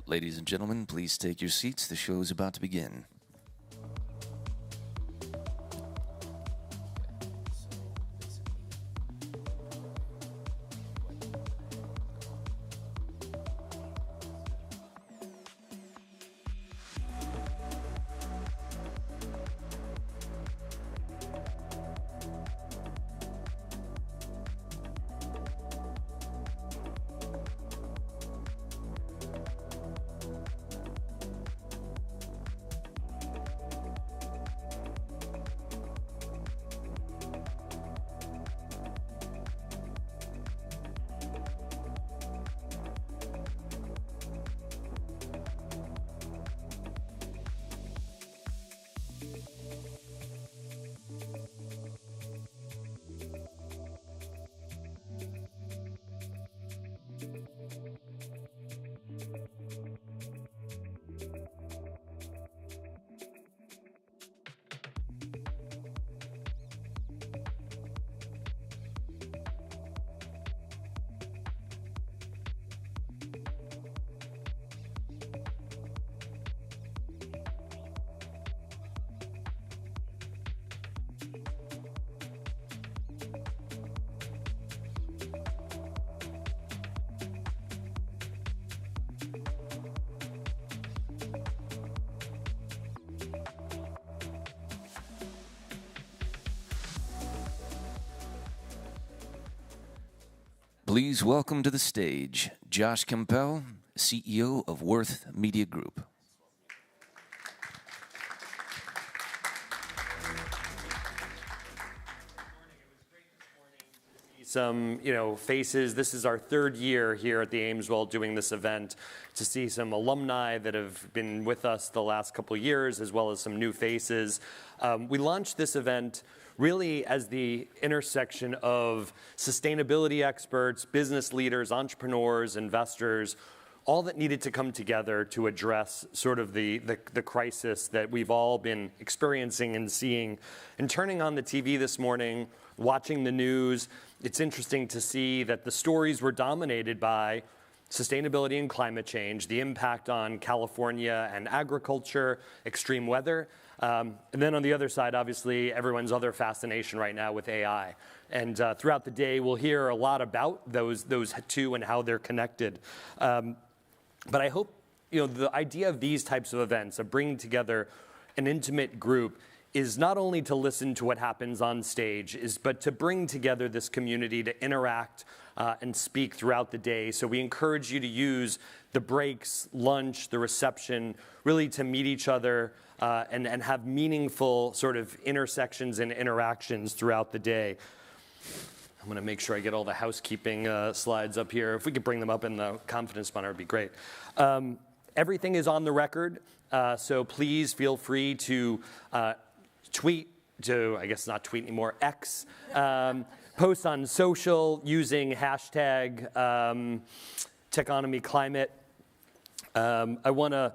Ladies and gentlemen, please take your seats. The show is about to begin. Please welcome to the stage Josh Campbell, CEO of Worth Media Group. Some faces. This is our third year here at the Ameswell doing this event, to see some alumni that have been with us the last couple of years, as well as some new faces. We launched this event really as the intersection of sustainability experts, business leaders, entrepreneurs, investors, all that needed to come together to address sort of the crisis that we've all been experiencing and seeing. And turning on the TV this morning, watching the news, it's interesting to see that the stories were dominated by sustainability and climate change, the impact on California and agriculture, extreme weather. And then on the other side, obviously, everyone's other fascination right now with AI. And throughout the day, we'll hear a lot about those two and how they're connected. But I hope the idea of these types of events, of bringing together an intimate group, is not only to listen to what happens on stage, but to bring together this community to interact and speak throughout the day. So we encourage you to use the breaks, lunch, the reception, really to meet each other and have meaningful sort of intersections and interactions throughout the day. I'm going to make sure I get all the housekeeping slides up here. If we could bring them up in the confidence monitor, it'd be great. Everything is on the record, so please feel free to tweet to, I guess not tweet anymore, X, post on social using hashtag Techonomy Climate. I want to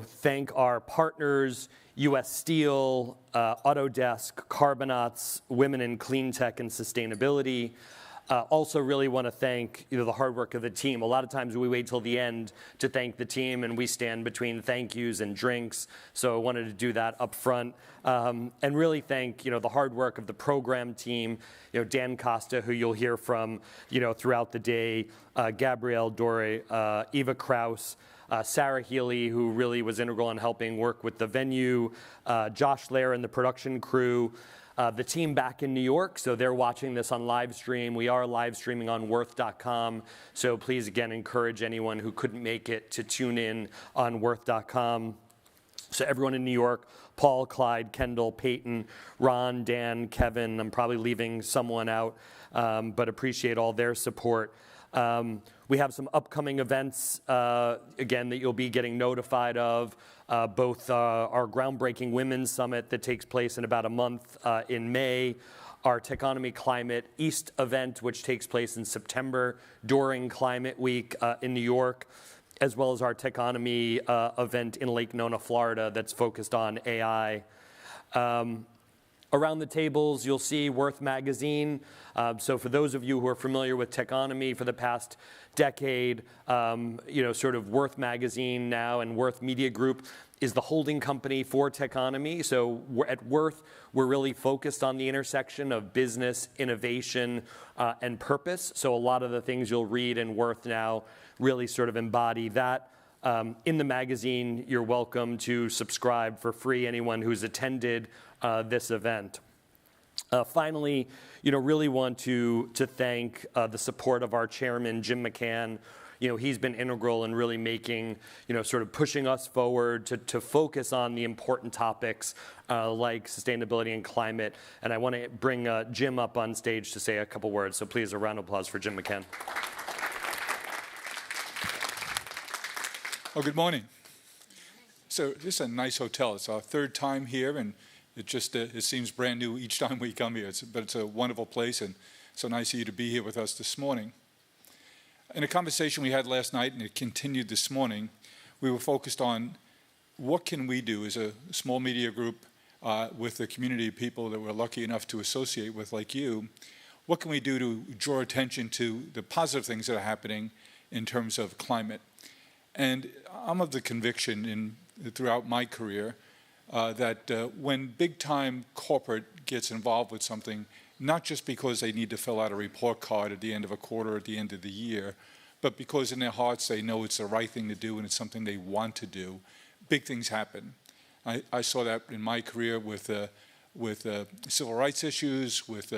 thank our partners, U.S. Steel, Autodesk, Carbonauts, Women in Clean Tech and Sustainability. Also really want to thank the hard work of the team. A lot of times we wait till the end to thank the team, and we stand between thank yous and drinks. So I wanted to do that up front. And really thank the hard work of the program team, Dan Costa, who you'll hear from throughout the day, Gabrielle Dore, Eva Kraus, Sarah Healy, who really was integral in helping work with the venue, Josh Lair and the production crew, the team back in New York, so they're watching this on live stream. We are live streaming on worth.com, so please again encourage anyone who couldn't make it to tune in on worth.com. So everyone in New York, Paul, Clyde, Kendall, Peyton, Ron, Dan, Kevin, I'm probably leaving someone out, but appreciate all their support. We have some upcoming events, again, that you'll be getting notified of. Both our groundbreaking Women's Summit that takes place in about a month in May, our Techonomy Climate East event, which takes place in September during Climate Week in New York, as well as our Techonomy event in Lake Nona, Florida, that's focused on AI. Around the tables, you'll see Worth Magazine. So for those of you who are familiar with Techonomy for the past decade, sort of Worth Magazine now and Worth Media Group is the holding company for Techonomy. So at Worth, we're really focused on the intersection of business, innovation, and purpose. So a lot of the things you'll read in Worth now really sort of embody that. In the magazine, you're welcome to subscribe for free, anyone who's attended this event. Finally, really want to thank the support of our chairman, Jim McCann. He's been integral in really making, sort of pushing us forward to focus on the important topics like sustainability and climate. And I want to bring Jim up on stage to say a couple words. So please, a round of applause for Jim McCann. Oh, good morning. So this is a nice hotel. It's our third time here, and it just it seems brand new each time we come here. But it's a wonderful place, and so nice of you to be here with us this morning. In a conversation we had last night, and it continued this morning, we were focused on what can we do as a small media group with the community of people that we're lucky enough to associate with, like you. What can we do to draw attention to the positive things that are happening in terms of climate? And I'm of the conviction throughout my career that when big-time corporate gets involved with something, not just because they need to fill out a report card at the end of a quarter or at the end of the year, but because in their hearts they know it's the right thing to do and it's something they want to do, big things happen. I saw that in my career with civil rights issues, with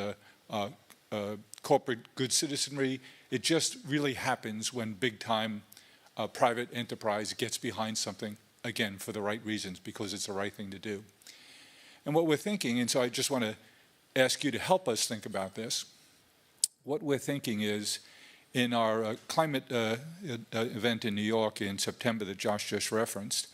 corporate good citizenry. It just really happens when big-time private enterprise gets behind something, again, for the right reasons, because it's the right thing to do. And what we're thinking, and so I just want to ask you to help us think about this, what we're thinking is, in our climate event in New York in September that Josh just referenced,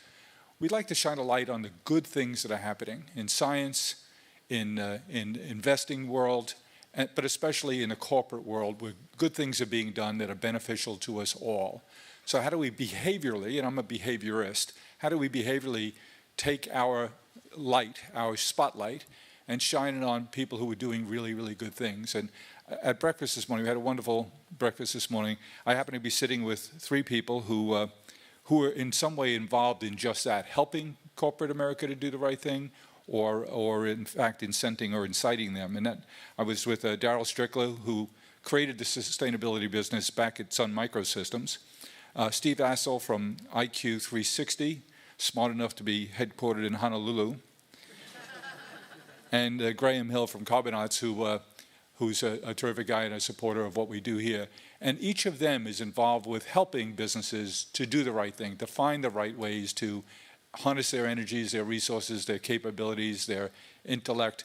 we'd like to shine a light on the good things that are happening in science, in investing world, but especially in the corporate world, where good things are being done that are beneficial to us all. So how do we behaviorally, and I'm a behaviorist, how do we behaviorally take our light, our spotlight, and shine it on people who are doing really, really good things? And at breakfast this morning, we had a wonderful breakfast this morning. I happened to be sitting with three people who are in some way involved in just that, helping corporate America to do the right thing, or in fact incenting or inciting them. And that, I was with Daryl Strickler, who created the sustainability business back at Sun Microsystems. Steve Assel from IQ 360, smart enough to be headquartered in Honolulu. And Graham Hill from Carbonauts, who's a terrific guy and a supporter of what we do here. And each of them is involved with helping businesses to do the right thing, to find the right ways to harness their energies, their resources, their capabilities, their intellect,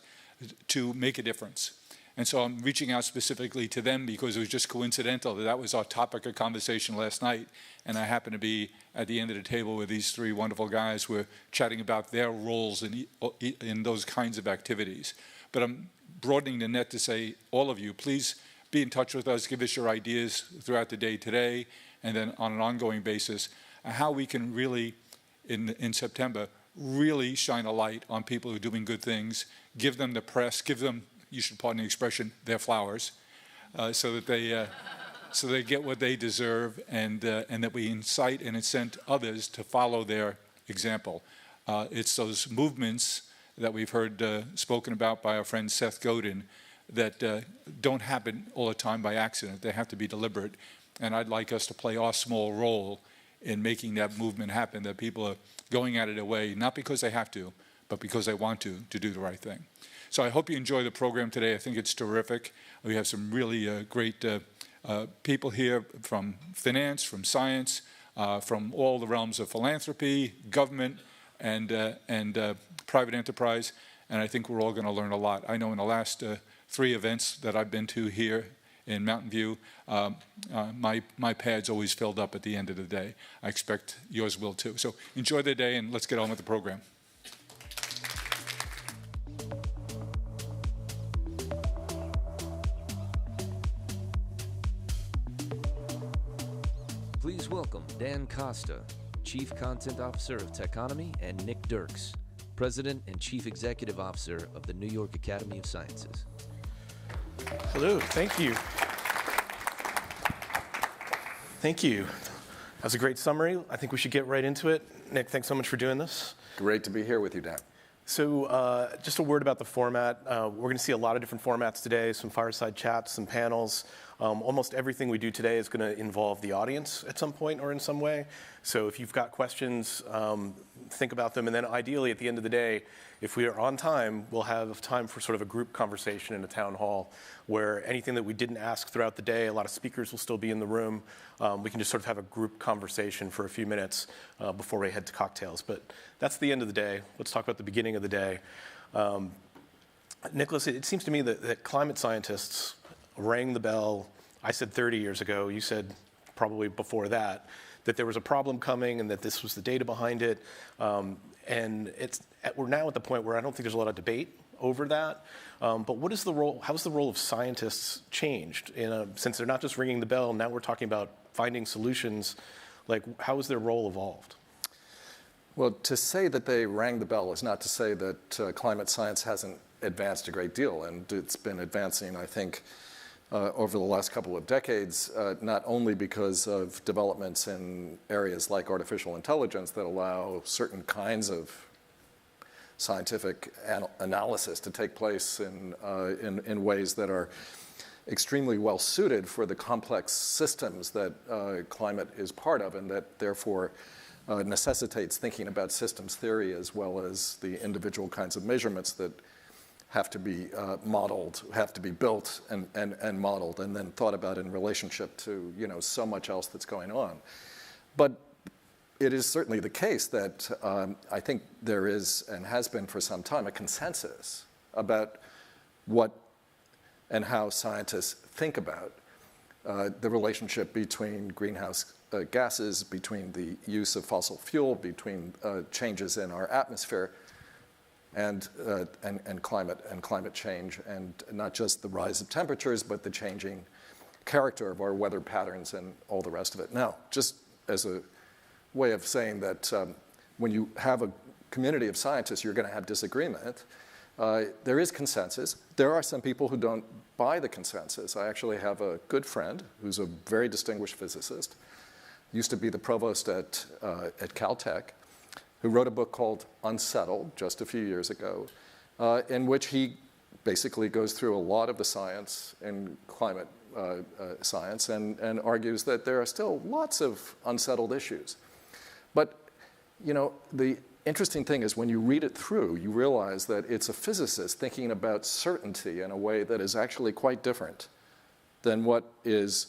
to make a difference. And so I'm reaching out specifically to them because it was just coincidental that was our topic of conversation last night. And I happened to be at the end of the table with these three wonderful guys who were chatting about their roles in those kinds of activities. But I'm broadening the net to say, all of you, please be in touch with us, give us your ideas throughout the day today, and then on an ongoing basis, how we can really, in September, really shine a light on people who are doing good things, give them the press, give them, you should pardon the expression, their flowers, so that they get what they deserve, and that we incite and incent others to follow their example. It's those movements that we've heard spoken about by our friend Seth Godin that don't happen all the time by accident. They have to be deliberate, and I'd like us to play our small role in making that movement happen, that people are going at it away, not because they have to, but because they want to do the right thing. So I hope you enjoy the program today. I think it's terrific. We have some really great people here from finance, from science, from all the realms of philanthropy, government, and private enterprise. And I think we're all going to learn a lot. I know in the last 3 events that I've been to here in Mountain View, my pad's always filled up at the end of the day. I expect yours will too. So enjoy the day, and let's get on with the program. Please welcome Dan Costa, Chief Content Officer of Techonomy, and Nick Dirks, President and Chief Executive Officer of the New York Academy of Sciences. Hello, thank you. Thank you. That was a great summary. I think we should get right into it. Nick, thanks so much for doing this. Great to be here with you, Dan. So just a word about the format. We're going to see a lot of different formats today, some fireside chats, some panels. Almost everything we do today is going to involve the audience at some point or in some way. So if you've got questions, think about them. And then ideally, at the end of the day, if we are on time, we'll have time for sort of a group conversation in a town hall where anything that we didn't ask throughout the day, a lot of speakers will still be in the room. We can just sort of have a group conversation for a few minutes before we head to cocktails. But that's the end of the day. Let's talk about the beginning of the day. Nicholas, it seems to me that climate scientists rang the bell. I said 30 years ago. You said probably before that there was a problem coming and that this was the data behind it. And we're now at the point where I don't think there's a lot of debate over that. But what is the role? How has the role of scientists changed? Since they're not just ringing the bell, now we're talking about finding solutions. Like, how has their role evolved? Well, to say that they rang the bell is not to say that climate science hasn't advanced a great deal. And it's been advancing, I think, over the last couple of decades, not only because of developments in areas like artificial intelligence that allow certain kinds of scientific analysis to take place in ways that are extremely well suited for the complex systems that climate is part of, and that therefore necessitates thinking about systems theory as well as the individual kinds of measurements that have to be modeled, have to be built and modeled, and then thought about in relationship to so much else that's going on. But it is certainly the case that I think there is, and has been for some time, a consensus about what and how scientists think about the relationship between greenhouse gases, between the use of fossil fuel, between changes in our atmosphere, and climate change, and not just the rise of temperatures, but the changing character of our weather patterns and all the rest of it. Now, just as a way of saying that when you have a community of scientists, you're going to have disagreement. There is consensus. There are some people who don't buy the consensus. I actually have a good friend who's a very distinguished physicist, used to be the provost at Caltech, who wrote a book called Unsettled just a few years ago, in which he basically goes through a lot of the science in climate science and argues that there are still lots of unsettled issues. But the interesting thing is when you read it through, you realize that it's a physicist thinking about certainty in a way that is actually quite different than what is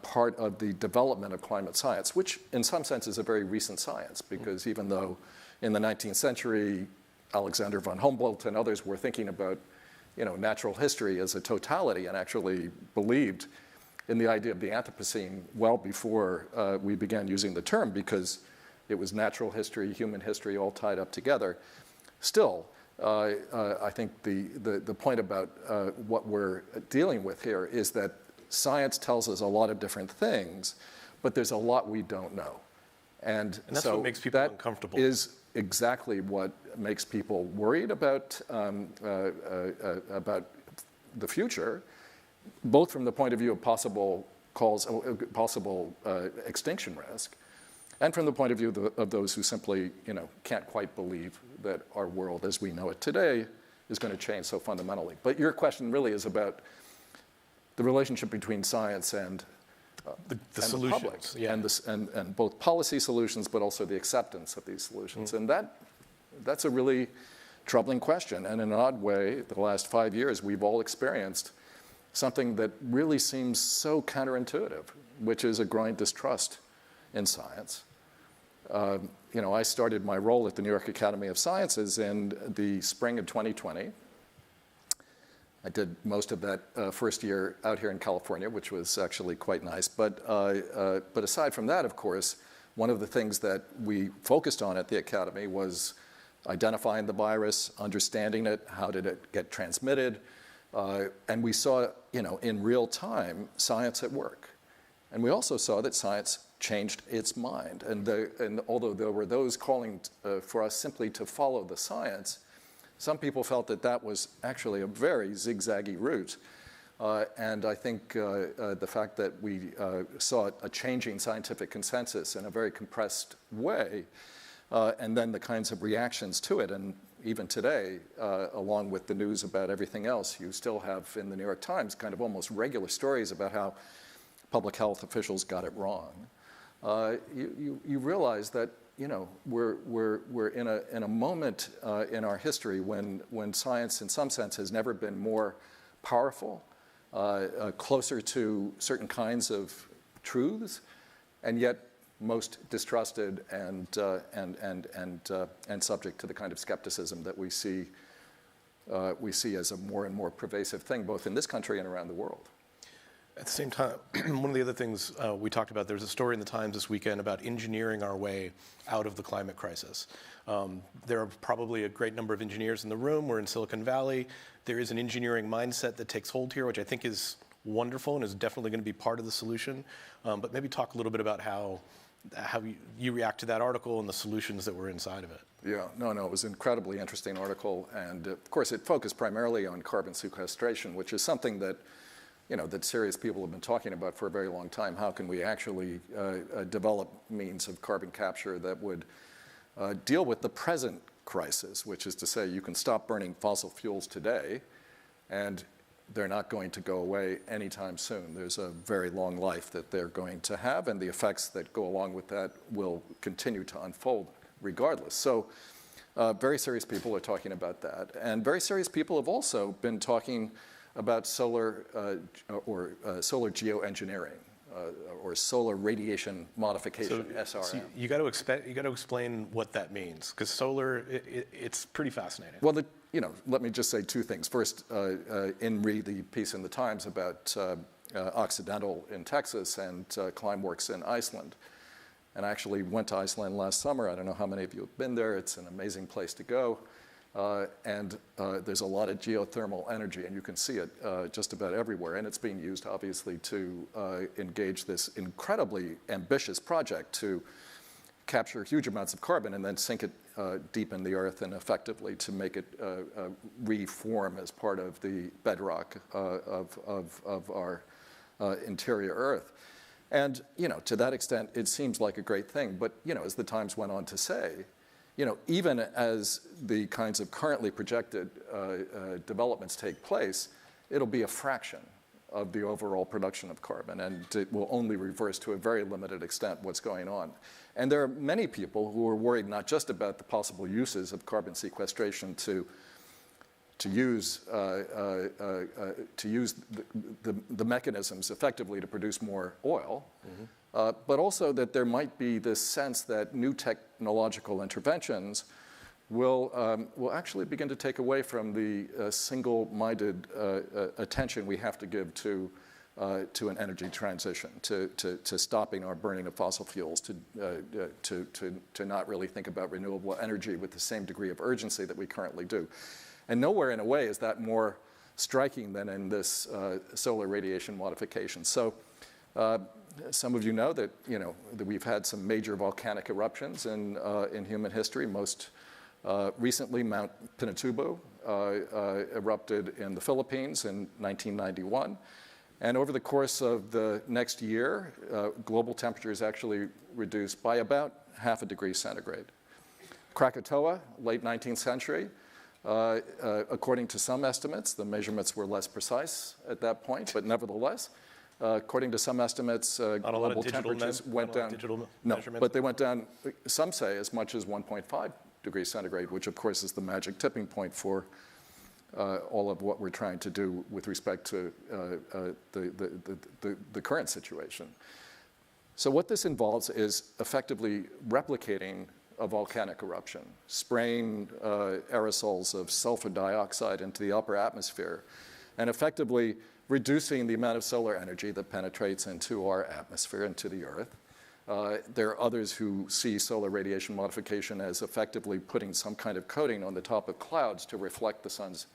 part of the development of climate science, which in some sense is a very recent science, because even though in the 19th century, Alexander von Humboldt and others were thinking about natural history as a totality and actually believed in the idea of the Anthropocene well before we began using the term, because it was natural history, human history, all tied up together. Still, I think the point about what we're dealing with here is that science tells us a lot of different things, but there's a lot we don't know. And that's so what makes people uncomfortable. Is exactly what makes people worried about the future, both from the point of view of possible extinction risk, and from the point of view of those who simply can't quite believe that our world as we know it today is going to change so fundamentally. But your question really is about the relationship between science and the solutions, public, yeah. and both policy solutions, but also the acceptance of these solutions. And that's a really troubling question. And in an odd way, the last 5 years, we've all experienced something that really seems so counterintuitive, which is a growing distrust in science. I started my role at the New York Academy of Sciences in the spring of 2020. I did most of that first year out here in California, which was actually quite nice. But aside from that, of course, one of the things that we focused on at the Academy was identifying the virus, understanding it, how did it get transmitted, and we saw, in real time, science at work. And we also saw that science changed its mind. And although there were those calling for us simply to follow the science, some people felt that that was actually a very zigzaggy route. And I think the fact that we saw a changing scientific consensus in a very compressed way, and then the kinds of reactions to it, and even today, along with the news about everything else, you still have in the New York Times kind of almost regular stories about how public health officials got it wrong. You realize that we're in a moment in our history when science, in some sense, has never been more powerful, closer to certain kinds of truths, and yet most distrusted and subject to the kind of skepticism that we see as a more and more pervasive thing, both in this country and around the world. At the same time, one of the other things we talked about, there was a story in the Times this weekend about engineering our way out of the climate crisis. There are probably a great number of engineers in the room. We're in Silicon Valley. There is an engineering mindset that takes hold here, which I think is wonderful and is definitely going to be part of the solution. But maybe talk a little bit about how you react to that article and the solutions that were inside of it. Yeah, no, it was an incredibly interesting article. And of course, it focused primarily on carbon sequestration, which is something that that serious people have been talking about for a very long time. How can we actually develop means of carbon capture that would deal with the present crisis, which is to say you can stop burning fossil fuels today, and they're not going to go away anytime soon. There's a very long life that they're going to have, and the effects that go along with that will continue to unfold regardless. So very serious people are talking about that. And very serious people have also been talking about solar geoengineering or solar radiation modification, SRM. So you got to explain what that means, because solar, it's pretty fascinating. Well, let me just say two things. First, read the piece in the Times about Occidental in Texas and Climeworks in Iceland. And I actually went to Iceland last summer. I don't know how many of you have been there. It's an amazing place to go. And there's a lot of geothermal energy, and you can see it just about everywhere. And it's being used, obviously, to engage this incredibly ambitious project to capture huge amounts of carbon and then sink it deep in the earth and effectively to make it reform as part of the bedrock of our interior Earth. And, to that extent, it seems like a great thing. But, as the Times went on to say, even as the kinds of currently projected developments take place, it'll be a fraction of the overall production of carbon, and it will only reverse to a very limited extent what's going on. And there are many people who are worried not just about the possible uses of carbon sequestration to use the mechanisms effectively to produce more oil, but also that there might be this sense that new technological interventions will actually begin to take away from the single-minded attention we have to give to an energy transition, to stopping our burning of fossil fuels, to not really think about renewable energy with the same degree of urgency that we currently do. And nowhere, in a way, is that more striking than in this solar radiation modification. So some of you know that that we've had some major volcanic eruptions in human history. Most recently, Mount Pinatubo erupted in the Philippines in 1991. And over the course of the next year, global temperatures actually reduced by about 0.5 degrees centigrade. Krakatoa, late 19th century, according to some estimates, the measurements were less precise at that point, but nevertheless, according to some estimates, global temperatures went down. No, but they went down, some say, as much as 1.5 degrees centigrade, which of course is the magic tipping point for all of what we're trying to do with respect to the current situation. So what this involves is effectively replicating a volcanic eruption, spraying aerosols of sulfur dioxide into the upper atmosphere, and effectively reducing the amount of solar energy that penetrates into our atmosphere, into the Earth. There are others who see solar radiation modification as effectively putting some kind of coating on the top of clouds to reflect the sun's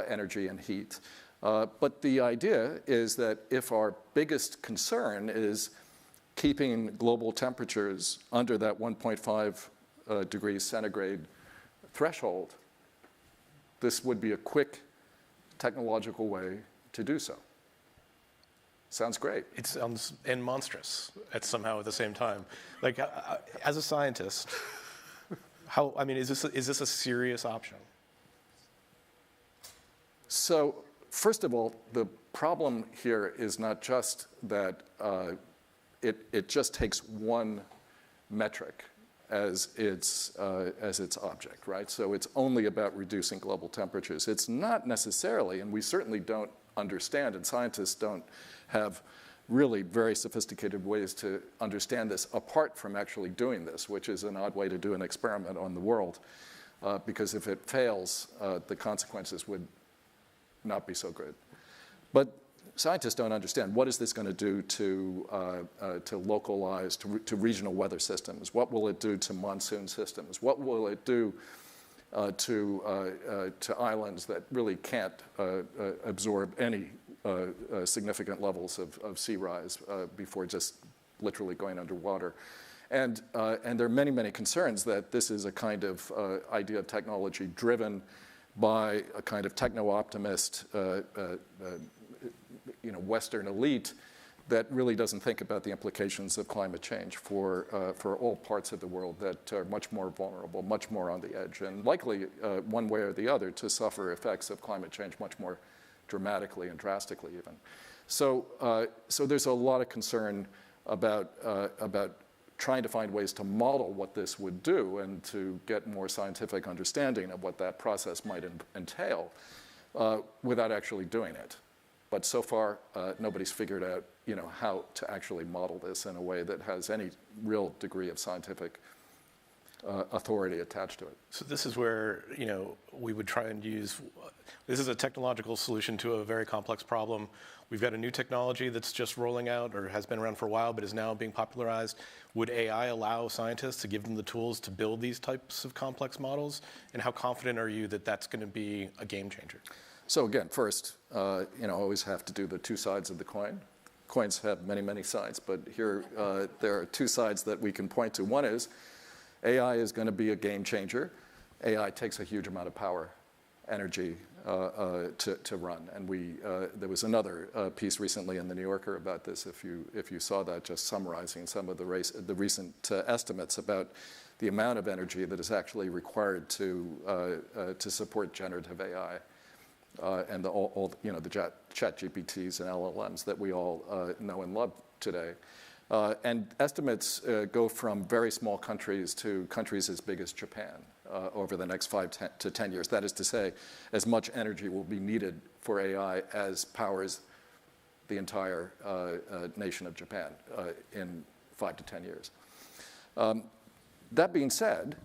energy and heat. But the idea is that if our biggest concern is keeping global temperatures under that 1.5 degrees centigrade threshold, this would be a quick technological way to do so. Sounds great. It sounds and monstrous somehow at the same time. Like, as a scientist, is this a serious option? So, first of all, the problem here is not just that it just takes one metric as its object, right? So it's only about reducing global temperatures. It's not necessarily, and we certainly don't understand, and scientists don't have really very sophisticated ways to understand this apart from actually doing this, which is an odd way to do an experiment on the world, because if it fails, the consequences would not be so good. But scientists don't understand, what is this going to do to localized, to regional weather systems? What will it do to monsoon systems? What will it do to islands that really can't absorb any significant levels of sea rise before just literally going underwater? And there are many, many concerns that this is a kind of idea of technology driven by a kind of techno-optimist Western elite that really doesn't think about the implications of climate change for all parts of the world that are much more vulnerable, much more on the edge, and likely one way or the other to suffer effects of climate change much more dramatically and drastically even. So there's a lot of concern about trying to find ways to model what this would do and to get more scientific understanding of what that process might entail without actually doing it. But so far, nobody's figured out, how to actually model this in a way that has any real degree of scientific authority attached to it. So this is where, we would try and use, this is a technological solution to a very complex problem. We've got a new technology that's just rolling out or has been around for a while but is now being popularized. Would AI allow scientists to give them the tools to build these types of complex models? And how confident are you that that's going to be a game changer? So again, first, always have to do the two sides of the coin. Coins have many, many sides, but here there are two sides that we can point to. One is AI is going to be a game changer. AI takes a huge amount of power, energy to run. And there was another piece recently in the New Yorker about this, if you saw that, just summarizing some of the recent estimates about the amount of energy that is actually required to support generative AI. And the chat GPTs and LLMs that we all know and love today. And estimates go from very small countries to countries as big as Japan over the next 5 to 10 years. That is to say, as much energy will be needed for AI as powers the entire nation of Japan in 5 to 10 years. That being said,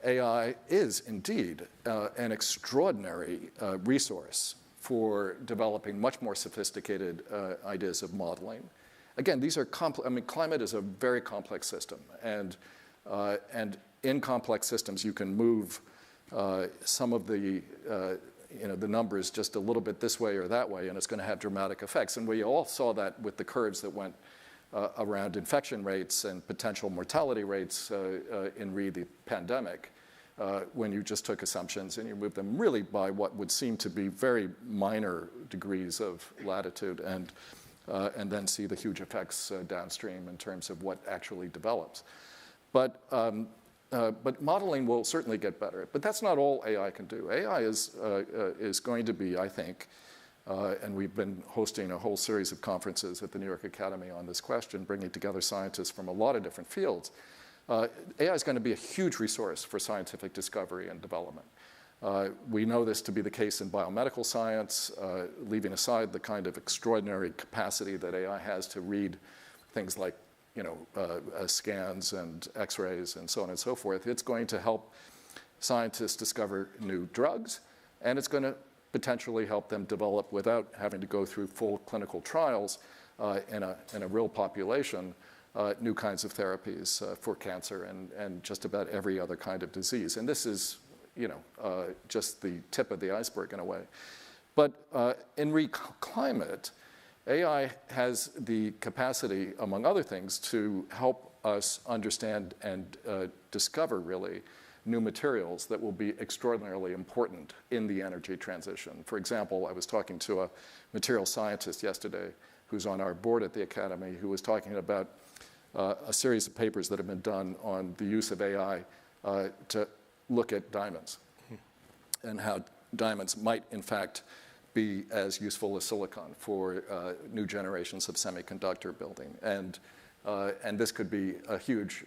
AI is indeed an extraordinary resource for developing much more sophisticated ideas of modeling. Again, these are climate is a very complex system, and in complex systems you can move some of the the numbers just a little bit this way or that way, and it's going to have dramatic effects. And we all saw that with the curves that went around infection rates and potential mortality rates in the pandemic, when you just took assumptions and you moved them really by what would seem to be very minor degrees of latitude, and then see the huge effects downstream in terms of what actually develops. But modeling will certainly get better. But that's not all AI can do. AI is going to be, I think, and we've been hosting a whole series of conferences at the New York Academy on this question, bringing together scientists from a lot of different fields. AI is going to be a huge resource for scientific discovery and development. We know this to be the case in biomedical science, leaving aside the kind of extraordinary capacity that AI has to read things like scans and X-rays and so on and so forth. It's going to help scientists discover new drugs, and it's going to potentially help them develop, without having to go through full clinical trials in a real population, new kinds of therapies for cancer and just about every other kind of disease. And this is just the tip of the iceberg in a way. But in climate, AI has the capacity, among other things, to help us understand and discover, really, new materials that will be extraordinarily important in the energy transition. For example, I was talking to a material scientist yesterday who's on our board at the Academy, who was talking about a series of papers that have been done on the use of AI to look at diamonds and how diamonds might, in fact, be as useful as silicon for new generations of semiconductor building. And this could be a huge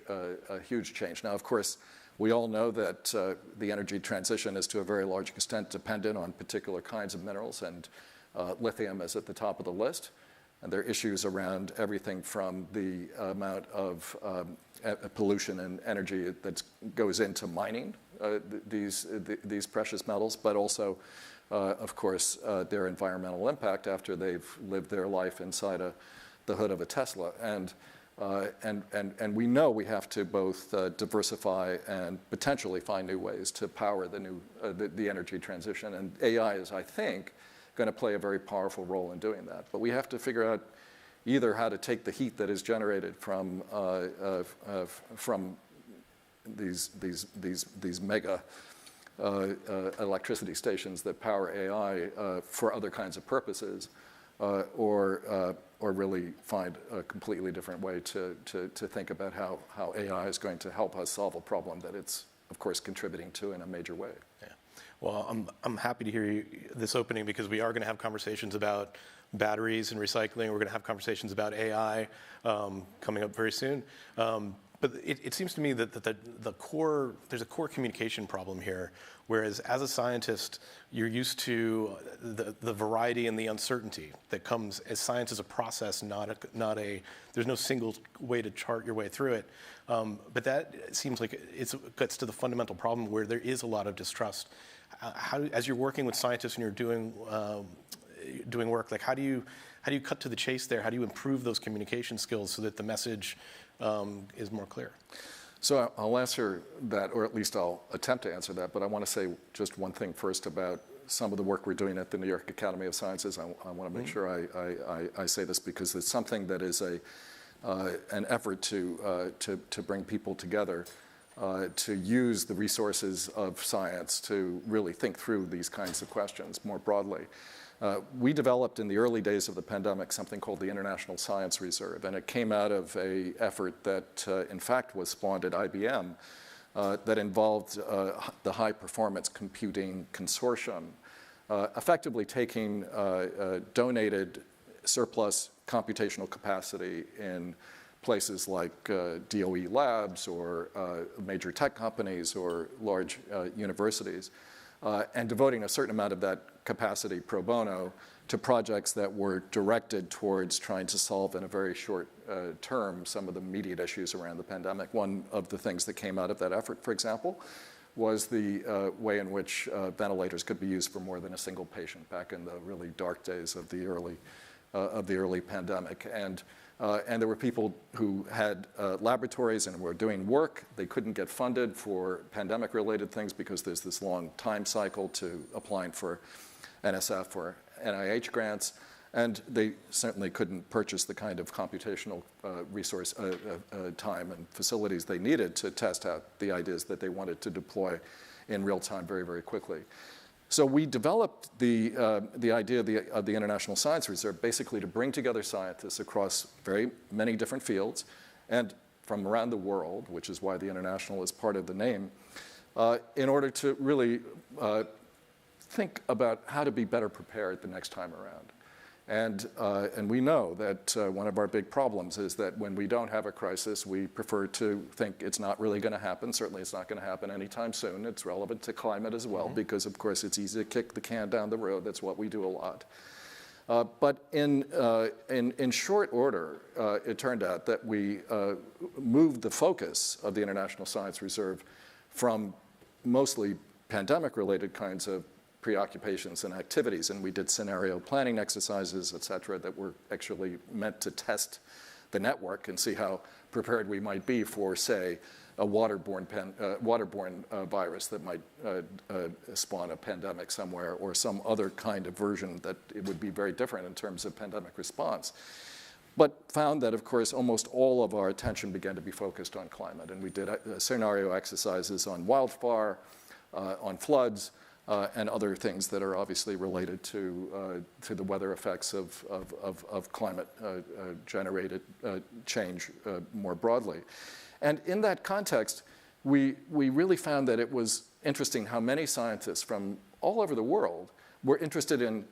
change. Now, of course, we all know that the energy transition is to a very large extent dependent on particular kinds of minerals, and lithium is at the top of the list. And there are issues around everything from the amount of pollution and energy that goes into mining these precious metals, but also, of course, their environmental impact after they've lived their life inside the hood of a Tesla. And we know we have to both diversify and potentially find new ways to power the energy transition. And AI is, I think, going to play a very powerful role in doing that. But we have to figure out either how to take the heat that is generated from these mega electricity stations that power AI for other kinds of purposes, or really find a completely different way to think about how AI is going to help us solve a problem that it's, of course, contributing to in a major way. Yeah. Well, I'm happy to hear this opening, because we are going to have conversations about batteries and recycling. We're going to have conversations about AI coming up very soon. But it seems to me that there's a core communication problem here, whereas as a scientist, you're used to the variety and the uncertainty that comes as science is a process, there's no single way to chart your way through it. But that seems like it gets to the fundamental problem where there is a lot of distrust. As you're working with scientists and you're doing work, like how do you cut to the chase there? How do you improve those communication skills so that the message is more clear? So I'll answer that, or at least I'll attempt to answer that, but I want to say just one thing first about some of the work we're doing at the New York Academy of Sciences. I want to make sure I say this, because it's something that is an effort to bring people together, to use the resources of science to really think through these kinds of questions more broadly. We developed in the early days of the pandemic something called the International Science Reserve, and it came out of an effort that, in fact, was spawned at IBM that involved the High Performance Computing Consortium, effectively taking donated surplus computational capacity in places like DOE labs or major tech companies or large universities, and devoting a certain amount of that capacity pro bono to projects that were directed towards trying to solve in a very short term some of the immediate issues around the pandemic. One of the things that came out of that effort, for example, was the way in which ventilators could be used for more than a single patient back in the really dark days of the early pandemic. And there were people who had laboratories and were doing work. They couldn't get funded for pandemic-related things because there's this long time cycle to applying for NSF or NIH grants, and they certainly couldn't purchase the kind of computational resource time and facilities they needed to test out the ideas that they wanted to deploy in real time very, very quickly. So we developed the idea of the International Science Reserve basically to bring together scientists across very many different fields and from around the world, which is why the international is part of the name, in order to really think about how to be better prepared the next time around. And we know that one of our big problems is that when we don't have a crisis, we prefer to think it's not really going to happen. Certainly it's not going to happen anytime soon. It's relevant to climate as well, because of course it's easy to kick the can down the road. That's what we do a lot. But in short order, it turned out that we moved the focus of the International Science Reserve from mostly pandemic-related kinds of preoccupations and activities, and we did scenario planning exercises, et cetera, that were actually meant to test the network and see how prepared we might be for, say, a waterborne virus that might spawn a pandemic somewhere, or some other kind of version that it would be very different in terms of pandemic response. But found that, of course, almost all of our attention began to be focused on climate. And we did scenario exercises on wildfire, on floods, and other things that are obviously related to the weather effects of climate-generated change more broadly. And in that context, we really found that it was interesting how many scientists from all over the world were interested in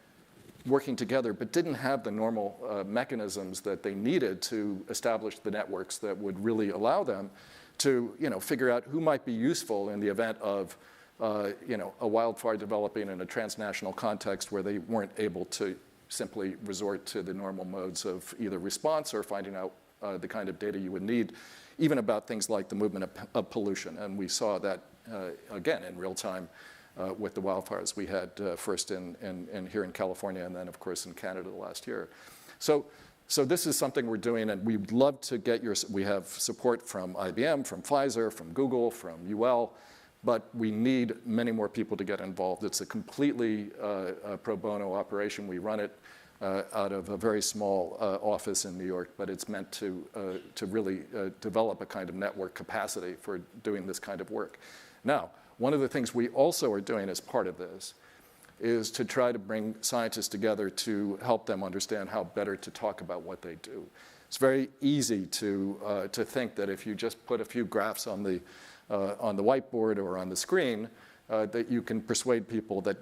working together, but didn't have the normal mechanisms that they needed to establish the networks that would really allow them to, figure out who might be useful in the event of, a wildfire developing in a transnational context where they weren't able to simply resort to the normal modes of either response or finding out the kind of data you would need, even about things like the movement of pollution. And we saw that, again, in real time with the wildfires we had first here in California, and then, of course, in Canada last year. So this is something we're doing, and we'd love to get we have support from IBM, from Pfizer, from Google, from UL, but we need many more people to get involved. It's a completely pro bono operation. We run it out of a very small office in New York, but it's meant to really develop a kind of network capacity for doing this kind of work. Now, one of the things we also are doing as part of this is to try to bring scientists together to help them understand how better to talk about what they do. It's very easy to think that if you just put a few graphs on the whiteboard or on the screen, that you can persuade people that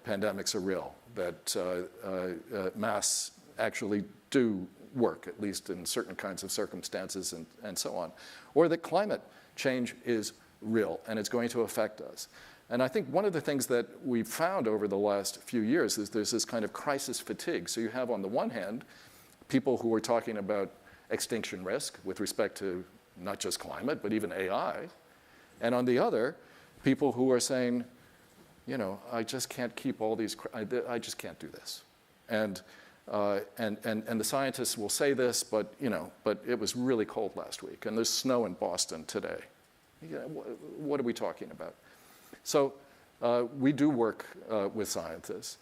pandemics are real, that masks actually do work, at least in certain kinds of circumstances and so on, or that climate change is real and it's going to affect us. And I think one of the things that we've found over the last few years is there's this kind of crisis fatigue. So you have, on the one hand, people who are talking about extinction risk with respect to not just climate, but even AI. And on the other, people who are saying, I just can't keep all these, I just can't do this. And the scientists will say this, but it was really cold last week, and there's snow in Boston today. What are we talking about? So we do work with scientists,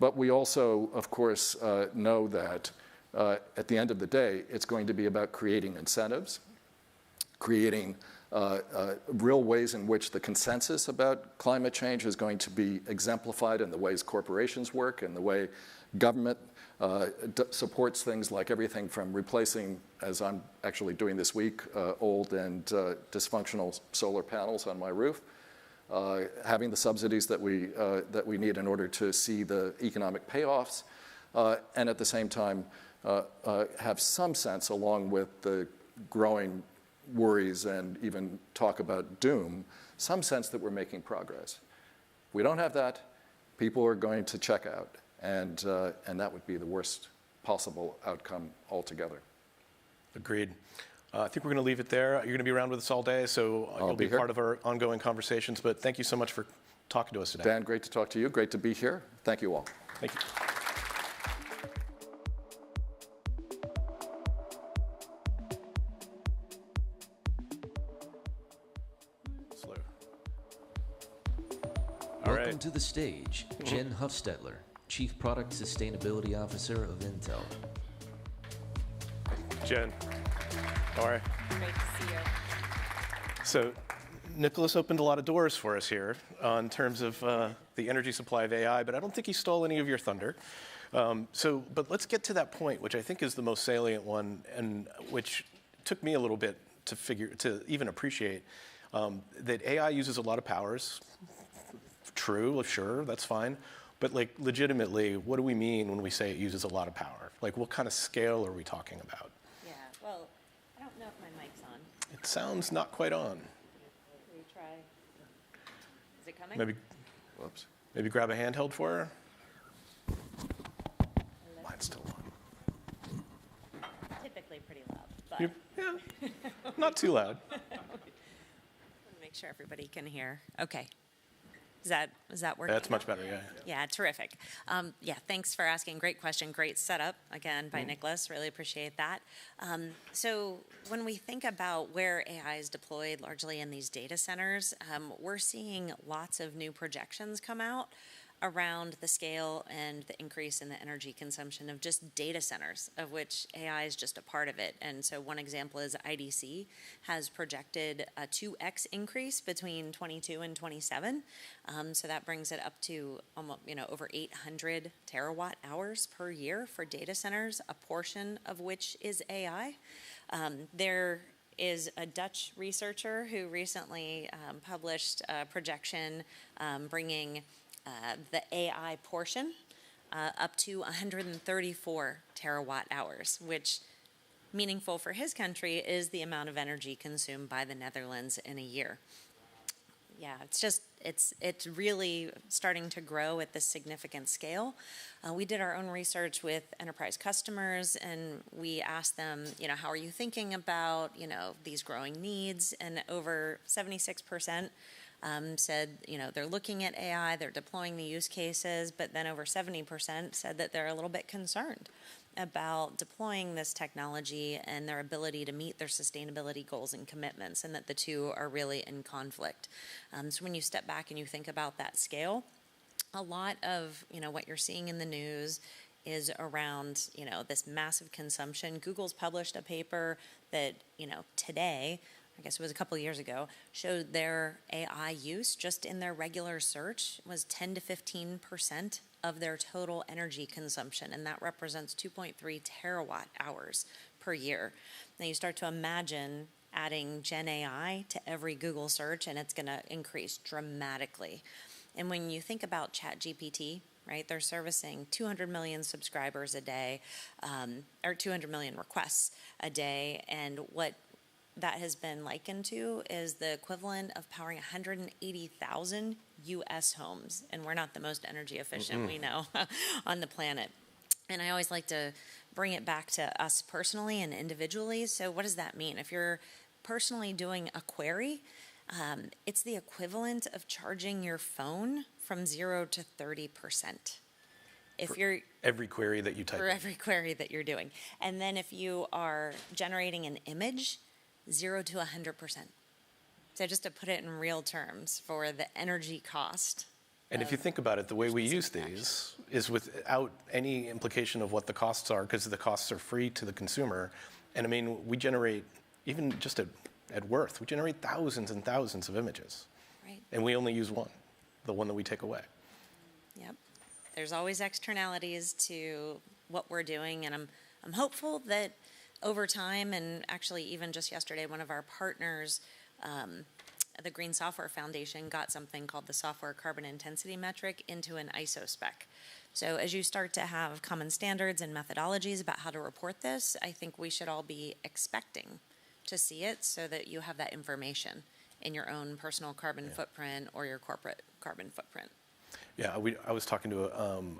but we also, of course, know that at the end of the day, it's going to be about creating incentives, creating real ways in which the consensus about climate change is going to be exemplified in the ways corporations work and the way government supports things like everything from replacing, as I'm actually doing this week, old and dysfunctional solar panels on my roof, having the subsidies that we need in order to see the economic payoffs, and at the same time have some sense, along with the growing worries and even talk about doom, some sense that we're making progress. If we don't have that, people are going to check out, and that would be the worst possible outcome altogether. Agreed. I think we're going to leave it there. You're going to be around with us all day, so you'll be part of our ongoing conversations. But thank you so much for talking to us today. Dan, great to talk to you. Great to be here. Thank you all. Thank you. Slow. All Welcome right. to the stage, Jen Huffstetler, Chief Product Sustainability Officer of Intel. Jen, how are you? Great to see you. So Nicholas opened a lot of doors for us here in terms of the energy supply of AI, but I don't think he stole any of your thunder. But let's get to that point, which I think is the most salient one, and which took me a little bit to even appreciate, that AI uses a lot of powers. True, sure, that's fine. But like legitimately, what do we mean when we say it uses a lot of power? Like what kind of scale are we talking about? Yeah, well, I don't know if my mic's on. It sounds not quite on. Can we try? Is it coming? Maybe grab a handheld for her. Hello? Mine's still on. Typically pretty loud, but Yeah, not too loud. I want to make sure everybody can hear. Okay. Is that working? That's much better, yeah. Yeah, terrific. Yeah, thanks for asking. Great question. Great setup, again, by Nicholas. Really appreciate that. So when we think about where AI is deployed largely in these data centers, we're seeing lots of new projections come out around the scale and the increase in the energy consumption of just data centers, of which AI is just a part of it. And so one example is IDC has projected a 2x increase between 22 and 27. So that brings it up to almost, over 800 terawatt hours per year for data centers, a portion of which is AI. There is a Dutch researcher who recently published a projection bringing the AI portion up to 134 terawatt hours, which meaningful for his country is the amount of energy consumed by the Netherlands in a year. Yeah, it's really starting to grow at this significant scale. We did our own research with enterprise customers, and we asked them, how are you thinking about, these growing needs? And over 76% said, they're looking at AI, they're deploying the use cases, but then over 70% said that they're a little bit concerned about deploying this technology and their ability to meet their sustainability goals and commitments, and that the two are really in conflict. So when you step back and you think about that scale, a lot of, what you're seeing in the news is around, this massive consumption. Google's published a paper that, today, I guess it was a couple of years ago, showed their AI use just in their regular search was 10 to 15% of their total energy consumption, and that represents 2.3 terawatt hours per year. Now you start to imagine adding Gen AI to every Google search, and it's going to increase dramatically. And when you think about ChatGPT, right, they're servicing 200 million subscribers a day, or 200 million requests a day, and what that has been likened to is the equivalent of powering 180,000 U.S. homes, and we're not the most energy efficient we know on the planet. And I always like to bring it back to us personally and individually. So what does that mean? If you're personally doing a query, it's the equivalent of charging your phone from 0 to 30%. Every query that you type. For every query that you're doing. And then if you are generating an image, 0 to 100%. So just to put it in real terms for the energy cost. And if you think about it, the way we use these is without any implication of what the costs are, because the costs are free to the consumer. And I mean, we generate, even just at Worth, we generate thousands and thousands of images. Right. And we only use one, the one that we take away. Yep. There's always externalities to what we're doing, and I'm hopeful that over time, and actually even just yesterday, one of our partners, the Green Software Foundation, got something called the Software Carbon Intensity Metric into an ISO spec. So as you start to have common standards and methodologies about how to report this, I think we should all be expecting to see it so that you have that information in your own personal carbon footprint or your corporate carbon footprint. Yeah, I was talking to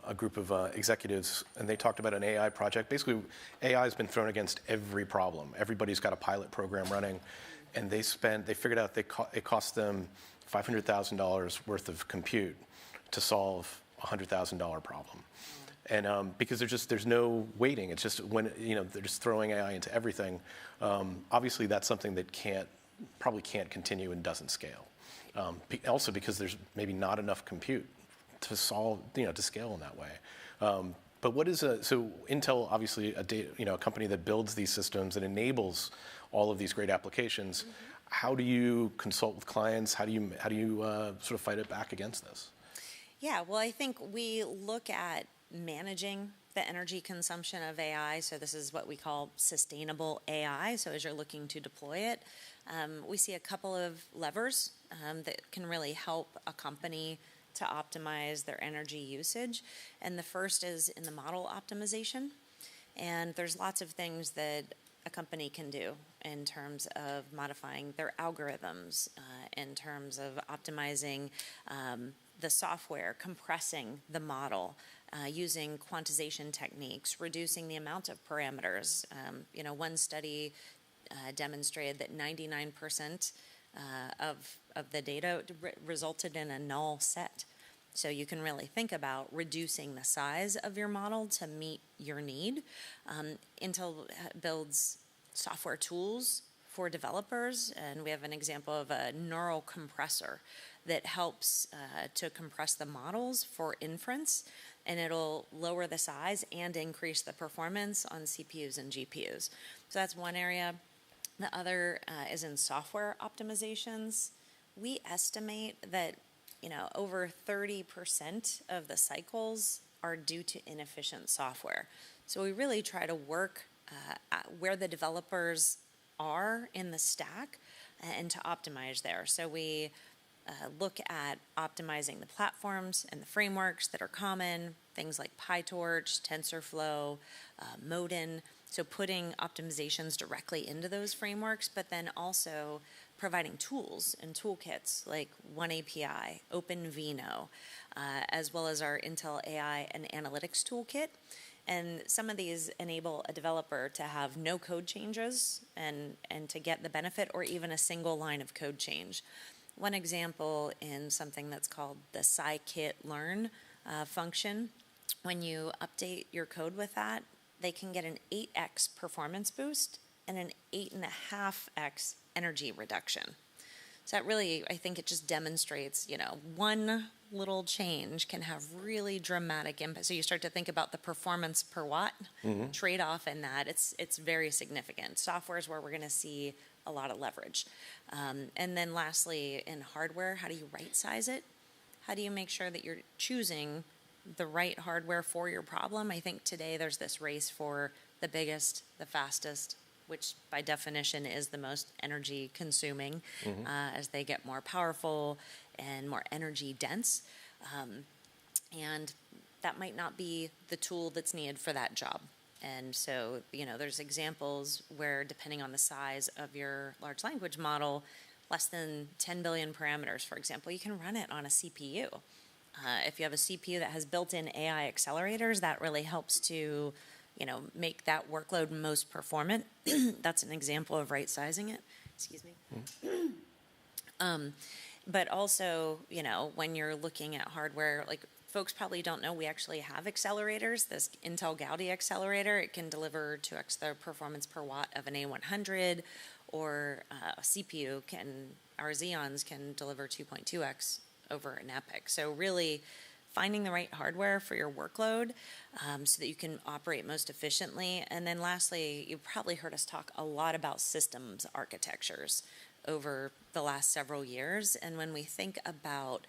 a group of executives, and they talked about an AI project. Basically, AI has been thrown against every problem. Everybody's got a pilot program running, and they figured out it cost them $500,000 worth of compute to solve a $100,000 problem. And because there's no waiting. It's just when they're just throwing AI into everything. Obviously, that's something that probably can't continue and doesn't scale. Also because there's maybe not enough compute to solve, to scale in that way. But what is so Intel, obviously a company that builds these systems and enables all of these great applications. How do you consult with clients? How do you sort of fight it back against this? Yeah, well, I think we look at managing the energy consumption of AI. So this is what we call sustainable AI. So as you're looking to deploy it, we see a couple of levers that can really help a company to optimize their energy usage. And the first is in the model optimization. And there's lots of things that a company can do in terms of modifying their algorithms, in terms of optimizing the software, compressing the model, using quantization techniques, reducing the amount of parameters. One study demonstrated that 99% of the data resulted in a null set. So you can really think about reducing the size of your model to meet your need. Intel builds software tools for developers, and we have an example of a neural compressor that helps to compress the models for inference, and it'll lower the size and increase the performance on CPUs and GPUs. So that's one area. The other is in software optimizations. We estimate that over 30% of the cycles are due to inefficient software. So we really try to work where the developers are in the stack and to optimize there. So we look at optimizing the platforms and the frameworks that are common, things like PyTorch, TensorFlow, Modin. So putting optimizations directly into those frameworks, but then also providing tools and toolkits like OneAPI, OpenVINO, as well as our Intel AI and Analytics toolkit. And some of these enable a developer to have no code changes and to get the benefit, or even a single line of code change. One example in something that's called the scikit-learn function, when you update your code with that, they can get an 8x performance boost and an 8.5x energy reduction. So that really, I think it just demonstrates, one little change can have really dramatic impact. So you start to think about the performance per watt trade-off in that. It's very significant. Software is where we're going to see a lot of leverage. And then lastly, in hardware, how do you right-size it? How do you make sure that you're choosing the right hardware for your problem? I think today there's this race for the biggest, the fastest, which by definition is the most energy consuming as they get more powerful and more energy dense. And that might not be the tool that's needed for that job. And so, there's examples where, depending on the size of your large language model, less than 10 billion parameters, for example, you can run it on a CPU. If you have a CPU that has built-in AI accelerators, that really helps to make that workload most performant. That's an example of right-sizing it. Excuse me. But also, when you're looking at hardware, like folks probably don't know, we actually have accelerators. This Intel Gaudi accelerator, it can deliver 2x the performance per watt of an A100, or a CPU our Xeons can deliver 2.2x over an EPYC. So really finding the right hardware for your workload so that you can operate most efficiently. And then lastly, you probably heard us talk a lot about systems architectures over the last several years. And when we think about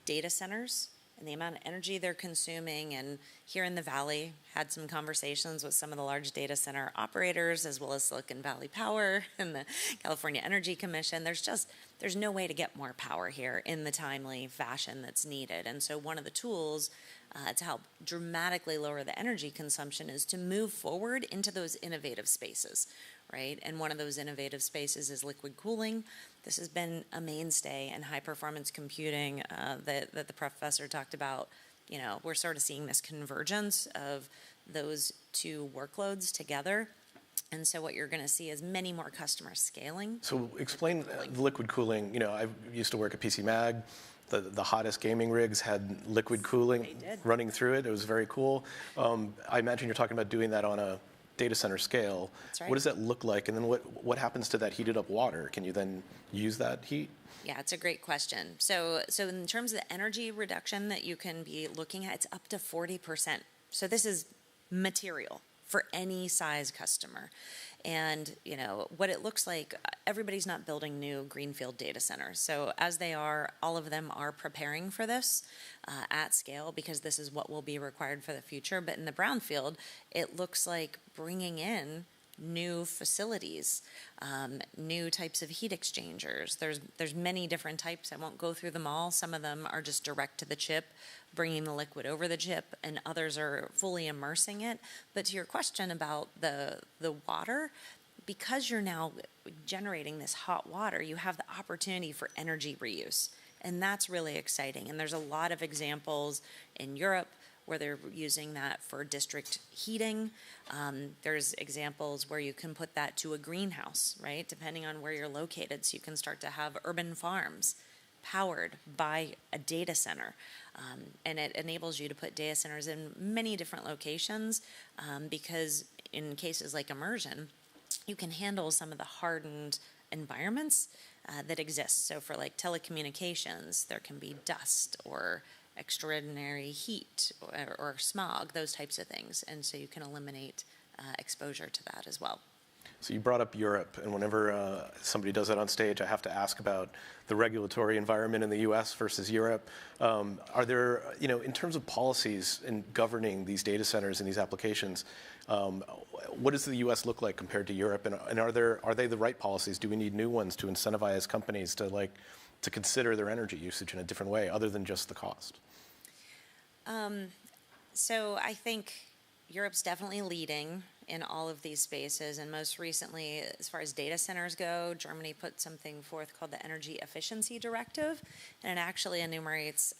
data centers and the amount of energy they're consuming, and here in the Valley, had some conversations with some of the large data center operators, as well as Silicon Valley Power and the California Energy Commission. There's no way to get more power here in the timely fashion that's needed. And so one of the tools to help dramatically lower the energy consumption is to move forward into those innovative spaces, right? And one of those innovative spaces is liquid cooling. This has been a mainstay in high-performance computing that the professor talked about. We're sort of seeing this convergence of those two workloads together. And so what you're going to see is many more customers scaling. So explain the liquid cooling. I used to work at PC Mag. The hottest gaming rigs had liquid cooling running through it. It was very cool. I imagine you're talking about doing that on a data center scale. That's right. What does that look like? And then what happens to that heated up water? Can you then use that heat? Yeah, it's a great question. So in terms of the energy reduction that you can be looking at, it's up to 40%. So this is material for any size customer. And, what it looks like, everybody's not building new greenfield data centers. So as they are, all of them are preparing for this at scale, because this is what will be required for the future. But in the brownfield, it looks like bringing in new facilities, new types of heat exchangers. There's many different types. I won't go through them all. Some of them are just direct to the chip, bringing the liquid over the chip, and others are fully immersing it. But to your question about the water, because you're now generating this hot water, you have the opportunity for energy reuse. And that's really exciting. And there's a lot of examples in Europe where they're using that for district heating. There's examples where you can put that to a greenhouse, right? Depending on where you're located. So you can start to have urban farms powered by a data center. And it enables you to put data centers in many different locations because in cases like immersion, you can handle some of the hardened environments that exist. So for like telecommunications, there can be dust or extraordinary heat or smog, those types of things. And so you can eliminate exposure to that as well. So you brought up Europe, and whenever somebody does that on stage, I have to ask about the regulatory environment in the U.S. versus Europe. Are there, in terms of policies in governing these data centers and these applications, what does the U.S. look like compared to Europe? And are they the right policies? Do we need new ones to incentivize companies to consider their energy usage in a different way, other than just the cost? So I think Europe's definitely leading in all of these spaces, and most recently, as far as data centers go, Germany put something forth called the Energy Efficiency Directive, and it actually enumerates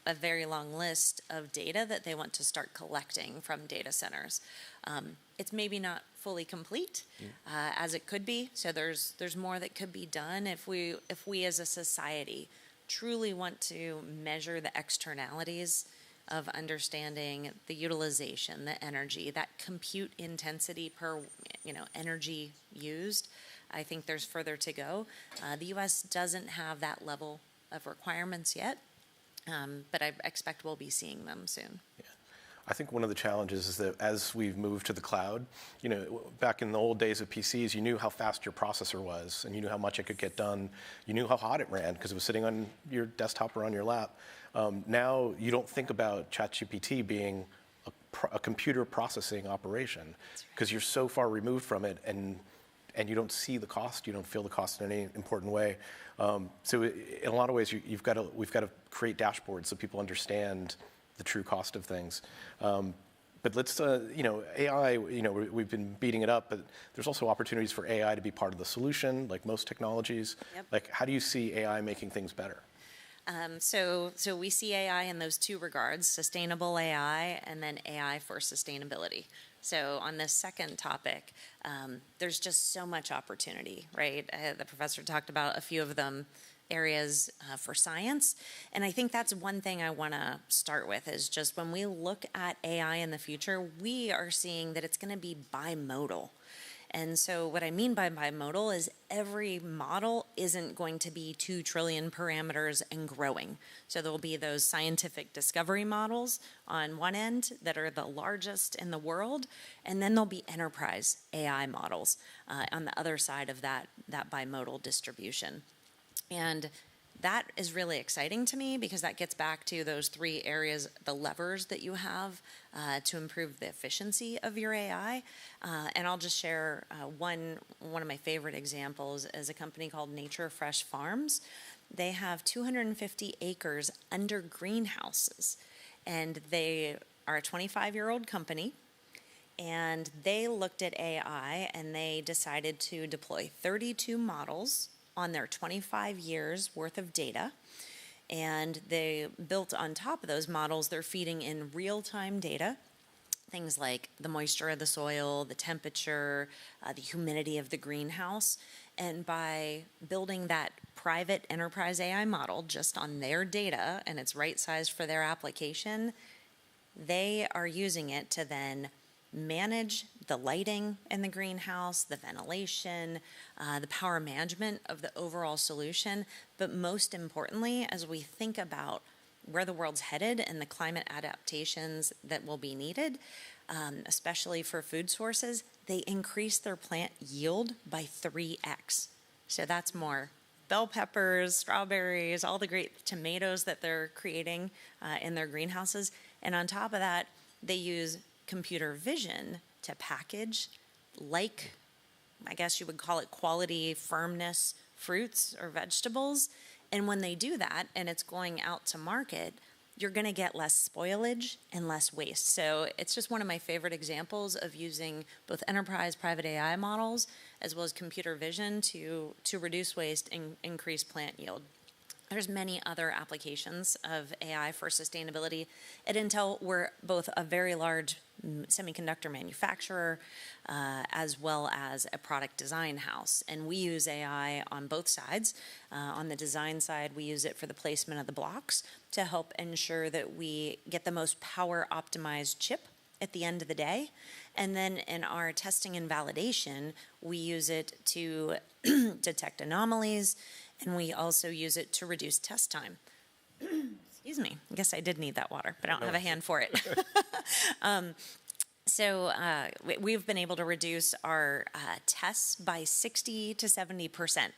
a very long list of data that they want to start collecting from data centers. It's maybe not fully complete as it could be, so there's more that could be done if we as a society truly want to measure the externalities of understanding the utilization, the energy, that compute intensity per energy used. I think there's further to go. The U.S. doesn't have that level of requirements yet, but I expect we'll be seeing them soon. Yeah. I think one of the challenges is that as we've moved to the cloud, back in the old days of PCs, you knew how fast your processor was, and you knew how much it could get done. You knew how hot it ran because it was sitting on your desktop or on your lap. Now you don't think about ChatGPT being a computer processing operation because you're so far removed from it, and you don't see the cost. You don't feel the cost in any important way. So in a lot of ways, we've got to create dashboards so people understand the true cost of things. But let's, AI, we've been beating it up, but there's also opportunities for AI to be part of the solution, like most technologies. Yep. Like, how do you see AI making things better? So we see AI in those two regards, sustainable AI and then AI for sustainability. So on this second topic, there's just so much opportunity, right? The professor talked about a few of them areas for science. And I think that's one thing I want to start with is just when we look at AI in the future, we are seeing that it's going to be bimodal. And so what I mean by bimodal is every model isn't going to be 2 trillion parameters and growing. So there'll be those scientific discovery models on one end that are the largest in the world, and then there'll be enterprise AI models on the other side of that bimodal distribution. And that is really exciting to me because that gets back to those 3 areas, the levers that you have to improve the efficiency of your AI. And I'll just share one of my favorite examples is a company called Nature Fresh Farms. They have 250 acres under greenhouses, and they are a 25-year-old company. And they looked at AI and they decided to deploy 32 models on their 25 years worth of data. And they built on top of those models, they're feeding in real-time data, things like the moisture of the soil, the temperature, the humidity of the greenhouse. And by building that private enterprise AI model just on their data, and it's right-sized for their application, they are using it to then manage the lighting in the greenhouse, the ventilation, the power management of the overall solution. But most importantly, as we think about where the world's headed and the climate adaptations that will be needed, especially for food sources, they increase their plant yield by 3x. So that's more bell peppers, strawberries, all the great tomatoes that they're creating in their greenhouses. And on top of that, they use computer vision to package, like, I guess you would call it quality firmness fruits or vegetables. And when they do that and it's going out to market, you're going to get less spoilage and less waste. So it's just one of my favorite examples of using both enterprise private AI models as well as computer vision to reduce waste and increase plant yield. There's many other applications of AI for sustainability. At Intel, we're both a very large semiconductor manufacturer as well as a product design house. And we use AI on both sides. On the design side, we use it for the placement of the blocks to help ensure that we get the most power optimized chip at the end of the day. And then in our testing and validation, we use it to detect anomalies, and we also use it to reduce test time. Excuse me. I guess I did need that water, but I don't have a hand for it. So we've been able to reduce our tests by 60 to 70%.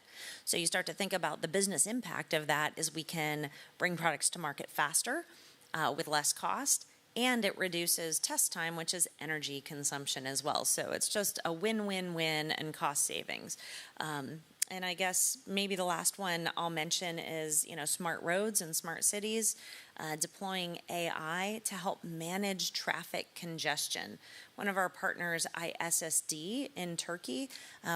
So you start to think about the business impact of that is we can bring products to market faster with less cost, and it reduces test time, which is energy consumption as well. So it's just a win-win-win and cost savings. And I guess maybe the last one I'll mention is, smart roads and smart cities, deploying AI to help manage traffic congestion. One of our partners, ISSD in Turkey,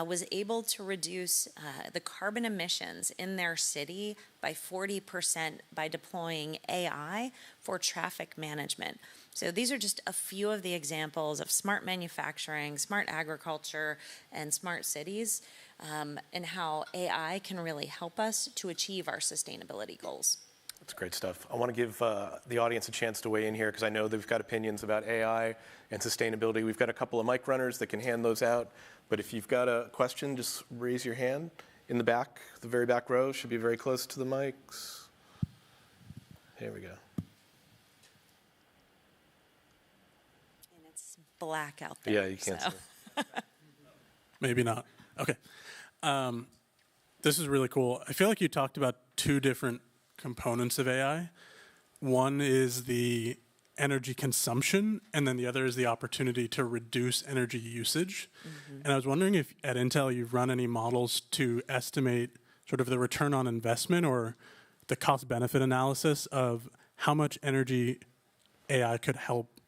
was able to reduce the carbon emissions in their city by 40% by deploying AI for traffic management. So these are just a few of the examples of smart manufacturing, smart agriculture, and smart cities, and how AI can really help us to achieve our sustainability goals. That's great stuff. I want to give the audience a chance to weigh in here because I know they've got opinions about AI and sustainability. We've got a couple of mic runners that can hand those out. But if you've got a question, just raise your hand in the back. The very back row should be very close to the mics. Here we go. And it's black out there. Yeah, you can't see. Maybe not. Okay. This is really cool. I feel like you talked about two different components of AI. One is the energy consumption, and then the other is the opportunity to reduce energy usage. Mm-hmm. And I was wondering if at Intel you've run any models to estimate sort of the return on investment or the cost-benefit analysis of how much energy AI could help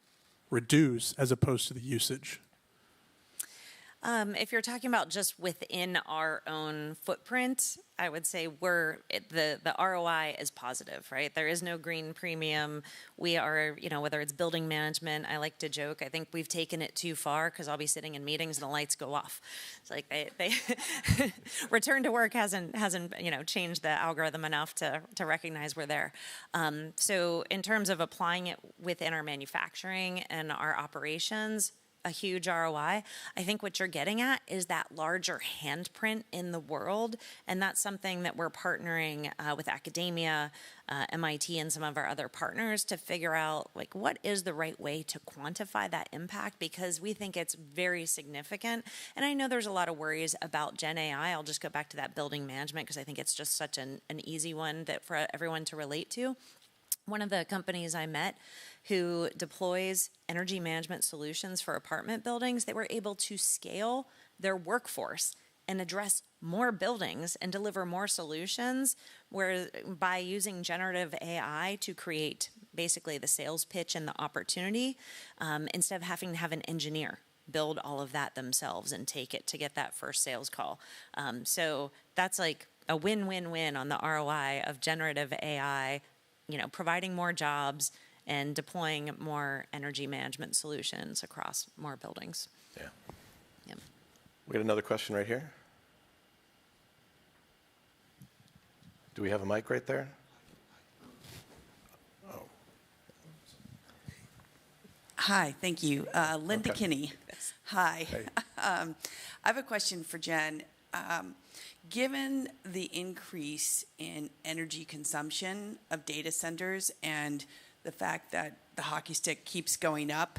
reduce as opposed to the usage. If you're talking about just within our own footprint, I would say the ROI is positive, right? There is no green premium. We are, whether it's building management, I like to joke, I think we've taken it too far because I'll be sitting in meetings and the lights go off. It's like they return to work hasn't changed the algorithm enough to recognize we're there. So in terms of applying it within our manufacturing and our operations, a huge ROI. I think what you're getting at is that larger handprint in the world, and that's something that we're partnering with academia, MIT, and some of our other partners to figure out, what is the right way to quantify that impact, because we think it's very significant. And I know there's a lot of worries about Gen AI. I'll just go back to that building management because I think it's just such an easy one that for everyone to relate to. One of the companies I met who deploys energy management solutions for apartment buildings, they were able to scale their workforce and address more buildings and deliver more solutions by using generative AI to create basically the sales pitch and the opportunity instead of having to have an engineer build all of that themselves and take it to get that first sales call. So that's like a win-win-win on the ROI of generative AI, providing more jobs and deploying more energy management solutions across more buildings. Yeah. Yep. We got another question right here. Do we have a mic right there? Oh. Hi, thank you. Linda Kinney. Hi. Hey. I have a question for Jen. Given the increase in energy consumption of data centers and the fact that the hockey stick keeps going up,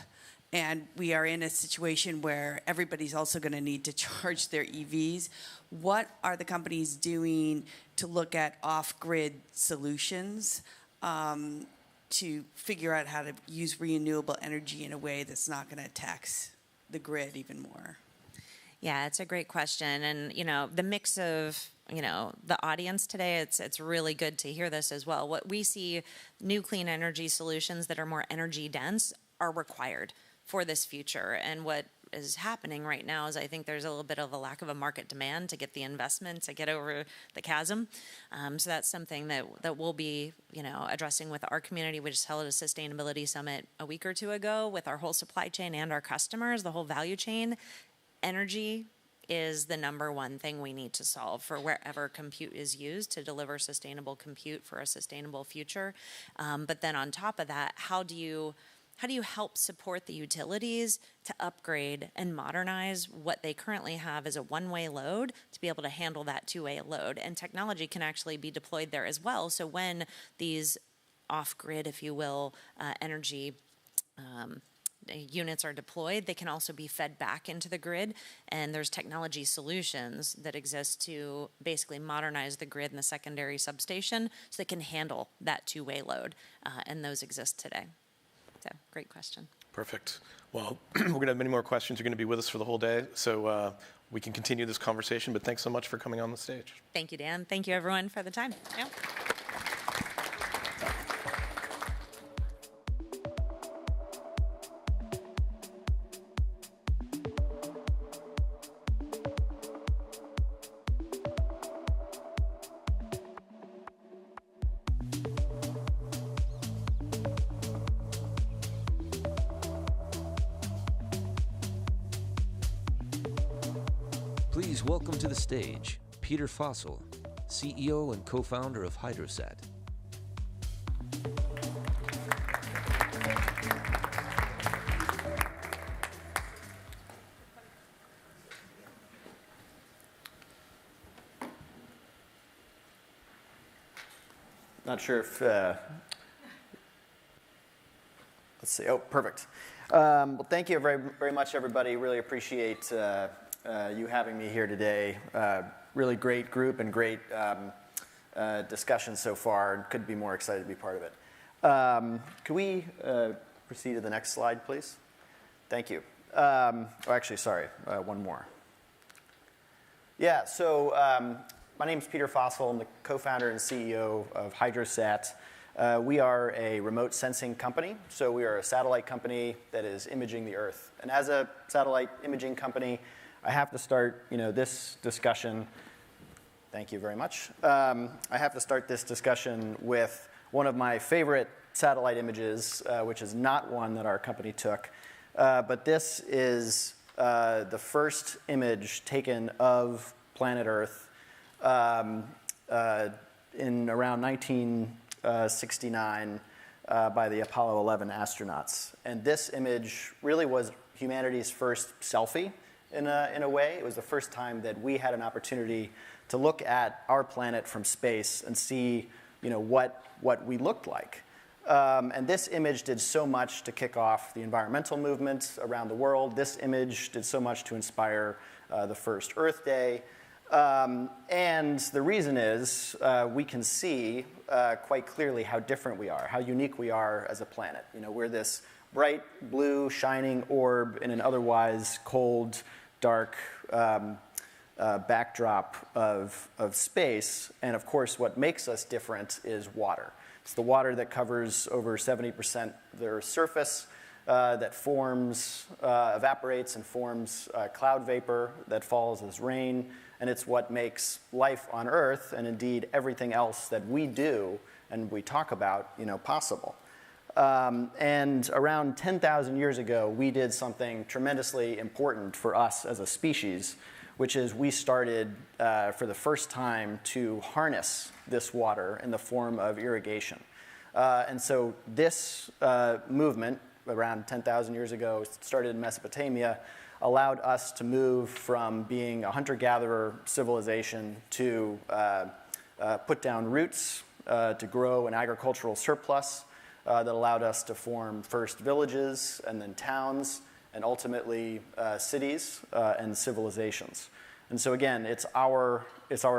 and we are in a situation where everybody's also going to need to charge their EVs, what are the companies doing to look at off-grid solutions to figure out how to use renewable energy in a way that's not going to tax the grid even more? Yeah, it's a great question. And, the mix of, the audience today, it's really good to hear this as well. What we see, new clean energy solutions that are more energy dense are required for this future. And what is happening right now is I think there's a little bit of a lack of a market demand to get the investment to get over the chasm. So that's something that we'll be, addressing with our community. We just held a sustainability summit a week or two ago with our whole supply chain and our customers, the whole value chain. Energy is the number one thing we need to solve for wherever compute is used to deliver sustainable compute for a sustainable future. But then on top of that, how do you help support the utilities to upgrade and modernize what they currently have as a one-way load to be able to handle that two-way load? And technology can actually be deployed there as well. So when these off-grid, if you will, energy units are deployed, they can also be fed back into the grid, and there's technology solutions that exist to basically modernize the grid and the secondary substation so they can handle that two-way load, and those exist today. So, great question. Perfect. Well, we're going to have many more questions. You're going to be with us for the whole day, so we can continue this conversation, but thanks so much for coming on the stage. Thank you, Dan. Thank you, everyone, for the time. Yeah. Please welcome to the stage Peter Fossel, CEO and co-founder of Hydrosat. Not sure if, let's see, oh, perfect. Well, thank you very, very much, everybody. Really appreciate you having me here today. Really great group and great discussion so far, and couldn't be more excited to be part of it. Could we proceed to the next slide, please? Thank you. Actually, sorry, one more. Yeah, so my name is Peter Fossel. I'm the co-founder and CEO of Hydrosat. We are a remote sensing company, so we are a satellite company that is imaging the Earth. And as a satellite imaging company, I have to start, this discussion. Thank you very much. I have to start this discussion with one of my favorite satellite images, which is not one that our company took, but this is the first image taken of planet Earth in around 1969 by the Apollo 11 astronauts. And this image really was humanity's first selfie. In a way, it was the first time that we had an opportunity to look at our planet from space and see, what we looked like. And this image did so much to kick off the environmental movement around the world. This image did so much to inspire the first Earth Day. And the reason is we can see quite clearly how different we are, how unique we are as a planet. We're this bright blue shining orb in an otherwise cold, dark backdrop of space. And of course, what makes us different is water. It's the water that covers over 70% of the Earth's surface, that evaporates and forms cloud vapor that falls as rain. And it's what makes life on Earth, and indeed everything else that we do and we talk about, possible. And around 10,000 years ago, we did something tremendously important for us as a species, which is we started for the first time to harness this water in the form of irrigation. And so this movement around 10,000 years ago, started in Mesopotamia, allowed us to move from being a hunter-gatherer civilization to put down roots, to grow an agricultural surplus, that allowed us to form first villages and then towns and ultimately cities and civilizations. And so again, it's our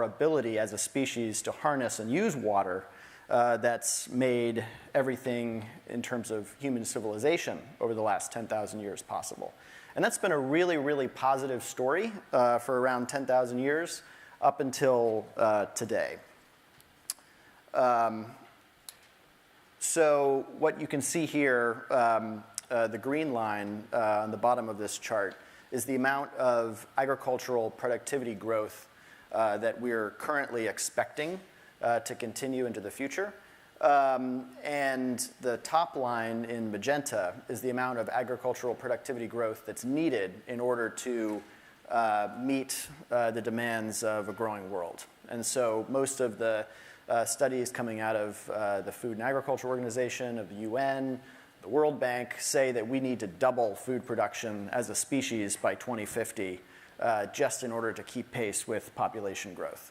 ability as a species to harness and use water that's made everything in terms of human civilization over the last 10,000 years possible. And that's been a really, really positive story for around 10,000 years up until today. So what you can see here, the green line on the bottom of this chart, is the amount of agricultural productivity growth that we're currently expecting to continue into the future. And the top line in magenta is the amount of agricultural productivity growth that's needed in order to meet the demands of a growing world. And so most of the studies coming out of the Food and Agriculture Organization, of the UN, the World Bank, say that we need to double food production as a species by 2050 just in order to keep pace with population growth.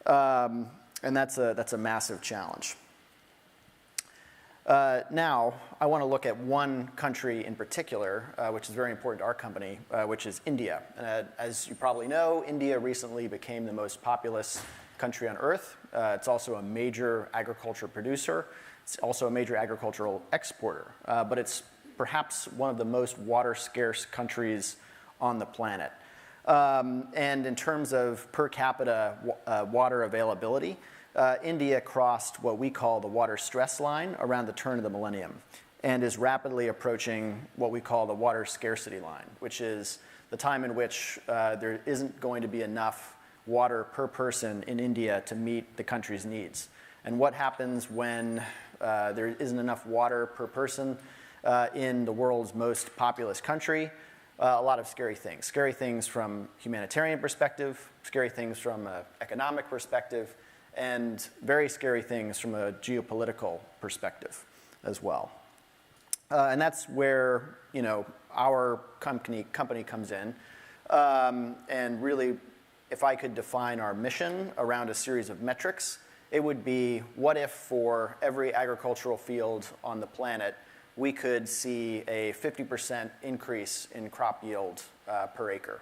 And that's a massive challenge. Now, I want to look at one country in particular, which is very important to our company, which is India. As you probably know, India recently became the most populous country on Earth. It's also a major agriculture producer. It's also a major agricultural exporter. But it's perhaps one of the most water-scarce countries on the planet. And in terms of per capita water availability, India crossed what we call the water stress line around the turn of the millennium and is rapidly approaching what we call the water scarcity line, which is the time in which there isn't going to be enough water per person in India to meet the country's needs. And what happens when there isn't enough water per person in the world's most populous country? A lot of scary things. Scary things from humanitarian perspective, scary things from an economic perspective, and very scary things from a geopolitical perspective as well. And that's where our company comes in. And really, if I could define our mission around a series of metrics, it would be, what if for every agricultural field on the planet, we could see a 50% increase in crop yield per acre,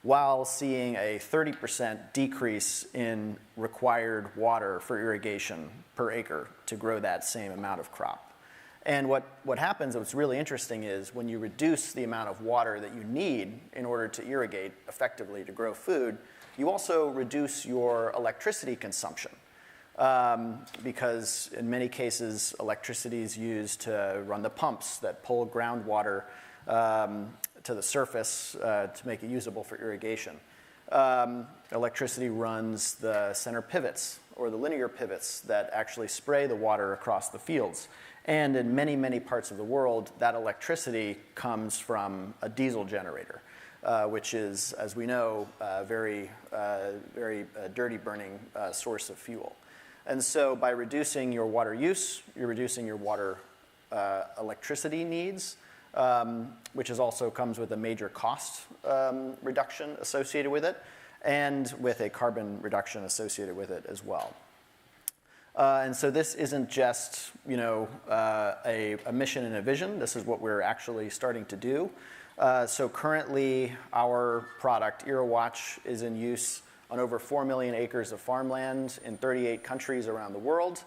while seeing a 30% decrease in required water for irrigation per acre to grow that same amount of crop. And what happens, what's really interesting, is when you reduce the amount of water that you need in order to irrigate effectively to grow food, you also reduce your electricity consumption. Because in many cases, electricity is used to run the pumps that pull groundwater to the surface to make it usable for irrigation. Electricity runs the center pivots or the linear pivots that actually spray the water across the fields. And in many, many parts of the world, that electricity comes from a diesel generator, which is, as we know, a very dirty burning source of fuel. And so by reducing your water use, you're reducing your water electricity needs, which also comes with a major cost reduction associated with it, and with a carbon reduction associated with it as well. And so this isn't just a mission and a vision. This is what we're actually starting to do. So currently, our product, IrriWatch, is in use on over 4 million acres of farmland in 38 countries around the world.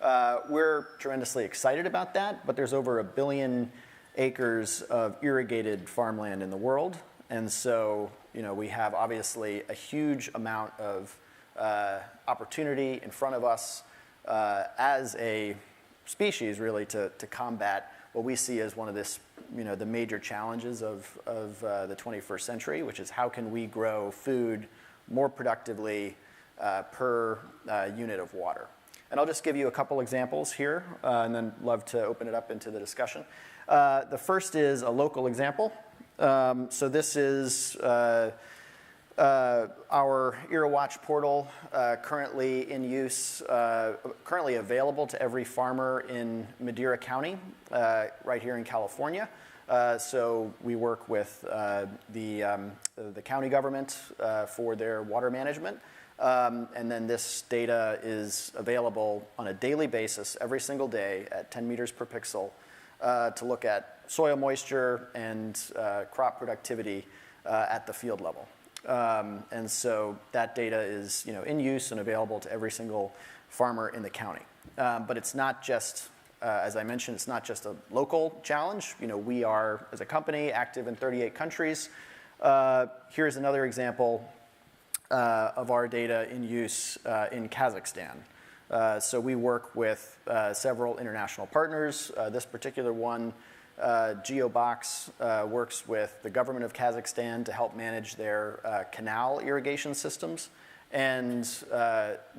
We're tremendously excited about that, but there's over 1 billion acres of irrigated farmland in the world. And so, we have obviously a huge amount of opportunity in front of us as a species, really, to combat what we see as one of the major challenges of the 21st century, which is how can we grow food more productively per unit of water. And I'll just give you a couple examples here, and then love to open it up into the discussion. The first is a local example. So this is our IrriWatch portal, currently in use, currently available to every farmer in Madera County, right here in California. So we work with the county government for their water management. And then this data is available on a daily basis, every single day, at 10 meters per pixel, to look at soil moisture and crop productivity at the field level. And so that data is in use and available to every single farmer in the county. But it's not just, as I mentioned, it's not just a local challenge. We are, as a company, active in 38 countries. Here's another example of our data in use in Kazakhstan. So we work with several international partners. This particular one GeoBox works with the government of Kazakhstan to help manage their canal irrigation systems. And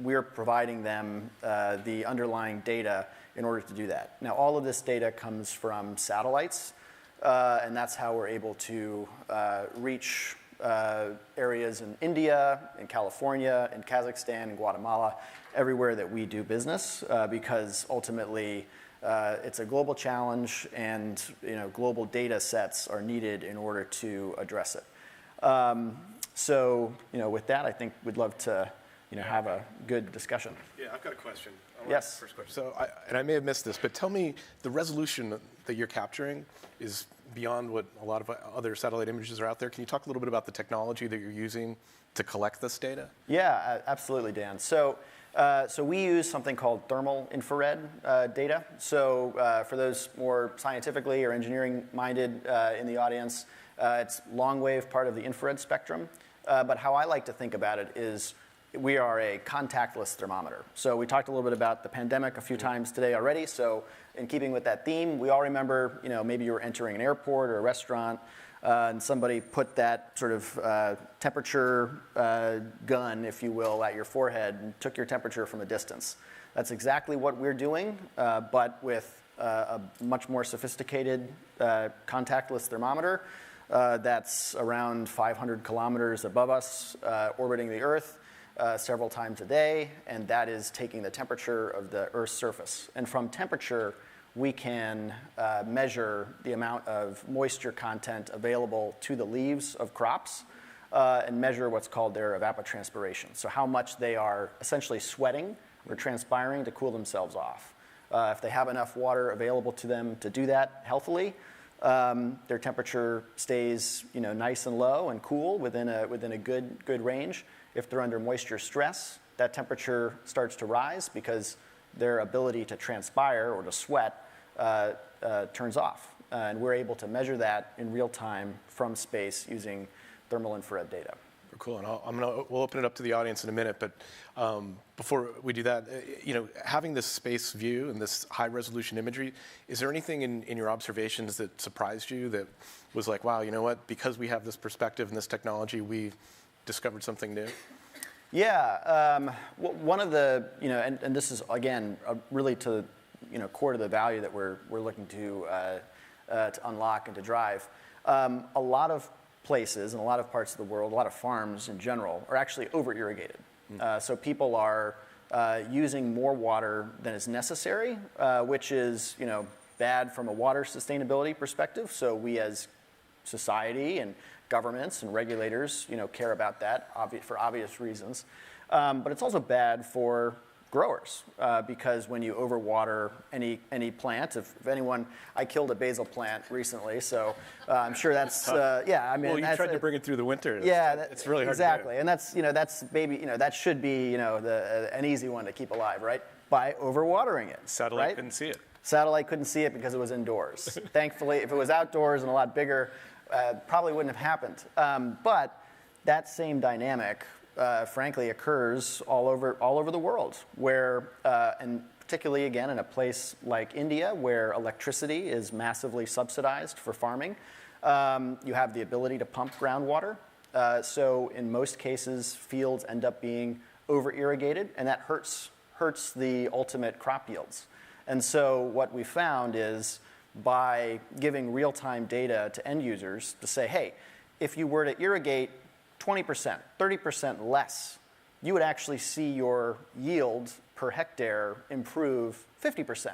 we're providing them the underlying data in order to do that. Now, all of this data comes from satellites, and that's how we're able to reach areas in India, in California, in Kazakhstan, in Guatemala, everywhere that we do business, because ultimately it's a global challenge, and global data sets are needed in order to address it. So with that, I think we'd love to have a good discussion. Yeah, I've got a question. Yes. First question. So, I may have missed this, but tell me, the resolution that you're capturing is beyond what a lot of other satellite images are out there. Can you talk a little bit about the technology that you're using to collect this data? Yeah, absolutely, Dan. So we use something called thermal infrared data. So for those more scientifically or engineering-minded in the audience, it's long wave, part of the infrared spectrum. But how I like to think about it is we are a contactless thermometer. So we talked a little bit about the pandemic a few times today already. So in keeping with that theme, we all remember, maybe you were entering an airport or a restaurant, and somebody put that sort of temperature gun, if you will, at your forehead and took your temperature from a distance. That's exactly what we're doing, but with a much more sophisticated contactless thermometer that's around 500 kilometers above us, orbiting the Earth several times a day, and that is taking the temperature of the Earth's surface. And from temperature, we can measure the amount of moisture content available to the leaves of crops and measure what's called their evapotranspiration. So how much they are essentially sweating or transpiring to cool themselves off. If they have enough water available to them to do that healthily, their temperature stays nice and low and cool within a good range. If they're under moisture stress, that temperature starts to rise because their ability to transpire or to sweat turns off. And we're able to measure that in real time from space using thermal infrared data. Cool, and we'll open it up to the audience in a minute, but before we do that, having this space view and this high resolution imagery, is there anything in your observations that surprised you that was like, wow, you know what, because we have this perspective and this technology, we've discovered something new? Yeah, one of the, and this is, again, really to, core to the value that we're looking to unlock and to drive. A lot of places in a lot of parts of the world, a lot of farms in general, are actually over-irrigated. So people are using more water than is necessary, which is, bad from a water sustainability perspective. So we as society and governments and regulators, care about that for obvious reasons. But it's also bad for growers because when you overwater any plant, if anyone, I killed a basil plant recently, so I'm sure that's yeah. I mean, well, you tried to bring it through the winter. It's really hard. Exactly, to do. And that's maybe that should be an easy one to keep alive, right? By overwatering it. Satellite couldn't see it. Satellite couldn't see it because it was indoors. Thankfully, if it was outdoors and a lot bigger, probably wouldn't have happened. But that same dynamic, frankly, occurs all over the world, where, and particularly again in a place like India, where electricity is massively subsidized for farming, you have the ability to pump groundwater. So in most cases, fields end up being over-irrigated, and that hurts the ultimate crop yields. And so what we found is by giving real-time data to end users to say, hey, if you were to irrigate 20%, 30% less, you would actually see your yield per hectare improve 50%.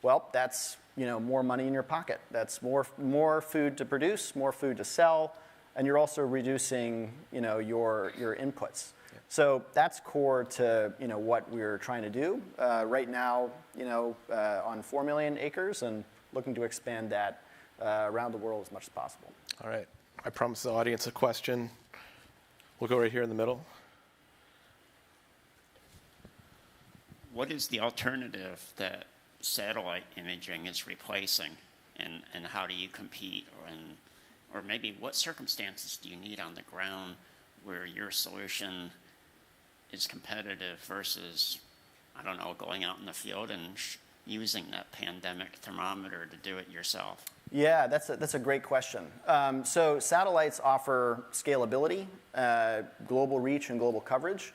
Well, that's more money in your pocket. That's more food to produce, more food to sell, and you're also reducing your inputs. Yeah. So that's core to what we're trying to do right now. On 4 million acres, and looking to expand that around the world as much as possible. All right. I promised the audience a question. We'll go right here in the middle. What is the alternative that satellite imaging is replacing, and how do you compete? Or maybe what circumstances do you need on the ground where your solution is competitive versus, I don't know, going out in the field and using that pandemic thermometer to do it yourself? Yeah, that's a great question. So satellites offer scalability, global reach, and global coverage,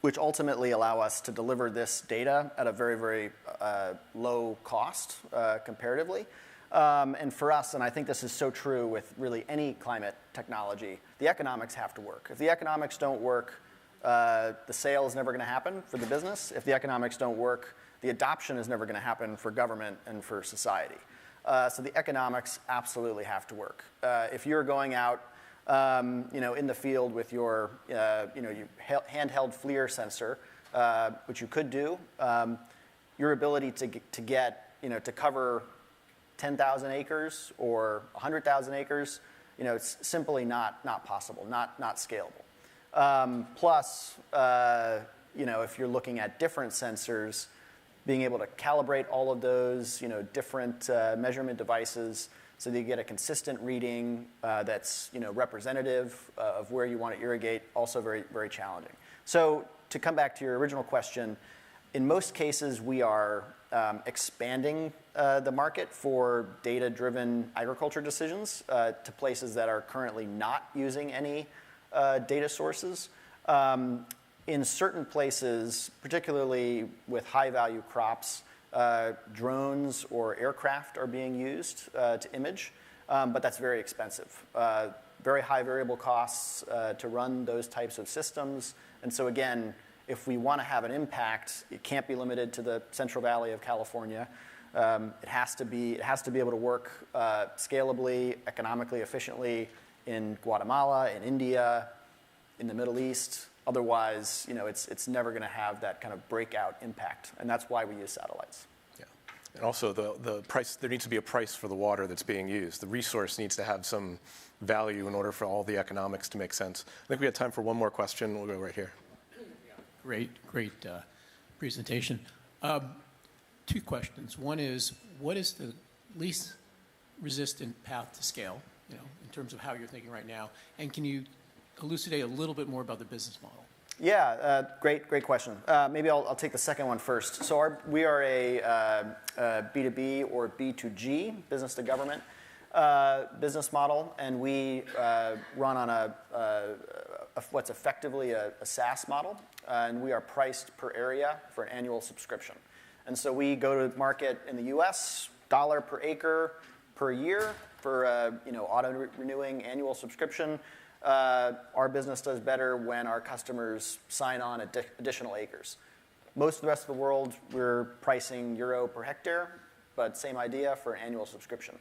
which ultimately allow us to deliver this data at a very, very low cost comparatively. And for us, and I think this is so true with really any climate technology, the economics have to work. If the economics don't work, the sale is never going to happen for the business. If the economics don't work, the adoption is never going to happen for government and for society. So the economics absolutely have to work. If you're going out, in the field with your, your handheld FLIR sensor, which you could do, your ability to get, to cover 10,000 acres or 100,000 acres, it's simply not possible, not scalable. Plus, if you're looking at different sensors, being able to calibrate all of those, different measurement devices so that you get a consistent reading that's, representative of where you want to irrigate, also very, very challenging. So to come back to your original question, in most cases, we are expanding the market for data-driven agriculture decisions to places that are currently not using any data sources. In certain places, particularly with high-value crops, drones or aircraft are being used to image, but that's very expensive. Very high variable costs to run those types of systems. And so again, if we want to have an impact, it can't be limited to the Central Valley of California. It has to be able to work scalably, economically, efficiently in Guatemala, in India, in the Middle East. Otherwise, it's never going to have that kind of breakout impact, and that's why we use satellites. Yeah, and also the price. There needs to be a price for the water that's being used. The resource needs to have some value in order for all the economics to make sense. I think we have time for one more question. We'll go right here. Great presentation. 2 questions. One is, what is the least resistant path to scale, in terms of how you're thinking right now? And can you elucidate a little bit more about the business model? Yeah, great question. Maybe I'll take the second one first. So we are a B2B or B2G, business to government business model, and we run on what's effectively a SaaS model, and we are priced per area for an annual subscription. And so we go to market in the U.S., $1 per acre per year for auto-renewing annual subscription. Our business does better when our customers sign on additional acres. Most of the rest of the world, we're pricing euro per hectare, but same idea for an annual subscription.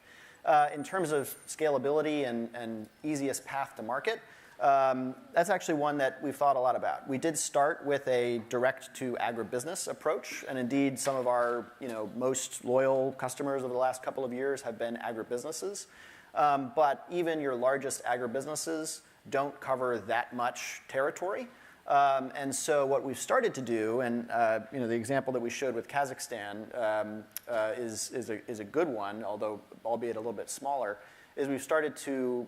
In terms of scalability and easiest path to market, that's actually one that we've thought a lot about. We did start with a direct-to-agribusiness approach, and indeed some of our most loyal customers over the last couple of years have been agribusinesses. But even your largest agribusinesses don't cover that much territory. And so what we've started to do, and the example that we showed with Kazakhstan is a good one, although albeit a little bit smaller, is we've started to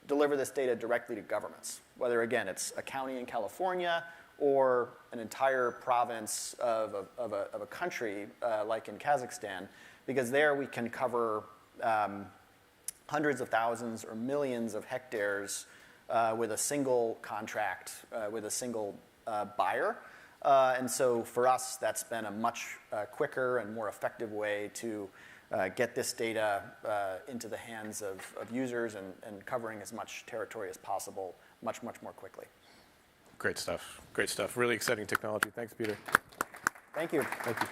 deliver this data directly to governments, whether, again, it's a county in California or an entire province of a country like in Kazakhstan, because there we can cover hundreds of thousands or millions of hectares with a single contract, with a single buyer. And so for us, that's been a much quicker and more effective way to get this data into the hands of users and covering as much territory as possible much more quickly. Great stuff. Great stuff. Really exciting technology. Thanks, Peter. Thank you. Thank you.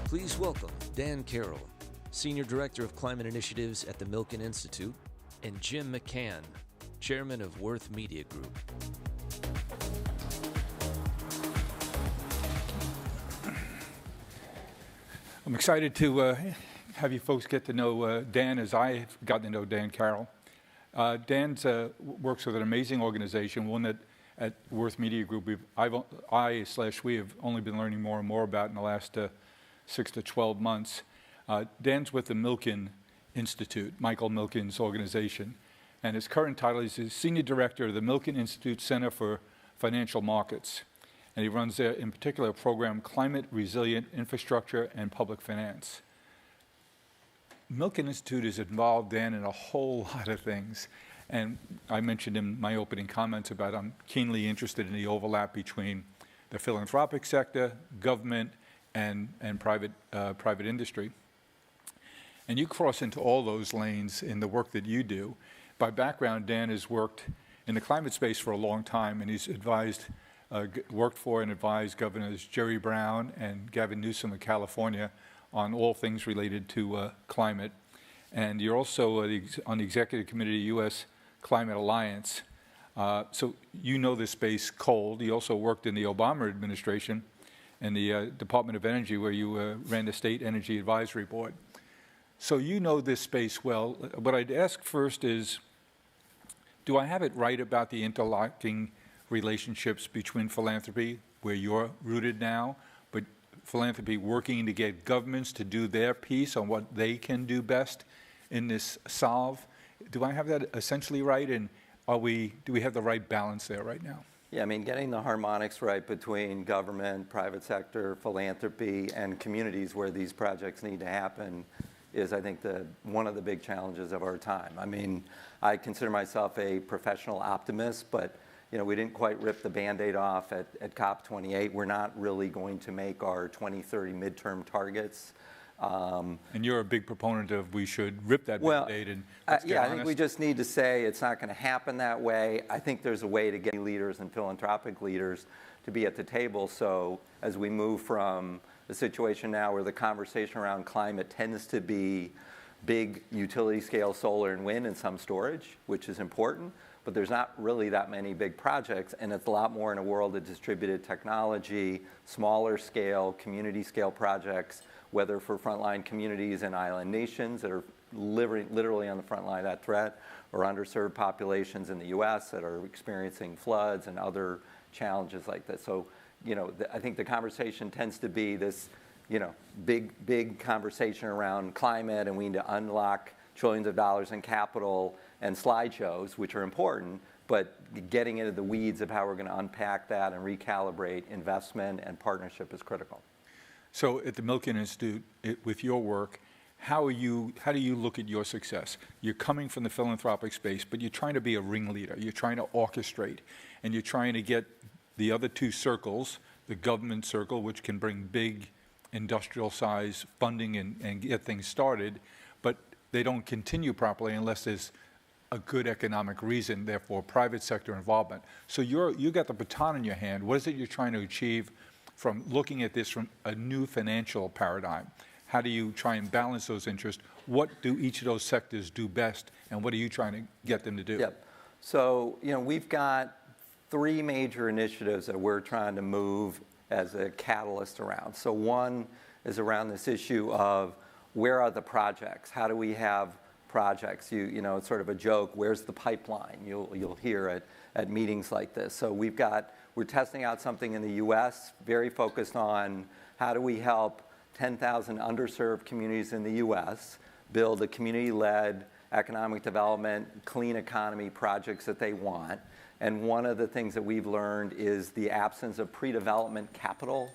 Please welcome Dan Carroll, Senior Director of Climate Initiatives at the Milken Institute, and Jim McCann, Chairman of Worth Media Group. I'm excited to have you folks get to know Dan as I've gotten to know Dan Carroll. Dan works with an amazing organization, one that at Worth Media Group we have only been learning more and more about in the last 6 to 12 months. Dan's with the Milken Institute, Michael Milken's organization. And his current title is Senior Director of the Milken Institute Center for Financial Markets. And he runs there, in particular, a program, Climate Resilient Infrastructure and Public Finance. Milken Institute is involved, Dan, in a whole lot of things. And I mentioned in my opening comments about I'm keenly interested in the overlap between the philanthropic sector, government, and private industry. And you cross into all those lanes in the work that you do. By background, Dan has worked in the climate space for a long time, and he's worked for and advised Governors Jerry Brown and Gavin Newsom of California on all things related to climate. And you're also on the executive committee of the U.S. Climate Alliance. So you know this space cold. You also worked in the Obama administration in the Department of Energy, where you ran the State Energy Advisory Board. So you know this space well. What I'd ask first is, do I have it right about the interlocking relationships between philanthropy, where you're rooted now, but philanthropy working to get governments to do their piece on what they can do best in this solve? Do I have that essentially right, and do we have the right balance there right now? Yeah, I mean, getting the harmonics right between government, private sector, philanthropy, and communities where these projects need to happen is, I think, one of the big challenges of our time. I mean, I consider myself a professional optimist, but we didn't quite rip the Band-Aid off at COP28. We're not really going to make our 2030 midterm targets. And you're a big proponent of we should rip that Band-Aid and let's get I honest. think we just need to say it's not going to happen that way. I think there's a way to get leaders and philanthropic leaders to be at the table. So as we move from the situation now where the conversation around climate tends to be big utility scale solar and wind and some storage, which is important, but there's not really that many big projects, and it's a lot more in a world of distributed technology, smaller scale, community scale projects, whether for frontline communities and island nations that are literally on the front line of that threat, or underserved populations in the US that are experiencing floods and other challenges like that. So, I think the conversation tends to be this, big conversation around climate, and we need to unlock trillions of dollars in capital and slideshows, which are important, but getting into the weeds of how we're going to unpack that and recalibrate investment and partnership is critical. So at the Milken Institute, with your work, how do you look at your success? You're coming from the philanthropic space, but you're trying to be a ringleader. You're trying to orchestrate, and you're trying to get the other two circles, the government circle, which can bring big industrial size funding and get things started, but they don't continue properly unless there's a good economic reason, therefore private sector involvement. So you got the baton in your hand. What is it you're trying to achieve from looking at this from a new financial paradigm? How do you try and balance those interests? What do each of those sectors do best, and what are you trying to get them to do? Yep. So, we've got 3 major initiatives that we're trying to move as a catalyst around. So one is around this issue of where are the projects? How do we have projects? It's sort of a joke, where's the pipeline? You'll hear at meetings like this. So we're testing out something in the US, very focused on how do we help 10,000 underserved communities in the US build a community-led economic development, clean economy projects that they want. And one of the things that we've learned is the absence of pre-development capital.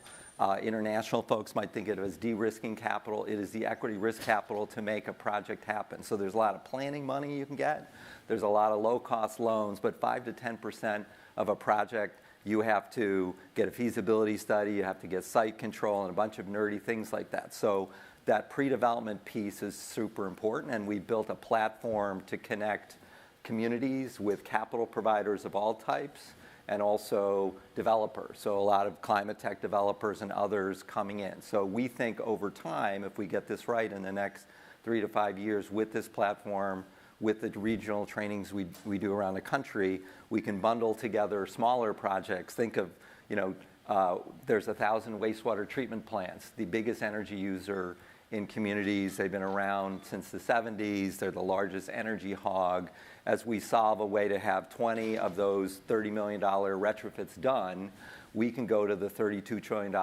International folks might think of it as de-risking capital. It is the equity risk capital to make a project happen. So there's a lot of planning money you can get. There's a lot of low-cost loans, but 5 to 10% of a project, you have to get a feasibility study, you have to get site control, and a bunch of nerdy things like that. So that pre-development piece is super important, and we built a platform to connect communities with capital providers of all types, and also developers. So a lot of climate tech developers and others coming in. So we think over time, if we get this right in the next 3 to 5 years with this platform, with the regional trainings we do around the country, we can bundle together smaller projects. Think of, there's 1,000 wastewater treatment plants. The biggest energy user in communities. They've been around since the 70s. They're the largest energy hog. As we solve a way to have 20 of those $30 million retrofits done, we can go to the $32 trillion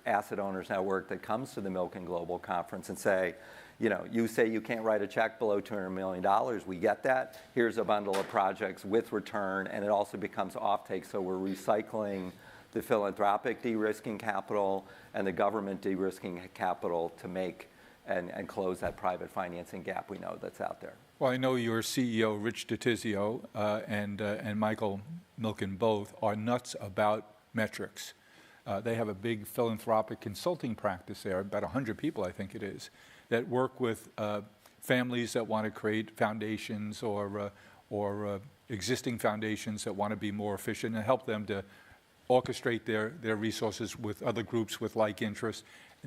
asset owners network that comes to the Milken Global Conference and say, you say you can't write a check below $200 million. We get that. Here's a bundle of projects with return, and it also becomes offtake. So we're recycling the philanthropic de-risking capital and the government de-risking capital to make and close that private financing gap we know that's out there. Well, I know your CEO, Rich DeTizio, and Michael Milken both are nuts about metrics. They have a big philanthropic consulting practice there, about 100 people, I think it is, that work with families that want to create foundations or existing foundations that want to be more efficient and help them to orchestrate their resources with other groups with like interests.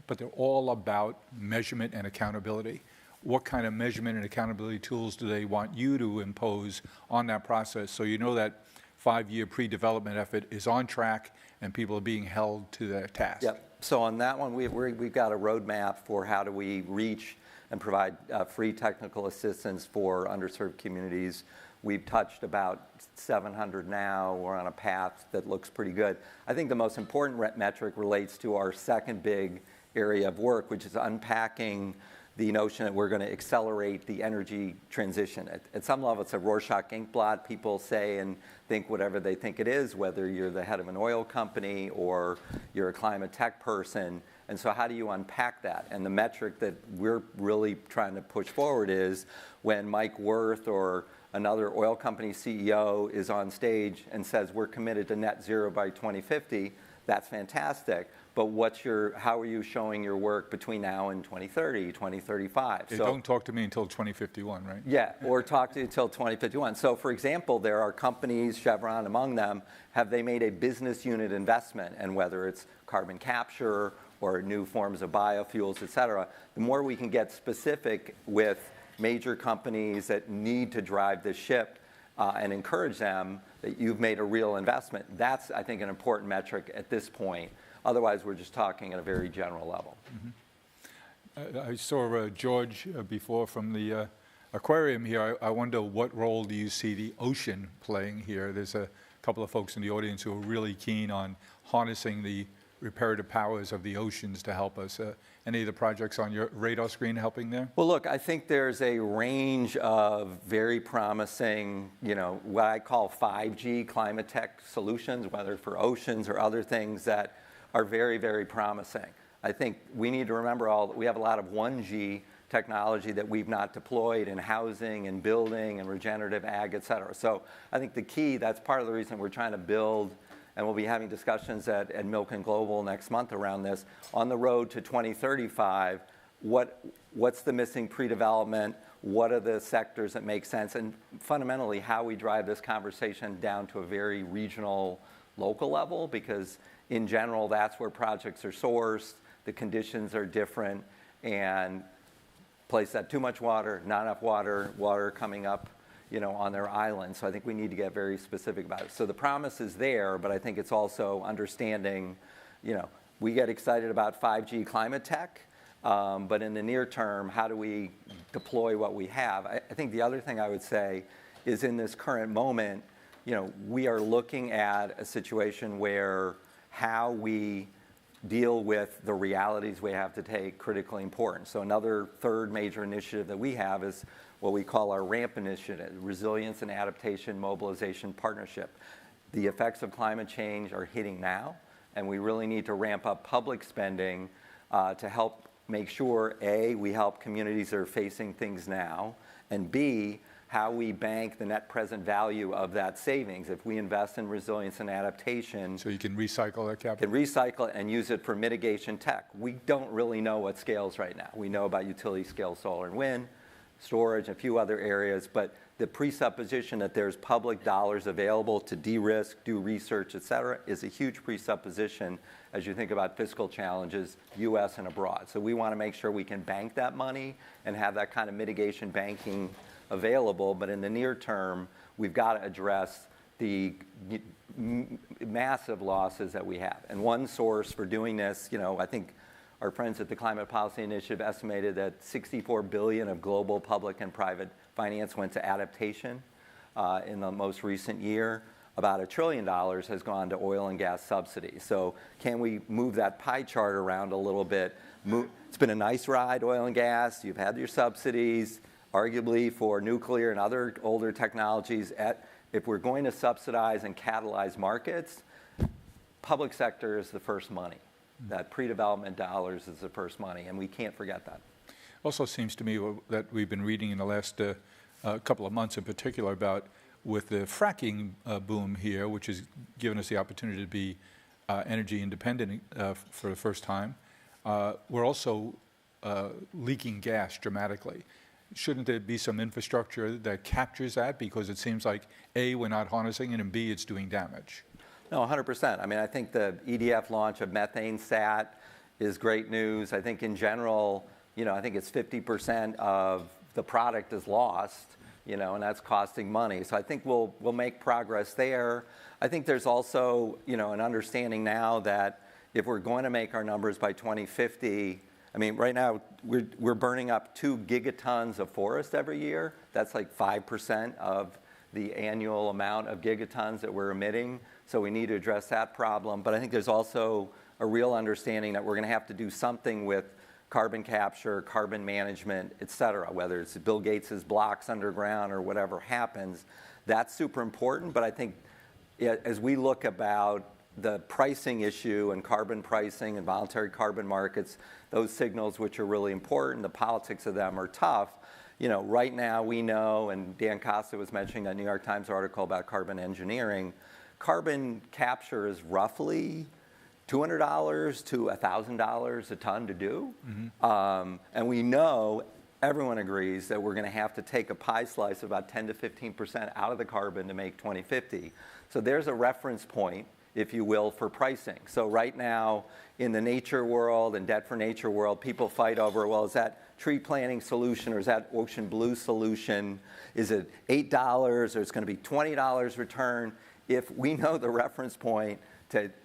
But they're all about measurement and accountability. What kind of measurement and accountability tools do they want you to impose on that process so you know that 5-year pre-development effort is on track and people are being held to their task? Yep. So on that one, we've got a roadmap for how do we reach and provide free technical assistance for underserved communities. We've touched about 700 now. We're on a path that looks pretty good. I think the most important metric relates to our second big area of work, which is unpacking the notion that we're going to accelerate the energy transition. At some level, it's a Rorschach inkblot. People say and think whatever they think it is, whether you're the head of an oil company or you're a climate tech person. And so how do you unpack that? And the metric that we're really trying to push forward is when Mike Wirth or another oil company CEO is on stage and says, we're committed to net zero by 2050, that's fantastic. But how are you showing your work between now and 2030, 2035? So don't talk to me until 2051, right? Yeah, or talk to you until 2051. So for example, there are companies, Chevron among them, have they made a business unit investment, and whether it's carbon capture or new forms of biofuels, et cetera, the more we can get specific with major companies that need to drive this ship and encourage them that you've made a real investment, that's, I think, an important metric at this point. Otherwise, we're just talking at a very general level. Mm-hmm. I saw George before from the aquarium here. I wonder what role do you see the ocean playing here? There's a couple of folks in the audience who are really keen on harnessing the reparative powers of the oceans to help us. Any of the projects on your radar screen helping there? Well, look, I think there's a range of very promising, what I call 5G climate tech solutions, whether for oceans or other things that are very, very promising. I think we need to remember we have a lot of 1G technology that we've not deployed in housing and building and regenerative ag, et cetera. So I think the key, that's part of the reason we're trying to build, and we'll be having discussions at Milken Global next month around this, on the road to 2035, what's the missing pre-development, what are the sectors that make sense, and fundamentally how we drive this conversation down to a very regional, local level, because in general, that's where projects are sourced, the conditions are different, and place that too much water, not enough water coming up, on their island. So I think we need to get very specific about it. So the promise is there, but I think it's also understanding, we get excited about 5G climate tech, but in the near term, how do we deploy what we have? I think the other thing I would say is in this current moment, we are looking at a situation where how we deal with the realities we have to take critically important. So another third major initiative that we have is what we call our RAMP initiative, Resilience and Adaptation Mobilization Partnership. The effects of climate change are hitting now, and we really need to ramp up public spending to help make sure, A, we help communities that are facing things now, and B, how we bank the net present value of that savings. If we invest in resilience and adaptation. So you can recycle that capital? Can recycle it and use it for mitigation tech. We don't really know what scales right now. We know about utility scale solar and wind, storage, a few other areas, but the presupposition that there's public dollars available to de-risk, do research, et cetera, is a huge presupposition as you think about fiscal challenges, US and abroad. So we want to make sure we can bank that money and have that kind of mitigation banking available, but in the near term, we've got to address the massive losses that we have. And one source for doing this, I think our friends at the Climate Policy Initiative estimated that $64 billion of global public and private finance went to adaptation in the most recent year. About $1 trillion has gone to oil and gas subsidies. So can we move that pie chart around a little bit? It's been a nice ride, oil and gas. You've had your subsidies, arguably for nuclear and other older technologies. If we're going to subsidize and catalyze markets, public sector is the first money. That pre-development dollars is the first money, and we can't forget that. Also seems to me that we've been reading in the last couple of months in particular about with the fracking boom here, which has given us the opportunity to be energy independent for the first time. We're also leaking gas dramatically. Shouldn't there be some infrastructure that captures that? Because it seems like A, we're not harnessing it, and B, it's doing damage. No, 100%. I mean, I think the EDF launch of methane sat is great news. I think in general, I think it's 50% of the product is lost, and that's costing money. So I think we'll make progress there. I think there's also, an understanding now that if we're going to make our numbers by 2050, I mean, right now we're burning up 2 gigatons of forest every year. That's like 5% of the annual amount of gigatons that we're emitting. So we need to address that problem. But I think there's also a real understanding that we're going to have to do something with carbon capture, carbon management, et cetera, whether it's Bill Gates's blocks underground or whatever happens. That's super important. But I think as we look about the pricing issue and carbon pricing and voluntary carbon markets, those signals which are really important, the politics of them are tough. Right now we know, and Dan Costa was mentioning a New York Times article about carbon engineering, carbon capture is roughly $200 to $1,000 a ton to do. Mm-hmm. And we know, everyone agrees, that we're going to have to take a pie slice of about 10 to 15% out of the carbon to make 2050. So there's a reference point, if you will, for pricing. So right now, in the nature world and debt for nature world, people fight over, well, is that tree planting solution or is that ocean blue solution? Is it $8 or it's going to be $20 return? If we know the reference point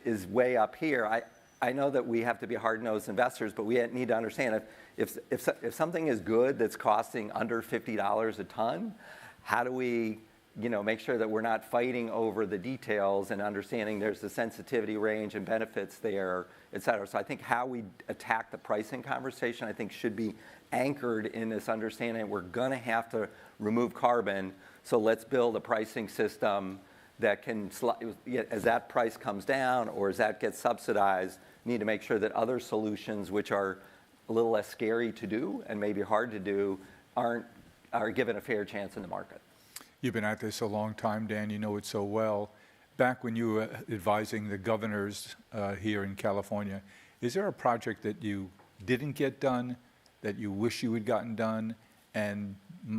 is way up here, I know that we have to be hard-nosed investors, but we need to understand if something is good that's costing under $50 a ton, how do we make sure that we're not fighting over the details and understanding there's the sensitivity range and benefits there, et cetera. So I think how we attack the pricing conversation, I think, should be anchored in this understanding that we're going to have to remove carbon, so let's build a pricing system that can, as that price comes down or as that gets subsidized, need to make sure that other solutions, which are a little less scary to do and maybe hard to do, are given a fair chance in the market. You've been at this a long time, Dan. You know it so well. Back when you were advising the governors here in California, is there a project that you didn't get done that you wish you had gotten done, and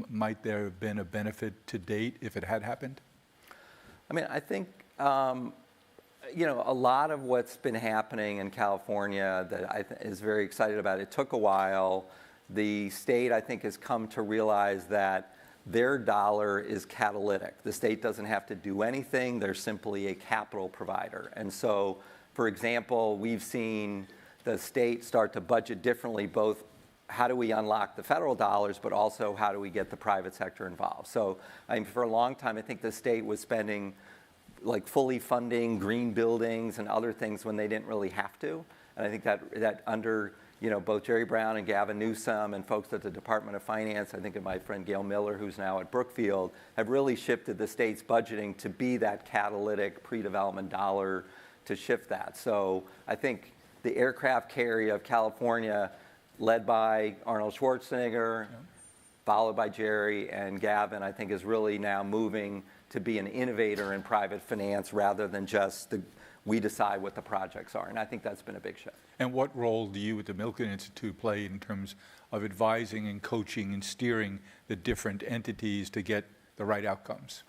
might there have been a benefit to date if it had happened? I mean, I think, a lot of what's been happening in California that I is very excited about, it took a while. The state, I think, has come to realize that their dollar is catalytic. The state doesn't have to do anything. They're simply a capital provider. And so, for example, we've seen the state start to budget differently, both how do we unlock the federal dollars, but also how do we get the private sector involved. So for a long time, I think the state was spending, like, fully funding green buildings and other things when they didn't really have to. And I think that under both Jerry Brown and Gavin Newsom and folks at the Department of Finance, I think of my friend Gail Miller, who's now at Brookfield, have really shifted the state's budgeting to be that catalytic pre-development dollar to shift that. So I think the aircraft carrier of California, led by Arnold Schwarzenegger, followed by Jerry and Gavin, I think is really now moving to be an innovator in private finance rather than just we decide what the projects are. And I think that's been a big shift. And what role do you at the Milken Institute play in terms of advising and coaching and steering the different entities to get the right outcomes?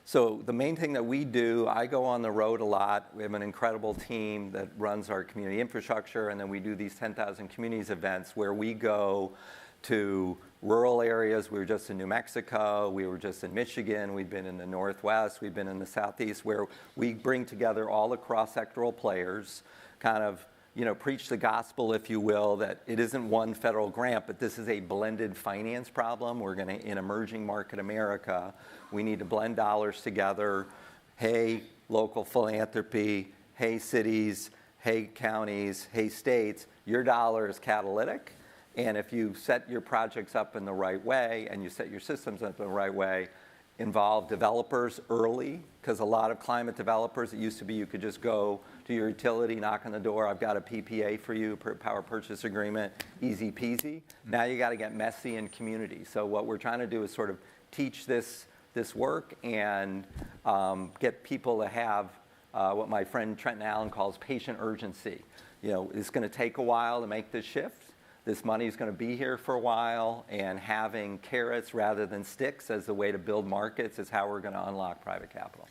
So the main thing that we do, I go on the road a lot. We have an incredible team that runs our community infrastructure, and then we do these 10,000 communities events where we go to rural areas. We were just in New Mexico, we were just in Michigan, we've been in the Northwest, we've been in the Southeast, where we bring together all the cross-sectoral players, kind of, preach the gospel, if you will, that it isn't one federal grant, but this is a blended finance problem. We're going to, in emerging market America, we need to blend dollars together. Hey, local philanthropy. Hey, cities. Hey, counties. Hey, states. Your dollar is catalytic. And if you set your projects up in the right way and you set your systems up in the right way, involve developers early, because a lot of climate developers, it used to be you could just go to your utility, knock on the door, I've got a PPA for you, power purchase agreement, easy peasy. Now you got to get messy in community. So what we're trying to do is sort of teach this work and get people to have what my friend Trenton Allen calls patient urgency. It's going to take a while to make this shift. This money is going to be here for a while, and having carrots rather than sticks as the way to build markets is how we're going to unlock private capital.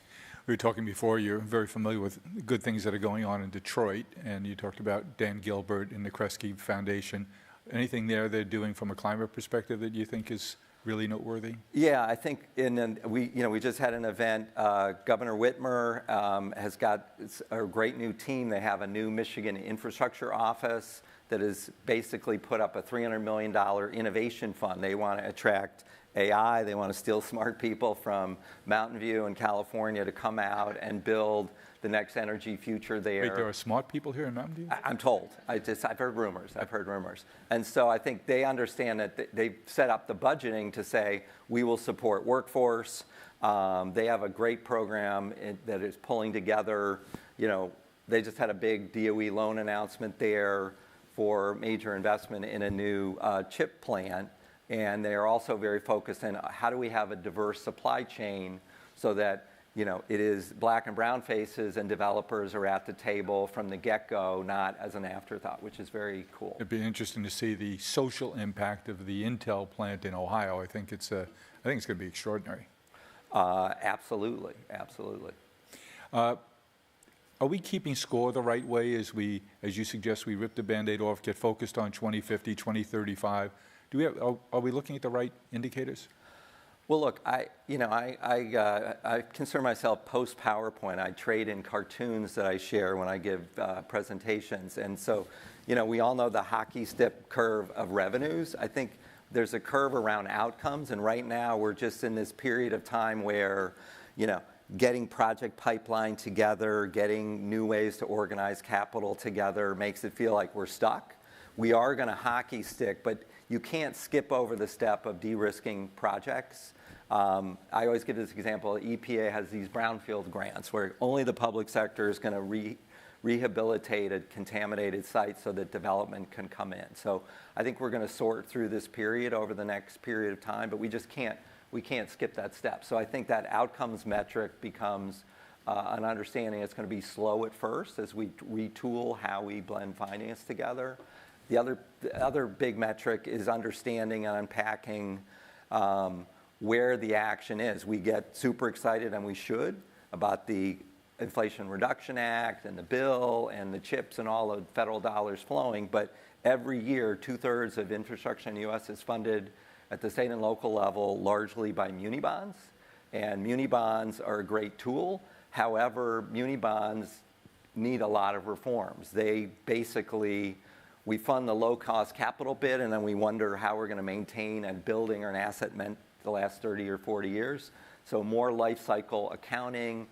We were talking before, you're very familiar with good things that are going on in Detroit, and you talked about Dan Gilbert and the Kresge Foundation. Anything there they're doing from a climate perspective that you think is really noteworthy? Yeah, I think we just had an event. Governor Whitmer has got a great new team. They have a new Michigan infrastructure office that has basically put up a $300 million innovation fund. They want to attract AI. They want to steal smart people from Mountain View and California to come out and build the next energy future there. Wait, there are smart people here in Mountain View? I'm told. I've heard rumors. And so I think they understand that they've set up the budgeting to say, we will support workforce. They have a great program that is pulling together. They just had a big DOE loan announcement there for major investment in a new chip plant. And they are also very focused on how do we have a diverse supply chain so that it is black and brown faces and developers are at the table from the get-go, not as an afterthought, which is very cool. It'd be interesting to see the social impact of the Intel plant in Ohio. I think it's going to be extraordinary. Absolutely. Are we keeping score the right way as you suggest, we rip the Band-Aid off, get focused on 2050, 2035? Are we looking at the right indicators? Well, look, I consider myself post-PowerPoint. I trade in cartoons that I share when I give presentations. And so, we all know the hockey stick curve of revenues. I think there's a curve around outcomes. And right now, we're just in this period of time where, getting project pipeline together, getting new ways to organize capital together makes it feel like we're stuck. We are going to hockey stick, but you can't skip over the step of de-risking projects. I always give this example. EPA has these brownfield grants where only the public sector is going to rehabilitate a contaminated site so that development can come in. So I think we're going to sort through this period over the next period of time, but we just can't skip that step. So I think that outcomes metric becomes an understanding it's going to be slow at first as we retool how we blend finance together. The other big metric is understanding and unpacking where the action is. We get super excited, and we should, about the Inflation Reduction Act and the bill and the CHIPS and all the federal dollars flowing, but every year, 2/3 of infrastructure in the U.S. is funded at the state and local level largely by muni bonds, and muni bonds are a great tool. However, muni bonds need a lot of reforms. They basically, we fund the low-cost capital bit, and then we wonder how we're going to maintain and building an asset meant the last 30 or 40 years. So more life cycle accounting,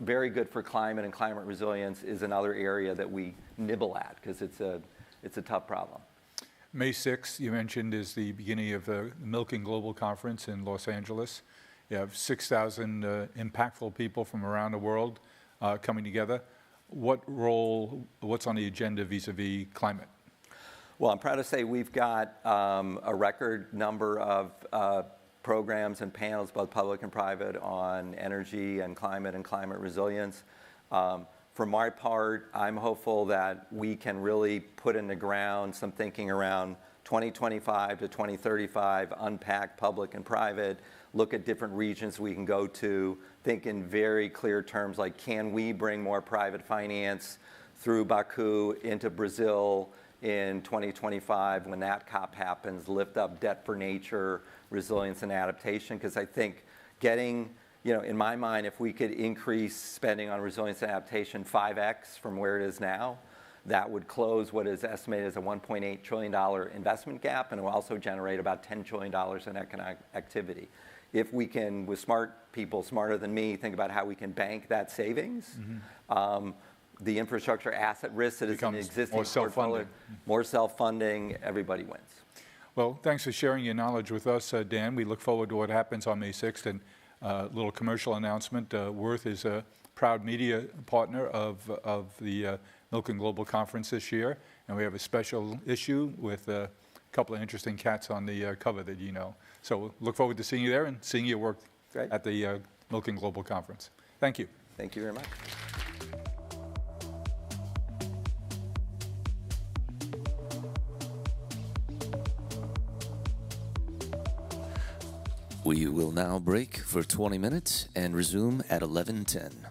very good for climate and climate resilience, is another area that we nibble at because it's a tough problem. May 6th, you mentioned, is the beginning of the Milken Global Conference in Los Angeles. You have 6,000 impactful people from around the world coming together. What's on the agenda vis-a-vis climate? Well, I'm proud to say we've got a record number of programs and panels, both public and private, on energy and climate resilience. For my part, I'm hopeful that we can really put in the ground some thinking around 2025 to 2035, unpack public and private, look at different regions we can go to, think in very clear terms like, can we bring more private finance through Baku into Brazil in 2025 when that COP happens, lift up debt for nature, resilience and adaptation, because I think getting, in my mind, if we could increase spending on resilience and adaptation 5x from where it is now, that would close what is estimated as a $1.8 trillion investment gap, and it will also generate about $10 trillion in economic activity. If we can, with smart people, smarter than me, think about how we can bank that savings, the infrastructure asset risk that is in the existing more portfolio, more self-funding, everybody wins. Well, thanks for sharing your knowledge with us, Dan. We look forward to what happens on May 6th. And a little commercial announcement, Worth is a proud media partner of the Milken Global Conference this year. And we have a special issue with a couple of interesting cats on the cover that you know. So we'll look forward to seeing you there and seeing your work at the Milken Global Conference. Thank you. Thank you very much. We will now break for 20 minutes and resume at 11:10.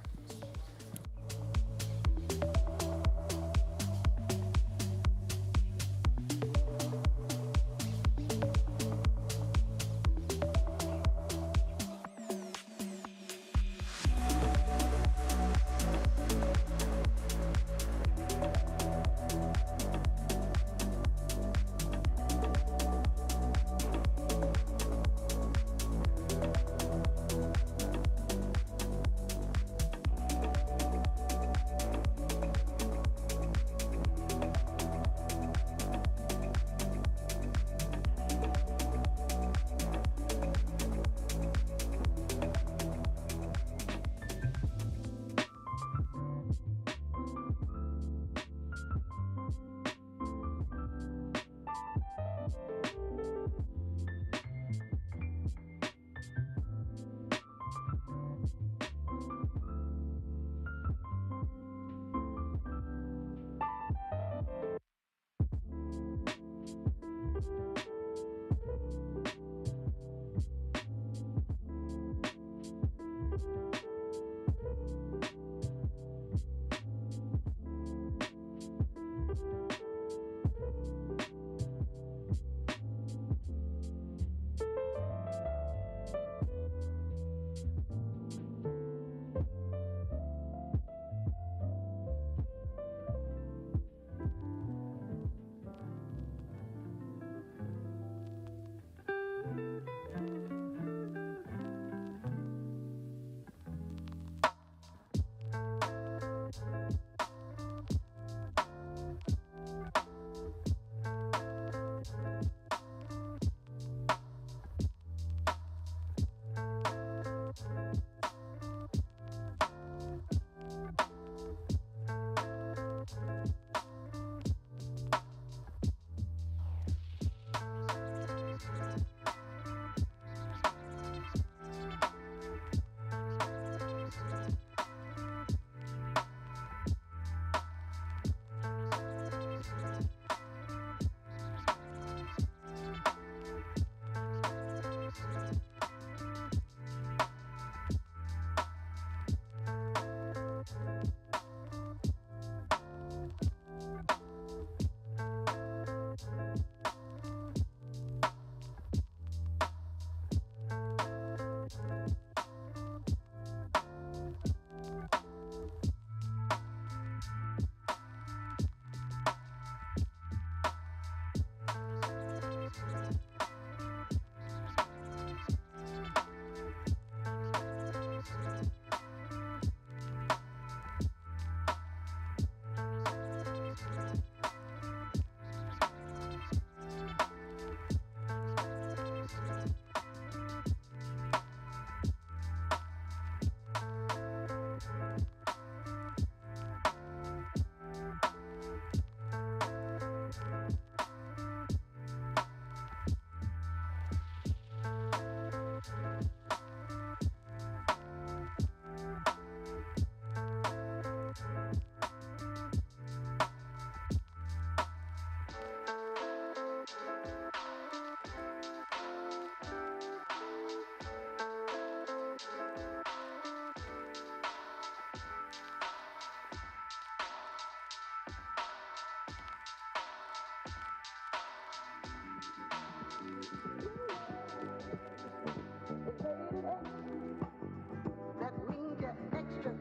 That means you're extra, extra.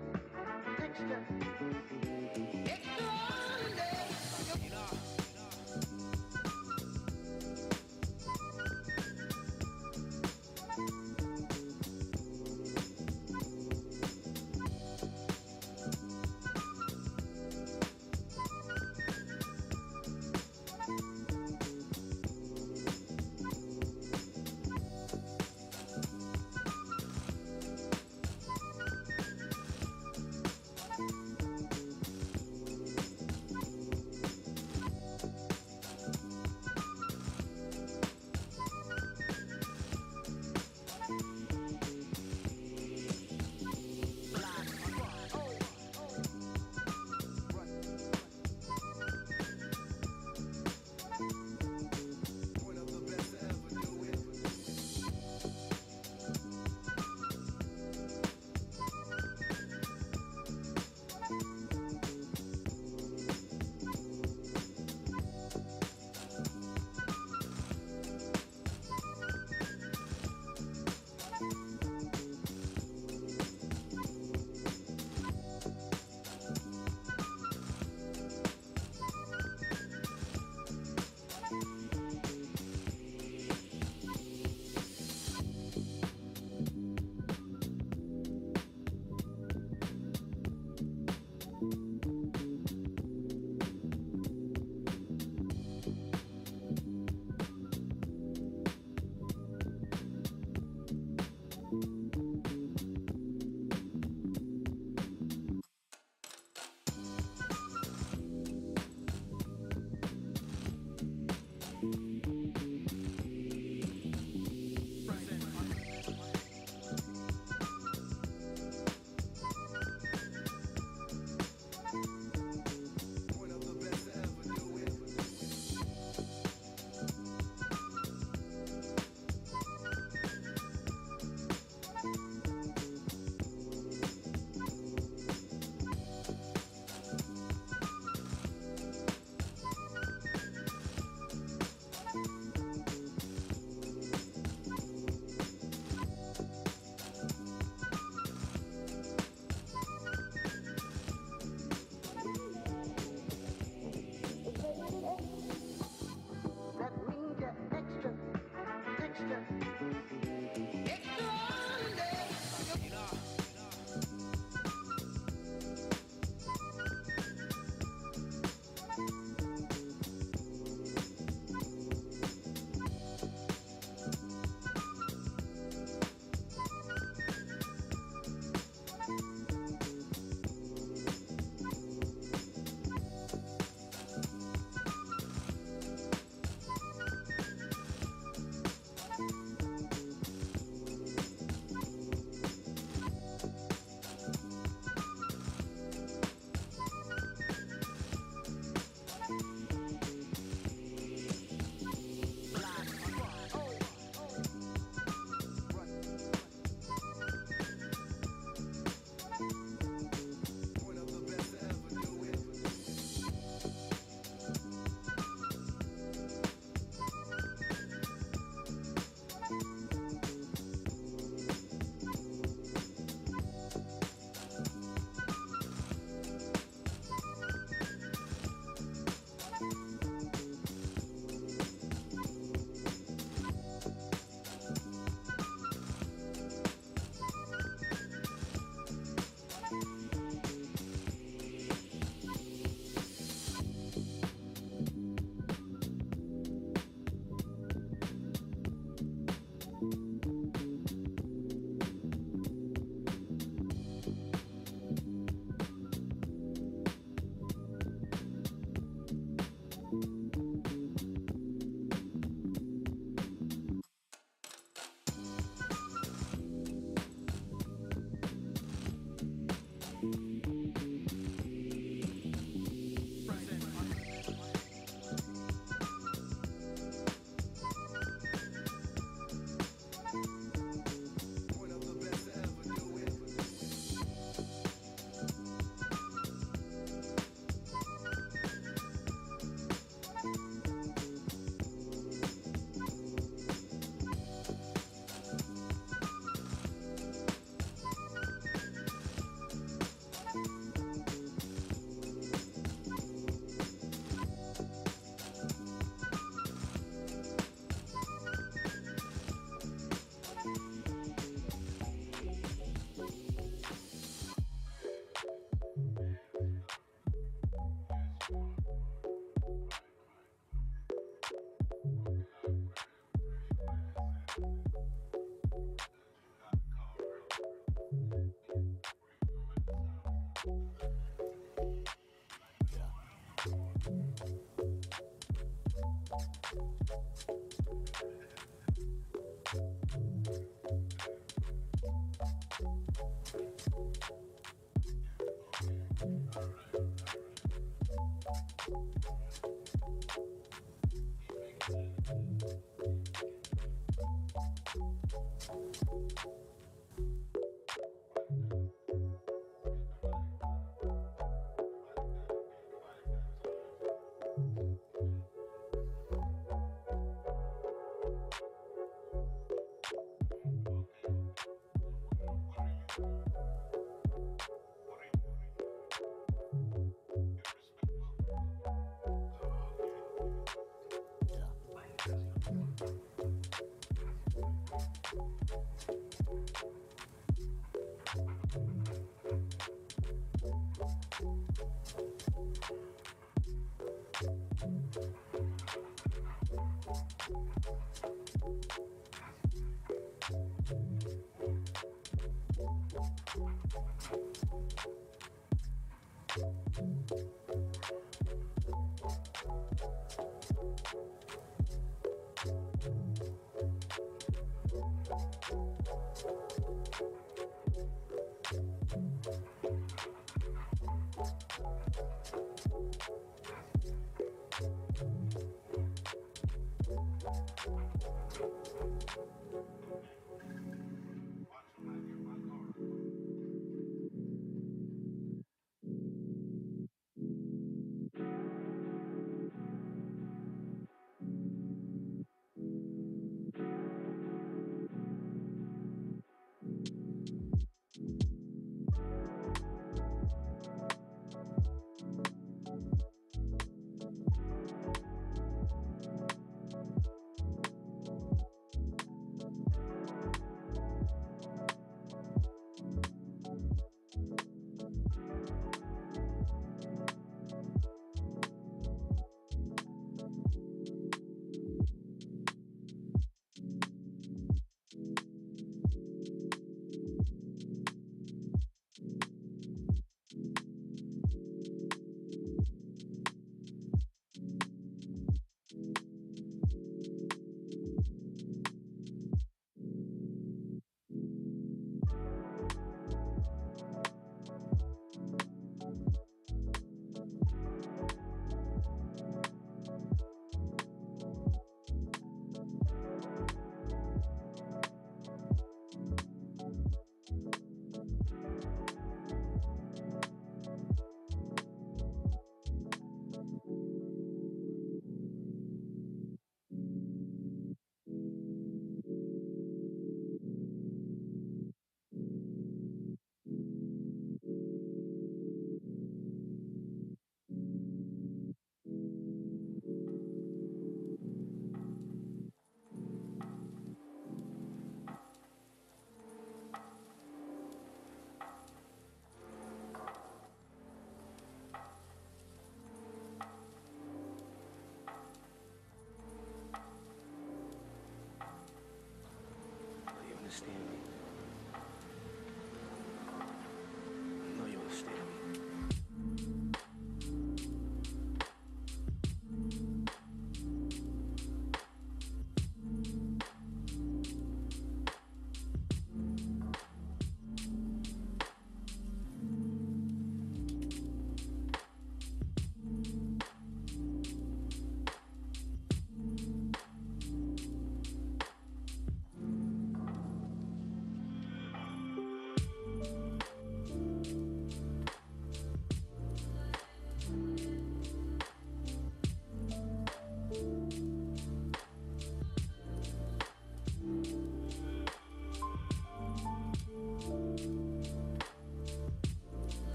Extraordinary.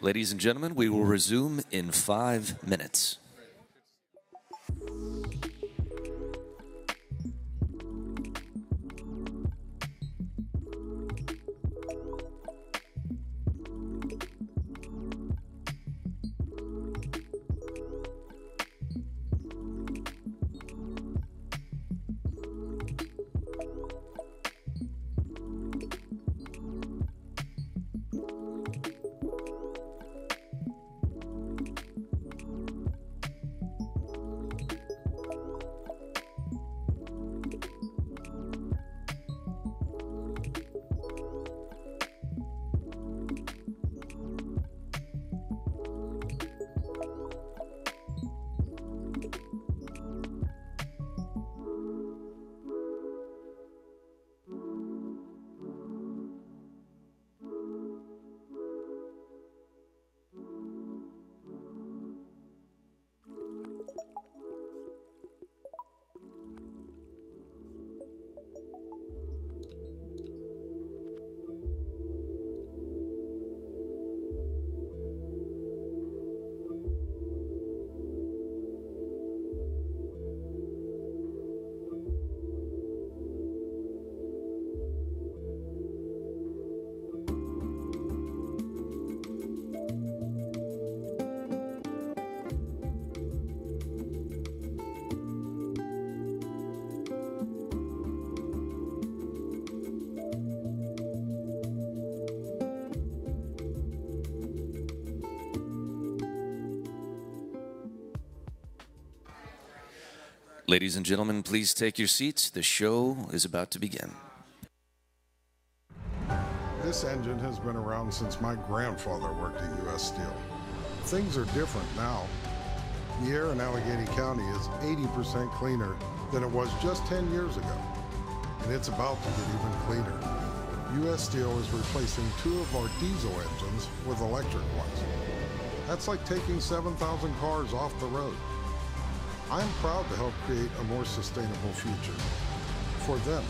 Ladies and gentlemen, we will resume in 5 minutes. Ladies and gentlemen, please take your seats. The show is about to begin. This engine has been around since my grandfather worked at U.S. Steel. Things are different now. The air in Allegheny County is 80% cleaner than it was just 10 years ago. And it's about to get even cleaner. U.S. Steel is replacing 2 of our diesel engines with electric ones. That's like taking 7,000 cars off the road. I'm proud to help create a more sustainable future for them.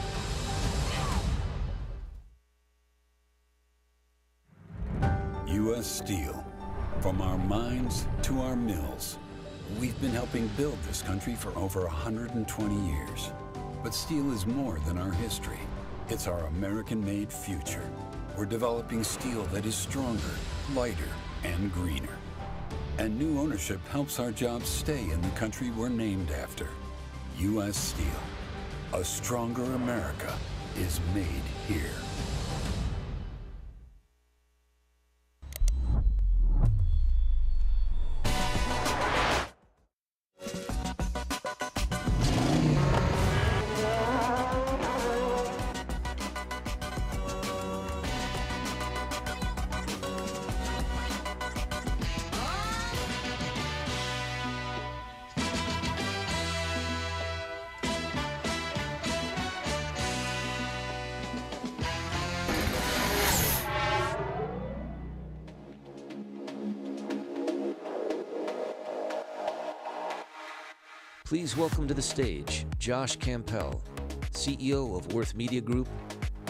U.S. Steel. From our mines to our mills, we've been helping build this country for over 120 years. But steel is more than our history. It's our American-made future. We're developing steel that is stronger, lighter, and greener. And new ownership helps our jobs stay in the country we're named after. U.S. Steel. A stronger America is made here. Please welcome to the stage Josh Campbell, CEO of Worth Media Group,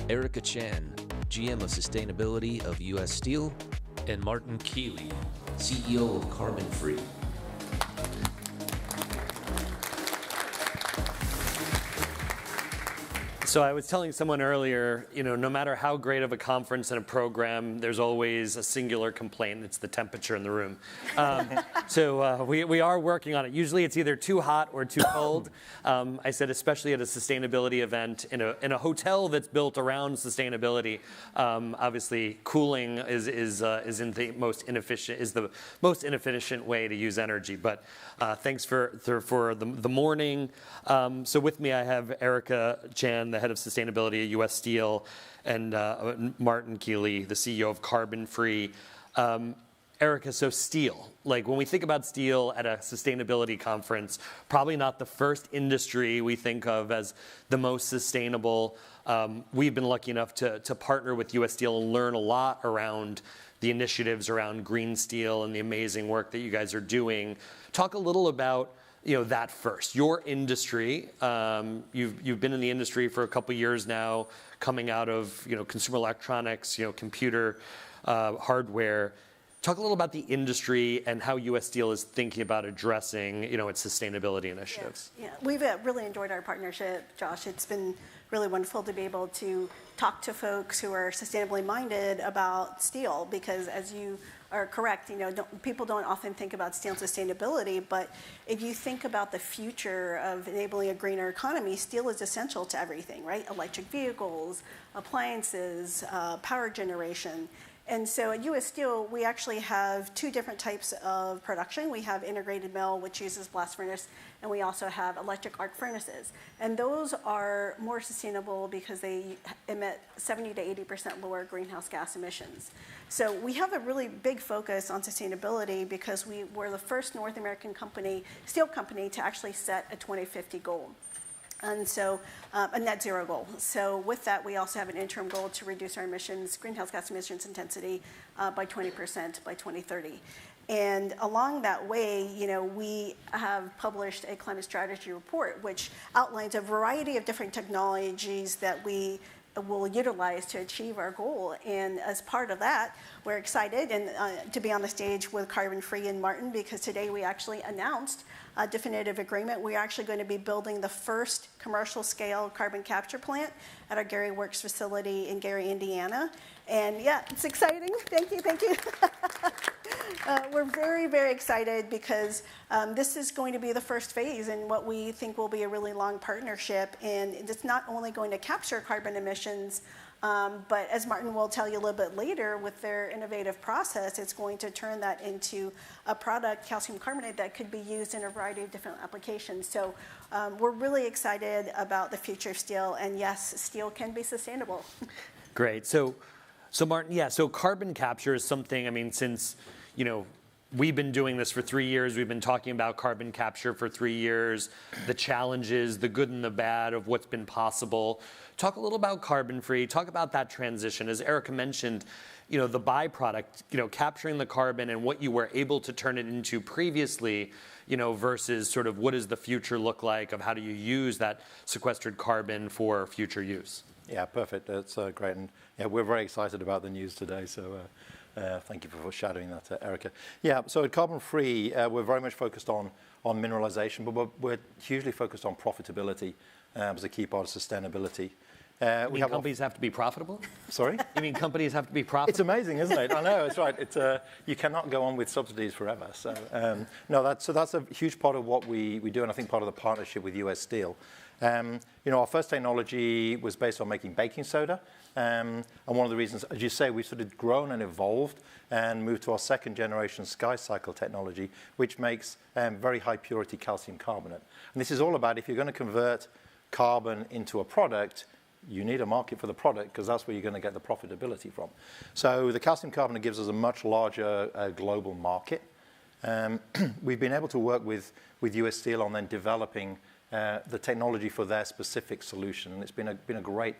Erica Chan, GM of Sustainability of U.S. Steel, and Martin Keeley, CEO of Carbon Free. So I was telling someone earlier, no matter how great of a conference and a program, there's always a singular complaint. It's the temperature in the room. So we are working on it. Usually it's either too hot or too cold. I said, especially at a sustainability event in a hotel that's built around sustainability. Obviously, cooling is the most inefficient way to use energy. But thanks for the morning. So with me, I have Erica Chan, the head of sustainability at U.S. Steel, and Martin Keeley, the CEO of Carbon Free. Erica, so steel, like when we think about steel at a sustainability conference, probably not the first industry we think of as the most sustainable. We've been lucky enough to partner with U.S. Steel and learn a lot around the initiatives around green steel and the amazing work that you guys are doing. Talk a little about that first. Your industry, you've been in the industry for a couple years now, coming out of consumer electronics, computer hardware. Talk a little about the industry and how U.S. Steel is thinking about addressing, its sustainability initiatives. Yeah, we've really enjoyed our partnership, Josh. It's been really wonderful to be able to talk to folks who are sustainably minded about steel, because as you are correct, people don't often think about steel and sustainability, but if you think about the future of enabling a greener economy, steel is essential to everything, right? Electric vehicles, appliances, power generation. And so at U.S. Steel, we actually have two different types of production. We have integrated mill, which uses blast furnace, and we also have electric arc furnaces. And those are more sustainable because they emit 70 to 80% lower greenhouse gas emissions. So we have a really big focus on sustainability because we were the first North American steel company to actually set a 2050 goal. And so a net zero goal. So with that, we also have an interim goal to reduce our emissions, greenhouse gas emissions intensity by 20% by 2030. And along that way, we have published a climate strategy report, which outlines a variety of different technologies that we will utilize to achieve our goal. And as part of that, we're excited to be on the stage with Carbon Free and Martin, because today we actually announced a definitive agreement. We're actually going to be building the first commercial scale carbon capture plant at our Gary Works facility in Gary, Indiana. And yeah, it's exciting. Thank you. We're very, very excited because this is going to be the first phase in what we think will be a really long partnership. And it's not only going to capture carbon emissions, but as Martin will tell you a little bit later, with their innovative process, it's going to turn that into a product, calcium carbonate, that could be used in a variety of different applications. So we're really excited about the future of steel. And yes, steel can be sustainable. Great. So Martin, so carbon capture is something, since, we've been doing this for 3 years. We've been talking about carbon capture for 3 years, the challenges, the good and the bad of what's been possible. Talk a little about Carbon Free. Talk about that transition. As Erica mentioned, the byproduct, capturing the carbon and what you were able to turn it into previously, versus sort of what does the future look like of how do you use that sequestered carbon for future use? Yeah, perfect. That's great. And we're very excited about the news today. So thank you for foreshadowing that, Erica. Yeah, so at Carbon Free, we're very much focused on mineralization, but we're hugely focused on profitability as a key part of sustainability. Companies have to be profitable? Sorry? You mean companies have to be profitable? It's amazing, isn't it? I know, it's right. You cannot go on with subsidies forever. So that's a huge part of what we do, and I think part of the partnership with US Steel. Our first technology was based on making baking soda. And one of the reasons, as you say, we've sort of grown and evolved and moved to our second generation Sky Cycle technology, which makes very high purity calcium carbonate. And this is all about, if you're going to convert carbon into a product, you need a market for the product, because that's where you're going to get the profitability from. So the calcium carbonate gives us a much larger global market. We've been able to work with US Steel on then developing the technology for their specific solution. And it's been a great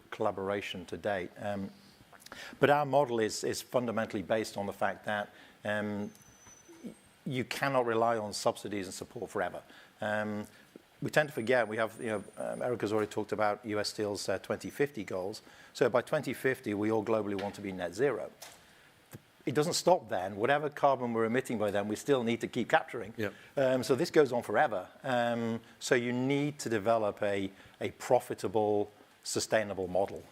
collaboration to date. But our model is fundamentally based on the fact that you cannot rely on subsidies and support forever. We tend to forget, we have, Erica's already talked about US Steel's 2050 goals. So by 2050, we all globally want to be net zero. It doesn't stop then. Whatever carbon we're emitting by then, we still need to keep capturing. Yep. So this goes on forever. So you need to develop a profitable, sustainable model.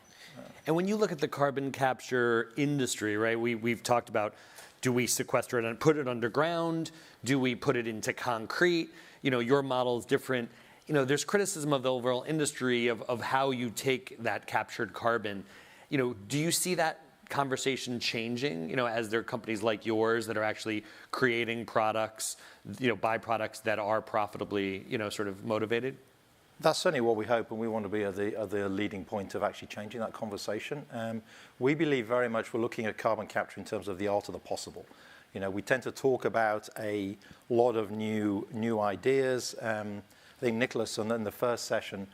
And when you look at the carbon capture industry, right, we've talked about, do we sequester it and put it underground? Do we put it into concrete? Your model is different. There's criticism of the overall industry of how you take that captured carbon. Do you see that conversation changing, as there are companies like yours that are actually creating products, byproducts that are profitably, sort of motivated? That's certainly what we hope, and we want to be at the leading point of actually changing that conversation. We believe very much we're looking at carbon capture in terms of the art of the possible. We tend to talk about a lot of new ideas. I think Nicholas, in the first session,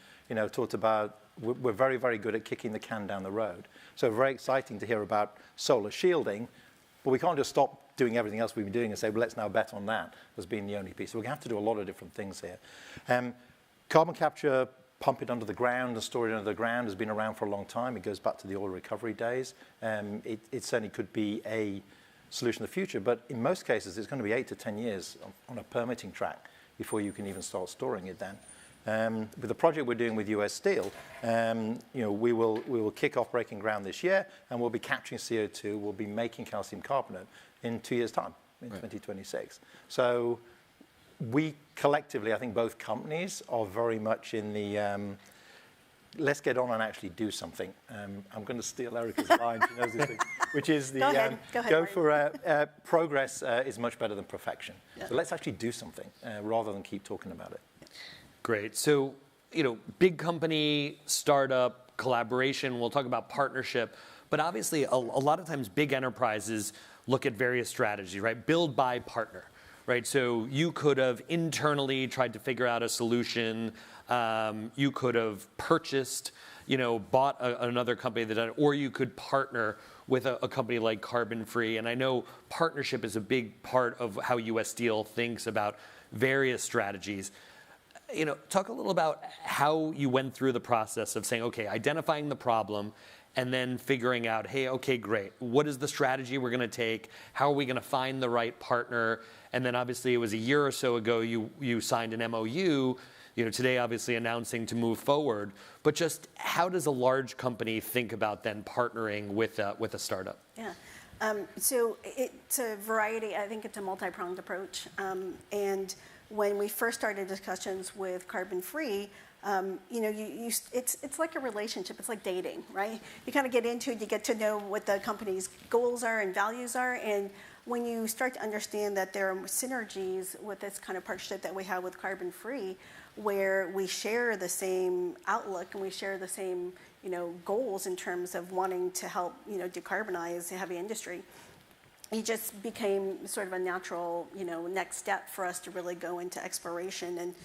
talked about we're very, very good at kicking the can down the road. So very exciting to hear about solar shielding, but we can't just stop doing everything else we've been doing and say, well, let's now bet on that as being the only piece. So we're going to have to do a lot of different things here. Carbon capture, pump it under the ground and store it under the ground, has been around for a long time. It goes back to the oil recovery days. It certainly could be solution of the future, but in most cases, it's going to be 8 to 10 years on a permitting track before you can even start storing it then. With the project we're doing with US Steel, we will kick off breaking ground this year, and we'll be capturing CO2. We'll be making calcium carbonate in 2 years' time, in 2026. So we collectively, I think both companies are very much in the let's get on and actually do something. I'm going to steal Erica's line. She knows this thing, which is the Go ahead, go for progress is much better than perfection. Yeah. So let's actually do something rather than keep talking about it. Great. So, big company, startup, collaboration, we'll talk about partnership, but obviously a lot of times big enterprises look at various strategies, right? Build, buy, partner, right? So you could have internally tried to figure out a solution. You could have purchased, bought another company or you could partner with a company like Carbon Free. And I know partnership is a big part of how US Steel thinks about various strategies. Talk a little about how you went through the process of saying, okay, identifying the problem and then figuring out, hey, okay, great. What is the strategy we're going to take? How are we going to find the right partner? And then obviously it was a year or so ago you signed an MOU, today obviously announcing to move forward. But just how does a large company think about then partnering with a startup? Yeah. So it's a variety. I think it's a multi-pronged approach. And when we first started discussions with Carbon Free, it's like a relationship. It's like dating, right? You kind of get into it, you get to know what the company's goals are and values are, and when you start to understand that there are synergies with this kind of partnership that we have with Carbon Free, where we share the same outlook and we share the same, goals in terms of wanting to help, decarbonize the heavy industry, it just became sort of a natural, next step for us to really go into exploration. And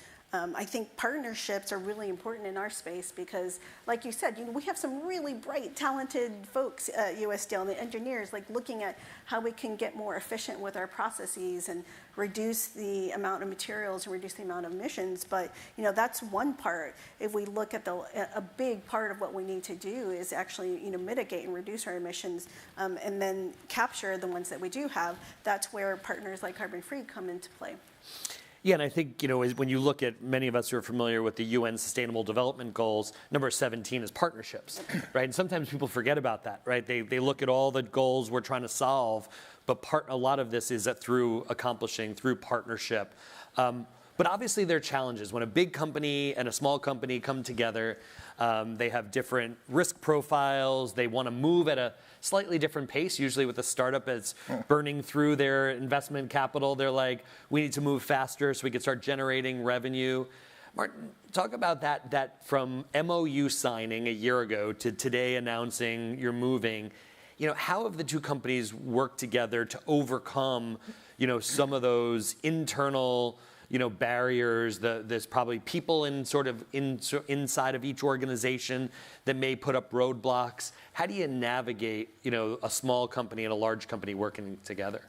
I think partnerships are really important in our space because, like you said, we have some really bright, talented folks at US Steel, and the engineers, like looking at how we can get more efficient with our processes and reduce the amount of materials and reduce the amount of emissions. But that's one part. If we look at a big part of what we need to do is actually mitigate and reduce our emissions, and then capture the ones that we do have. That's where partners like Carbon Free come into play. Yeah, and I think, when you look at many of us who are familiar with the UN Sustainable Development Goals, number 17 is partnerships, right? And sometimes people forget about that, right? They look at all the goals we're trying to solve, but a lot of this is through partnership. But obviously there are challenges. When a big company and a small company come together, they have different risk profiles. They want to move at a slightly different pace. Usually with a startup that's burning through their investment capital, they're like, we need to move faster so we can start generating revenue. Martin, talk about that from MOU signing a year ago to today announcing you're moving. How have the two companies worked together to overcome, some of those internal barriers? There's probably people inside of each organization that may put up roadblocks. How do you navigate, a small company and a large company working together?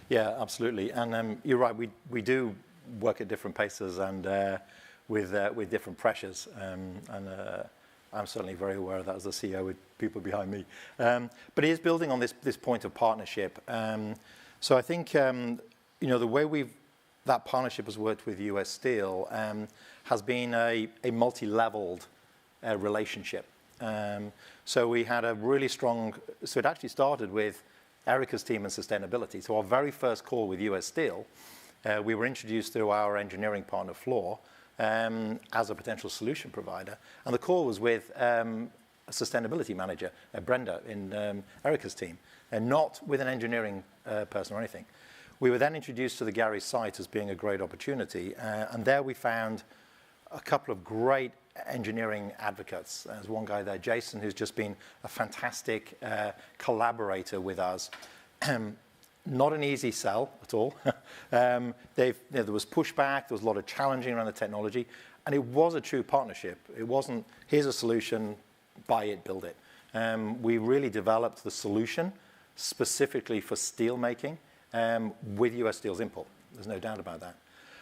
Yeah, absolutely. And you're right. We do work at different paces and with different pressures. I'm certainly very aware of that as the CEO with people behind me. But it is building on this point of partnership. So I think the way that partnership has worked with US Steel has been a multi-leveled relationship. So we had a really strong, so it actually started with Erica's team and sustainability. So our very first call with US Steel, we were introduced through our engineering partner, Fluor, as a potential solution provider. And the call was with a sustainability manager, Brenda, in Erica's team, and not with an engineering person or anything. We were then introduced to the Gary site as being a great opportunity, and there we found a couple of great engineering advocates. There's one guy there, Jason, who's just been a fantastic collaborator with us. Not an easy sell at all. There was pushback, there was a lot of challenging around the technology, and it was a true partnership. It wasn't, here's a solution, buy it, build it. We really developed the solution specifically for steel making, with US Steel's input. There's no doubt about that.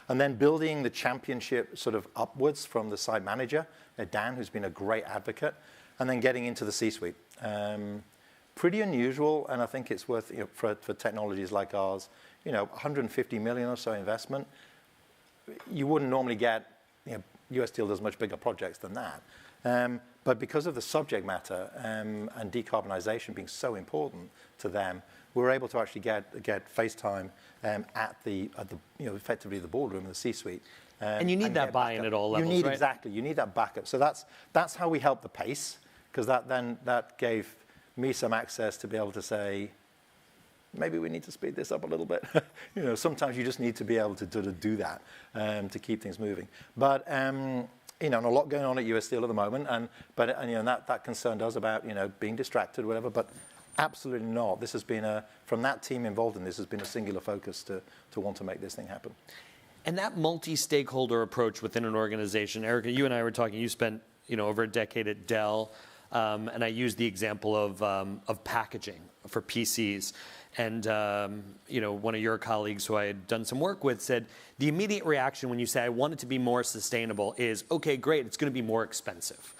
And then building the championship sort of upwards from the site manager, Dan, who's been a great advocate, and then getting into the C-suite. pretty unusual, and I think it's worth, for technologies like ours, 150 million or so investment. You wouldn't normally get, US Steel does much bigger projects than that. But because of the subject matter and decarbonization being so important to them, we're able to actually get face time at the effectively the boardroom and the C-suite. And you need that buy-in at all levels, right? Exactly. You need that backup. So that's how we help the pace, because that gave me some access to be able to say, maybe we need to speed this up a little bit. Sometimes you just need to be able to do that to keep things moving. But and a lot going on at US Steel at the moment, and that concerned us about being distracted, or whatever. But absolutely not. This has been from that team involved in this has been a singular focus to want to make this thing happen. And that multi-stakeholder approach within an organization, Erica, you and I were talking. You spent over a decade at Dell, and I used the example of packaging for PCs. And one of your colleagues who I had done some work with said the immediate reaction when you say I want it to be more sustainable is, okay, great, it's going to be more expensive.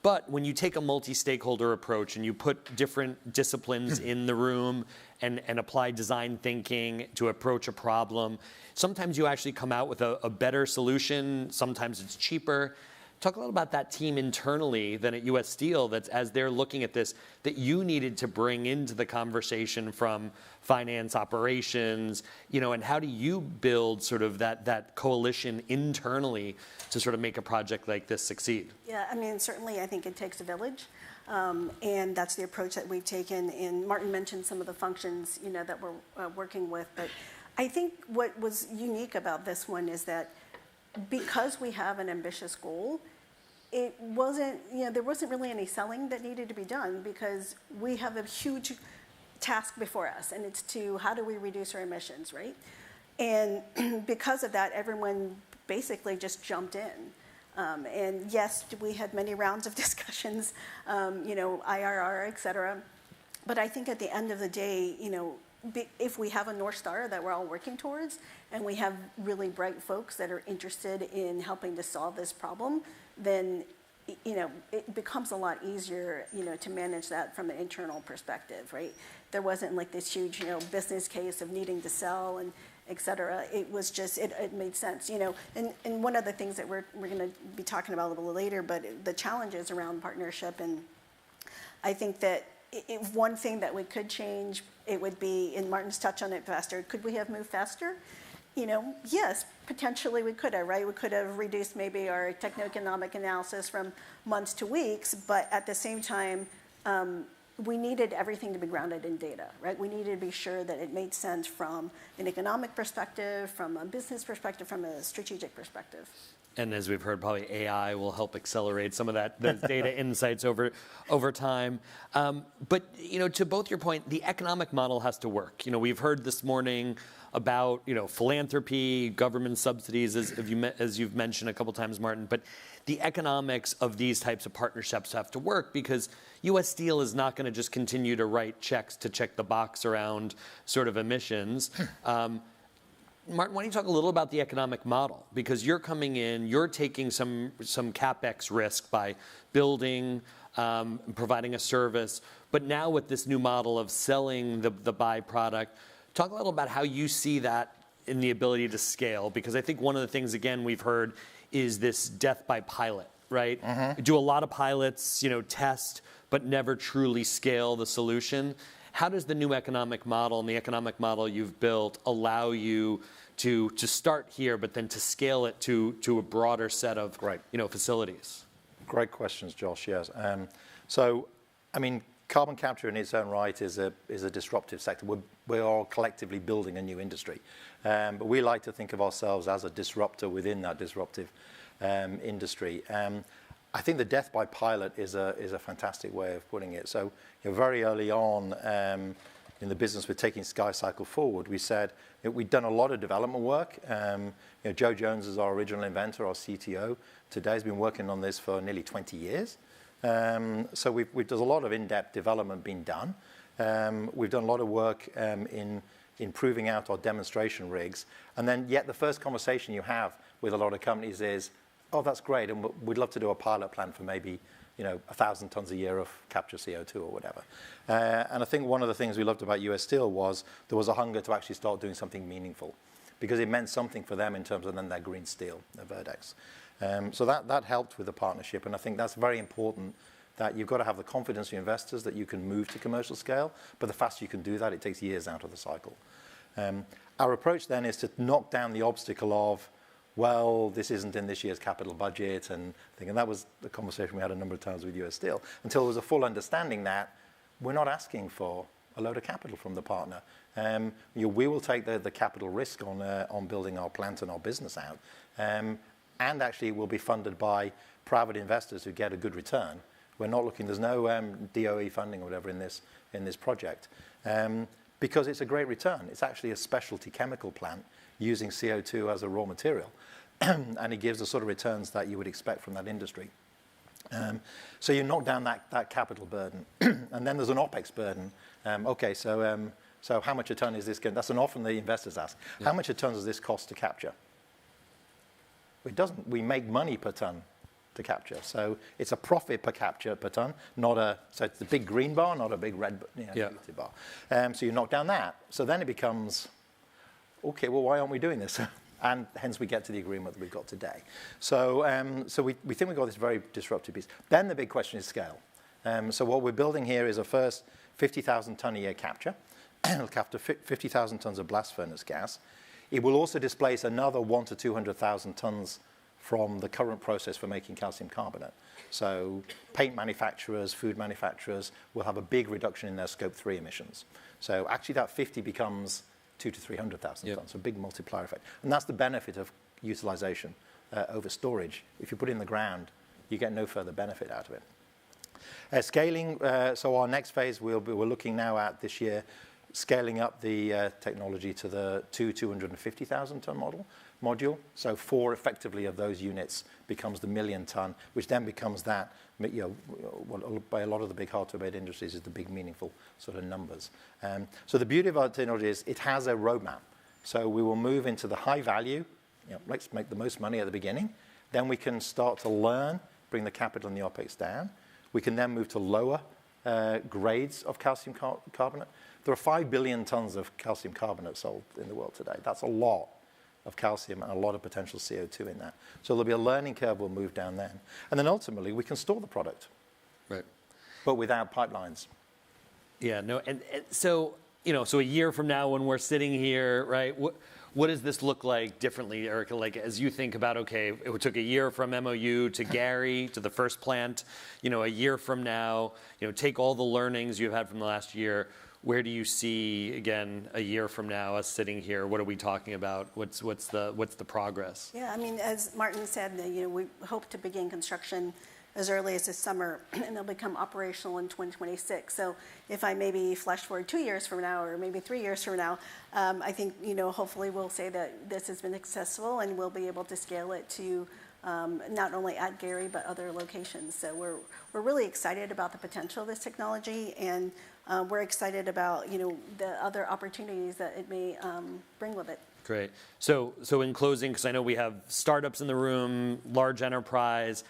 But when you take a multi-stakeholder approach and you put different disciplines in the room and apply design thinking to approach a problem, sometimes you actually come out with a better solution. Sometimes it's cheaper. Talk a little about that team internally then at US Steel, that's as they're looking at this, that you needed to bring into the conversation from finance, operations, and how do you build sort of that coalition internally to sort of make a project like this succeed? Yeah, I mean, certainly I think it takes a village. And that's the approach that we've taken. And Martin mentioned some of the functions, that we're working with. But I think what was unique about this one is that because we have an ambitious goal, it wasn't, there wasn't really any selling that needed to be done, because we have a huge task before us, and it's how do we reduce our emissions, right? And because of that, everyone basically just jumped in. And yes, we had many rounds of discussions, IRR, et cetera. But I think at the end of the day, if we have a North Star that we're all working towards, and we have really bright folks that are interested in helping to solve this problem, then it becomes a lot easier, to manage that from an internal perspective, right? There wasn't like this huge, business case of needing to sell and et cetera. It was just, it made sense, And one of the things that we're going to be talking about a little later, but the challenges around partnership, and I think that if one thing that we could change, it would be, and Martin's touched on it faster, could we have moved faster? Yes, potentially we could have, right? We could have reduced maybe our techno-economic analysis from months to weeks, but at the same time, we needed everything to be grounded in data, right? We needed to be sure that it made sense from an economic perspective, from a business perspective, from a strategic perspective. And as we've heard, probably AI will help accelerate some of those data insights over time. But to both your point, the economic model has to work. We've heard this morning about philanthropy, government subsidies, as you've mentioned a couple times, Martin. But the economics of these types of partnerships have to work, because US Steel is not going to just continue to write checks to check the box around sort of emissions. Martin, why don't you talk a little about the economic model? Because you're coming in, you're taking some CapEx risk by building, providing a service, but now with this new model of selling the byproduct, talk a little about how you see that in the ability to scale, because I think one of the things, again, we've heard is this death by pilot, right? Mm-hmm. Do a lot of pilots, test, but never truly scale the solution. How does the new economic model and the economic model you've built allow you to start here, but then to scale it to a broader set of facilities? Great questions, Josh. Yes. So, I mean, carbon capture in its own right is a disruptive sector. We're all collectively building a new industry, but we like to think of ourselves as a disruptor within that disruptive industry. I think the death by pilot is a fantastic way of putting it. So, very early on in the business with taking SkyCycle forward, we said we'd done a lot of development work. Joe Jones is our original inventor, our CTO. Today has been working on this for nearly 20 years. So there's a lot of in-depth development being done. We've done a lot of work in proving out our demonstration rigs. And then yet the first conversation you have with a lot of companies is, oh, that's great, and we'd love to do a pilot plan for maybe 1,000 tons a year of capture CO2 or whatever. And I think one of the things we loved about US Steel was there was a hunger to actually start doing something meaningful, because it meant something for them in terms of then their green steel, their Verdex. So that helped with the partnership, and I think that's very important, that you've got to have the confidence of your investors that you can move to commercial scale, but the faster you can do that, it takes years out of the cycle. Our approach then is to knock down the obstacle of, well, this isn't in this year's capital budget, and that was the conversation we had a number of times with US Steel, until there was a full understanding that we're not asking for a load of capital from the partner. We will take the capital risk on building our plant and our business out, and actually it will be funded by private investors who get a good return. We're not looking, there's no DOE funding or whatever in this project, because it's a great return. It's actually a specialty chemical plant using CO2 as a raw material, and it gives the sort of returns that you would expect from that industry. So you knock down that capital burden, and then there's an OPEX burden. Okay, so how much a ton is this going? That's often the investors ask. Yeah. How much a ton does this cost to capture? It doesn't. We make money per ton to capture, so it's a profit per capture per ton, so it's the big green bar, not a big red bar. So you knock down that. So then it becomes, okay, well, why aren't we doing this? And hence we get to the agreement that we've got today. So we think we've got this very disruptive piece. Then the big question is scale. So what we're building here is a first 50,000 ton a year capture. It'll capture 50,000 tons of blast furnace gas. It will also displace another 100,000 to 200,000 tons from the current process for making calcium carbonate. So paint manufacturers, food manufacturers will have a big reduction in their scope 3 emissions. So actually that 50 becomes 200,000 to 300,000 tons, so a big multiplier effect. And that's the benefit of utilization over storage. If you put it in the ground, you get no further benefit out of it. Scaling, so our next phase, we're looking now at this year, scaling up the technology to the 250,000 ton module. So 4 effectively of those units becomes the 1 million ton, which then becomes that, by a lot of the big hard-to-abate industries is the big meaningful sort of numbers. So the beauty of our technology is it has a roadmap. So we will move into the high value, let's make the most money at the beginning. Then we can start to learn, bring the capital and the OPEX down. We can then move to lower grades of calcium carbonate. There are 5 billion tons of calcium carbonate sold in the world today. That's a lot of calcium and a lot of potential CO2 in that. So there'll be a learning curve we'll move down then. And then ultimately we can store the product. Right. But without pipelines. Yeah, no, and so, so a year from now when we're sitting here, right, what does this look like differently, Erica? Like as you think about, okay, it took a year from MOU to Gary to the first plant, a year from now, take all the learnings you've had from the last year. Where do you see, again, a year from now, us sitting here? What are we talking about? What's the progress? Yeah, I mean, as Martin said, we hope to begin construction as early as this summer, and they'll become operational in 2026. So if I maybe flash forward 2 years from now, or maybe 3 years from now, I think, hopefully we'll say that this has been successful, and we'll be able to scale it to not only at Gary, but other locations. So we're really excited about the potential of this technology, and we're excited about the other opportunities that it may bring with it. Great. So in closing, because I know we have startups in the room, large enterprise,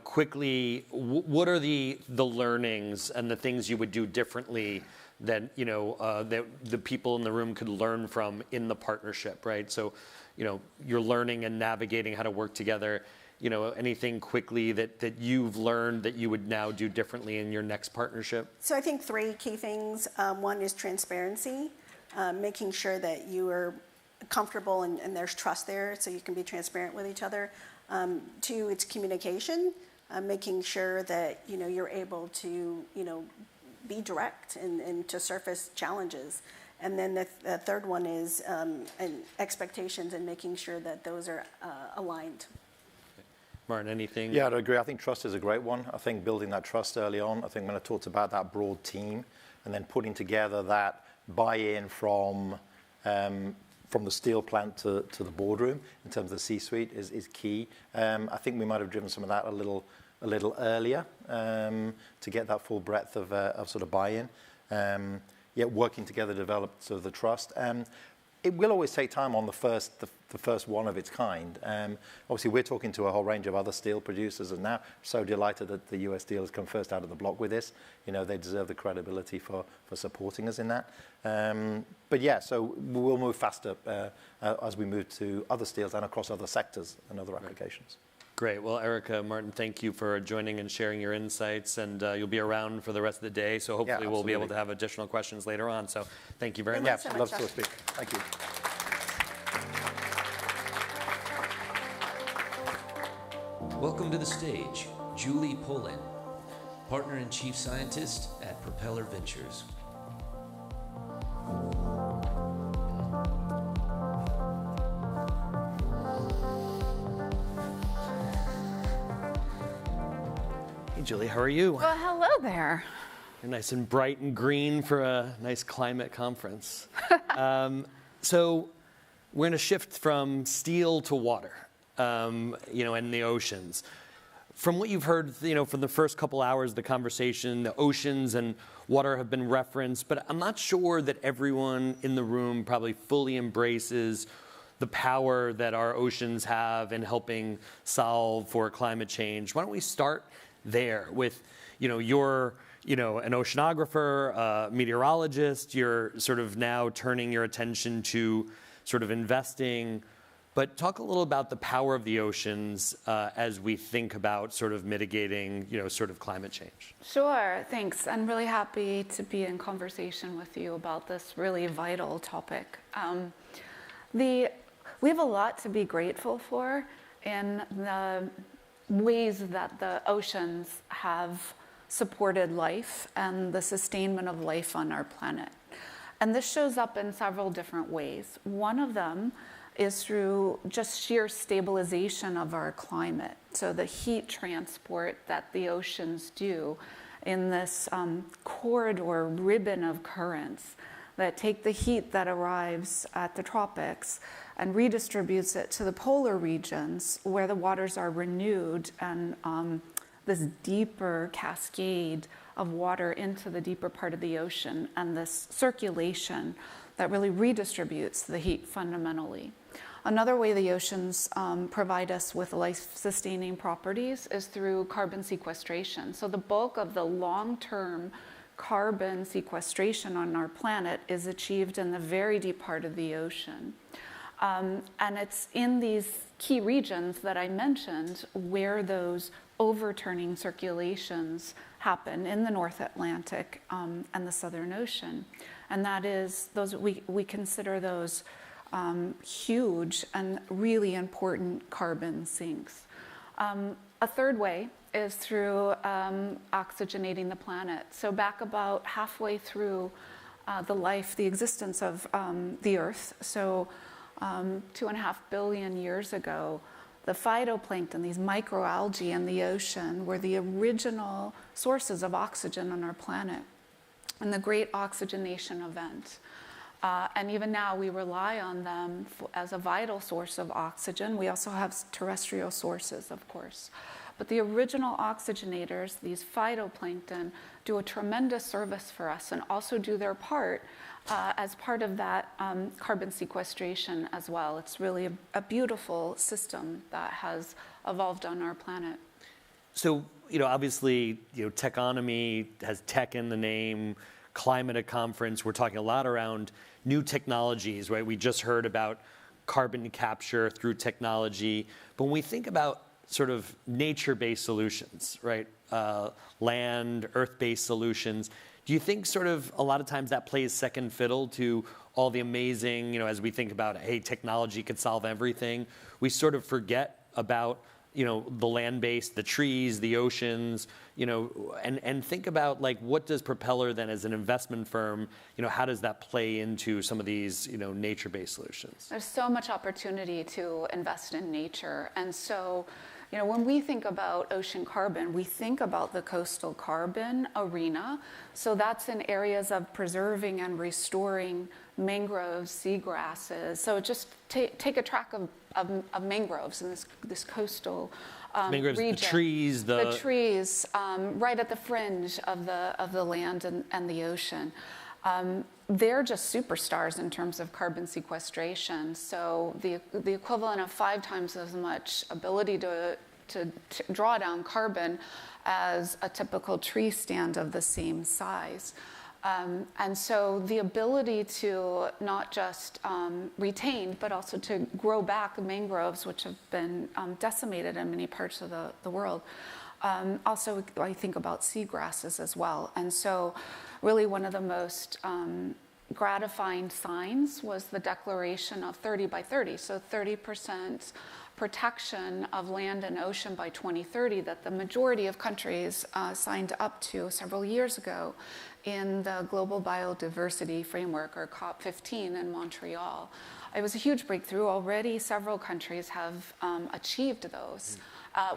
quickly, what are the learnings and the things you would do differently that that the people in the room could learn from in the partnership, right? So you're learning and navigating how to work together. Anything quickly that you've learned that you would now do differently in your next partnership? So I think 3 key things. One is transparency, making sure that you are comfortable and there's trust there so you can be transparent with each other. 2, it's communication, making sure that you're able to be direct and to surface challenges. And then the third one is expectations and making sure that those are aligned. Martin, anything? Yeah, I'd agree. I think trust is a great one. I think building that trust early on, I think when I talked about that broad team and then putting together that buy-in from the steel plant to the boardroom in terms of the C-suite is key. I think we might have driven some of that a little earlier to get that full breadth of sort of buy-in. Yet working together to develop sort of the trust. it will always take time on the first one of its kind. Obviously, we're talking to a whole range of other steel producers, and now so delighted that the US Steel has come first out of the block with this. You know, they deserve the credibility for supporting us in that. But yeah, so we'll move faster as we move to other steels and across other sectors and other applications. Great. Well, Erica, Martin, thank you for joining and sharing your insights. And you'll be around for the rest of the day. So hopefully we'll be able to have additional questions later on. So thank you very much. Yeah, so love to speak. Thank you. Welcome to the stage, Julie Polin, Partner and Chief Scientist at Propeller Ventures. Hey, Julie, how are you? Well, hello there. You're nice and bright and green for a nice climate conference. So we're going to shift from steel to water, you know, and the oceans. From what you've heard, you know, from the first couple hours of the conversation, the oceans and water have been referenced, but I'm not sure that everyone in the room probably fully embraces the power that our oceans have in helping solve for climate change. Why don't we start there with, you know, you're, you know, an oceanographer, a meteorologist, you're sort of now turning your attention to sort of investing, but talk a little about the power of the oceans as we think about sort of mitigating, you know, sort of climate change. Sure, thanks. I'm really happy to be in conversation with you about this really vital topic. We have a lot to be grateful for in the ways that the oceans have supported life and the sustainment of life on our planet. And this shows up in several different ways. One of them is through just sheer stabilization of our climate. So the heat transport that the oceans do in this corridor ribbon of currents that take the heat that arrives at the tropics and redistributes it to the polar regions where the waters are renewed and this deeper cascade of water into the deeper part of the ocean and this circulation that really redistributes the heat fundamentally. Another way the oceans provide us with life-sustaining properties is through carbon sequestration. So the bulk of the long-term carbon sequestration on our planet is achieved in the very deep part of the ocean. And it's in these key regions that I mentioned where those overturning circulations happen in the North Atlantic and the Southern Ocean. And that is, those we consider those huge and really important carbon sinks. A third way is through oxygenating the planet. So back about halfway through the existence of the Earth, so 2.5 billion years ago, the phytoplankton, these microalgae in the ocean, were the original sources of oxygen on our planet and the great oxygenation event. And even now, we rely on them as a vital source of oxygen. We also have terrestrial sources, of course. But the original oxygenators, these phytoplankton, do a tremendous service for us and also do their part as part of that carbon sequestration as well. It's really a beautiful system that has evolved on our planet. So, you know, obviously, you know, Techonomy has tech in the name, climate at conference. We're talking a lot around new technologies, right? We just heard about carbon capture through technology. But when we think about sort of nature-based solutions, right? Land, earth-based solutions, do you think sort of a lot of times that plays second fiddle to all the amazing, you know, as we think about, hey, technology could solve everything, we sort of forget about, you know, the land-based, the trees, the oceans, you know, and think about, like, what does Propeller then as an investment firm, you know, how does that play into some of these, you know, nature-based solutions? There's so much opportunity to invest in nature. And so, you know, when we think about ocean carbon, we think about the coastal carbon arena. So that's in areas of preserving and restoring mangroves, seagrasses. So just take a track of mangroves in this coastal mangroves, region. The trees, right at the fringe of the land and the ocean. they're just superstars in terms of carbon sequestration. So the equivalent of 5 times as much ability to draw down carbon as a typical tree stand of the same size. And so the ability to not just retain, but also to grow back mangroves, which have been decimated in many parts of the world. Also, I think about seagrasses as well. And so really one of the most gratifying signs was the declaration of 30 by 30. So 30% protection of land and ocean by 2030 that the majority of countries signed up to several years ago in the Global Biodiversity Framework, or COP15 in Montreal. It was a huge breakthrough. Already several countries have achieved those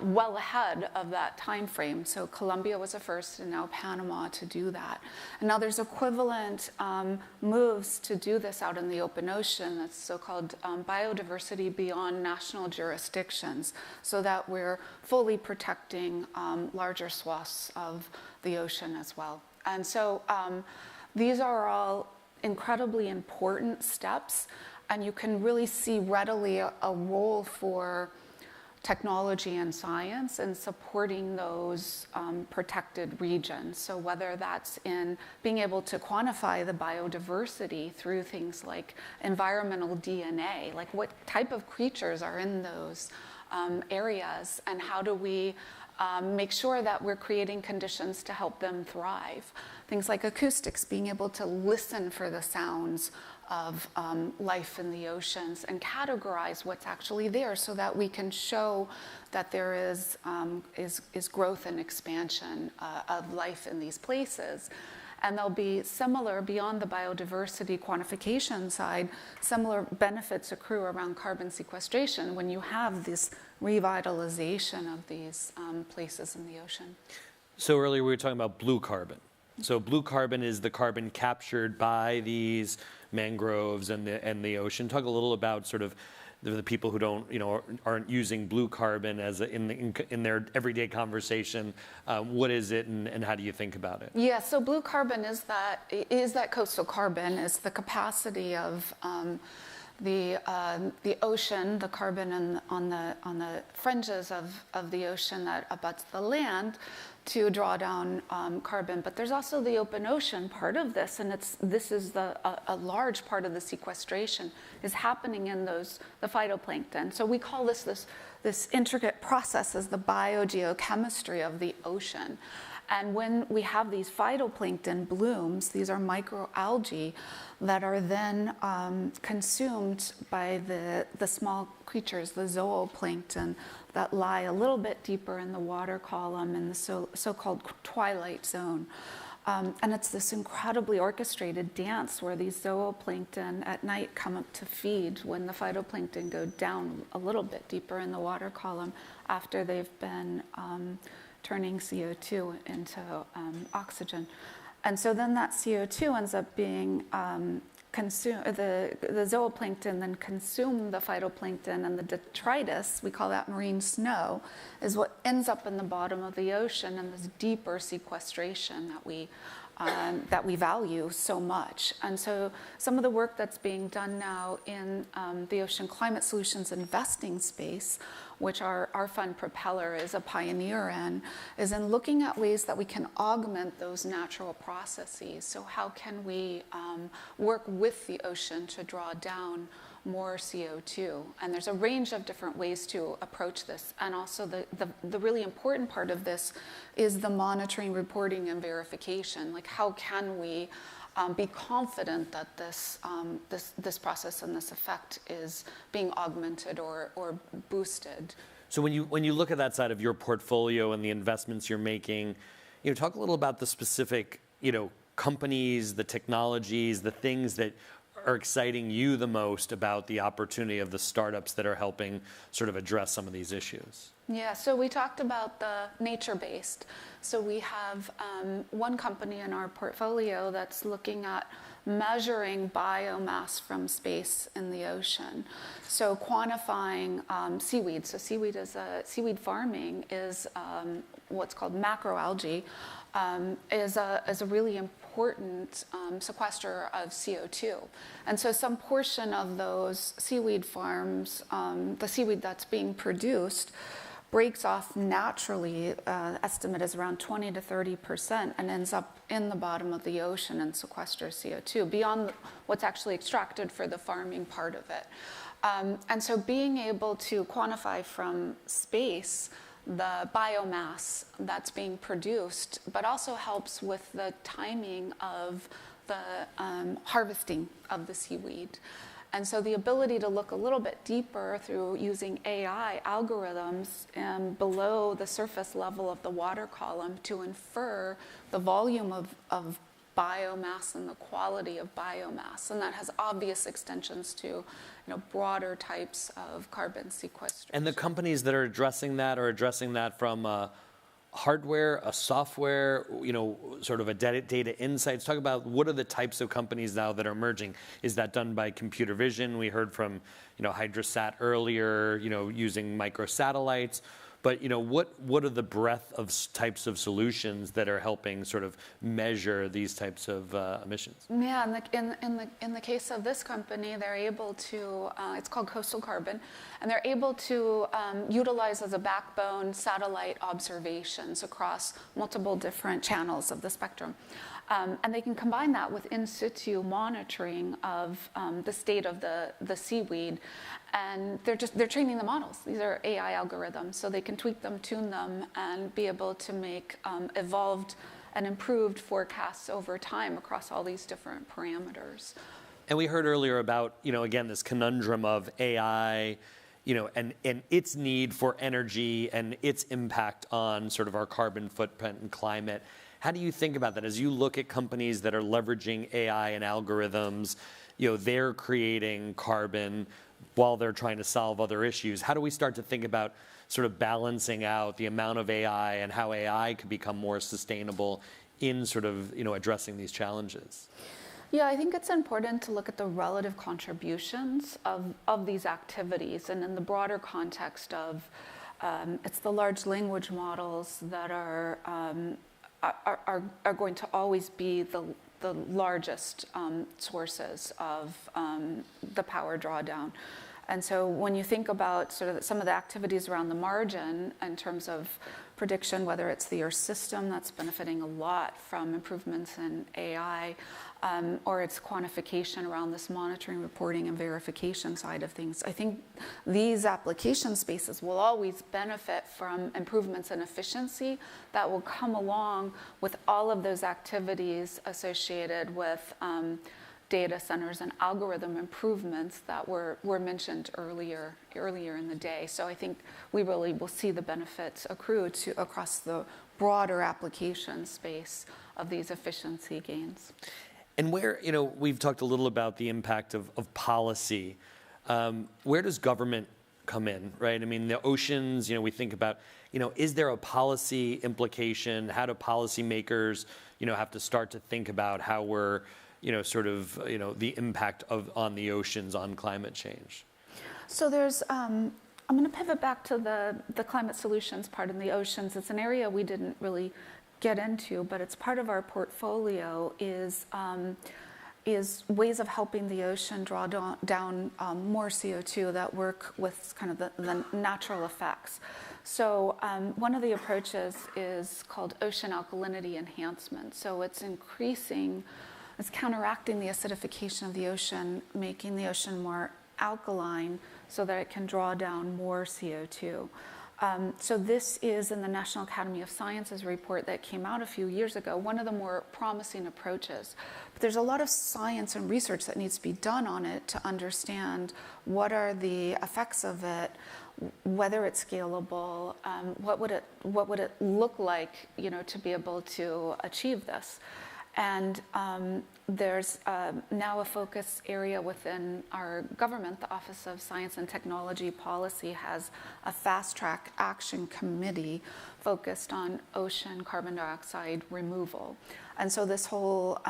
well ahead of that time frame. So Colombia was the first, and now Panama to do that. And now there's equivalent moves to do this out in the open ocean. That's so-called biodiversity beyond national jurisdictions, so that we're fully protecting larger swaths of the ocean as well. And so these are all incredibly important steps, and you can really see readily a role for technology and science in supporting those protected regions. So whether that's in being able to quantify the biodiversity through things like environmental DNA, like what type of creatures are in those areas, and how do we make sure that we're creating conditions to help them thrive. Things like acoustics, being able to listen for the sounds of life in the oceans and categorize what's actually there, so that we can show that there is growth and expansion of life in these places. And there'll be similar, beyond the biodiversity quantification side, similar benefits accrue around carbon sequestration when you have this revitalization of these places in the ocean. So earlier we were talking about blue carbon. So blue carbon is the carbon captured by these mangroves and the ocean. Talk a little about sort of the people who aren't using blue carbon as in their everyday conversation. What is it, and how do you think about it? Yeah, so blue carbon is that coastal carbon. It's the capacity of the ocean, the carbon on the fringes of the ocean that abuts the land, to draw down carbon. But there's also the open ocean part of this, and this is a large part of the sequestration is happening in the phytoplankton. So we call this intricate process as the biogeochemistry of the ocean. And when we have these phytoplankton blooms, these are microalgae that are then consumed by the small creatures, the zooplankton, that lie a little bit deeper in the water column in the so-called twilight zone. And it's this incredibly orchestrated dance where these zooplankton at night come up to feed when the phytoplankton go down a little bit deeper in the water column after they've been turning CO2 into oxygen. And so then that CO2 ends up being consumed, the zooplankton then consume the phytoplankton, and the detritus, we call that marine snow, is what ends up in the bottom of the ocean, and this deeper sequestration that we value so much. And so some of the work that's being done now in the Ocean Climate Solutions investing space, which our fund Propeller is a pioneer in, is in looking at ways that we can augment those natural processes. So how can we work with the ocean to draw down more CO2? And there's a range of different ways to approach this. And also the really important part of this is the monitoring, reporting, and verification. Like, how can we be confident that this process and this effect is being augmented or boosted? So when you look at that side of your portfolio and the investments you're making, talk a little about the specific, companies, the technologies, the things that are exciting you the most about the opportunity of the startups that are helping sort of address some of these issues? Yeah, so we talked about the nature-based. So we have one company in our portfolio that's looking at measuring biomass from space in the ocean. So quantifying seaweed. So seaweed farming is what's called macroalgae, is a really important important sequester of CO2. And so some portion of those seaweed farms, the seaweed that's being produced, breaks off naturally, estimate is around 20 to 30%, and ends up in the bottom of the ocean and sequesters CO2 beyond what's actually extracted for the farming part of it. And so being able to quantify from space the biomass that's being produced, but also helps with the timing of the harvesting of the seaweed. And so the ability to look a little bit deeper through using AI algorithms below the surface level of the water column to infer the volume of biomass and the quality of biomass. And that has obvious extensions to broader types of carbon sequestration. And the companies that are addressing that from hardware, a software, sort of a data insights. Talk about what are the types of companies now that are emerging. Is that done by computer vision? We heard from, Hydrosat earlier, using microsatellites. But, what are the breadth of types of solutions that are helping sort of measure these types of emissions? Yeah, in the case of this company, they're able to, it's called Coastal Carbon, and they're able to utilize as a backbone satellite observations across multiple different channels of the spectrum. And they can combine that with in situ monitoring of the state of the seaweed. And they're training the models. These are AI algorithms, so they can tweak them, tune them, and be able to make evolved and improved forecasts over time across all these different parameters. And we heard earlier about, again, this conundrum of AI, and its need for energy and its impact on sort of our carbon footprint and climate. How do you think about that as you look at companies that are leveraging AI and algorithms? They're creating carbon while they're trying to solve other issues. How do we start to think about sort of balancing out the amount of AI and how AI could become more sustainable in sort of, addressing these challenges? Yeah, I think it's important to look at the relative contributions of these activities, and in the broader context of it's the large language models that are going to always be the largest sources of the power drawdown. And so when you think about sort of some of the activities around the margin in terms of prediction, whether it's the Earth system that's benefiting a lot from improvements in AI, or its quantification around this monitoring, reporting, and verification side of things, I think these application spaces will always benefit from improvements in efficiency that will come along with all of those activities associated with data centers and algorithm improvements that were mentioned earlier in the day. So I think we really will see the benefits accrue across the broader application space of these efficiency gains. And where, we've talked a little about the impact of policy. Where does government come in, right? I mean, the oceans, we think about, is there a policy implication? How do policymakers, have to start to think about how we're, the impact on the oceans on climate change? So there's, I'm going to pivot back to the climate solutions part in the oceans. It's an area we didn't really get into, but it's part of our portfolio, is ways of helping the ocean draw down more CO2 that work with kind of the natural effects. So one of the approaches is called ocean alkalinity enhancement. So it's counteracting the acidification of the ocean, making the ocean more alkaline so that it can draw down more CO2. So this is in the National Academy of Sciences report that came out a few years ago, one of the more promising approaches. But there's a lot of science and research that needs to be done on it to understand what are the effects of it, whether it's scalable, what would it look like, to be able to achieve this. And there's now a focus area within our government. The Office of Science and Technology Policy has a fast-track action committee focused on ocean carbon dioxide removal. And so this whole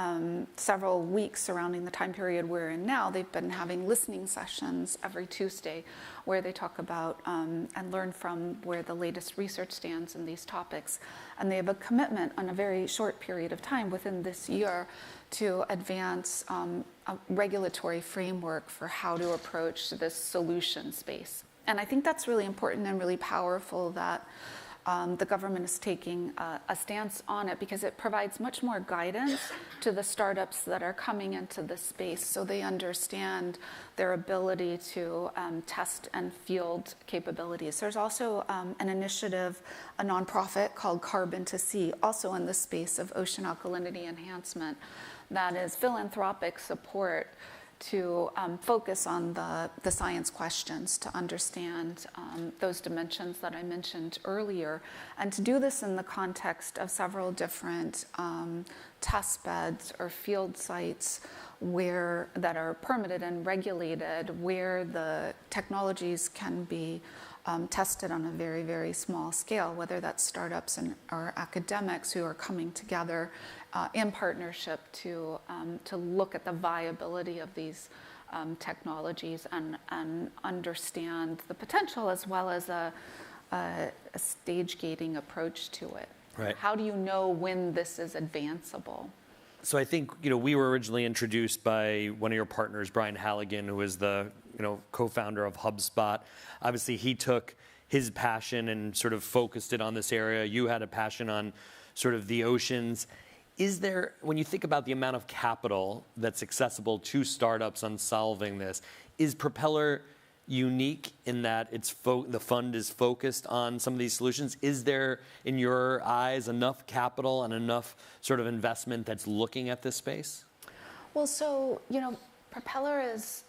several weeks surrounding the time period we're in now, they've been having listening sessions every Tuesday where they talk about and learn from where the latest research stands in these topics. And they have a commitment on a very short period of time within this year to advance a regulatory framework for how to approach this solution space. And I think that's really important and really powerful that the government is taking a stance on it, because it provides much more guidance to the startups that are coming into this space, so they understand their ability to test and field capabilities. There's also an initiative, a nonprofit called Carbon to Sea, also in the space of ocean alkalinity enhancement, that is philanthropic support to focus on the science questions, to understand those dimensions that I mentioned earlier, and to do this in the context of several different test beds or field sites that are permitted and regulated, where the technologies can be tested on a very, very small scale, whether that's startups or academics who are coming together in partnership to look at the viability of these technologies and understand the potential, as well as a stage gating approach to it. Right. How do you know when this is advanceable? So I think, we were originally introduced by one of your partners, Brian Halligan, who is the, co-founder of HubSpot. Obviously, he took his passion and sort of focused it on this area. You had a passion on sort of the oceans. Is there, when you think about the amount of capital that's accessible to startups on solving this, is Propeller unique in that the fund is focused on some of these solutions? Is there, in your eyes, enough capital and enough sort of investment that's looking at this space? Well, so, Propeller is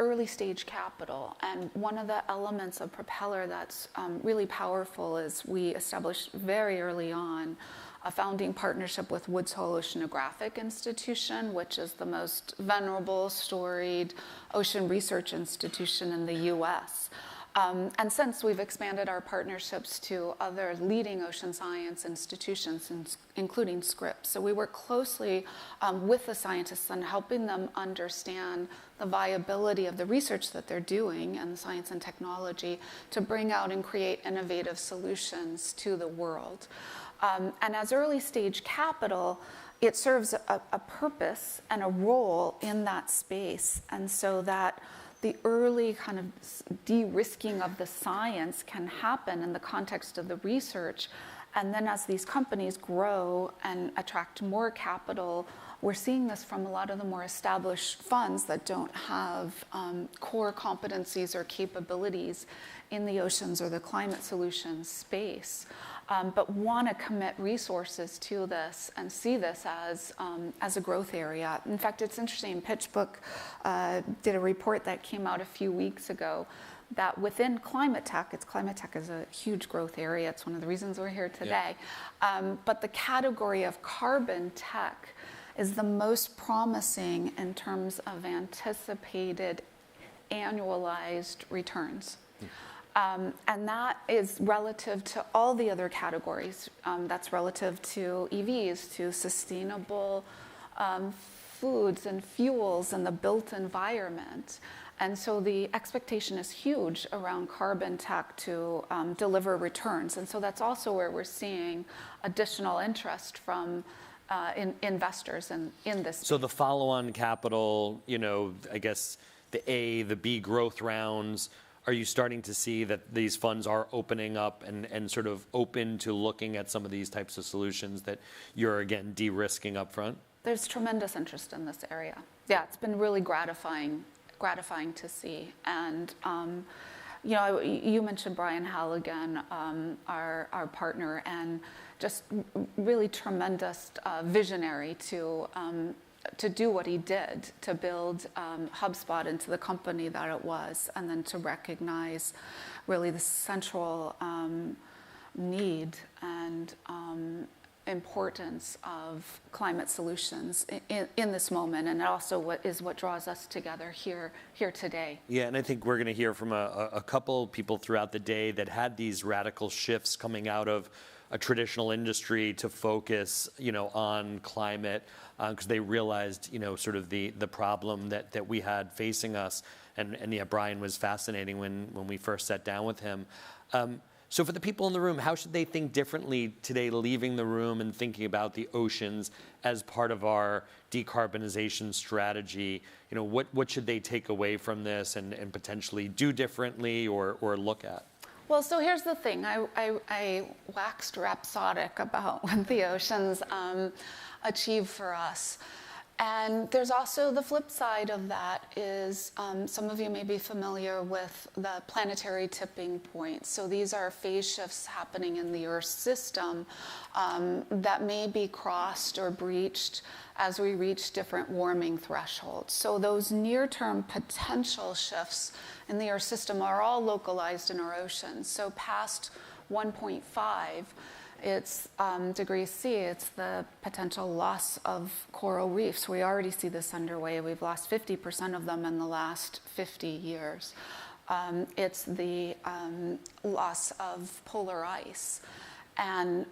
early stage capital, and one of the elements of Propeller that's really powerful is we established very early on a founding partnership with Woods Hole Oceanographic Institution, which is the most venerable, storied ocean research institution in the US. And since we've expanded our partnerships to other leading ocean science institutions, including Scripps. So we work closely with the scientists on helping them understand the viability of the research that they're doing and science and technology to bring out and create innovative solutions to the world. And as early stage capital, it serves a purpose and a role in that space. And so that the early kind of de-risking of the science can happen in the context of the research. And then as these companies grow and attract more capital, we're seeing this from a lot of the more established funds that don't have core competencies or capabilities in the oceans or the climate solutions space, but want to commit resources to this and see this as a growth area. In fact, it's interesting, PitchBook did a report that came out a few weeks ago that within climate tech is a huge growth area. It's one of the reasons we're here today. Yeah. But the category of carbon tech is the most promising in terms of anticipated annualized returns. And that is relative to all the other categories. That's relative to EVs, to sustainable foods and fuels and the built environment. And so the expectation is huge around carbon tech to deliver returns. And so that's also where we're seeing additional interest from investors in this. So the follow-on capital, I guess the A, the B growth rounds, are you starting to see that these funds are opening up and sort of open to looking at some of these types of solutions that you're, again, de-risking up front? There's tremendous interest in this area. Yeah, it's been really gratifying to see. And, you mentioned Brian Halligan, our partner, and just really tremendous visionary to do what he did, to build HubSpot into the company that it was, and then to recognize really the central need and importance of climate solutions in this moment, and also what draws us together here today. Yeah, and I think we're going to hear from a couple people throughout the day that had these radical shifts coming out of a traditional industry to focus, on climate, because they realized, sort of the problem that we had facing us. And yeah, Brian was fascinating when we first sat down with him. So for the people in the room, how should they think differently today, leaving the room and thinking about the oceans as part of our decarbonization strategy? What should they take away from this and potentially do differently or look at? Well, so here's the thing. I waxed rhapsodic about what the oceans achieve for us. And there's also the flip side of that is some of you may be familiar with the planetary tipping point. So these are phase shifts happening in the Earth system that may be crossed or breached as we reach different warming thresholds. So those near-term potential shifts in the Earth system are all localized in our oceans. So past 1.5, it's degrees C, it's the potential loss of coral reefs. We already see this underway. We've lost 50% of them in the last 50 years. It's the loss of polar ice. And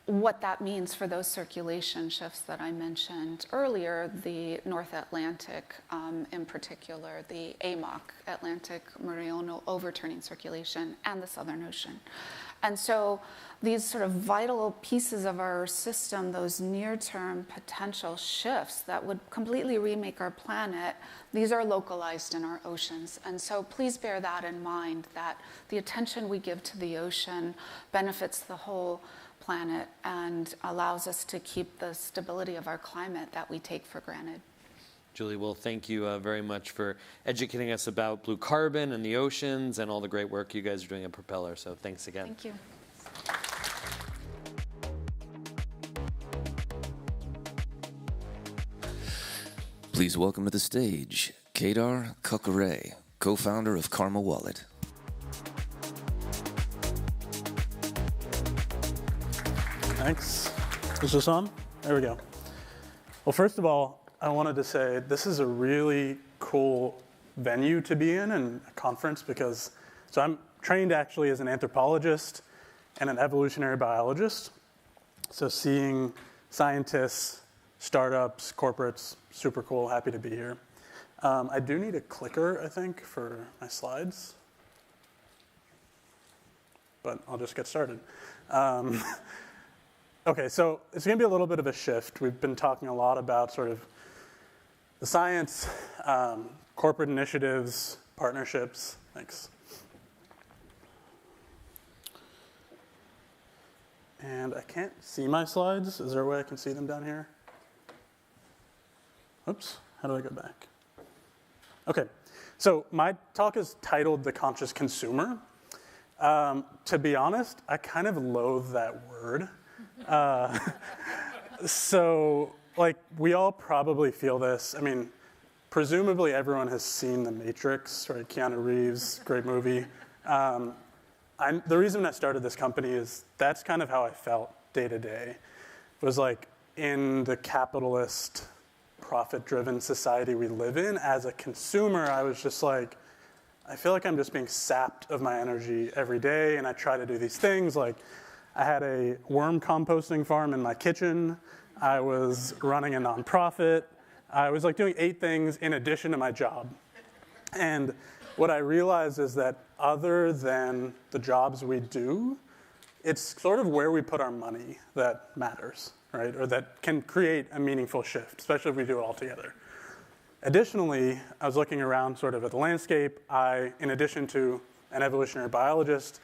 what that means for those circulation shifts that I mentioned earlier, the North Atlantic in particular, the AMOC, Atlantic Meridional Overturning Circulation, and the Southern Ocean. And so these sort of vital pieces of our system, those near-term potential shifts that would completely remake our planet, these are localized in our oceans. And so please bear that in mind, that the attention we give to the ocean benefits the whole planet and allows us to keep the stability of our climate that we take for granted. Julie, well, thank you very much for educating us about blue carbon and the oceans and all the great work you guys are doing at Propeller. So thanks again. Thank you. Please welcome to the stage, Kedar Kokare, co-founder of Karma Wallet. Thanks. Is this on? There we go. Well, first of all, I wanted to say this is a really cool venue to be in and a conference because, so I'm trained actually as an anthropologist and an evolutionary biologist. So seeing scientists, startups, corporates, super cool, happy to be here. I do need a clicker, I think, for my slides, but I'll just get started. Okay, so it's going to be a little bit of a shift. We've been talking a lot about sort of the science, corporate initiatives, partnerships. Thanks. And I can't see my slides. Is there a way I can see them down here? Oops, how do I go back? Okay, so my talk is titled The Conscious Consumer. To be honest, I kind of loathe that word. So, like, we all probably feel this. I mean, presumably everyone has seen The Matrix, right? Keanu Reeves, great movie. The reason I started this company is that's kind of how I felt day to day. It was like in the capitalist, profit-driven society we live in, as a consumer, I was just like, I feel like I'm just being sapped of my energy every day, and I try to do these things. Like, I had a worm composting farm in my kitchen. I was running a nonprofit. I was like doing 8 things in addition to my job. And what I realized is that other than the jobs we do, it's sort of where we put our money that matters, right? Or that can create a meaningful shift, especially if we do it all together. Additionally, I was looking around sort of at the landscape. I, in addition to an evolutionary biologist,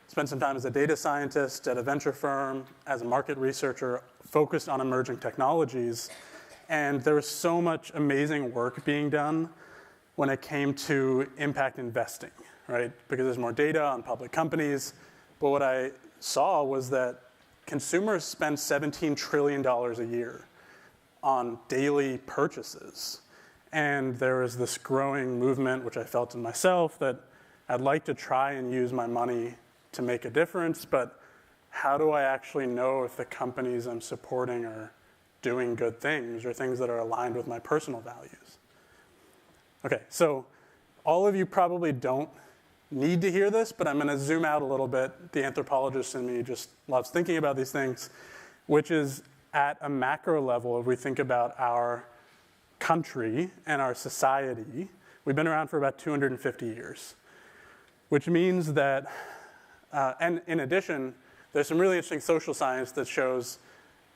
spent some time as a data scientist at a venture firm, as a market researcher focused on emerging technologies. And there was so much amazing work being done when it came to impact investing, right? Because there's more data on public companies. But what I saw was that consumers spend $17 trillion a year on daily purchases. And there was this growing movement, which I felt in myself, that I'd like to try and use my money to make a difference, but how do I actually know if the companies I'm supporting are doing good things or things that are aligned with my personal values? Okay, so all of you probably don't need to hear this, but I'm going to zoom out a little bit. The anthropologist in me just loves thinking about these things, which is at a macro level, if we think about our country and our society, we've been around for about 250 years, which means that, and in addition, there's some really interesting social science that shows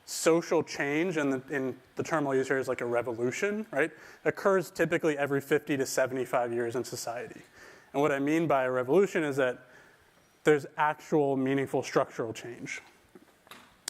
social change, and in the term I'll use here is like a revolution, right? Occurs typically every 50 to 75 years in society. And what I mean by a revolution is that there's actual meaningful structural change.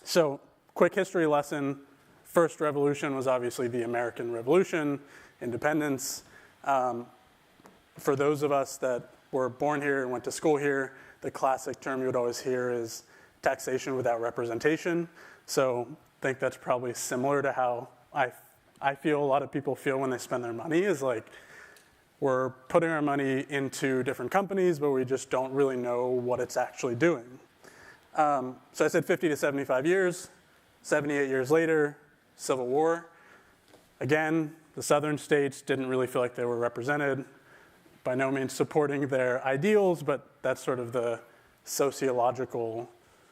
So, quick history lesson. First revolution was obviously the American Revolution, independence. For those of us that were born here and went to school here, the classic term you would always hear is taxation without representation. So I think that's probably similar to how I feel a lot of people feel when they spend their money, is like we're putting our money into different companies, but we just don't really know what it's actually doing. So I said 50 to 75 years, 78 years later, Civil War. Again, the southern states didn't really feel like they were represented, by no means supporting their ideals, but that's sort of the sociological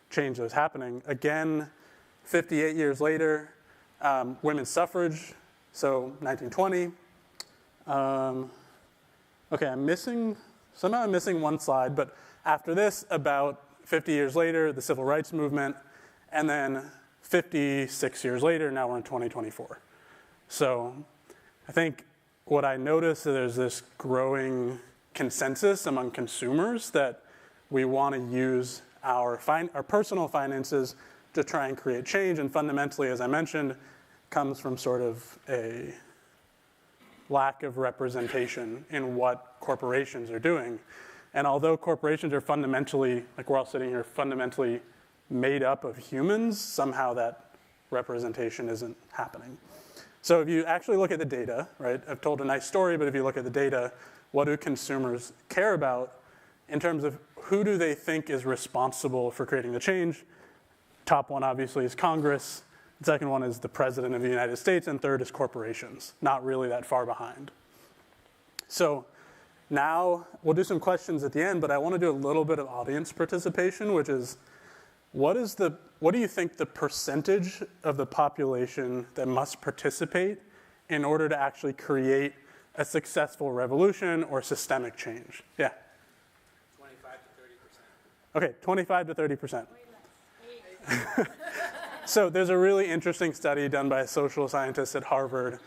change that was happening. Again, 58 years later, women's suffrage, so 1920. Okay, I'm missing one slide, but after this, about 50 years later, the civil rights movement, and then 56 years later, now we're in 2024. So I think what I notice is there's this growing consensus among consumers that we want to use our personal finances to try and create change, and fundamentally, as I mentioned, comes from sort of a lack of representation in what corporations are doing. And although corporations are fundamentally, like we're all sitting here, fundamentally made up of humans, somehow that representation isn't happening. So if you actually look at the data, right, I've told a nice story, but if you look at the data, what do consumers care about in terms of who do they think is responsible for creating the change? Top one, obviously, is Congress. The second one is the President of the United States, and third is corporations, not really that far behind. So now we'll do some questions at the end, but I want to do a little bit of audience participation, which is, what do you think the percentage of the population that must participate in order to actually create a successful revolution or systemic change? Yeah? 25 to 30%. Okay, 25 to 30%. So there's a really interesting study done by a social scientist at Harvard.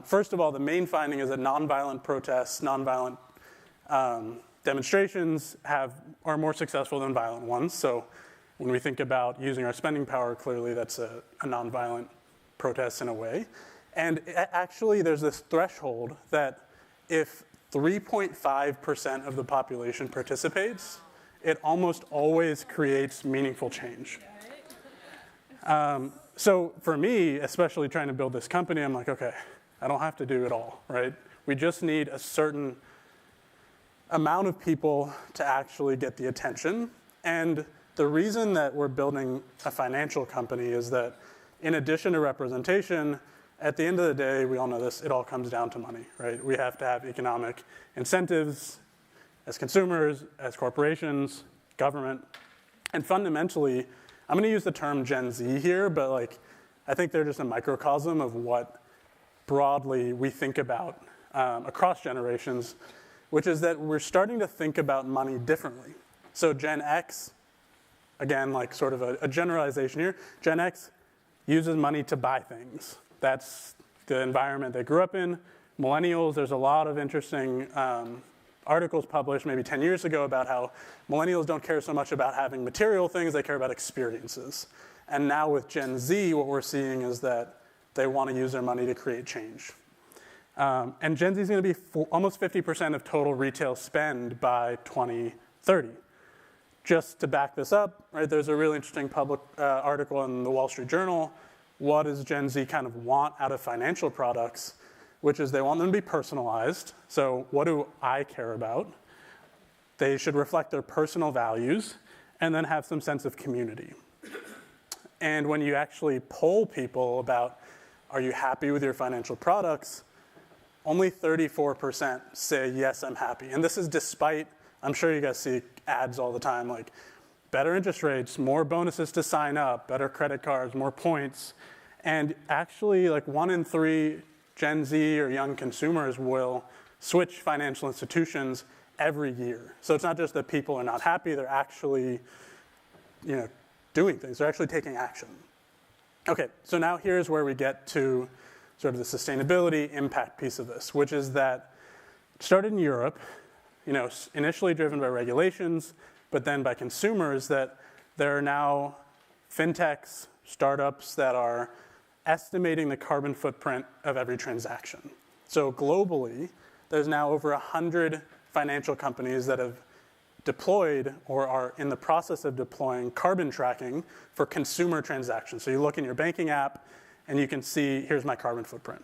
First of all, the main finding is that nonviolent protests, nonviolent demonstrations are more successful than violent ones. So when we think about using our spending power, clearly that's a nonviolent protest in a way. And actually, there's this threshold that if 3.5% of the population participates, it almost always creates meaningful change. So for me, especially trying to build this company, I'm like, okay, I don't have to do it all, right? We just need a certain amount of people to actually get the attention. And the reason that we're building a financial company is that in addition to representation, at the end of the day, we all know this, it all comes down to money, right? We have to have economic incentives as consumers, as corporations, government. And fundamentally, I'm going to use the term Gen Z here, but I think they're just a microcosm of what broadly we think about across generations, which is that we're starting to think about money differently. So Gen X, again, sort of a generalization here, Gen X uses money to buy things. That's the environment they grew up in. Millennials, there's a lot of interesting articles published maybe 10 years ago about how millennials don't care so much about having material things, they care about experiences. And now with Gen Z, what we're seeing is that they want to use their money to create change. And Gen Z is going to be almost 50% of total retail spend by 2030. Just to back this up, right, there's a really interesting public article in the Wall Street Journal. What does Gen Z kind of want out of financial products? Which is they want them to be personalized. So what do I care about? They should reflect their personal values, and then have some sense of community. And when you actually poll people about, are you happy with your financial products, only 34% say, yes, I'm happy. And this is despite, I'm sure you guys see ads all the time, like better interest rates, more bonuses to sign up, better credit cards, more points. And actually, like 1 in 3 Gen Z or young consumers will switch financial institutions every year. So it's not just that people are not happy, they're actually, doing things. They're actually taking action. Okay, so now here's where we get to sort of the sustainability impact piece of this, which is that it started in Europe, initially driven by regulations, but then by consumers, that there are now fintechs, startups that are estimating the carbon footprint of every transaction. So globally, there's now over 100 financial companies that have deployed or are in the process of deploying carbon tracking for consumer transactions. So you look in your banking app and you can see, here's my carbon footprint.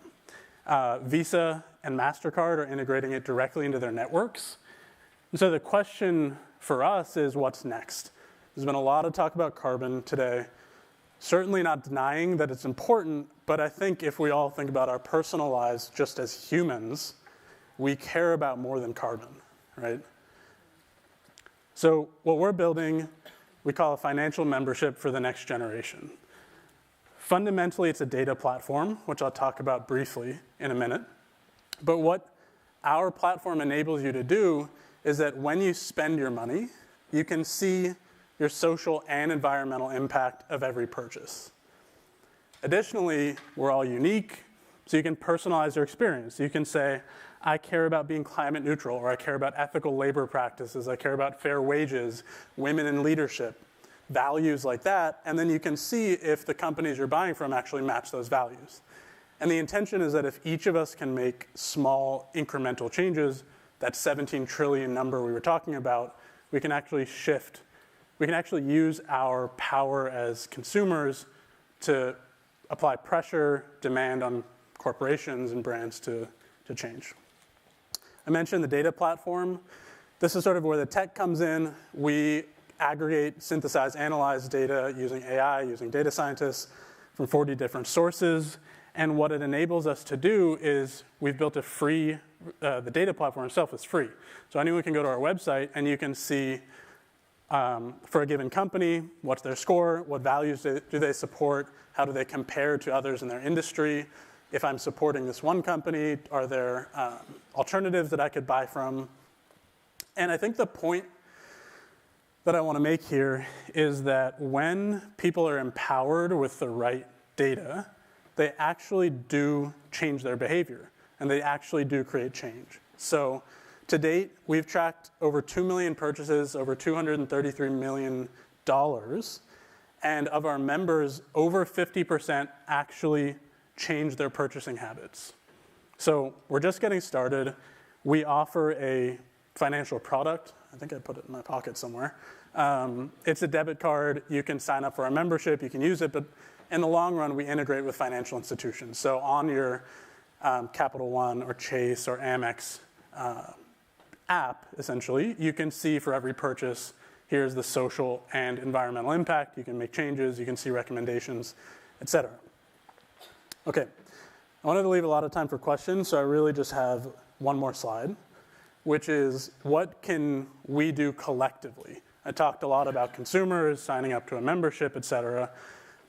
Visa and MasterCard are integrating it directly into their networks. And so the question for us is, what's next? There's been a lot of talk about carbon today. Certainly not denying that it's important, but I think if we all think about our personal lives just as humans, we care about more than carbon, right? So what we're building, we call a financial membership for the next generation. Fundamentally, it's a data platform, which I'll talk about briefly in a minute. But what our platform enables you to do is that when you spend your money, you can see your social and environmental impact of every purchase. Additionally, we're all unique, so you can personalize your experience. You can say, I care about being climate neutral, or I care about ethical labor practices, I care about fair wages, women in leadership, values like that, and then you can see if the companies you're buying from actually match those values. And the intention is that if each of us can make small incremental changes, that 17 trillion number we were talking about, we can actually shift, we can actually use our power as consumers to apply pressure, demand on corporations and brands to change. I mentioned the data platform. This is sort of where the tech comes in. We aggregate, synthesize, analyze data using AI, using data scientists from 40 different sources. And what it enables us to do is we've built a free, the data platform itself is free. So anyone can go to our website and you can see for a given company, what's their score, what values do they support, how do they compare to others in their industry. If I'm supporting this one company, are there alternatives that I could buy from? And I think the point that I want to make here is that when people are empowered with the right data, they actually do change their behavior, and they actually do create change. So to date, we've tracked over 2 million purchases, over $233 million, and of our members, over 50% actually change their purchasing habits. So we're just getting started. We offer a financial product. I think I put it in my pocket somewhere. It's a debit card. You can sign up for our membership. You can use it. But in the long run, we integrate with financial institutions. So on your Capital One or Chase or Amex app, essentially, you can see for every purchase, here's the social and environmental impact. You can make changes. You can see recommendations, et cetera. Okay, I wanted to leave a lot of time for questions, so I really just have one more slide, which is what can we do collectively? I talked a lot about consumers, signing up to a membership, et cetera,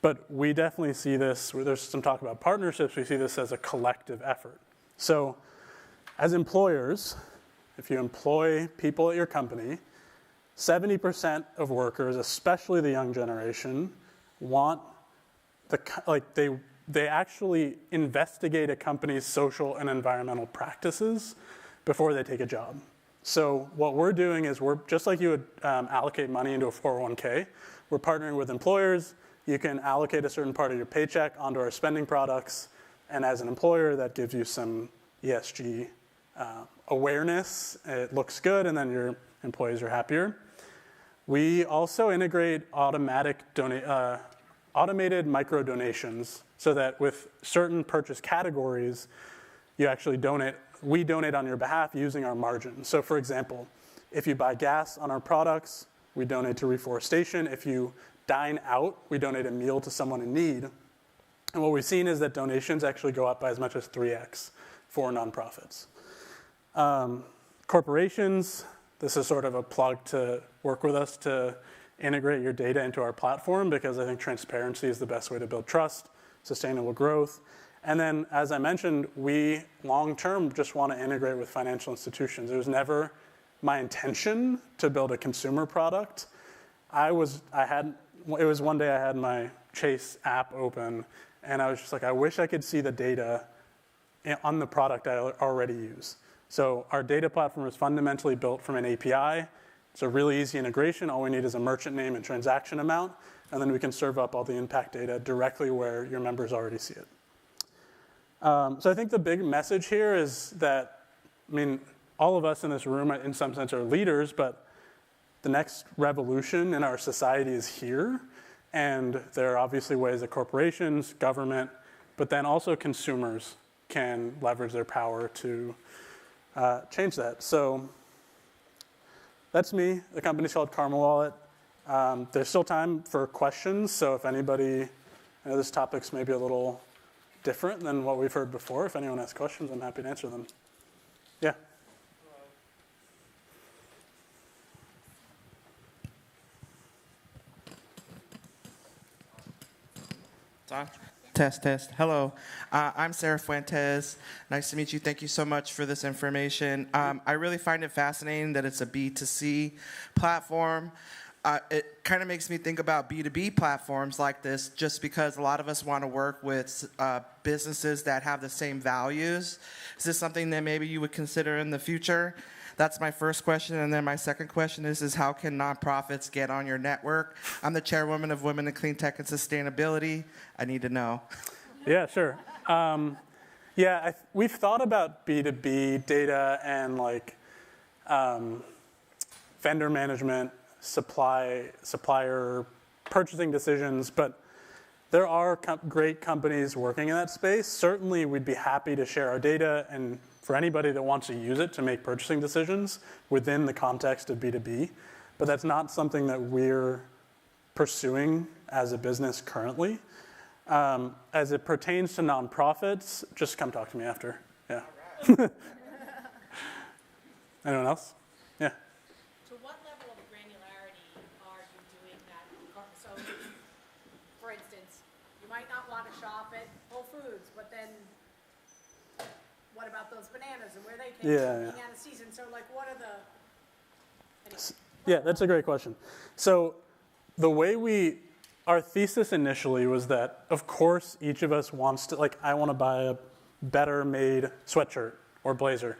but we definitely see this, there's some talk about partnerships, we see this as a collective effort. So as employers, if you employ people at your company, 70% of workers, especially the young generation, want they actually investigate a company's social and environmental practices before they take a job. So what we're doing is we're, just like you would allocate money into a 401k, we're partnering with employers. You can allocate a certain part of your paycheck onto our spending products. And as an employer, that gives you some ESG awareness. It looks good, and then your employees are happier. We also integrate automated micro donations so that with certain purchase categories, you actually donate. We donate on your behalf using our margin. So for example, if you buy gas on our products, we donate to reforestation. If you dine out, we donate a meal to someone in need. And what we've seen is that donations actually go up by as much as 3x for nonprofits. Corporations, this is sort of a plug to work with us to integrate your data into our platform, because I think transparency is the best way to build trust, sustainable growth. And then, as I mentioned, we long-term just want to integrate with financial institutions. It was never my intention to build a consumer product. It was one day I had my Chase app open, and I was just like, I wish I could see the data on the product I already use. So our data platform is fundamentally built from an API. It's a really easy integration. All we need is a merchant name and transaction amount, and then we can serve up all the impact data directly where your members already see it. So I think the big message here is that, I mean, all of us in this room in some sense are leaders, but the next revolution in our society is here. And there are obviously ways that corporations, government, but then also consumers can leverage their power to change that. So that's me. The company's called Karma Wallet. There's still time for questions. So if anybody, I know this topic's maybe a little different than what we've heard before. If anyone has questions, I'm happy to answer them. Yeah. Test. Hello. I'm Sarah Fuentes. Nice to meet you. Thank you so much for this information. I really find it fascinating that it's a B2C platform. It kind of makes me think about B2B platforms like this, just because a lot of us want to work with businesses that have the same values. Is this something that maybe you would consider in the future? That's my first question. And then my second question is how can nonprofits get on your network? I'm the chairwoman of Women in Clean Tech and Sustainability. I need to know. Yeah, sure. We've thought about B2B data and like vendor management, supplier purchasing decisions, but there are great companies working in that space. Certainly, we'd be happy to share our data and for anybody that wants to use it to make purchasing decisions within the context of B2B, but that's not something that we're pursuing as a business currently. As it pertains to nonprofits, just come talk to me after. Yeah. Anyone else? Yeah. To what level of granularity are you doing that? So, for instance, you might not want to shop at Whole Foods, but then what about those bananas and where they came from being out of season? So, like, what are the... Yeah, that's a great question. So the way our thesis initially was that, of course, each of us wants to, like, I want to buy a better made sweatshirt or blazer,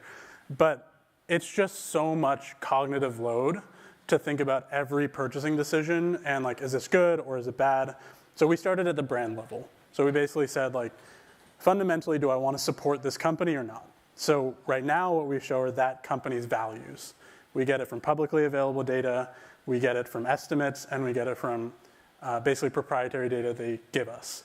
but it's just so much cognitive load to think about every purchasing decision and, like, is this good or is it bad? So we started at the brand level. So we basically said, like, fundamentally, do I want to support this company or not? So right now, what we show are that company's values. We get it from publicly available data, we get it from estimates, and we get it from basically proprietary data they give us.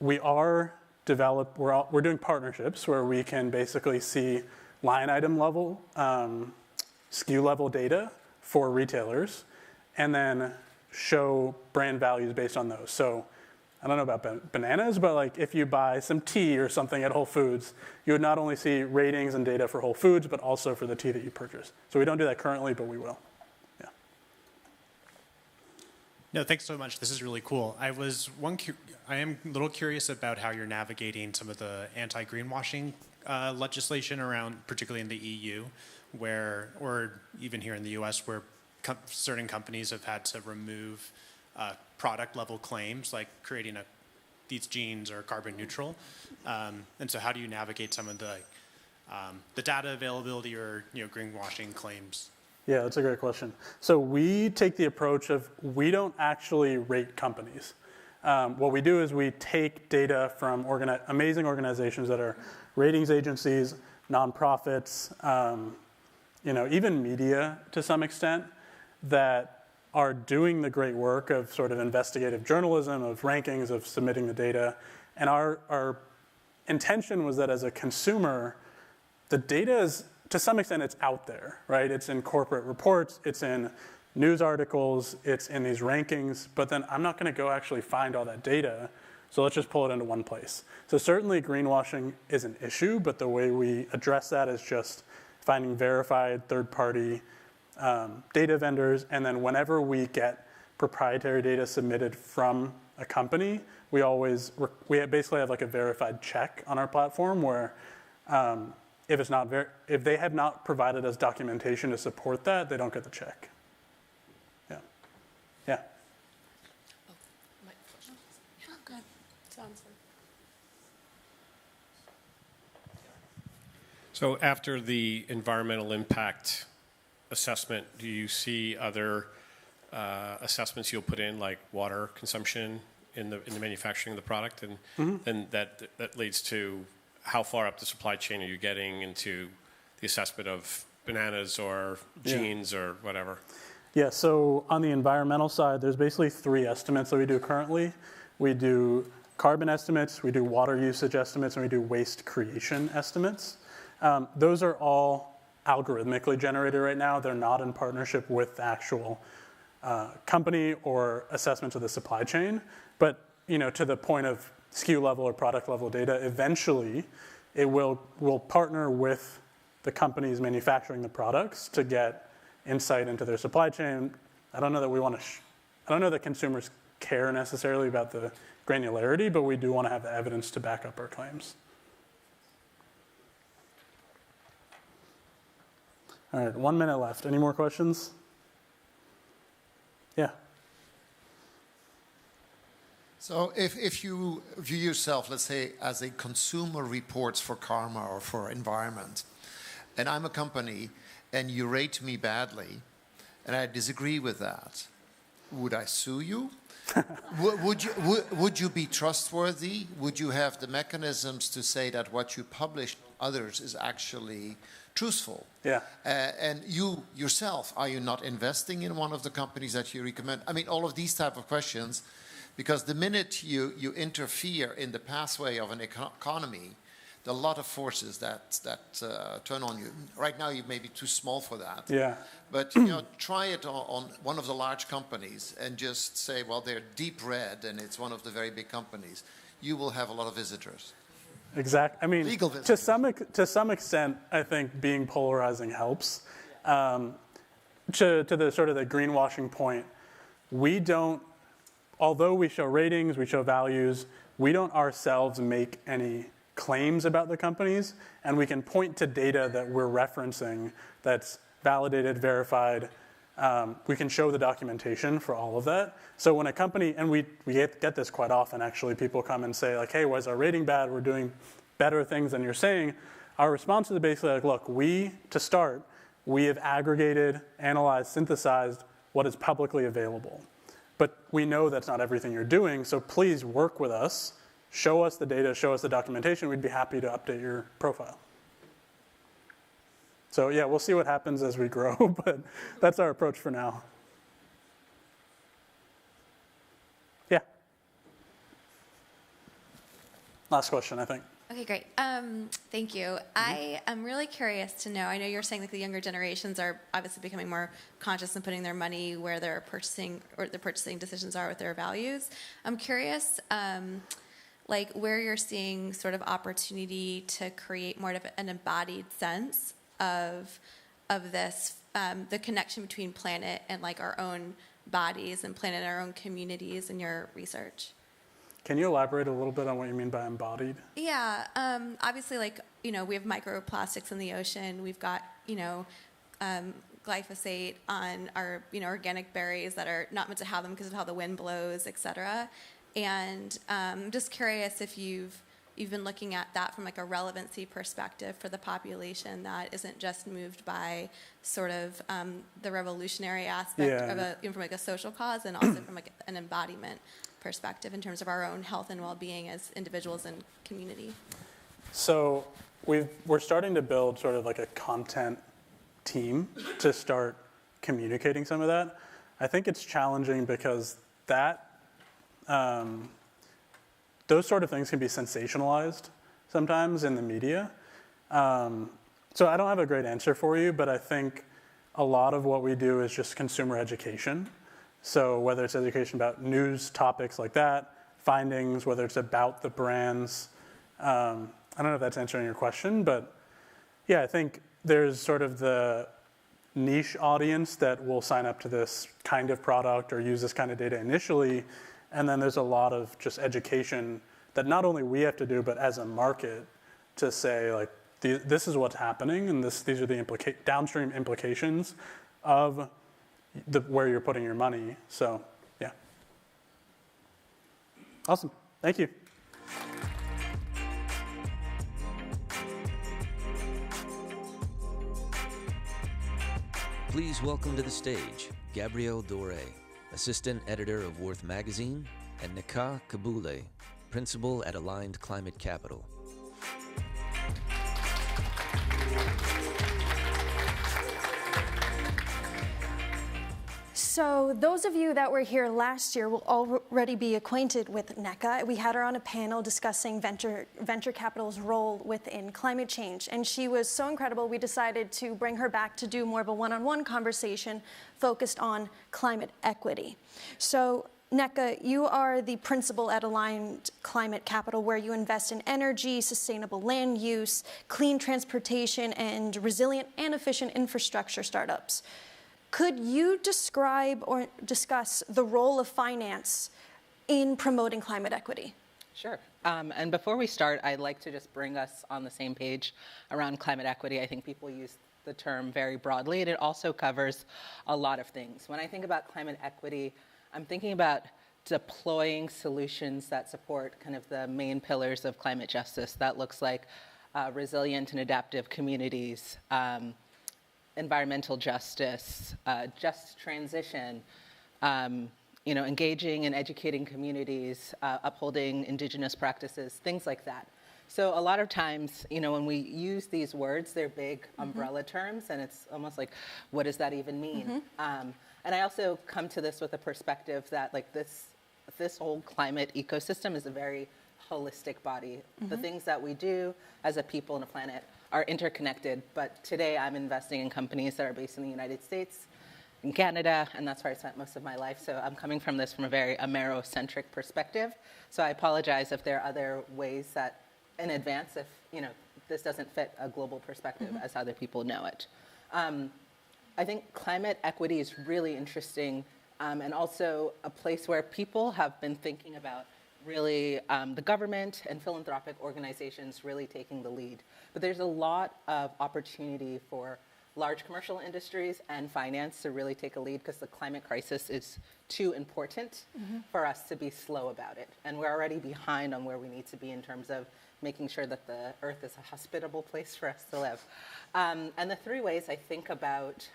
We're doing partnerships where we can basically see line item level, SKU level data for retailers, and then show brand values based on those. So I don't know about bananas, but like if you buy some tea or something at Whole Foods, you would not only see ratings and data for Whole Foods, but also for the tea that you purchase. So we don't do that currently, but we will. Yeah. No, thanks so much. This is really cool. I am a little curious about how you're navigating some of the anti-greenwashing legislation around, particularly in the EU, or even here in the US, where certain companies have had to remove product level claims, like creating these jeans are carbon neutral. And so how do you navigate some of the data availability or greenwashing claims? Yeah, that's a great question. So we take the approach of we don't actually rate companies. What we do is we take data from amazing organizations that are ratings agencies, nonprofits, even media to some extent, that are doing the great work of sort of investigative journalism, of rankings, of submitting the data. And our intention was that as a consumer, the data is, to some extent, it's out there, right? It's in corporate reports, it's in news articles, it's in these rankings, but then I'm not going to go actually find all that data. So let's just pull it into one place. So certainly greenwashing is an issue, but the way we address that is just finding verified third-party data vendors, and then whenever we get proprietary data submitted from a company, we basically have like a verified check on our platform where if they have not provided us documentation to support that, they don't get the check. Yeah. Yeah. Oh, good. Sounds good. So after the environmental impact assessment, do you see other assessments you'll put in, like water consumption in the manufacturing of the product, and then that leads to how far up the supply chain are you getting into the assessment of bananas or jeans or whatever? Yeah, so on the environmental side, there's basically 3 estimates that we do currently. We do carbon estimates, we do water usage estimates, and we do waste creation estimates. Those are all algorithmically generated right now. They're not in partnership with the actual company or assessments of the supply chain. But to the point of SKU level or product level data, eventually we'll partner with the companies manufacturing the products to get insight into their supply chain. I don't know that I don't know that consumers care necessarily about the granularity, but we do want to have the evidence to back up our claims. All right, 1 minute left. Any more questions? Yeah. So if you view yourself, let's say, as a consumer reports for karma or for environment, and I'm a company and you rate me badly, and I disagree with that, would I sue you? Would you be trustworthy? Would you have the mechanisms to say that what you publish others is actually truthful? Yeah. And you yourself, are you not investing in one of the companies that you recommend? I mean, all of these type of questions, because the minute you interfere in the pathway of an economy, there are a lot of forces that turn on you. Right now, you may be too small for that. Yeah. But try it on one of the large companies and just say, well, they're deep red and it's one of the very big companies. You will have a lot of visitors. Exactly. I mean, legal to some extent, I think being polarizing helps. To the sort of the greenwashing point, although we show ratings, we show values, we don't ourselves make any claims about the companies, and we can point to data that we're referencing that's validated, verified. We can show the documentation for all of that. So when a company, and we get this quite often actually, people come and say like, hey, was our rating bad? We're doing better things than you're saying. Our response is basically like, look, we have aggregated, analyzed, synthesized what is publicly available. But we know that's not everything you're doing, so please work with us, show us the data, show us the documentation. We'd be happy to update your profile. So yeah, we'll see what happens as we grow, but that's our approach for now. Yeah. Last question, I think. Okay, great. Thank you. I am really curious to know, I know you're saying that the younger generations are obviously becoming more conscious and putting their money where their purchasing decisions are with their values. I'm curious, where you're seeing sort of opportunity to create more of an embodied sense of this, the connection between planet and like our own bodies and planet and our own communities in your research. Can you elaborate a little bit on what you mean by embodied? Yeah, obviously, we have microplastics in the ocean. We've got, glyphosate on our, organic berries that are not meant to have them because of how the wind blows, et cetera. And I'm just curious if you've been looking at that from like a relevancy perspective for the population that isn't just moved by sort of the revolutionary aspect of from like a social cause, and also from like an embodiment perspective in terms of our own health and well-being as individuals and community. So we're starting to build sort of like a content team to start communicating some of that. I think it's challenging because those sort of things can be sensationalized sometimes in the media. So I don't have a great answer for you, but I think a lot of what we do is just consumer education. So whether it's education about news topics like that, findings, whether it's about the brands. I don't know if that's answering your question, but yeah, I think there's sort of the niche audience that will sign up to this kind of product or use this kind of data initially. And then there's a lot of just education that not only we have to do, but as a market to say, like, this is what's happening, and these are the downstream implications of where you're putting your money. So, yeah. Awesome. Thank you. Please welcome to the stage Gabrielle Doré, Assistant Editor of Worth Magazine, and Nika Kabule, Principal at Aligned Climate Capital. So those of you that were here last year will already be acquainted with NECA. We had her on a panel discussing venture capital's role within climate change. And she was so incredible, we decided to bring her back to do more of a one-on-one conversation focused on climate equity. So NECA, you are the principal at Aligned Climate Capital, where you invest in energy, sustainable land use, clean transportation, and resilient and efficient infrastructure startups. Could you describe or discuss the role of finance in promoting climate equity? Sure. And before we start, I'd like to just bring us on the same page around climate equity. I think people use the term very broadly, and it also covers a lot of things. When I think about climate equity, I'm thinking about deploying solutions that support kind of the main pillars of climate justice. That looks like resilient and adaptive communities, environmental justice, just transition, engaging and educating communities, upholding indigenous practices, things like that. So a lot of times, when we use these words, they're big umbrella terms, and it's almost like, what does that even mean? And I also come to this with a perspective that, like, this whole climate ecosystem is a very holistic body. The things that we do as a people and a planet are interconnected, but today I'm investing in companies that are based in the United States, in Canada, and that's where I spent most of my life. So I'm coming from this from a very Amero-centric perspective. So I apologize if there are other ways that, in advance, if this doesn't fit a global perspective as other people know it. I think climate equity is really interesting, and also a place where people have been thinking about really the government and philanthropic organizations really taking the lead. But there's a lot of opportunity for large commercial industries and finance to really take a lead, because the climate crisis is too important for us to be slow about it. And we're already behind on where we need to be in terms of making sure that the Earth is a hospitable place for us to live. And the three ways I think about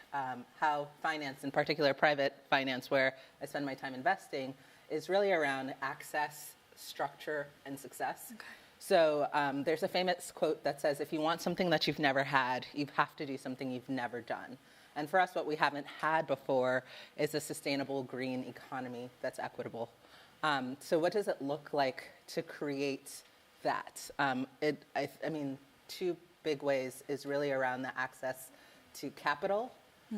how finance, in particular private finance, where I spend my time investing, is really around access, structure, and success. Okay. So there's a famous quote that says, if you want something that you've never had, you have to do something you've never done. And for us, what we haven't had before is a sustainable green economy that's equitable. So what does it look like to create that? Two big ways is really around the access to capital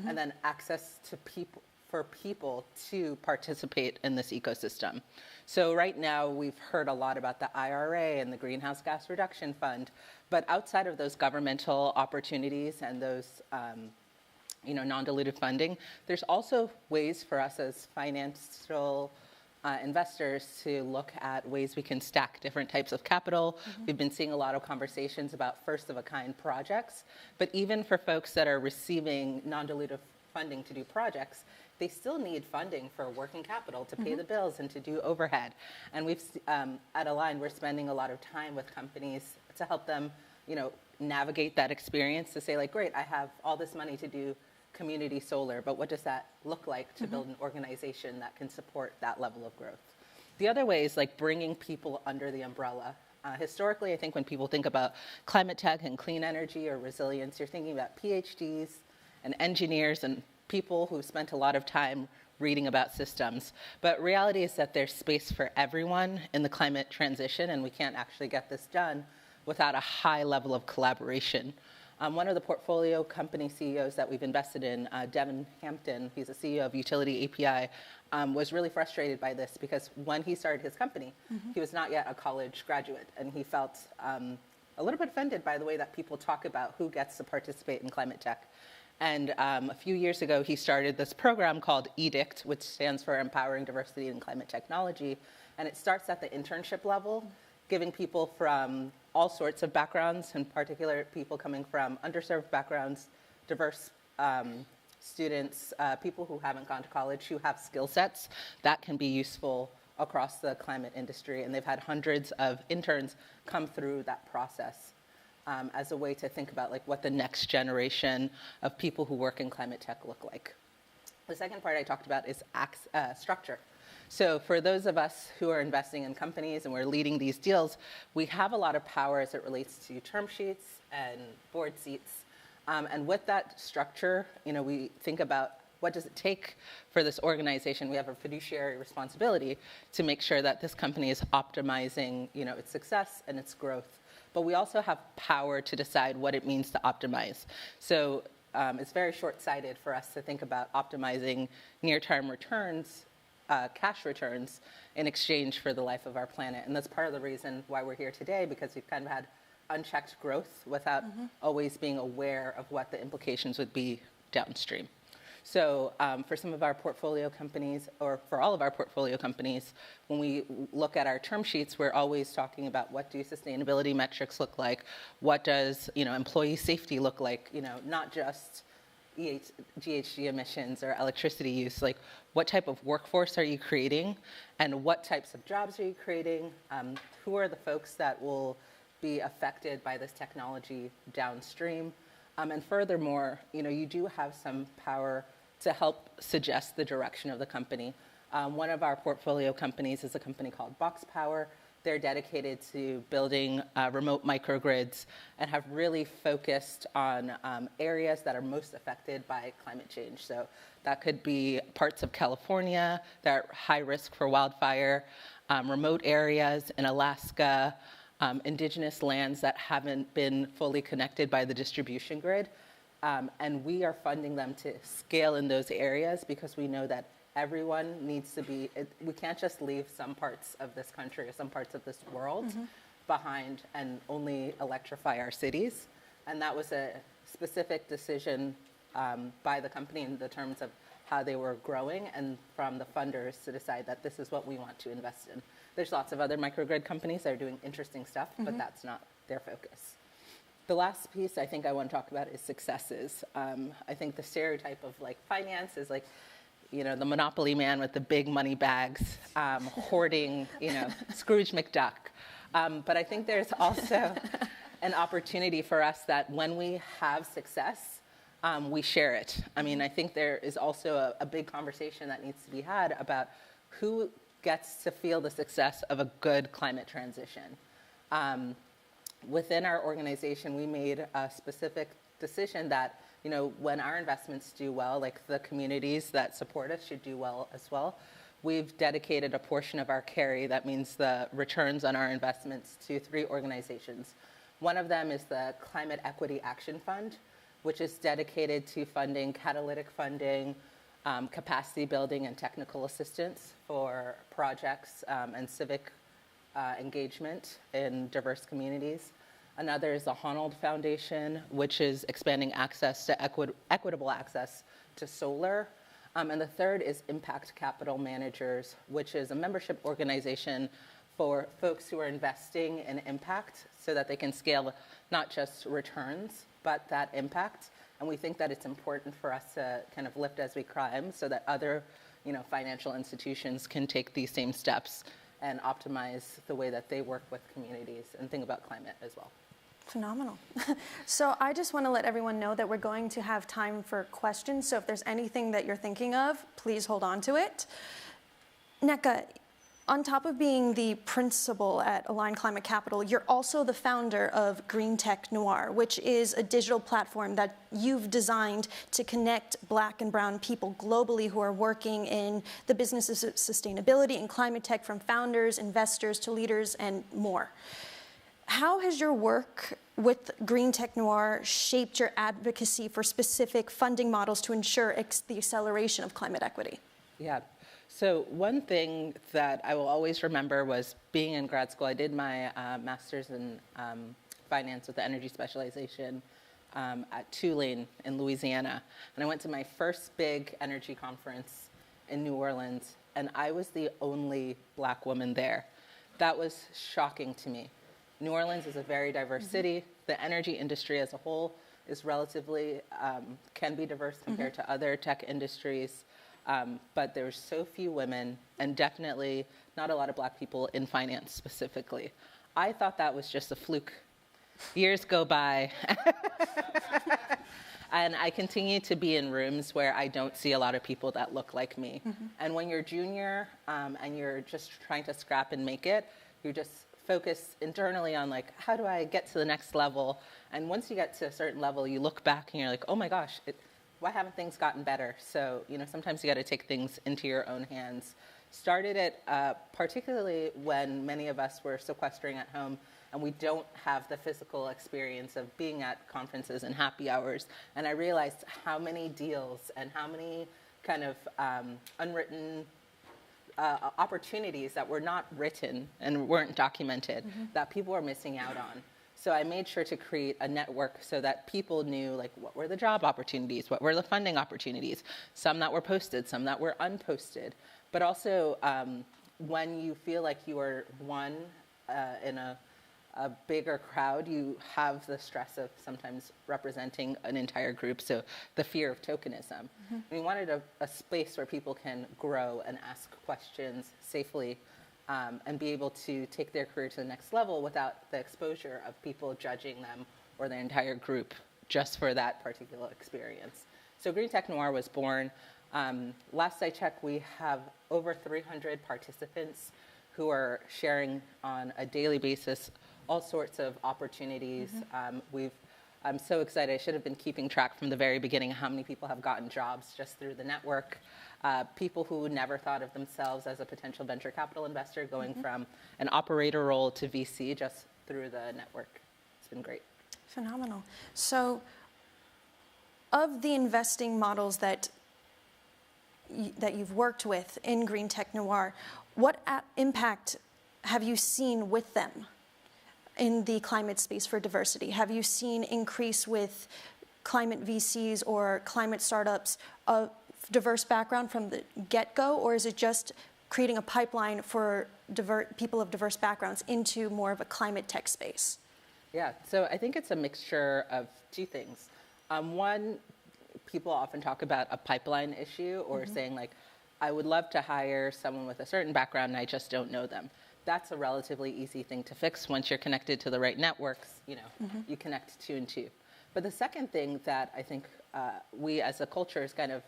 and then access to people, for people to participate in this ecosystem. So right now, we've heard a lot about the IRA and the Greenhouse Gas Reduction Fund, but outside of those governmental opportunities and those non-dilutive funding, there's also ways for us as financial investors to look at ways we can stack different types of capital. We've been seeing a lot of conversations about first-of-a-kind projects, but even for folks that are receiving non-dilutive funding to do projects, they still need funding for working capital to pay the bills and to do overhead. And we've, at Align, we're spending a lot of time with companies to help them, navigate that experience, to say, like, great, I have all this money to do community solar, but what does that look like to build an organization that can support that level of growth? The other way is like bringing people under the umbrella. Historically, I think when people think about climate tech and clean energy or resilience, you're thinking about PhDs and engineers and people who've spent a lot of time reading about systems. But reality is that there's space for everyone in the climate transition, and we can't actually get this done without a high level of collaboration. One of the portfolio company CEOs that we've invested in, Devin Hampton, he's a CEO of Utility API, was really frustrated by this because when he started his company, he was not yet a college graduate, and he felt a little bit offended by the way that people talk about who gets to participate in climate tech. And a few years ago, he started this program called EDICT, which stands for Empowering Diversity in Climate Technology. And it starts at the internship level, giving people from all sorts of backgrounds, in particular people coming from underserved backgrounds, diverse students, people who haven't gone to college, who have skill sets that can be useful across the climate industry. And they've had hundreds of interns come through that process as a way to think about like what the next generation of people who work in climate tech look like. The second part I talked about is structure. So for those of us who are investing in companies and we're leading these deals, we have a lot of power as it relates to term sheets and board seats. And with that structure, we think about what does it take for this organization. We have a fiduciary responsibility to make sure that this company is optimizing, its success and its growth. But we also have power to decide what it means to optimize. So it's very short-sighted for us to think about optimizing near-term returns, cash returns, in exchange for the life of our planet. And that's part of the reason why we're here today, because we've kind of had unchecked growth without always being aware of what the implications would be downstream. So for some of our portfolio companies, or for all of our portfolio companies, when we look at our term sheets, we're always talking about what do sustainability metrics look like, what does employee safety look like, not just GHG emissions or electricity use, like what type of workforce are you creating and what types of jobs are you creating, who are the folks that will be affected by this technology downstream, and furthermore, you do have some power to help suggest the direction of the company. One of our portfolio companies is a company called Box Power. They're dedicated to building remote microgrids and have really focused on areas that are most affected by climate change. So that could be parts of California that are high risk for wildfire, remote areas in Alaska, indigenous lands that haven't been fully connected by the distribution grid. And we are funding them to scale in those areas because we know that everyone needs to be, we can't just leave some parts of this country or some parts of this world behind and only electrify our cities. And that was a specific decision by the company in the terms of how they were growing and from the funders to decide that this is what we want to invest in. There's lots of other microgrid companies that are doing interesting stuff, but that's not their focus. The last piece I think I want to talk about is successes. I think the stereotype of finance is the monopoly man with the big money bags, hoarding, Scrooge McDuck. But I think there's also an opportunity for us that when we have success, we share it. I mean, I think there is also a big conversation that needs to be had about who gets to feel the success of a good climate transition. Within our organization, we made a specific decision that when our investments do well, like the communities that support us should do well as well. We've dedicated a portion of our carry, that means the returns on our investments, to 3 organizations. One of them is the Climate Equity Action Fund, which is dedicated to funding catalytic funding, capacity building, and technical assistance for projects and civic engagement in diverse communities. Another is the Honnold Foundation, which is expanding access to equitable access to solar. And the third is Impact Capital Managers, which is a membership organization for folks who are investing in impact so that they can scale not just returns, but that impact. And we think that it's important for us to kind of lift as we climb so that other financial institutions can take these same steps and optimize the way that they work with communities and think about climate as well. Phenomenal. So I just want to let everyone know that we're going to have time for questions. So if there's anything that you're thinking of, please hold on to it. Nneka, on top of being the principal at Align Climate Capital, you're also the founder of Green Tech Noir, which is a digital platform that you've designed to connect Black and brown people globally who are working in the businesses of sustainability and climate tech, from founders, investors to leaders and more. How has your work with Green Tech Noir shaped your advocacy for specific funding models to ensure the acceleration of climate equity? Yeah. So one thing that I will always remember was being in grad school. I did my master's in finance with the energy specialization at Tulane in Louisiana. And I went to my first big energy conference in New Orleans, and I was the only black woman there. That was shocking to me. New Orleans is a very diverse city. The energy industry as a whole is relatively, can be diverse compared to other tech industries. But there's so few women, and definitely not a lot of black people in finance specifically. I thought that was just a fluke. Years go by, and I continue to be in rooms where I don't see a lot of people that look like me. And when you're junior and you're just trying to scrap and make it, you just focus internally on like, how do I get to the next level? And once you get to a certain level, you look back and you're like, oh my gosh, why haven't things gotten better? So, sometimes you got to take things into your own hands. Started it particularly when many of us were sequestering at home and we don't have the physical experience of being at conferences and happy hours. And I realized how many deals and how many kind of unwritten opportunities that were not written and weren't documented that people were missing out on. So I made sure to create a network so that people knew like what were the job opportunities, what were the funding opportunities, some that were posted, some that were unposted. But also when you feel like you are one in a bigger crowd, you have the stress of sometimes representing an entire group, so the fear of tokenism. We wanted a space where people can grow and ask questions safely and be able to take their career to the next level without the exposure of people judging them or their entire group just for that particular experience. So Green Tech Noir was born. Last I checked, we have over 300 participants who are sharing on a daily basis all sorts of opportunities. I'm so excited. I should have been keeping track from the very beginning how many people have gotten jobs just through the network. People who never thought of themselves as a potential venture capital investor going from an operator role to VC just through the network. It's been great. Phenomenal. So of the investing models that you've worked with in Green Tech Noir, what impact have you seen with them in the climate space for diversity? Have you seen increase with climate VCs or climate startups of diverse background from the get-go, or is it just creating a pipeline for people of diverse backgrounds into more of a climate tech space? Yeah, so I think it's a mixture of two things. One, people often talk about a pipeline issue or saying like, I would love to hire someone with a certain background and I just don't know them. That's a relatively easy thing to fix once you're connected to the right networks, you connect two and two. But the second thing that I think we as a culture is kind of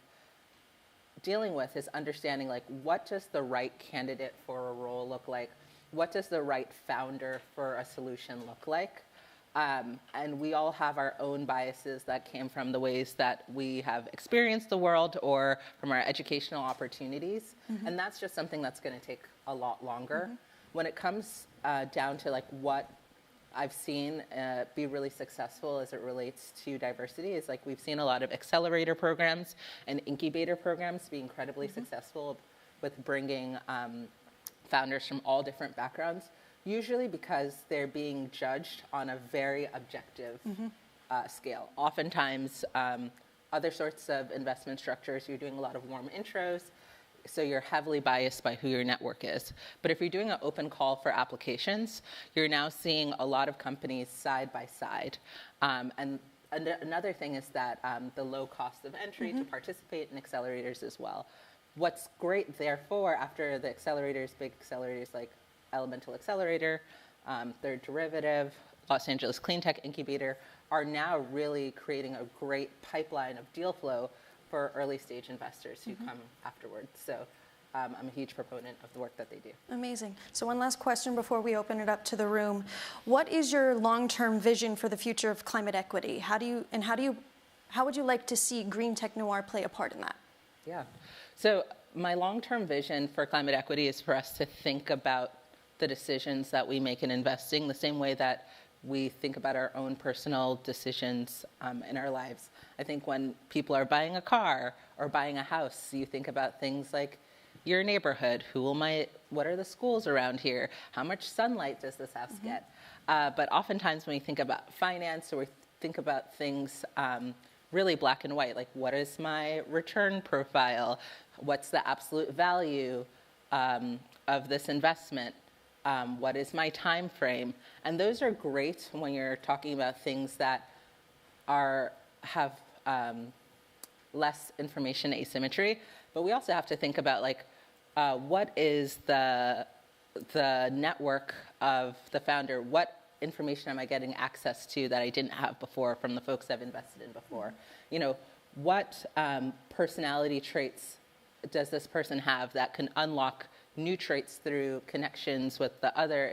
dealing with is understanding like what does the right candidate for a role look like? What does the right founder for a solution look like? And we all have our own biases that came from the ways that we have experienced the world or from our educational opportunities. And that's just something that's going to take a lot longer. When it comes down to like what I've seen be really successful as it relates to diversity is like we've seen a lot of accelerator programs and incubator programs be incredibly successful with bringing founders from all different backgrounds, usually because they're being judged on a very objective scale. Oftentimes, other sorts of investment structures, you're doing a lot of warm intros, so you're heavily biased by who your network is. But if you're doing an open call for applications, you're now seeing a lot of companies side by side. And another thing is that the low cost of entry to participate in accelerators as well. What's great, therefore, after the accelerators, big accelerators like Elemental Accelerator, Third Derivative, Los Angeles Clean Tech Incubator, are now really creating a great pipeline of deal flow for early stage investors who come afterwards. So I'm a huge proponent of the work that they do. Amazing. So one last question before we open it up to the room. What is your long-term vision for the future of climate equity? How would you like to see Green Tech Noir play a part in that? Yeah. So my long-term vision for climate equity is for us to think about the decisions that we make in investing the same way that we think about our own personal decisions in our lives. I think when people are buying a car or buying a house, you think about things like your neighborhood, what are the schools around here, how much sunlight does this house get? But oftentimes when we think about finance or we think about things really black and white, like what is my return profile? What's the absolute value of this investment? What is my time frame? And those are great when you're talking about things that have less information asymmetry. But we also have to think about what is the network of the founder? What information am I getting access to that I didn't have before from the folks I've invested in before? What personality traits does this person have that can unlock new traits through connections with the other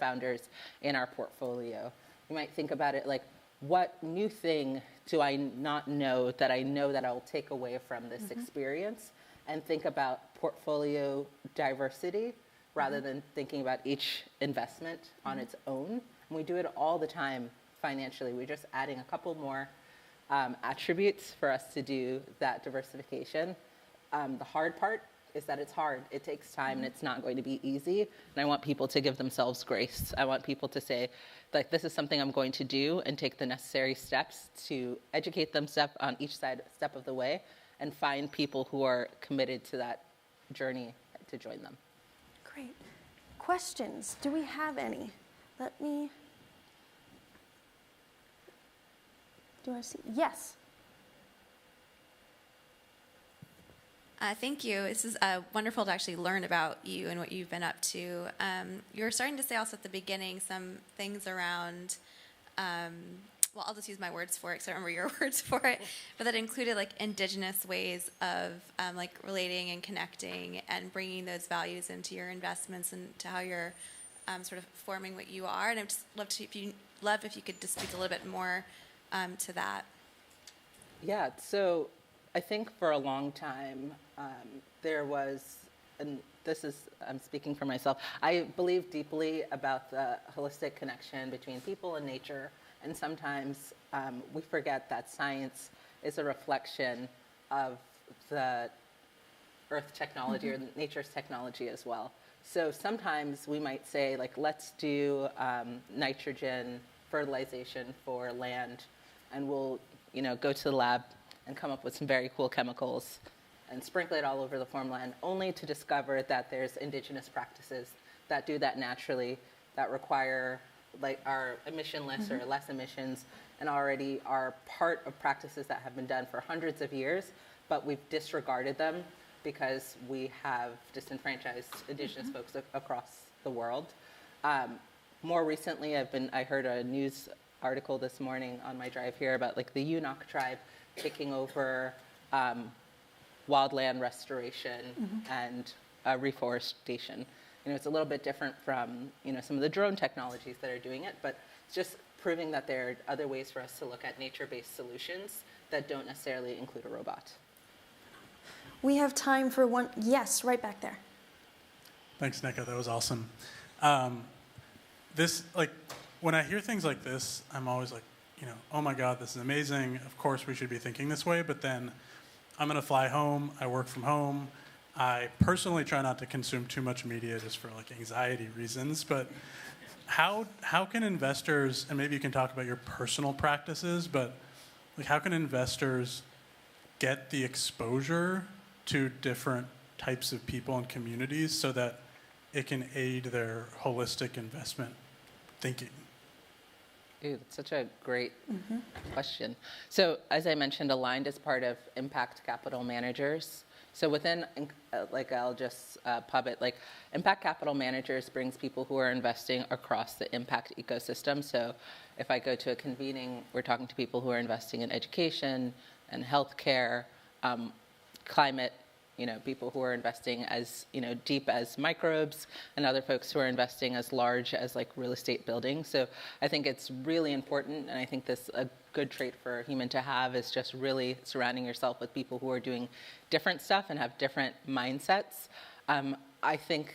founders in our portfolio? You might think about it like, what new thing do I not know that I will take away from this experience? And think about portfolio diversity rather than thinking about each investment on its own. And we do it all the time financially. We're just adding a couple more attributes for us to do that diversification. The hard part is that it's hard. It takes time, and it's not going to be easy. And I want people to give themselves grace. I want people to say, this is something I'm going to do, and take the necessary steps to educate themselves on each step of the way, and find people who are committed to that journey to join them. Great. Questions? Do we have any? Do I see? Yes. Thank you. This is wonderful to actually learn about you and what you've been up to. You were starting to say also at the beginning some things around, I'll just use my words for it because I remember your words for it, but that included indigenous ways of relating and connecting and bringing those values into your investments and to how you're sort of forming what you are. And I'd just love if you could just speak a little bit more to that. Yeah, so I think for a long time there was, and I'm speaking for myself, I believe deeply about the holistic connection between people and nature. And sometimes we forget that science is a reflection of the earth technology or nature's technology as well. So sometimes we might say, let's do nitrogen fertilization for land, and we'll go to the lab and come up with some very cool chemicals and sprinkle it all over the farmland, only to discover that there's indigenous practices that do that naturally, that require are emissionless or less emissions, and already are part of practices that have been done for hundreds of years, but we've disregarded them because we have disenfranchised indigenous folks across the world. More recently, I heard a news article this morning on my drive here about the Yunok tribe taking over wildland restoration and reforestation. It's a little bit different from some of the drone technologies that are doing it, but it's just proving that there are other ways for us to look at nature-based solutions that don't necessarily include a robot. We have time for one. Yes, right back there. Thanks, Nika. That was awesome. When I hear things like this, I'm always oh my God, this is amazing. Of course, we should be thinking this way. But then I'm going to fly home. I work from home. I personally try not to consume too much media just for anxiety reasons. But how can investors, and maybe you can talk about your personal practices, but how can investors get the exposure to different types of people and communities so that it can aid their holistic investment thinking? Ooh, that's such a great question. So as I mentioned, Aligned is part of Impact Capital Managers. So within, I'll just pub it, Impact Capital Managers brings people who are investing across the impact ecosystem. So if I go to a convening, we're talking to people who are investing in education and healthcare, climate, people who are investing as, deep as microbes, and other folks who are investing as large as real estate buildings. So I think it's really important, and I think this a good trait for a human to have is just really surrounding yourself with people who are doing different stuff and have different mindsets. I think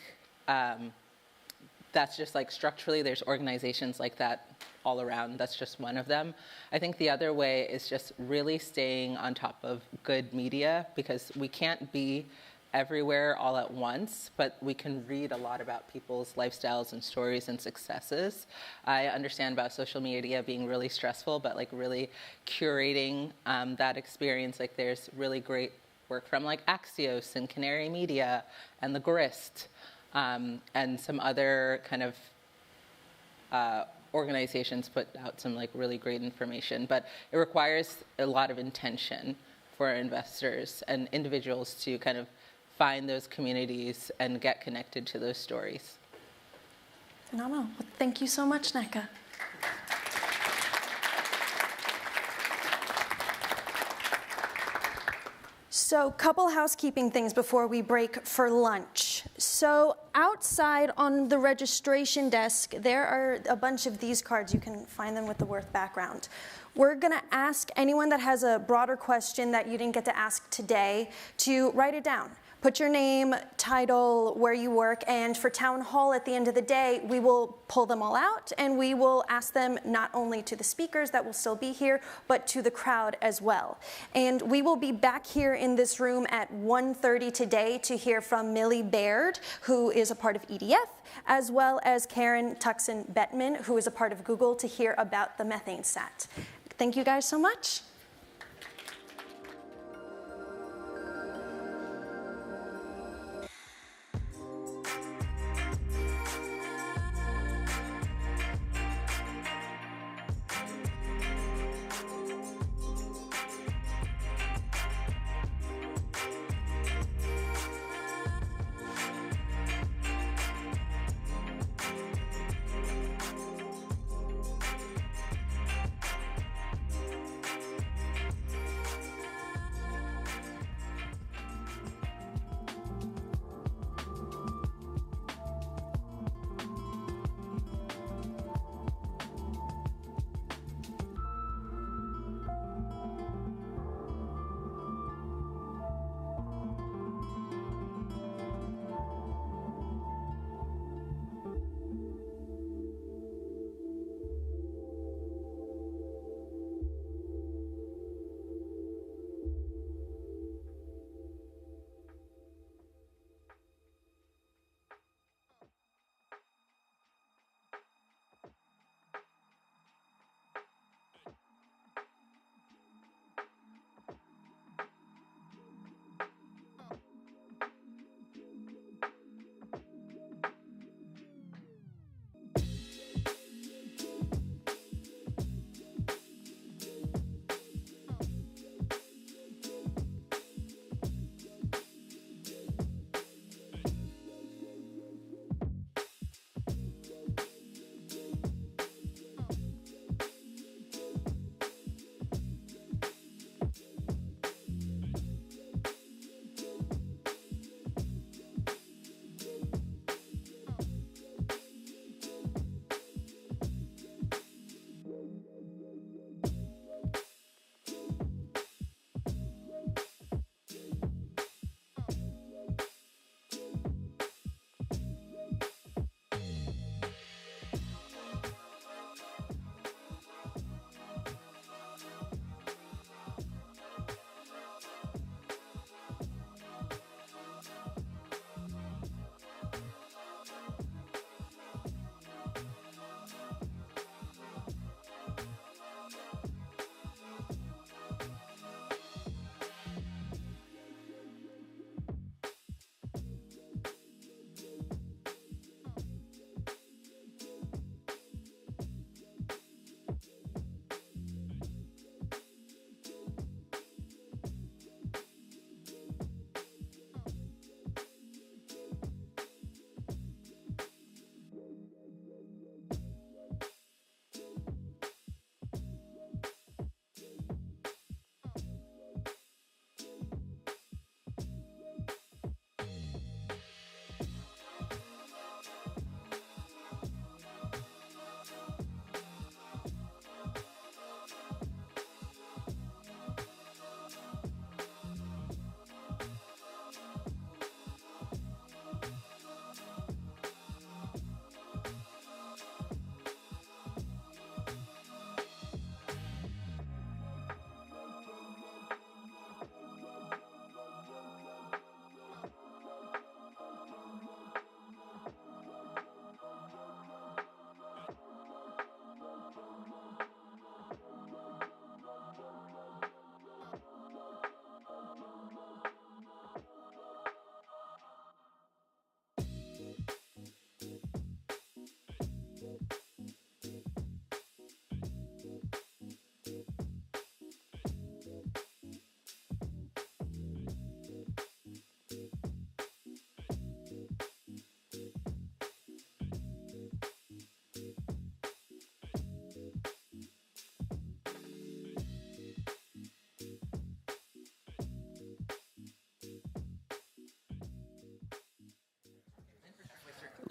that's just like structurally, there's organizations like that all around. That's just one of them. I think the other way is just really staying on top of good media, because we can't be everywhere all at once, but we can read a lot about people's lifestyles and stories and successes. I understand about social media being really stressful, but like really curating that experience. Like there's really great work from like Axios and Canary Media and The Grist and some other kind of organizations put out some like really great information, but it requires a lot of intention for investors and individuals to kind of find those communities and get connected to those stories. Phenomenal. Well, thank you so much, Nneka. So, couple housekeeping things before we break for lunch. So, outside on the registration desk, there are a bunch of these cards. You can find them with the Worth background. We're going to ask anyone that has a broader question that you didn't get to ask today to write it down. Put your name, title, where you work, and for town hall at the end of the day, we will pull them all out and we will ask them not only to the speakers that will still be here, but to the crowd as well. And we will be back here in this room at 1:30 today to hear from Millie Baird, who is a part of EDF, as well as Karen Tuxen-Bettman, who is a part of Google, to hear about the methane sat. Thank you guys so much.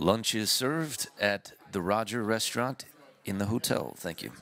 Lunch is served at the Roger Restaurant in the hotel. Thank you.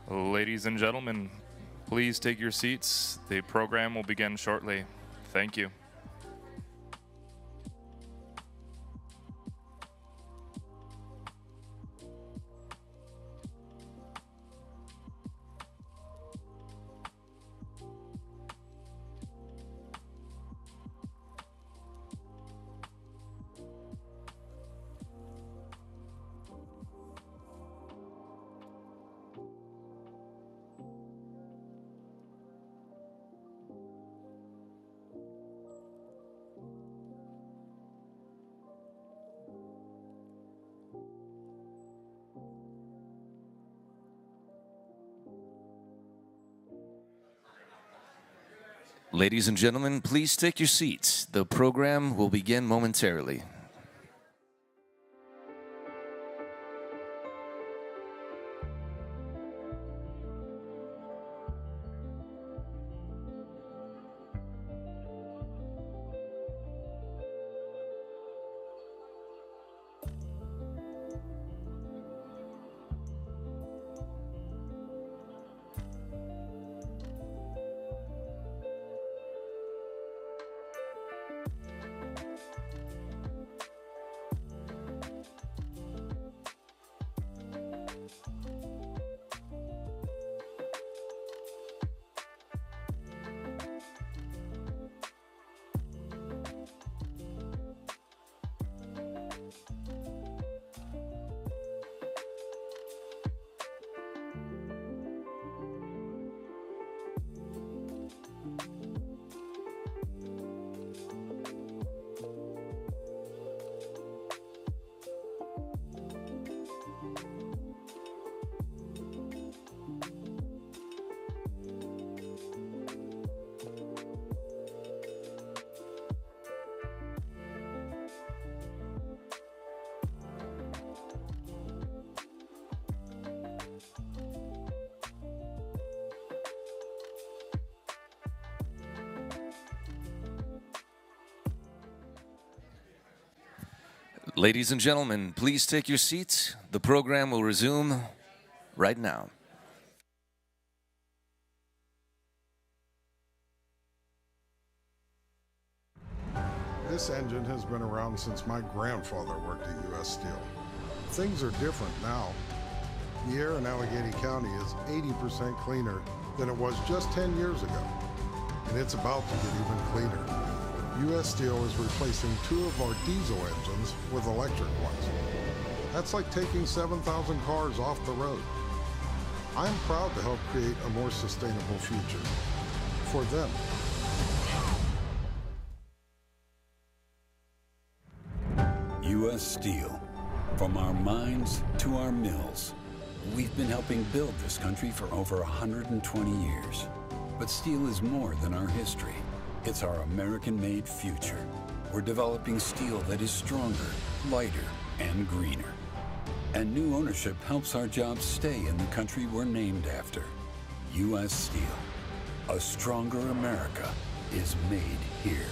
Ladies and gentlemen, please take your seats. The program will begin shortly. Thank you. Ladies and gentlemen, please take your seats. The program will begin momentarily. Ladies and gentlemen, please take your seats. The program will resume right now. This engine has been around since my grandfather worked at U.S. Steel. Things are different now. The air in Allegheny County is 80% cleaner than it was just 10 years ago, and it's about to get even cleaner. U.S. Steel is replacing 2 of our diesel engines with electric ones. That's like taking 7,000 cars off the road. I'm proud to help create a more sustainable future for them. U.S. Steel. From our mines to our mills, we've been helping build this country for over 120 years. But steel is more than our history. It's our American-made future. We're developing steel that is stronger, lighter, and greener. And new ownership helps our jobs stay in the country we're named after. U.S. Steel. A stronger America is made here.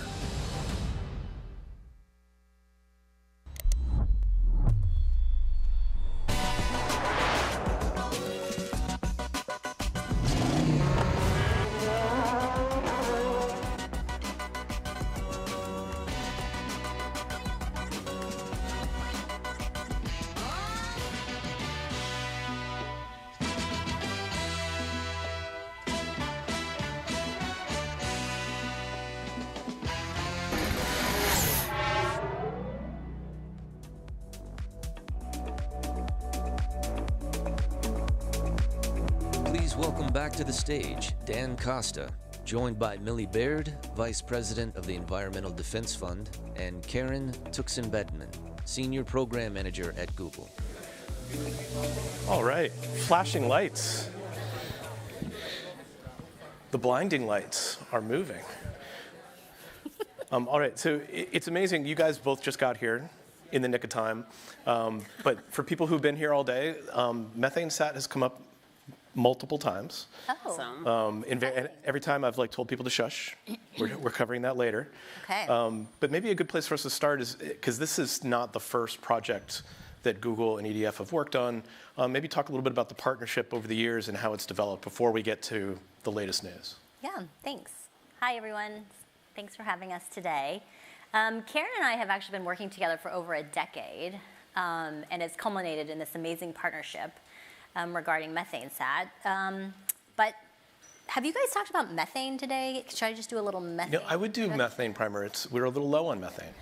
Please welcome back to the stage Dan Costa, joined by Millie Baird, Vice President of the Environmental Defense Fund, and Karen Tuxen-Bedman, Senior Program Manager at Google. All right, flashing lights. The blinding lights are moving. All right, so it's amazing. You guys both just got here in the nick of time. But for people who've been here all day, methane sat has come up multiple times. Awesome. And every time I've told people to shush. We're covering that later. Okay. But maybe a good place for us to start is, because this is not the first project that Google and EDF have worked on. Maybe talk a little bit about the partnership over the years and how it's developed before we get to the latest news. Yeah, thanks. Hi, everyone. Thanks for having us today. Karen and I have actually been working together for over a decade, and it's culminated in this amazing partnership regarding methane sat. But have you guys talked about methane today? Should I just do a little methane? I would do methane primer. We're a little low on methane.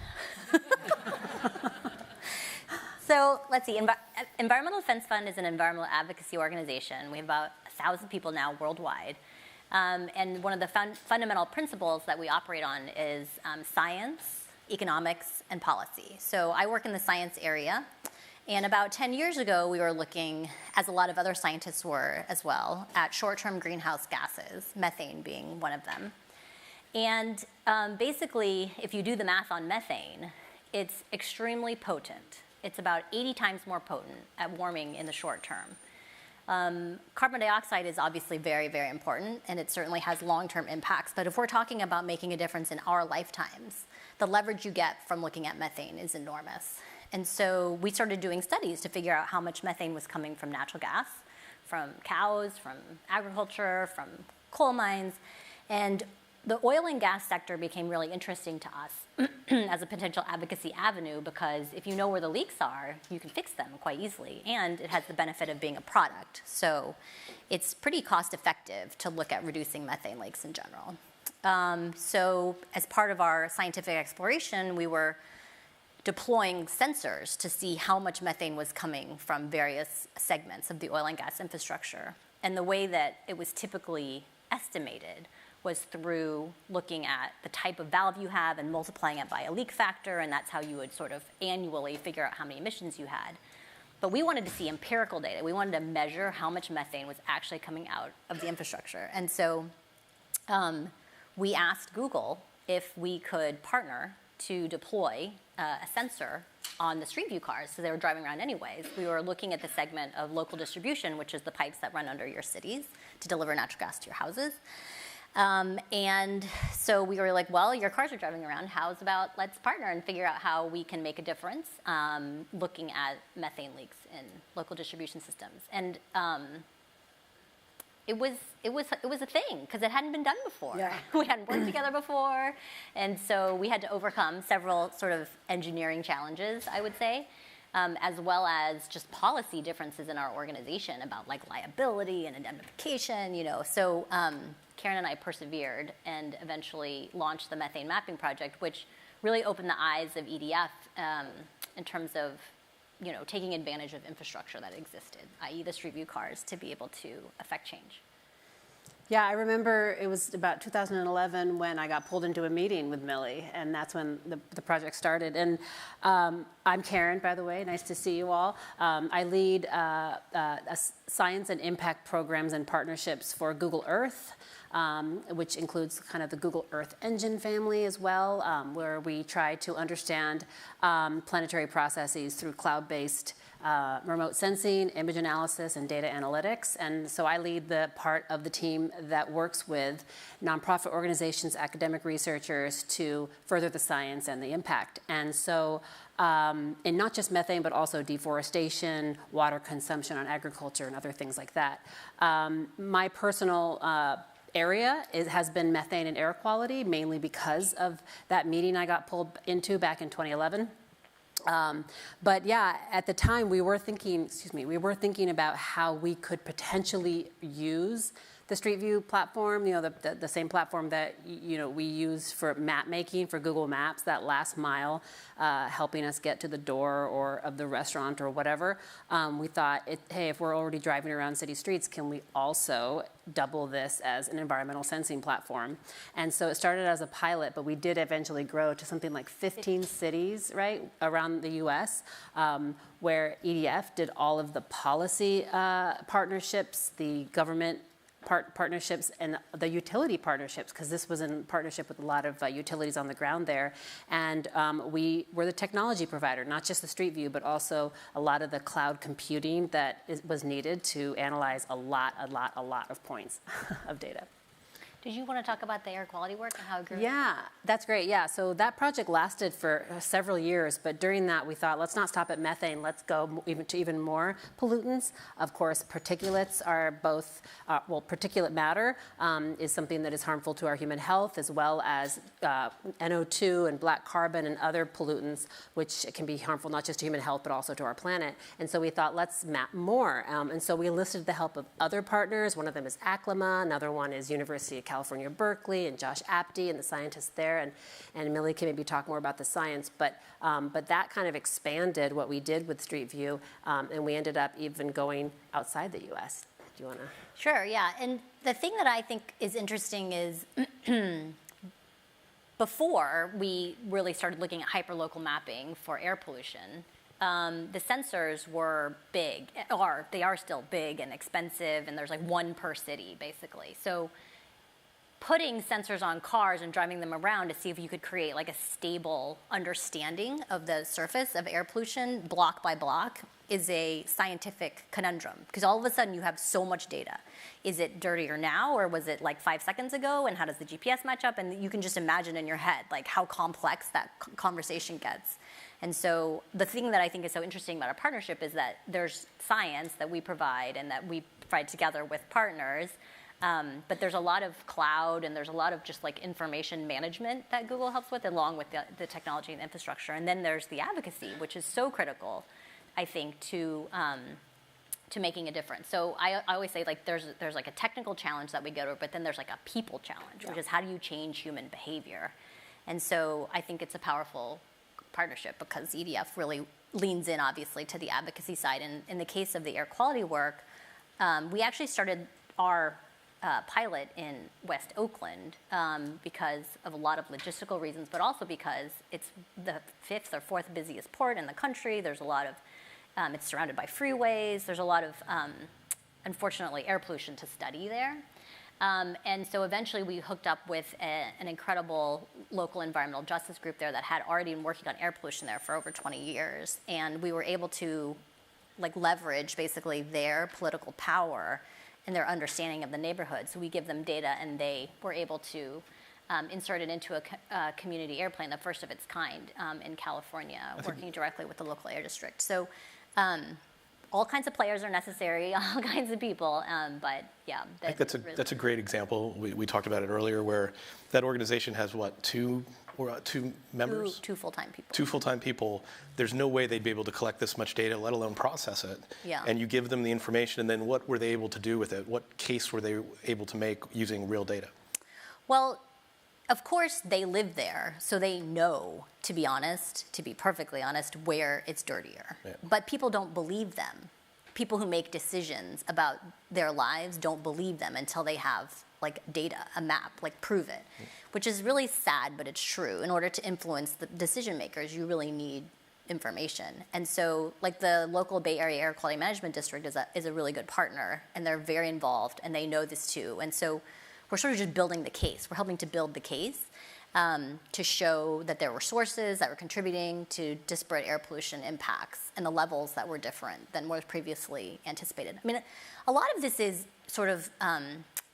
So let's see. Environmental Defense Fund is an environmental advocacy organization. We have about 1,000 people now worldwide. And one of the fundamental principles that we operate on is science, economics, and policy. So I work in the science area. And about 10 years ago, we were looking, as a lot of other scientists were as well, at short-term greenhouse gases, methane being one of them. And basically, if you do the math on methane, it's extremely potent. It's about 80 times more potent at warming in the short term. Carbon dioxide is obviously very, very important, and it certainly has long-term impacts. But if we're talking about making a difference in our lifetimes, the leverage you get from looking at methane is enormous. And so we started doing studies to figure out how much methane was coming from natural gas, from cows, from agriculture, from coal mines. And the oil and gas sector became really interesting to us as a potential advocacy avenue, because if you know where the leaks are, you can fix them quite easily. And it has the benefit of being a product. So it's pretty cost effective to look at reducing methane leaks in general. So as part of our scientific exploration, we were deploying sensors to see how much methane was coming from various segments of the oil and gas infrastructure. And the way that it was typically estimated was through looking at the type of valve you have and multiplying it by a leak factor, and that's how you would sort of annually figure out how many emissions you had. But we wanted to see empirical data. We wanted to measure how much methane was actually coming out of the infrastructure. And so we asked Google if we could partner to deploy a sensor on the Street View cars, so they were driving around anyways. We were looking at the segment of local distribution, which is the pipes that run under your cities to deliver natural gas to your houses. And so we were like, well, your cars are driving around. How's about let's partner and figure out how we can make a difference looking at methane leaks in local distribution systems. And it was a thing because it hadn't been done before. Yeah. We hadn't worked together before, and so we had to overcome several sort of engineering challenges, I would say, as well as just policy differences in our organization about like liability and indemnification. So Karen and I persevered and eventually launched the methane mapping project, which really opened the eyes of EDF in terms of taking advantage of infrastructure that existed, i.e. the Street View cars, to be able to affect change. Yeah, I remember it was about 2011 when I got pulled into a meeting with Millie, and that's when the project started. And I'm Karen, by the way. Nice to see you all. I lead science and impact programs and partnerships for Google Earth, which includes kind of the Google Earth Engine family as well, where we try to understand planetary processes through cloud-based remote sensing, image analysis, and data analytics. And so I lead the part of the team that works with nonprofit organizations, academic researchers to further the science and the impact. And so in not just methane, but also deforestation, water consumption on agriculture, and other things like that. My personal area has been methane and air quality, mainly because of that meeting I got pulled into back in 2011. But yeah, at the time we were thinking about how we could potentially use the Street View platform, the same platform that we use for map making for Google Maps, that last mile, helping us get to the door or of the restaurant or whatever. We thought, hey, if we're already driving around city streets, can we also double this as an environmental sensing platform? And so it started as a pilot, but we did eventually grow to something like 15 cities, right, around the U.S., where EDF did all of the policy partnerships, the government partnerships, and the utility partnerships, because this was in partnership with a lot of utilities on the ground there. And we were the technology provider, not just the Street View, but also a lot of the cloud computing that was needed to analyze a lot of points of data. Did you want to talk about the air quality work and how it grew? Yeah, that's great. Yeah, so that project lasted for several years, but during that we thought, let's not stop at methane, let's go even more pollutants. Of course, particulates are both, particulate matter is something that is harmful to our human health, as well as NO2 and black carbon and other pollutants, which can be harmful not just to human health, but also to our planet. And so we thought, let's map more. And so we enlisted the help of other partners. One of them is ACLIMA, another one is University of California, Berkeley, and Josh Apte and the scientists there, and Millie can maybe talk more about the science, but that kind of expanded what we did with Street View, and we ended up even going outside the U.S. Do you want to? Sure, yeah, and the thing that I think is interesting is before we really started looking at hyperlocal mapping for air pollution, the sensors were big, they are still big and expensive, and there's like one per city, basically. So putting sensors on cars and driving them around to see if you could create like a stable understanding of the surface of air pollution block by block is a scientific conundrum, because all of a sudden you have so much data. Is it dirtier now, or was it like 5 seconds ago, and how does the GPS match up? And you can just imagine in your head like how complex that conversation gets. And so the thing that I think is so interesting about our partnership is that there's science that we provide and that we provide together with partners, but there's a lot of cloud and there's a lot of just like information management that Google helps with, along with the technology and infrastructure. And then there's the advocacy, which is so critical, I think, to making a difference. So I always say like there's like a technical challenge that we go to, but then there's like a people challenge, which is how do you change human behavior? And so I think it's a powerful partnership because EDF really leans in, obviously, to the advocacy side. And in the case of the air quality work, we actually started our pilot in West Oakland because of a lot of logistical reasons, but also because it's the 5th or 4th busiest port in the country. There's a lot of, it's surrounded by freeways. There's a lot of, unfortunately, air pollution to study there. And so eventually we hooked up with an incredible local environmental justice group there that had already been working on air pollution there for over 20 years. And we were able to like leverage basically their political power and their understanding of the neighborhood. So we give them data, and they were able to insert it into a community airplane, the first of its kind in California, working directly with the local air district. So all kinds of players are necessary, all kinds of people, but yeah. I think that's a great example. We talked about it earlier, where that organization has what, two members? Two full-time people. 2 full-time people. There's no way they'd be able to collect this much data, let alone process it. Yeah. And you give them the information, and then what were they able to do with it? What case were they able to make using real data? Well, of course they live there, so they know, to be honest, to be perfectly honest, where it's dirtier. Yeah. But people don't believe them. People who make decisions about their lives don't believe them until they have like data, a map, like prove it, which is really sad, but it's true. In order to influence the decision makers, you really need information. And so like the local Bay Area Air Quality Management District is a really good partner, and they're very involved, and they know this too. And so we're sort of just building the case. We're helping to build the case to show that there were sources that were contributing to disparate air pollution impacts and the levels that were different than was previously anticipated. I mean, a lot of this is sort of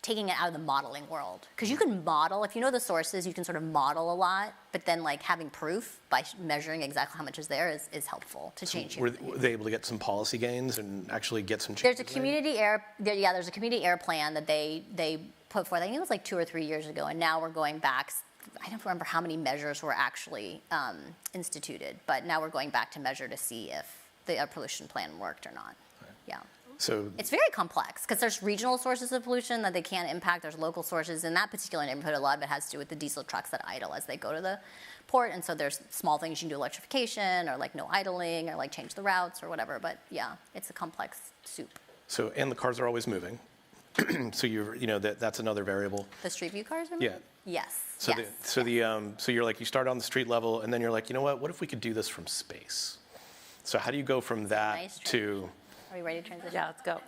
taking it out of the modeling world. Because you can model, if you know the sources, you can sort of model a lot, but then like having proof by measuring exactly how much is there is helpful to change. Were they able to get some policy gains and actually get some changes? There's a community there's a community air plan that they put forth. I think it was like 2 or 3 years ago, and now we're going back. I don't remember how many measures were actually instituted, but now we're going back to measure to see if the air pollution plan worked or not. Right. Yeah. So it's very complex because there's regional sources of pollution that they can't impact. There's local sources. In that particular neighborhood, a lot of it has to do with the diesel trucks that idle as they go to the port. And so there's small things you can do, electrification or like no idling or like change the routes or whatever. But yeah, it's a complex soup. So, and the cars are always moving. So that's another variable. The Street View cars are moving? Yeah. Yes. So yes. So you're like, you start on the street level, and then you're like, you know what if we could do this from space? So how do you go from that to... Are we ready to transition? Yeah, let's go.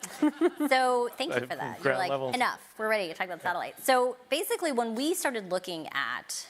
So thank you for that. You're like, level. Enough. We're ready to talk about satellites. So basically, when we started looking at,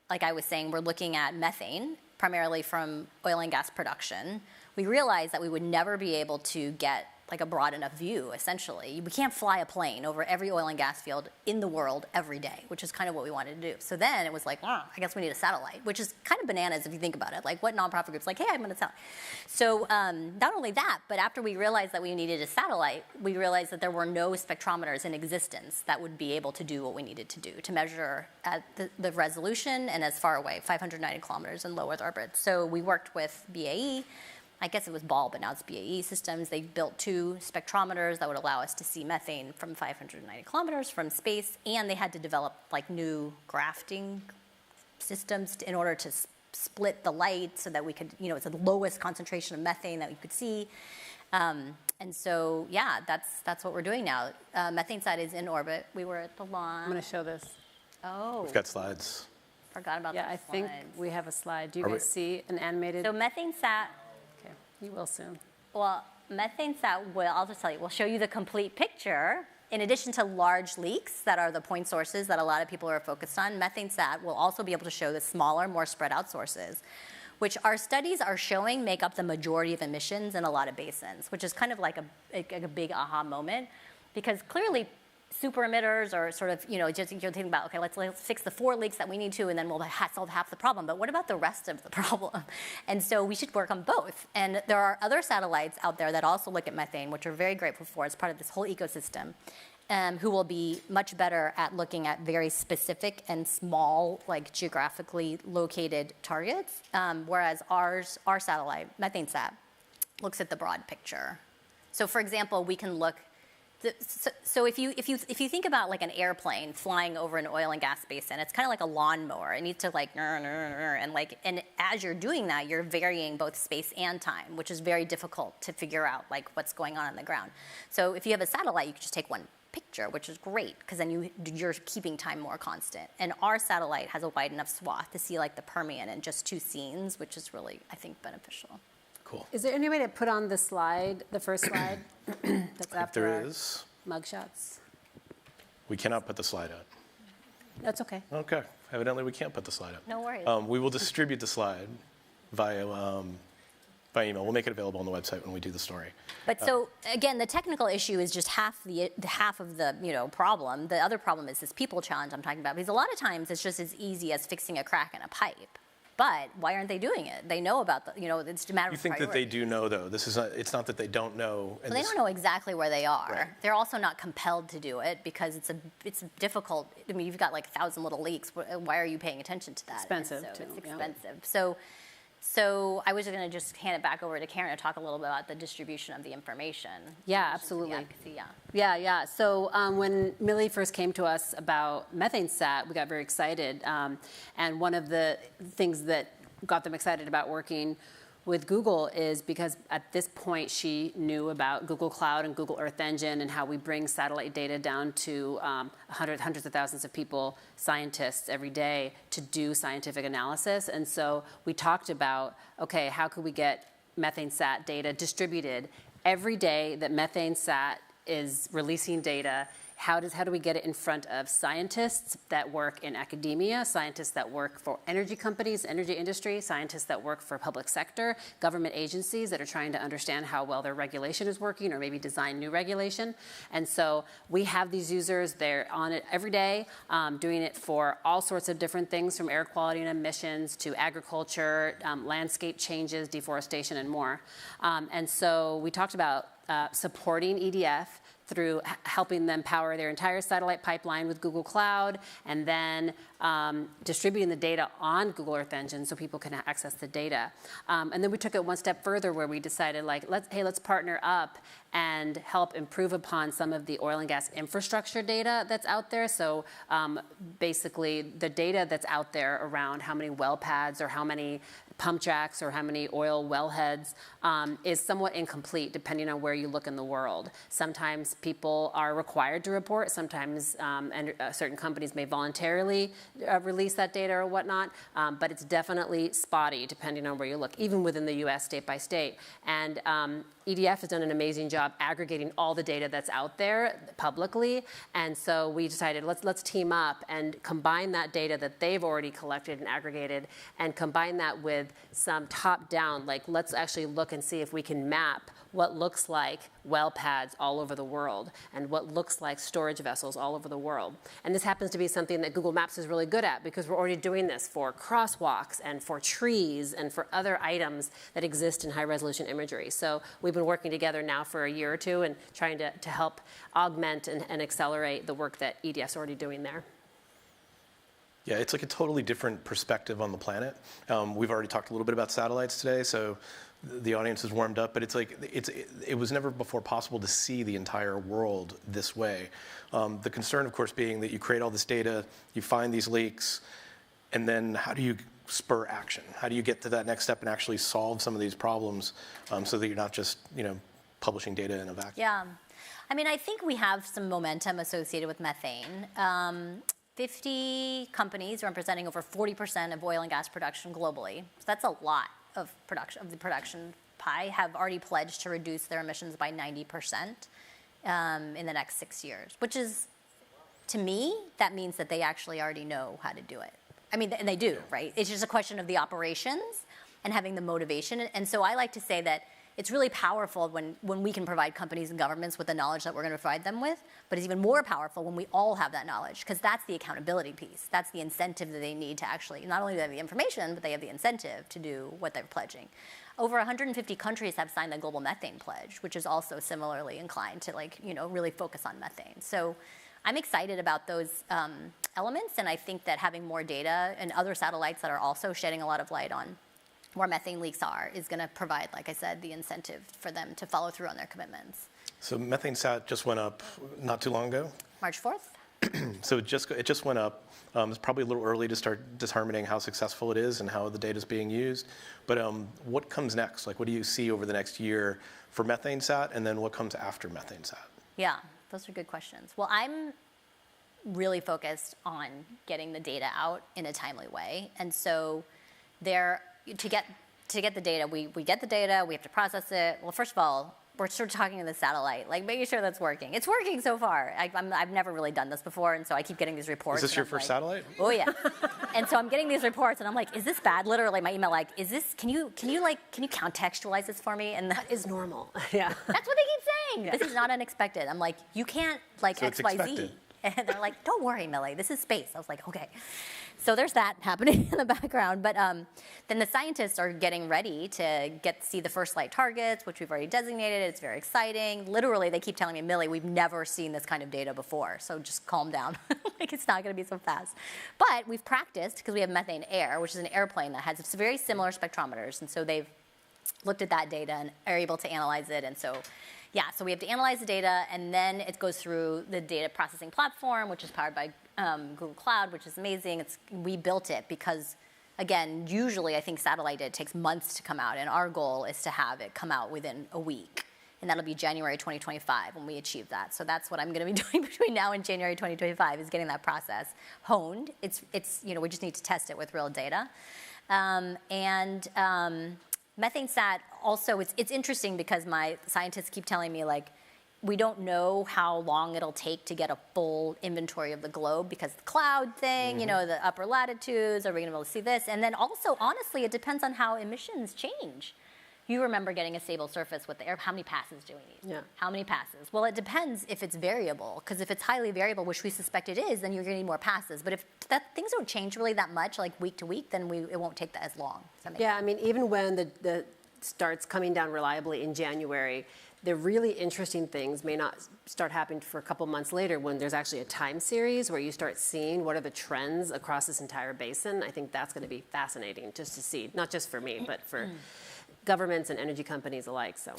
like I was saying, we're looking at methane, primarily from oil and gas production, we realized that we would never be able to get like a broad enough view, essentially. We can't fly a plane over every oil and gas field in the world every day, which is kind of what we wanted to do. So then it was like, I guess we need a satellite, which is kind of bananas if you think about it. Like, what nonprofit group's like, hey, I'm going to satellite? So not only that, but after we realized that we needed a satellite, we realized that there were no spectrometers in existence that would be able to do what we needed to do, to measure at the resolution and as far away, 590 kilometers in low Earth orbit. So we worked with BAE. I guess it was Ball, but now it's BAE Systems. They built 2 spectrometers that would allow us to see methane from 590 kilometers from space, and they had to develop like new grafting systems in order to split the light so that we could, it's the lowest concentration of methane that we could see. And so, yeah, that's what we're doing now. MethaneSat is in orbit. We were at the launch. I'm going to show this. Oh. We've got slides. Forgot about that. Yeah, I think we have a slide. Do you guys see an animated? So MethaneSat. Okay, you will soon. Well, MethaneSat will, I'll just tell you, we'll show you the complete picture. In addition to large leaks that are the point sources that a lot of people are focused on, MethaneSat will also be able to show the smaller, more spread out sources, which our studies are showing make up the majority of emissions in a lot of basins, which is kind of like a big aha moment, because clearly super emitters are sort of, just you're thinking about, okay, let's fix the 4 leaks that we need to, and then we'll solve half the problem. But what about the rest of the problem? And so we should work on both. And there are other satellites out there that also look at methane, which we're very grateful for as part of this whole ecosystem, who will be much better at looking at very specific and small, like geographically located targets, whereas our satellite, MethaneSat, looks at the broad picture. So for example, we can look. So if you think about like an airplane flying over an oil and gas basin, it's kind of like a lawnmower. It needs to like and as you're doing that, you're varying both space and time, which is very difficult to figure out like what's going on the ground. So if you have a satellite, you can just take one picture, which is great because then you're keeping time more constant. And our satellite has a wide enough swath to see like the Permian in just 2 scenes, which is really, I think, beneficial. Cool. Is there any way to put on the slide, the first slide? That's after there is. Mugshots. We cannot put the slide up. That's okay. Okay. Evidently, we can't put the slide up. No worries. We will distribute the slide via email. We'll make it available on the website when we do the story. But so again, the technical issue is just half of the problem. The other problem is this people challenge I'm talking about, because a lot of times it's just as easy as fixing a crack in a pipe. But why aren't they doing it? They know about it's a matter of You think priority. that they do know, though? It's not that they don't know. Well, they don't know exactly where they are. Right. They're also not compelled to do it because it's difficult. I mean, you've got like 1,000 little leaks. Why are you paying attention to that? Expensive, so too. It's expensive. So I was going to just hand it back over to Karen to talk a little bit about the distribution of the information. Yeah, absolutely. Yeah. So when Millie first came to us about MethaneSat, we got very excited. And one of the things that got them excited about working with Google is because at this point she knew about Google Cloud and Google Earth Engine and how we bring satellite data down to hundreds of thousands of people, scientists every day to do scientific analysis. And so we talked about, okay, how could we get MethaneSat data distributed every day that MethaneSat is releasing data? How do we get it in front of scientists that work in academia, scientists that work for energy companies, energy industry, scientists that work for public sector, government agencies that are trying to understand how well their regulation is working or maybe design new regulation. And so we have these users, they're on it every day, doing it for all sorts of different things from air quality and emissions to agriculture, landscape changes, deforestation, and more. And so we talked about supporting EDF through helping them power their entire satellite pipeline with Google Cloud, and then distributing the data on Google Earth Engine so people can access the data. And then we took it one step further where we decided, like, let's partner up and help improve upon some of the oil and gas infrastructure data that's out there. So basically, the data that's out there around how many well pads or how many pump jacks or how many oil wellheads is somewhat incomplete depending on where you look in the world. Sometimes people are required to report, sometimes certain companies may voluntarily release that data or whatnot, but it's definitely spotty depending on where you look, even within the US state by state. And EDF has done an amazing job aggregating all the data that's out there publicly, and so we decided let's team up and combine that data that they've already collected and aggregated and combine that with some top-down, like let's actually look and see if we can map what looks like well pads all over the world and what looks like storage vessels all over the world. And this happens to be something that Google Maps is really good at because we're already doing this for crosswalks and for trees and for other items that exist in high-resolution imagery. So we've been working together now for a year or two and trying to help augment and accelerate the work that EDF's already doing there. Yeah, it's like a totally different perspective on the planet. We've already talked a little bit about satellites today, so the audience is warmed up, but it's like it was never before possible to see the entire world this way. The concern, of course, being that you create all this data, you find these leaks, and then how do you spur action? How do you get to that next step and actually solve some of these problems so that you're not just publishing data in a vacuum? Yeah. I mean, I think we have some momentum associated with methane. 50 companies representing over 40% of oil and gas production globally. So that's a lot of production, of the production pie, have already pledged to reduce their emissions by 90% in the next 6 years, which is, to me, that means that they actually already know how to do it. I mean, and they do, right? It's just a question of the operations and having the motivation. And so I like to say that it's really powerful when we can provide companies and governments with the knowledge that we're going to provide them with, but it's even more powerful when we all have that knowledge, because that's the accountability piece. That's the incentive that they need to actually, not only do they have the information, but they have the incentive to do what they're pledging. Over 150 countries have signed the Global Methane Pledge, which is also similarly inclined to really focus on methane. So I'm excited about those elements, and I think that having more data and other satellites that are also shedding a lot of light on where methane leaks are is going to provide, like I said, the incentive for them to follow through on their commitments. So MethaneSat just went up not too long ago. March 4th? So it just went up. It's probably a little early to start determining how successful it is and how the data is being used. But what comes next? Like, what do you see over the next year for MethaneSat, and then what comes after MethaneSat? Yeah, those are good questions. Well, I'm really focused on getting the data out in a timely way. And so to get the data, we get the data, we have to process it. Well, first of all, we're sort of talking to the satellite, like making sure that's working. It's working so far. I've never really done this before, and so I keep getting these reports. Is this your first satellite? Oh yeah. And so I'm getting these reports, and I'm like, is this bad? Literally, my email, like, is this? Can you contextualize this for me? And that is normal. Yeah. That's what they keep saying. Yeah. This is not unexpected. I'm like, you can't so XYZ. And they're like, don't worry, Millie, this is space. I was like, okay. So there's that happening in the background. But then the scientists are getting ready to see the first light targets, which we've already designated. It's very exciting. Literally, they keep telling me, Millie, we've never seen this kind of data before. So just calm down. Like, it's not going to be so fast. But we've practiced, because we have methane air, which is an airplane that has very similar spectrometers. And so they've looked at that data and are able to analyze it. And so so we have to analyze the data, and then it goes through the data processing platform, which is powered by Google Cloud, which is amazing. We built it because, again, usually I think satellite data takes months to come out, and our goal is to have it come out within a week. And that'll be January 2025 when we achieve that. So that's what I'm going to be doing between now and January 2025, is getting that process honed. It's we just need to test it with real data. MethaneSat also, it's interesting because my scientists keep telling me, like, we don't know how long it'll take to get a full inventory of the globe because the cloud thing, the upper latitudes, are we going to be able to see this? And then also, honestly, it depends on how emissions change. You remember getting a stable surface with the air. How many passes do we need? Yeah. How many passes? Well, it depends if it's variable, because if it's highly variable, which we suspect it is, then you're going to need more passes. But if things don't change really that much, like week to week, then it won't take that as long. I mean, even when the starts coming down reliably in January, the really interesting things may not start happening for a couple months later when there's actually a time series where you start seeing what are the trends across this entire basin. I think that's going to be fascinating just to see, not just for me, but for governments and energy companies alike. So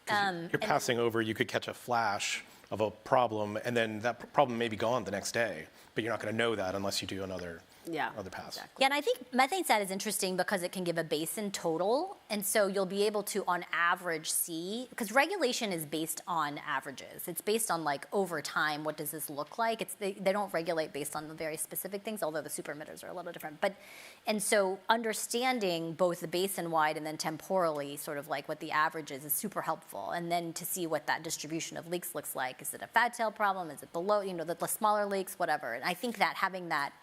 you're passing over, you could catch a flash of a problem, and then that problem may be gone the next day, but you're not going to know that unless you do another pass. Exactly. Yeah, and I think MethaneSat is interesting because it can give a basin total, and so you'll be able to, on average, see, because regulation is based on averages. It's based on, like, over time, what does this look like? They don't regulate based on the very specific things, although the super emitters are a little different. And so understanding both the basin-wide and then temporally, sort of like what the average is super helpful. And then to see what that distribution of leaks looks like. Is it a fat tail problem? Is it below, the smaller leaks, whatever. And I think that having that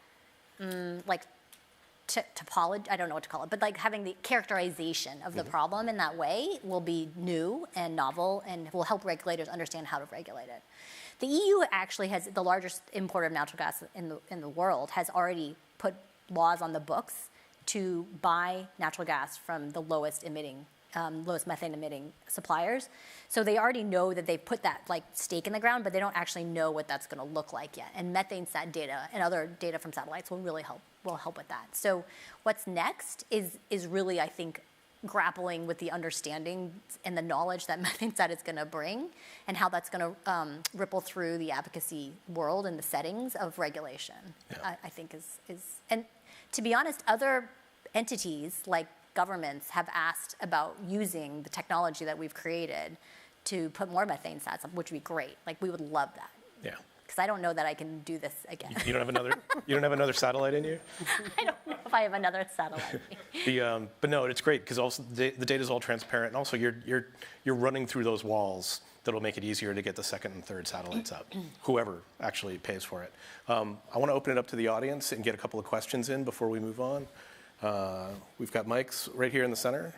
topology, I don't know what to call it, but like having the characterization of the problem in that way will be new and novel and will help regulators understand how to regulate it. The EU actually has the largest importer of natural gas in the world, has already put laws on the books to buy natural gas from the lowest methane emitting suppliers. So they already know that they've put that like stake in the ground, but they don't actually know what that's going to look like yet. And methane sat data and other data from satellites will really help with that. So what's next is really, I think, grappling with the understanding and the knowledge that methane sat is going to bring and how that's going to ripple through the advocacy world and the settings of regulation. Yeah. I think is and to be honest, other entities like governments have asked about using the technology that we've created to put more methane sats up, which would be great. Like we would love that. Yeah. Because I don't know that I can do this again. You don't have another satellite in you? I don't know if I have another satellite. But no, it's great because also the data is all transparent, and also you're running through those walls that'll make it easier to get the second and third satellites up. Whoever actually pays for it. I want to open it up to the audience and get a couple of questions in before we move on. We've got mics right here in the center.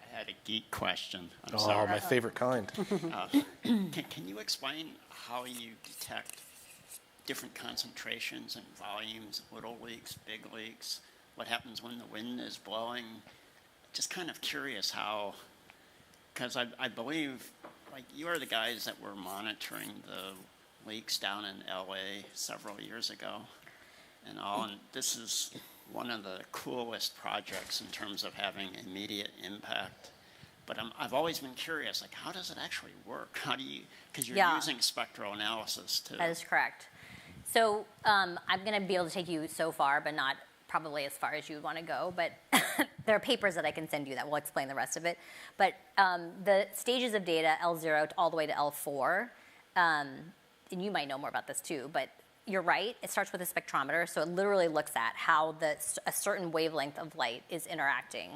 I had a geek question. I'm oh, sorry. My favorite kind. Can you explain how you detect different concentrations and volumes, little leaks, big leaks? What happens when the wind is blowing? Just kind of curious how, because I believe, like, you are the guys that were monitoring the leaks down in LA several years ago. And this is one of the coolest projects in terms of having immediate impact. But I've always been curious, like, how does it actually work? How do you, because you're using spectral analysis too. That is correct. So I'm going to be able to take you so far, but not probably as far as you would want to go. But there are papers that I can send you that will explain the rest of it. But the stages of data, L0 all the way to L4, and you might know more about this too, but you're right, it starts with a spectrometer, so it literally looks at how a certain wavelength of light is interacting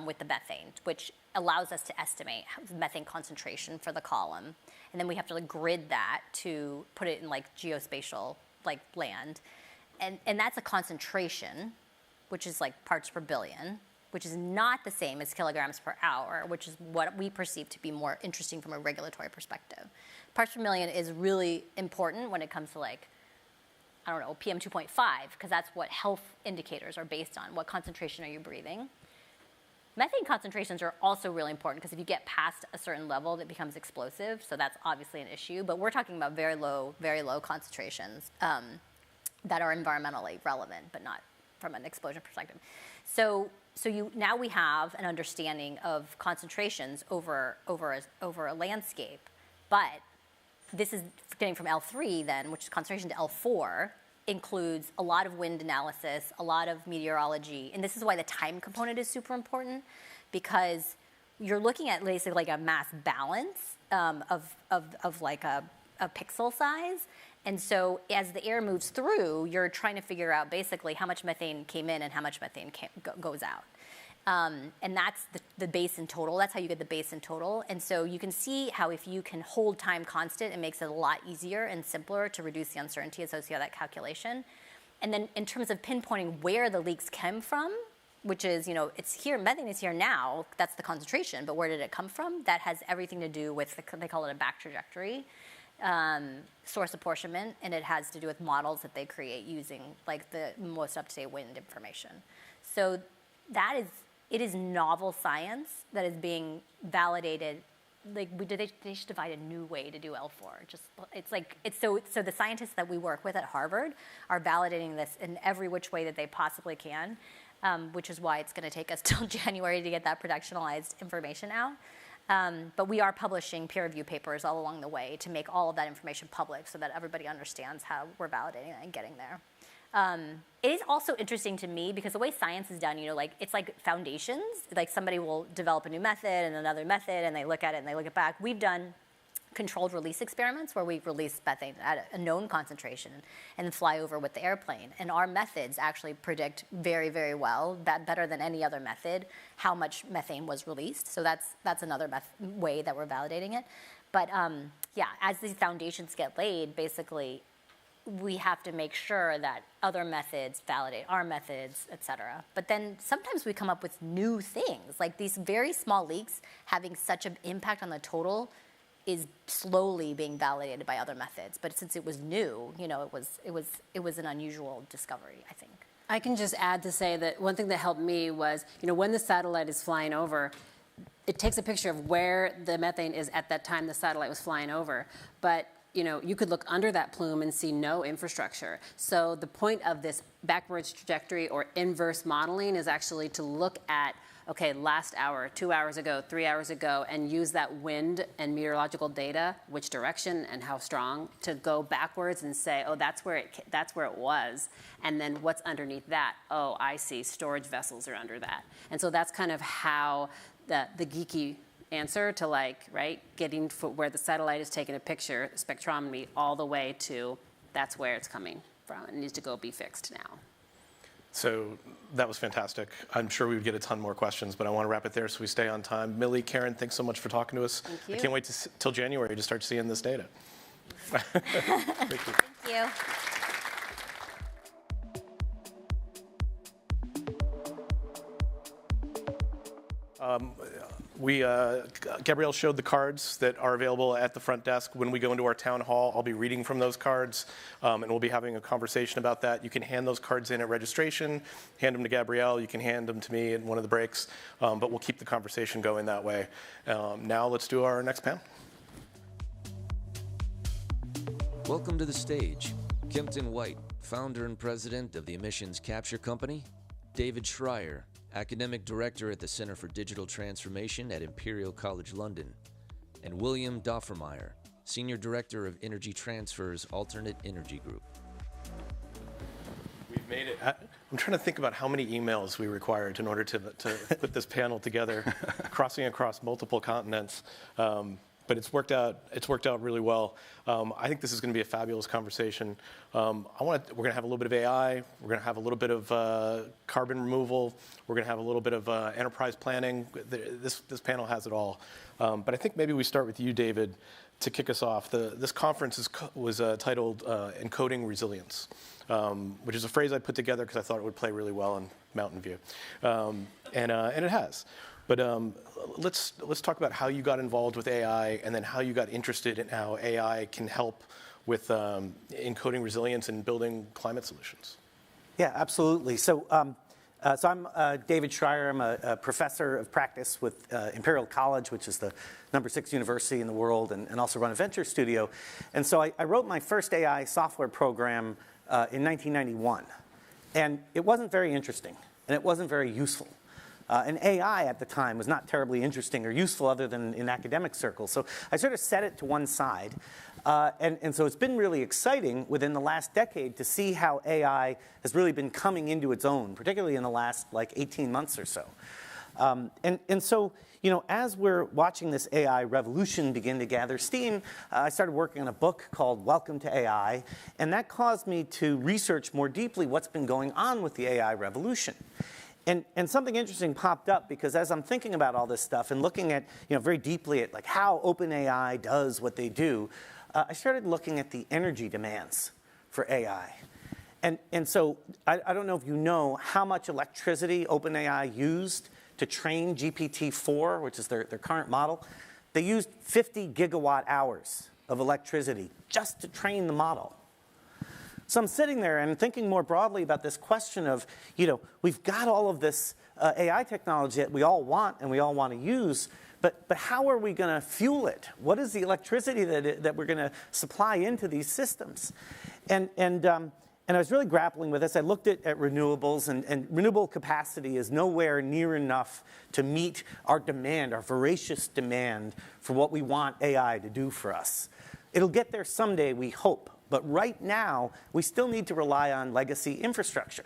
with the methane, which allows us to estimate the methane concentration for the column. And then we have to grid that to put it in geospatial land. And that's a concentration, which is parts per billion, which is not the same as kilograms per hour, which is what we perceive to be more interesting from a regulatory perspective. Parts per million is really important when it comes to I don't know, PM 2.5, because that's what health indicators are based on. What concentration are you breathing? Methane concentrations are also really important because if you get past a certain level, it becomes explosive. So that's obviously an issue. But we're talking about very low concentrations that are environmentally relevant, but not from an explosion perspective. So now we have an understanding of concentrations over a landscape, but this is getting from L3 then, which is concentration, to L4, includes a lot of wind analysis, a lot of meteorology, and this is why the time component is super important, because you're looking at basically a mass balance of a pixel size, and so as the air moves through, you're trying to figure out basically how much methane came in and how much methane goes out. And that's the basin total. That's how you get the basin total. And so you can see how if you can hold time constant, it makes it a lot easier and simpler to reduce the uncertainty associated with that calculation. And then in terms of pinpointing where the leaks came from, which is, it's here, methane is here now, that's the concentration, but where did it come from? That has everything to do with, they call it a back trajectory, source apportionment, and it has to do with models that they create using the most up-to-date wind information. So it is novel science that is being validated. They should divide a new way to do L4. So the scientists that we work with at Harvard are validating this in every which way that they possibly can, which is why it's going to take us till January to get that productionalized information out. But we are publishing peer-reviewed papers all along the way to make all of that information public so that everybody understands how we're validating it and getting there. It is also interesting to me because the way science is done, it's like foundations. Somebody will develop a new method and another method, and they look at it and they look it back. We've done controlled release experiments where we release methane at a known concentration and then fly over with the airplane. And our methods actually predict very, very well, better than any other method, how much methane was released. So that's another way that we're validating it. But as these foundations get laid, basically, we have to make sure that other methods validate our methods, et cetera. But then sometimes we come up with new things, like these very small leaks having such an impact on the total is slowly being validated by other methods. But since it was new, you know, it was an unusual discovery, I think. I can just add to say that one thing that helped me was, you know, when the satellite is flying over, it takes a picture of where the methane is at that time the satellite was flying over. But you know, you could look under that plume and see no infrastructure. So the point of this backwards trajectory or inverse modeling is actually to look at, okay, last hour, 2 hours ago, 3 hours ago, and use that wind and meteorological data, which direction and how strong, to go backwards and say, oh, that's where it was. And then what's underneath that? Oh, I see, storage vessels are under that. And so that's kind of how the geeky answer to, like, right, getting where the satellite is taking a picture, spectrometry, all the way to that's where it's coming from. It needs to go be fixed now. So that was fantastic. I'm sure we would get a ton more questions, but I want to wrap it there so we stay on time. Millie, Karen, thanks so much for talking to us. Thank you. I can't wait till January to start seeing this data. Thank you. Thank you. Gabrielle showed the cards that are available at the front desk. When we go into our town hall, I'll be reading from those cards, and we'll be having a conversation about that. You can hand those cards in at registration, hand them to Gabrielle, you can hand them to me in one of the breaks, but we'll keep the conversation going that way. Now let's do our next panel. Welcome to the stage, Kempton White, founder and president of the Emissions Capture Company, David Schreier, Academic Director at the Center for Digital Transformation at Imperial College London, and William Doffermeyer, Senior Director of Energy Transfer's Alternate Energy Group. We've made it. I'm trying to think about how many emails we required in order to put this panel together, crossing across multiple continents. But it's worked out really well. I think this is going to be a fabulous conversation. We're going to have a little bit of AI. We're going to have a little bit of carbon removal. We're going to have a little bit of enterprise planning. This panel has it all. But I think maybe we start with you, David, to kick us off. This conference was titled Encoding Resilience, which is a phrase I put together because I thought it would play really well in Mountain View, and it has. But let's talk about how you got involved with AI and then how you got interested in how AI can help with encoding resilience and building climate solutions. Yeah, absolutely. So I'm David Schreier. I'm a professor of practice with Imperial College, which is the #6 university in the world, and also run a venture studio. And so I wrote my first AI software program in 1991. And it wasn't very interesting, and it wasn't very useful. And AI at the time was not terribly interesting or useful other than in academic circles. So I sort of set it to one side. And so it's been really exciting within the last decade to see how AI has really been coming into its own, particularly in the last 18 months or so. And so, you know, as we're watching this AI revolution begin to gather steam, I started working on a book called Welcome to AI. And that caused me to research more deeply what's been going on with the AI revolution. And something interesting popped up because as I'm thinking about all this stuff and looking at, you know, very deeply at how OpenAI does what they do, I started looking at the energy demands for AI. And so I don't know if you know how much electricity OpenAI used to train GPT-4, which is their current model. They used 50 gigawatt hours of electricity just to train the model. So I'm sitting there and thinking more broadly about this question of, you know, we've got all of this AI technology that we all want and we all want to use, but how are we going to fuel it? What is the electricity that we're going to supply into these systems? And I was really grappling with this. I looked at renewables, and renewable capacity is nowhere near enough to meet our demand, our voracious demand for what we want AI to do for us. It'll get there someday, we hope. But right now, we still need to rely on legacy infrastructure.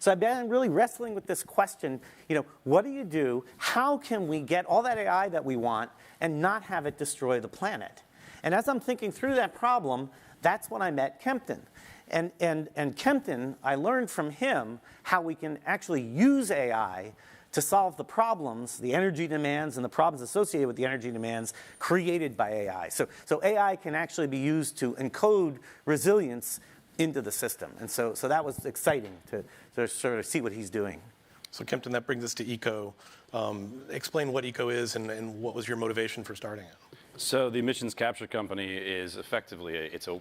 So I've been really wrestling with this question, you know, what do you do? How can we get all that AI that we want and not have it destroy the planet? And as I'm thinking through that problem, that's when I met Kempton. And Kempton, I learned from him how we can actually use AI to solve the problems, the energy demands, and the problems associated with the energy demands created by AI. So AI can actually be used to encode resilience into the system. And so that was exciting to sort of see what he's doing. So Kempton, that brings us to ECO. Explain what ECO is and what was your motivation for starting it? So the emissions capture company is effectively, it's a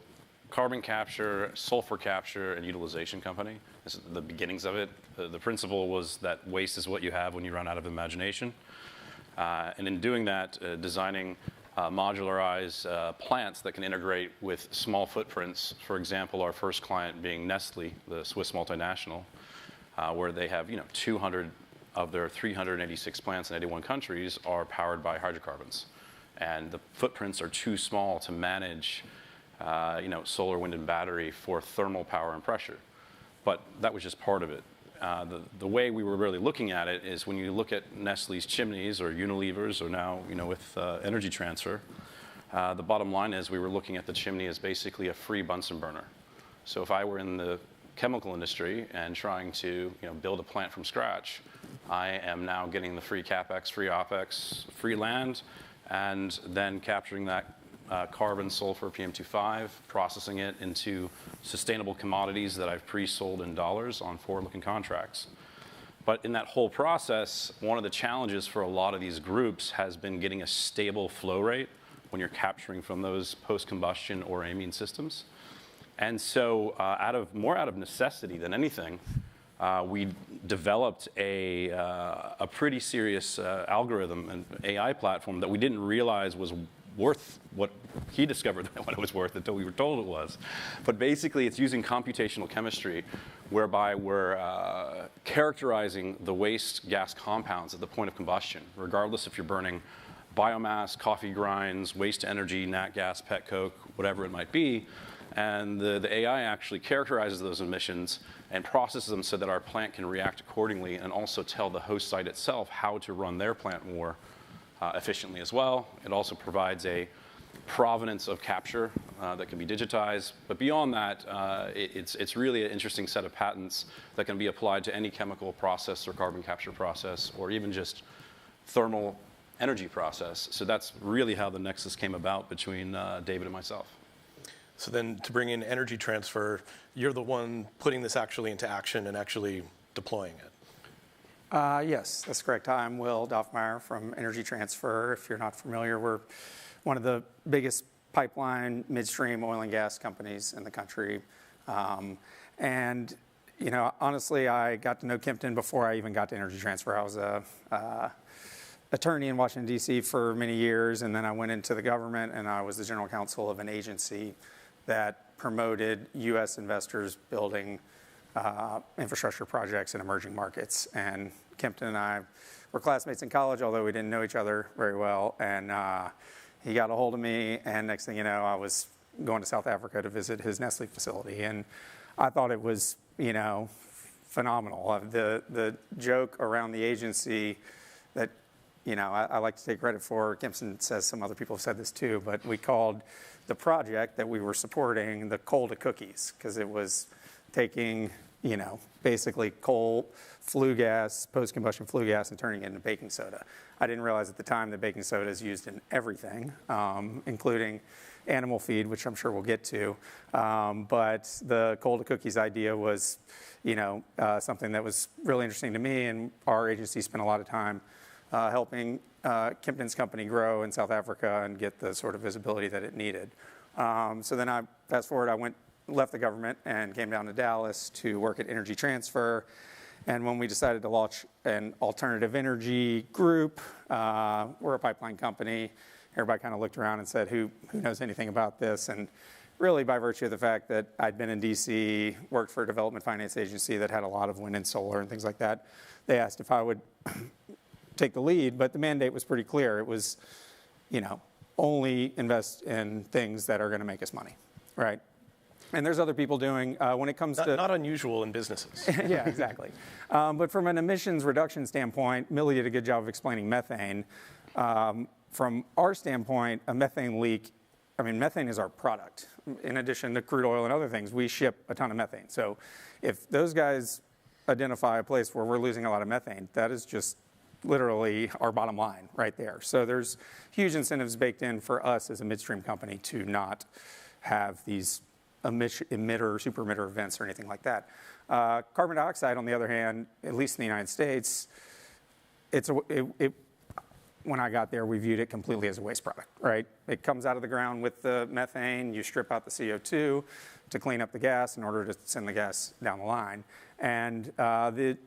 carbon capture, sulfur capture, and utilization company. This is the beginnings of it. The principle was that waste is what you have when you run out of imagination. And in doing that, designing modularized plants that can integrate with small footprints. For example, our first client being Nestle, the Swiss multinational, where they have 200 of their 386 plants in 81 countries are powered by hydrocarbons. And the footprints are too small to manage solar, wind, and battery for thermal power and pressure. But that was just part of it. The way we were really looking at it is when you look at Nestle's chimneys or Unilever's or now with Energy Transfer, the bottom line is we were looking at the chimney as basically a free Bunsen burner. So if I were in the chemical industry and trying to build a plant from scratch, I am now getting the free CapEx, free OpEx, free land, and then capturing that carbon, sulfur, PM2.5, processing it into sustainable commodities that I've pre-sold in dollars on forward-looking contracts. But in that whole process, one of the challenges for a lot of these groups has been getting a stable flow rate when you're capturing from those post-combustion or amine systems. And so more out of necessity than anything, we developed a pretty serious algorithm and AI platform that we didn't realize was worth what he discovered what it was worth until we were told it was. But basically, it's using computational chemistry whereby we're characterizing the waste gas compounds at the point of combustion, regardless if you're burning biomass, coffee grinds, waste energy, nat gas, pet coke, whatever it might be. And the AI actually characterizes those emissions and processes them so that our plant can react accordingly and also tell the host site itself how to run their plant more efficiently as well. It also provides a provenance of capture that can be digitized. But beyond that, it's really an interesting set of patents that can be applied to any chemical process or carbon capture process or even just thermal energy process. So that's really how the nexus came about between David and myself. So then to bring in Energy Transfer, you're the one putting this actually into action and actually deploying it. Yes, that's correct. I'm Will Doffmeyer from Energy Transfer. If you're not familiar, we're one of the biggest pipeline midstream oil and gas companies in the country. And honestly, I got to know Kempton before I even got to Energy Transfer. I was a attorney in Washington, D.C. for many years, and then I went into the government, and I was the general counsel of an agency that promoted U.S. investors building infrastructure projects in emerging markets. And Kempton and I were classmates in college, although we didn't know each other very well. And he got a hold of me, and next thing you know, I was going to South Africa to visit his Nestle facility. And I thought it was, phenomenal. The joke around the agency that, I like to take credit for, Kempton says some other people have said this too, but we called the project that we were supporting the coal to cookies, because it was taking, basically coal, flue gas, post-combustion flue gas, and turning it into baking soda. I didn't realize at the time that baking soda is used in everything, including animal feed, which I'm sure we'll get to. But the coal to cookies idea was, something that was really interesting to me, and our agency spent a lot of time helping Kempton's company grow in South Africa and get the sort of visibility that it needed. So then fast forward, I left the government and came down to Dallas to work at Energy Transfer. And when we decided to launch an alternative energy group, we're a pipeline company. Everybody kind of looked around and said, who knows anything about this? And really by virtue of the fact that I'd been in DC, worked for a development finance agency that had a lot of wind and solar and things like that, they asked if I would take the lead, but the mandate was pretty clear. It was, only invest in things that are going to make us money, right? And there's other people doing, when it comes to... Not unusual in businesses. Yeah, exactly. But from an emissions reduction standpoint, Millie did a good job of explaining methane. From our standpoint, a methane leak, methane is our product. In addition to crude oil and other things, we ship a ton of methane. So if those guys identify a place where we're losing a lot of methane, that is just literally our bottom line right there. So there's huge incentives baked in for us as a midstream company to not have these emitter, super emitter events or anything like that. Carbon dioxide, on the other hand, at least in the United States, when I got there, we viewed it completely as a waste product, right? It comes out of the ground with the methane, you strip out the CO2 to clean up the gas in order to send the gas down the line. And the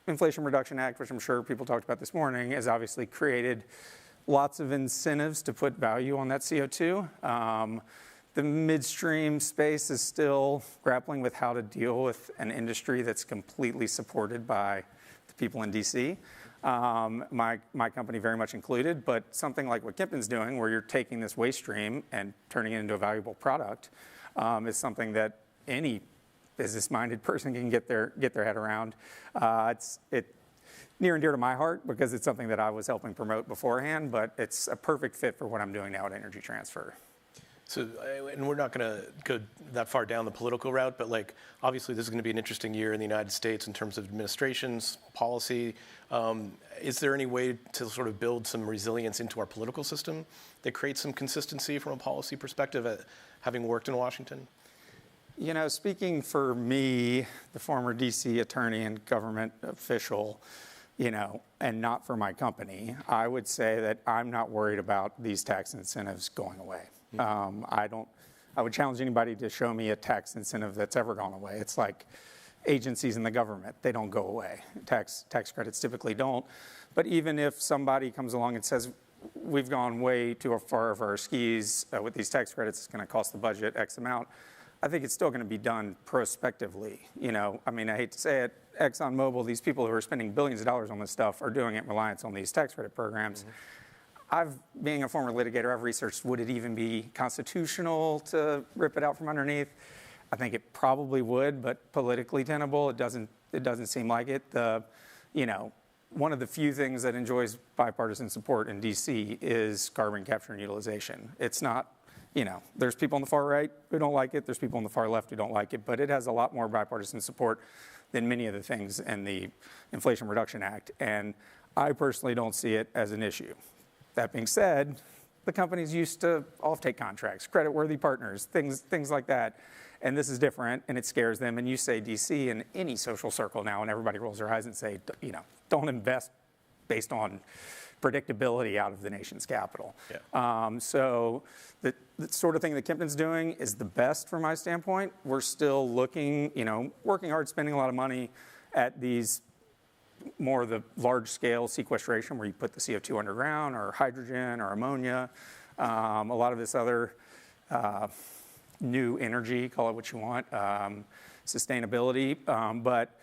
Inflation Reduction Act, which I'm sure people talked about this morning, has obviously created lots of incentives to put value on that CO2. The midstream space is still grappling with how to deal with an industry that's completely supported by the people in DC. My company very much included, but something like what Kempen's doing, where you're taking this waste stream and turning it into a valuable product, is something that any business-minded person can get their head around. It's near and dear to my heart because it's something that I was helping promote beforehand, but it's a perfect fit for what I'm doing now at Energy Transfer. So, and we're not going to go that far down the political route, but like obviously this is going to be an interesting year in the United States in terms of administrations, policy. Is there any way to sort of build some resilience into our political system that creates some consistency from a policy perspective, having worked in Washington? You know, speaking for me, the former DC attorney and government official, you know, and not for my company, I would say that I'm not worried about these tax incentives going away. I would challenge anybody to show me a tax incentive that's ever gone away. It's like agencies in the government, they don't go away. Tax credits typically don't. But even if somebody comes along and says, we've gone way too far over our skis with these tax credits, it's going to cost the budget X amount, I think it's still going to be done prospectively. You know, I mean, I hate to say it, ExxonMobil, these people who are spending billions of dollars on this stuff are doing it in reliance on these tax credit programs. Being a former litigator, I've researched, would it even be constitutional to rip it out from underneath? I think it probably would, but politically tenable, it doesn't seem like it. You know, one of the few things that enjoys bipartisan support in DC is carbon capture and utilization. It's not, you know, there's people on the far right who don't like it, there's people on the far left who don't like it, but it has a lot more bipartisan support than many of the things in the Inflation Reduction Act, and I personally don't see it as an issue. That being said, the company's used to offtake contracts, credit-worthy partners, things like that. And this is different, and it scares them. And you say DC in any social circle now, and everybody rolls their eyes and say, you know, don't invest based on predictability out of the nation's capital. Yeah. So the sort of thing that Kempen's doing is the best from my standpoint. We're still looking, you know, working hard, spending a lot of money at these more of the large-scale sequestration where you put the CO2 underground or hydrogen or ammonia, a lot of this other new energy, call it what you want, sustainability, but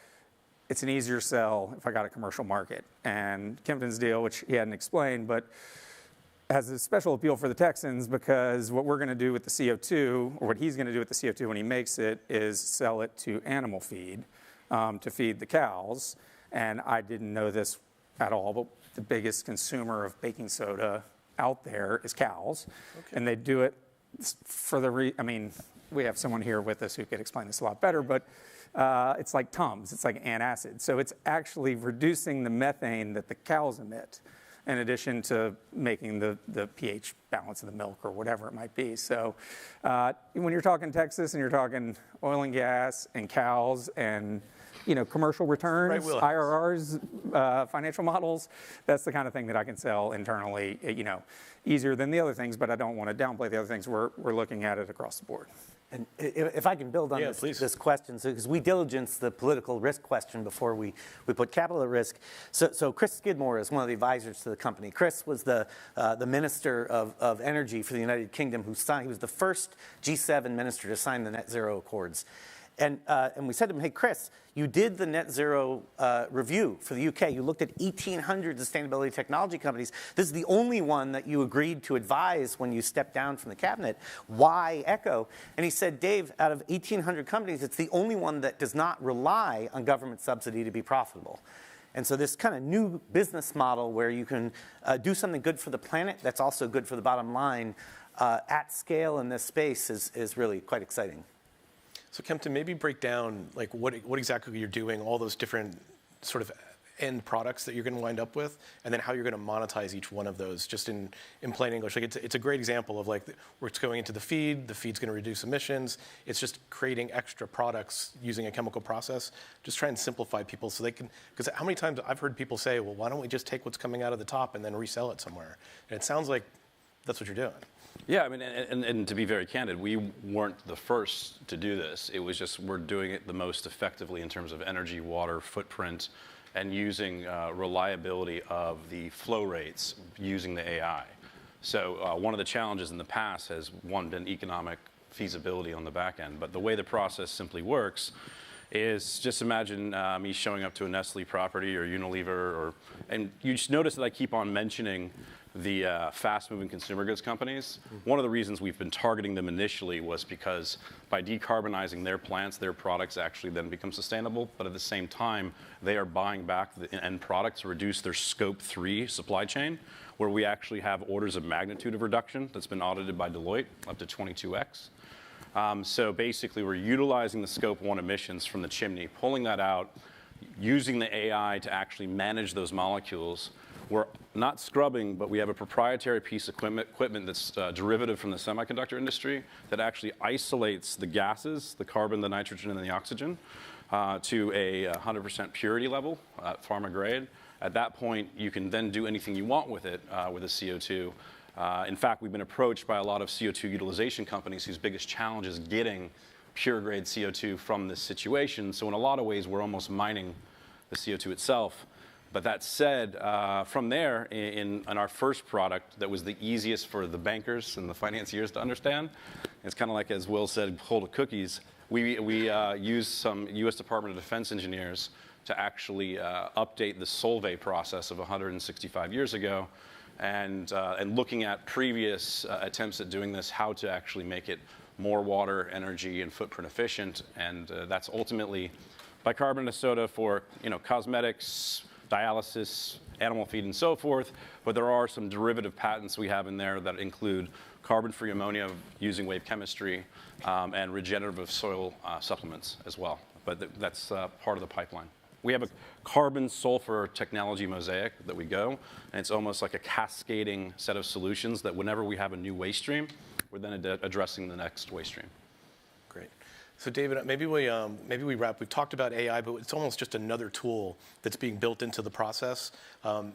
it's an easier sell if I got a commercial market. And Kempen's deal, which he hadn't explained, but has a special appeal for the Texans because what we're going to do with the CO2, or what he's going to do with the CO2 when he makes it, is sell it to animal feed to feed the cows. And I didn't know this at all, but the biggest consumer of baking soda out there is cows. Okay. And they do it for I mean, we have someone here with us who could explain this a lot better, but it's like Tums, it's like antacid. So it's actually reducing the methane that the cows emit in addition to making the pH balance of the milk or whatever it might be. So when you're talking Texas and you're talking oil and gas and cows and commercial returns, right, IRRs, financial models, that's the kind of thing that I can sell internally, easier than the other things, but I don't want to downplay the other things. We're looking at it across the board. And if I can build on this question, because we diligence the political risk question before we put capital at risk. So Chris Skidmore is one of the advisors to the company. Chris was the Minister of Energy for the United Kingdom he was the first G7 minister to sign the Net Zero Accords. And we said to him, hey, Chris, you did the net zero review for the UK. You looked at 1,800 sustainability technology companies. This is the only one that you agreed to advise when you stepped down from the cabinet. Why Echo? And he said, Dave, out of 1,800 companies, it's the only one that does not rely on government subsidy to be profitable. And so this kind of new business model where you can do something good for the planet that's also good for the bottom line at scale in this space is really quite exciting. So Kempton, maybe break down like what exactly you're doing, all those different sort of end products that you're going to wind up with, and then how you're going to monetize each one of those, just in plain English. Like it's a great example of like where it's going into the feed's going to reduce emissions. It's just creating extra products using a chemical process. Just try and simplify people so they can, because how many times I've heard people say, well, why don't we just take what's coming out of the top and then resell it somewhere? And it sounds like that's what you're doing. Yeah, I mean, and to be very candid, we weren't the first to do this. It was just we're doing it the most effectively in terms of energy, water, footprint, and using reliability of the flow rates using the AI. So one of the challenges in the past has, one, been economic feasibility on the back end. But the way the process simply works is just imagine me showing up to a Nestle property or Unilever, and you just notice that I keep on mentioning the fast-moving consumer goods companies. One of the reasons we've been targeting them initially was because by decarbonizing their plants, their products actually then become sustainable, but at the same time, they are buying back the end products to reduce their scope 3 supply chain, where we actually have orders of magnitude of reduction that's been audited by Deloitte, up to 22x. So basically, we're utilizing the scope 1 emissions from the chimney, pulling that out, using the AI to actually manage those molecules. We're not scrubbing, but we have a proprietary piece of equipment that's derivative from the semiconductor industry that actually isolates the gases, the carbon, the nitrogen, and the oxygen, to a 100% purity level at pharma grade. At that point, you can then do anything you want with it with a CO2. In fact, we've been approached by a lot of CO2 utilization companies whose biggest challenge is getting pure grade CO2 from this situation. So in a lot of ways, we're almost mining the CO2 itself. But that said, from there, in our first product that was the easiest for the bankers and the financiers to understand, it's kind of like, as Will said, hold of cookies. We used some U.S. Department of Defense engineers to actually update the Solvay process of 165 years ago, and looking at previous attempts at doing this, how to actually make it more water, energy, and footprint efficient. And that's ultimately bicarbonate of soda for cosmetics, dialysis, animal feed, and so forth. But there are some derivative patents we have in there that include carbon-free ammonia using wave chemistry and regenerative soil supplements as well. But that's part of the pipeline. We have a carbon-sulfur technology mosaic that we go, and it's almost like a cascading set of solutions that whenever we have a new waste stream, we're then addressing the next waste stream. Great. So David, maybe we wrap. We've talked about AI, but it's almost just another tool that's being built into the process.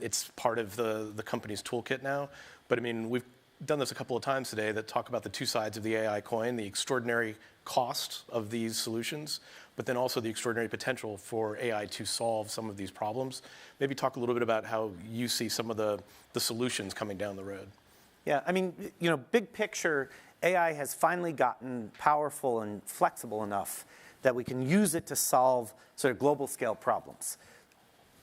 It's part of the company's toolkit now. But I mean, we've done this a couple of times today that talk about the two sides of the AI coin, the extraordinary cost of these solutions, but then also the extraordinary potential for AI to solve some of these problems. Maybe talk a little bit about how you see some of the solutions coming down the road. Yeah, I mean, big picture, AI has finally gotten powerful and flexible enough that we can use it to solve sort of global scale problems.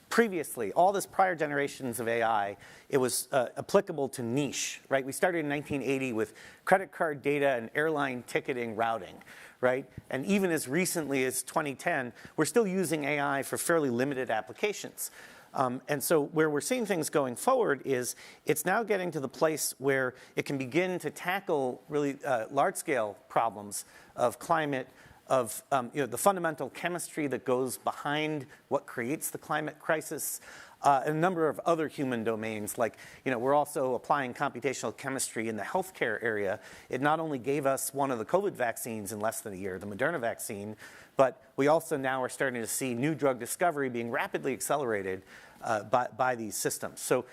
Previously, all this prior generations of AI, it was applicable to niche, right? We started in 1980 with credit card data and airline ticketing routing, right? And even as recently as 2010, we're still using AI for fairly limited applications. And so where we're seeing things going forward is it's now getting to the place where it can begin to tackle really large-scale problems of climate, of the fundamental chemistry that goes behind what creates the climate crisis, and a number of other human domains. Like, we're also applying computational chemistry in the healthcare area. It not only gave us one of the COVID vaccines in less than a year, the Moderna vaccine, but we also now are starting to see new drug discovery being rapidly accelerated by these systems. So,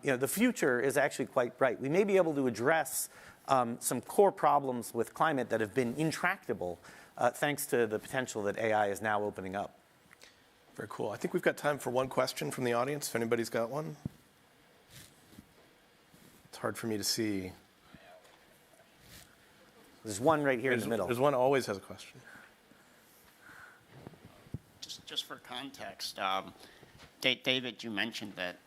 the future is actually quite bright. We may be able to address some core problems with climate that have been intractable thanks to the potential that AI is now opening up. Very cool. I think we've got time for one question from the audience, if anybody's got one. It's hard for me to see. There's one right here in the middle. There's one always has a question. Just for context, David, you mentioned that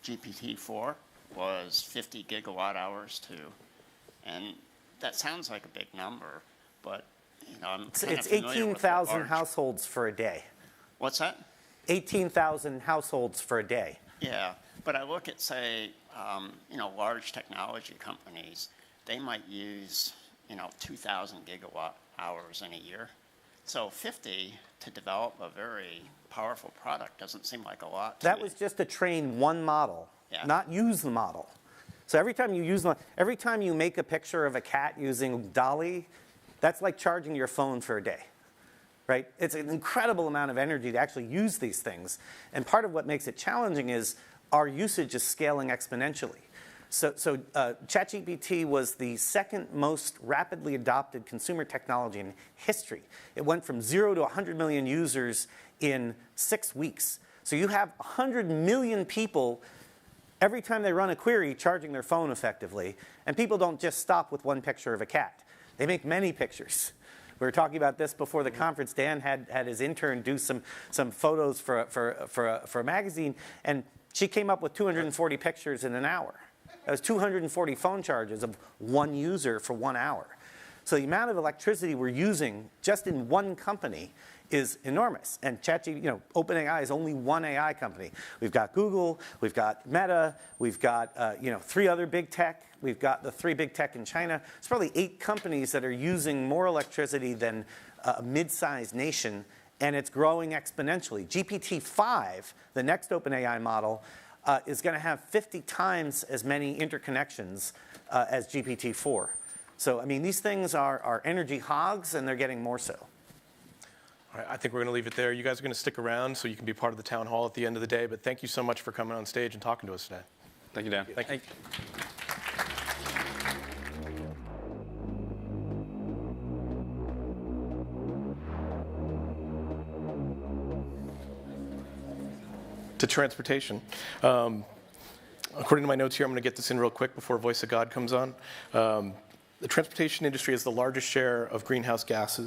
GPT-4 was 50 gigawatt hours too, and that sounds like a big number, but it's 18,000 households for a day. What's that? 18,000 households for a day. Yeah, but I look at, say, large technology companies, they might use, 2,000 gigawatt hours in a year. So 50 to develop a very powerful product doesn't seem like a lot to That me. was just to train one model, Yeah. not use the model. So every time you make a picture of a cat using DALL-E, that's like charging your phone for a day, right? It's an incredible amount of energy to actually use these things. And part of what makes it challenging is our usage is scaling exponentially. So ChatGPT was the second most rapidly adopted consumer technology in history. It went from 0 to 100 million users in 6 weeks. So you have 100 million people every time they run a query charging their phone effectively. And people don't just stop with one picture of a cat. They make many pictures. We were talking about this before the conference. Dan had his intern do some photos for a magazine, and she came up with 240 pictures in an hour. That was 240 phone charges of one user for 1 hour. So the amount of electricity we're using just in one company is enormous. And ChatGPT, OpenAI is only one AI company. We've got Google, we've got Meta, we've got 3 other big tech. We've got the 3 big tech in China. It's probably 8 companies that are using more electricity than a mid-sized nation, and it's growing exponentially. GPT-5, the next OpenAI model, is going to have 50 times as many interconnections as GPT-4. So, I mean, these things are energy hogs, and they're getting more so. All right, I think we're going to leave it there. You guys are going to stick around so you can be part of the town hall at the end of the day. But thank you so much for coming on stage and talking to us today. Thank you, Dan. Thank you. To transportation. According to my notes here, I'm going to get this in real quick before Voice of God comes on. The transportation industry has the largest share of greenhouse gas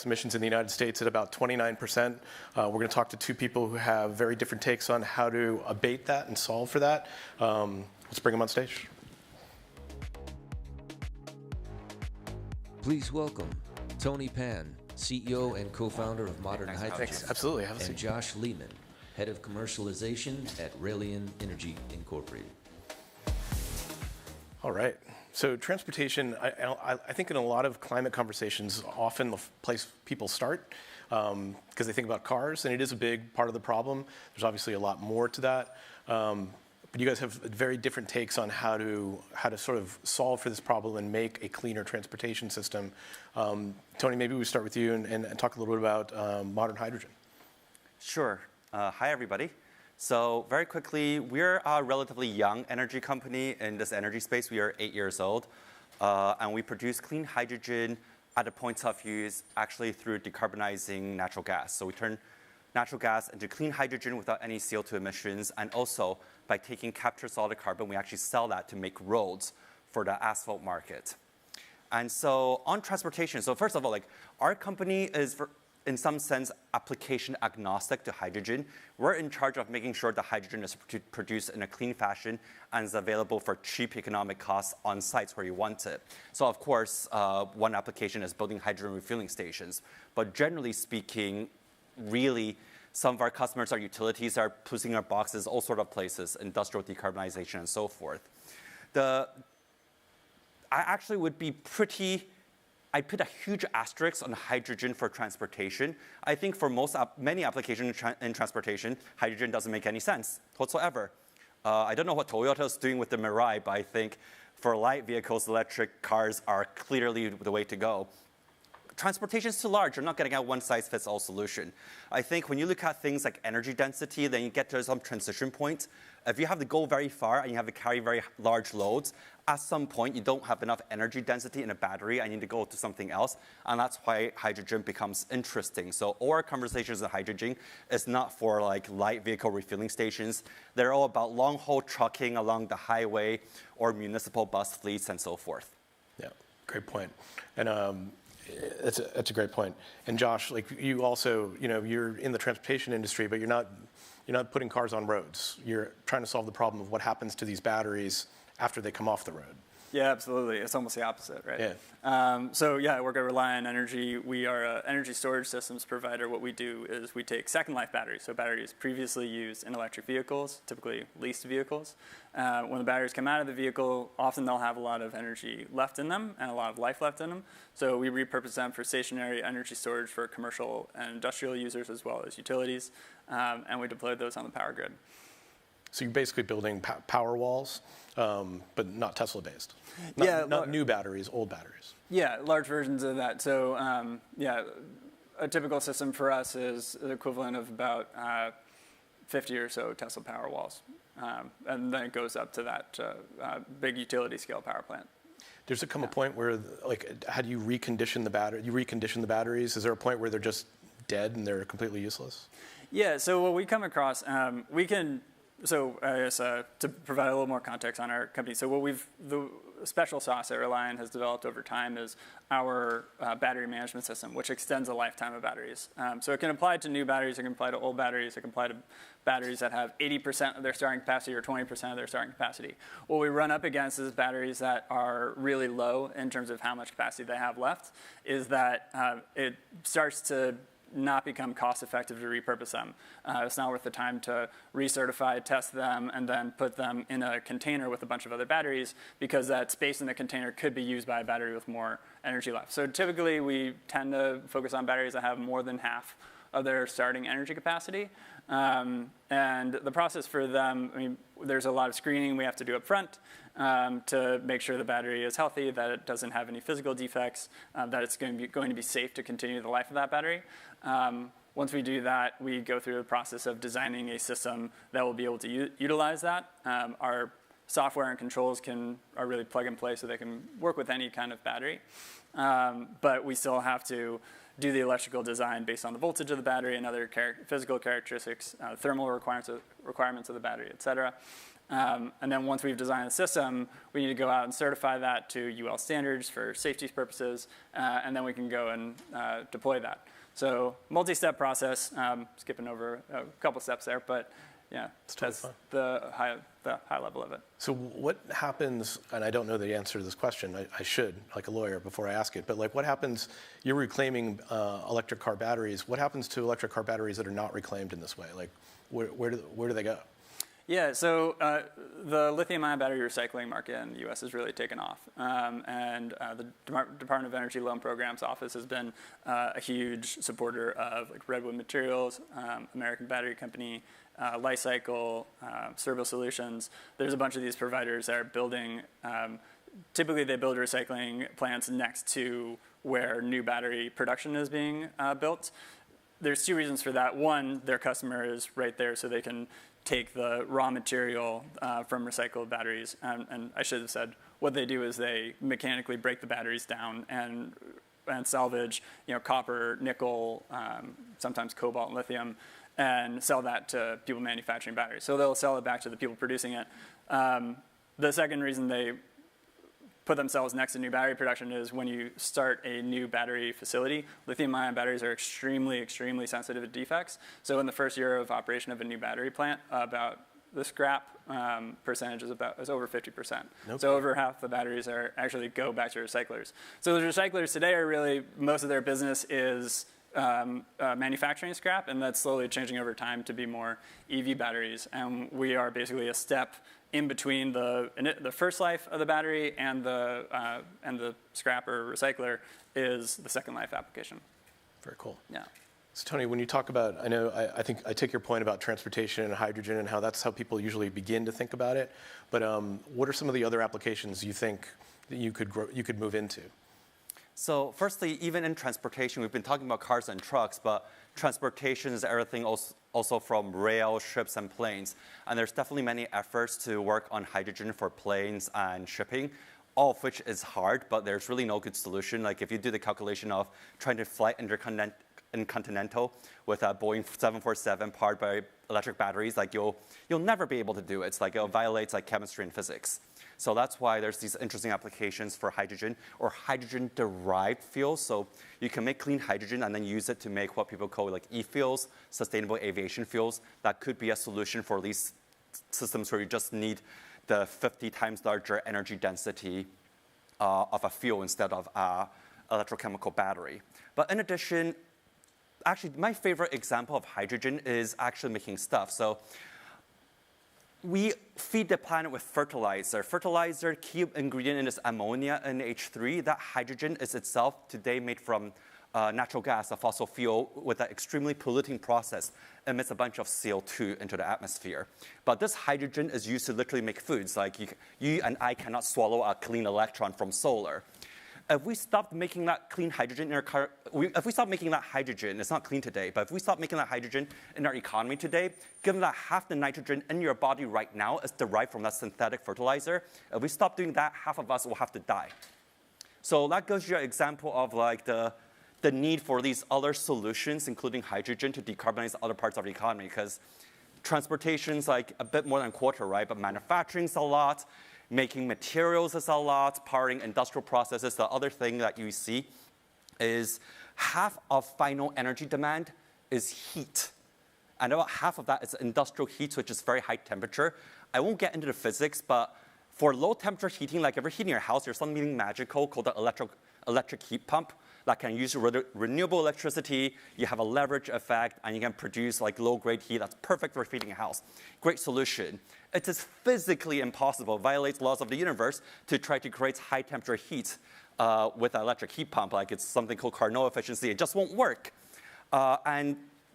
emissions in the United States at about 29%. We're going to talk to 2 people who have very different takes on how to abate that and solve for that. Let's bring them on stage. Please welcome Tony Pan, CEO and co-founder of Modern Hydrogen. Thanks. Absolutely. Have a seat. And Josh Lehman, head of commercialization at Raelian Energy Incorporated. All right. So transportation, I think in a lot of climate conversations, often the place people start because they think about cars, and it is a big part of the problem. There's obviously a lot more to that. But you guys have very different takes on how to sort of solve for this problem and make a cleaner transportation system. Tony, maybe we start with you and talk a little bit about modern hydrogen. Sure. Hi, everybody. So very quickly, we're a relatively young energy company in this energy space. We are 8 years old, and we produce clean hydrogen at the point of use actually through decarbonizing natural gas. So we turn natural gas into clean hydrogen without any CO2 emissions, and also by taking captured solid carbon, we actually sell that to make roads for the asphalt market. And so on transportation, so first of all, our company is in some sense, application agnostic to hydrogen. We're in charge of making sure the hydrogen is produced in a clean fashion and is available for cheap economic costs on sites where you want it. So of course, one application is building hydrogen refueling stations. But generally speaking, really, some of our customers, our utilities, are putting our boxes all sort of places, industrial decarbonization and so forth. I actually would be I'd put a huge asterisk on hydrogen for transportation. I think for many applications in transportation, hydrogen doesn't make any sense whatsoever. I don't know what Toyota is doing with the Mirai, but I think for light vehicles, electric cars are clearly the way to go. Transportation is too large. You're not getting a one-size-fits-all solution. I think when you look at things like energy density, then you get to some transition point. If you have to go very far and you have to carry very large loads, at some point you don't have enough energy density in a battery. I need to go to something else, and that's why hydrogen becomes interesting. So all our conversations on hydrogen is not for light vehicle refueling stations. They're all about long-haul trucking along the highway or municipal bus fleets and so forth. Yeah, great point. And that's a great point. And Josh, you also, you're in the transportation industry, but you're not putting cars on roads. You're trying to solve the problem of what happens to these batteries after they come off the road. Yeah, absolutely. It's almost the opposite, right? Yeah. So yeah, I work at Reliant Energy. We are an energy storage systems provider. What we do is we take second life batteries, so batteries previously used in electric vehicles, typically leased vehicles. When the batteries come out of the vehicle, often they'll have a lot of energy left in them and a lot of life left in them. So we repurpose them for stationary energy storage for commercial and industrial users as well as utilities, and we deploy those on the power grid. So you're basically building power walls, but not Tesla-based. Not new batteries, old batteries. Yeah, large versions of that. So yeah, a typical system for us is the equivalent of about 50 or so Tesla power walls. And then it goes up to that big utility scale power plant. Does it come a point where, like, how do you recondition the battery? You recondition the batteries. Is there a point where they're just dead and they're completely useless? Yeah. So what we come across, we can. So I guess to provide a little more context on our company. So the special sauce that Reliant has developed over time is our battery management system, which extends the lifetime of batteries. So it can apply to new batteries, it can apply to old batteries, it can apply to batteries that have 80% of their starting capacity or 20% of their starting capacity. What we run up against is batteries that are really low in terms of how much capacity they have left, is that it starts to not become cost effective to repurpose them. It's not worth the time to recertify, test them, and then put them in a container with a bunch of other batteries, because that space in the container could be used by a battery with more energy left. So typically we tend to focus on batteries that have more than half of their starting energy capacity. And the process for them, I mean, there's a lot of screening we have to do up front to make sure the battery is healthy, that it doesn't have any physical defects, that it's going to be safe to continue the life of that battery. Once we do that, we go through the process of designing a system that will be able to utilize that. Our software and controls are really plug and play, so they can work with any kind of battery. But we still have to do the electrical design based on the voltage of the battery and other physical characteristics, thermal requirements of the battery, et cetera. And then once we've designed the system, we need to go out and certify that to UL standards for safety purposes, and then we can go and deploy that. So multi-step process, skipping over a couple steps there, but yeah, that's the high level of it. So what happens, and I don't know the answer to this question, I should, like a lawyer, before I ask it, but like what happens, you're reclaiming electric car batteries, what happens to electric car batteries that are not reclaimed in this way? Like where do they go? Yeah, so the lithium-ion battery recycling market in the U.S. has really taken off. And the Department of Energy Loan Programs Office has been a huge supporter of like Redwood Materials, American Battery Company, Lifecycle, Servo Solutions. There's a bunch of these providers that are building, typically they build recycling plants next to where new battery production is being built. There's two reasons for that. One, their customer is right there, so they can take the raw material from recycled batteries. And I should have said, what they do is they mechanically break the batteries down and salvage, copper, nickel, sometimes cobalt and lithium, and sell that to people manufacturing batteries. So they'll sell it back to the people producing it. The second reason they put themselves next to new battery production is when you start a new battery facility, lithium-ion batteries are extremely, extremely sensitive to defects. So in the first year of operation of a new battery plant, about the scrap percentage is over 50%. Nope. So over half the batteries actually go back to recyclers. So the recyclers today are really, most of their business is manufacturing scrap, and that's slowly changing over time to be more EV batteries. And we are basically a step in between the first life of the battery and the scrap or recycler is the second life application. Very cool. Yeah. So Tony, when you talk about, I think I take your point about transportation and hydrogen and how that's how people usually begin to think about it. But what are some of the other applications you think that you could move into? So firstly, even in transportation, we've been talking about cars and trucks, but transportation is everything also from rail, ships, and planes. And there's definitely many efforts to work on hydrogen for planes and shipping, all of which is hard, but there's really no good solution. Like if you do the calculation of trying to fly intercontinental with a Boeing 747 powered by electric batteries, like you'll never be able to do it. It's like it violates like chemistry and physics. So that's why there's these interesting applications for hydrogen or hydrogen-derived fuels. So you can make clean hydrogen and then use it to make what people call like e-fuels, sustainable aviation fuels. That could be a solution for these systems where you just need the 50 times larger energy density of a fuel instead of an electrochemical battery. But in addition, actually, my favorite example of hydrogen is actually making stuff. So we feed the planet with fertilizer. Fertilizer, key ingredient in this ammonia, NH3. That hydrogen is itself today made from natural gas, a fossil fuel, with an extremely polluting process, emits a bunch of CO2 into the atmosphere. But this hydrogen is used to literally make foods. Like you and I cannot swallow a clean electron from solar. If we stopped making that clean hydrogen in our car, if we stopped making that hydrogen, it's not clean today, but if we stop making that hydrogen in our economy today, given that half the nitrogen in your body right now is derived from that synthetic fertilizer, if we stop doing that, half of us will have to die. So that gives you an example of like the need for these other solutions, including hydrogen, to decarbonize other parts of the economy, because transportation's like a bit more than a quarter, right? But manufacturing's a lot. Making materials is a lot, powering industrial processes. The other thing that you see is half of final energy demand is heat. And about half of that is industrial heat, which is very high temperature. I won't get into the physics, but for low temperature heating, like if you're heating your house, there's something magical called the electric heat pump that can use renewable electricity. You have a leverage effect, and you can produce like low-grade heat that's perfect for heating a house. Great solution. It is physically impossible, violates laws of the universe, to try to create high-temperature heat with an electric heat pump. Like it's something called Carnot efficiency. It just won't work.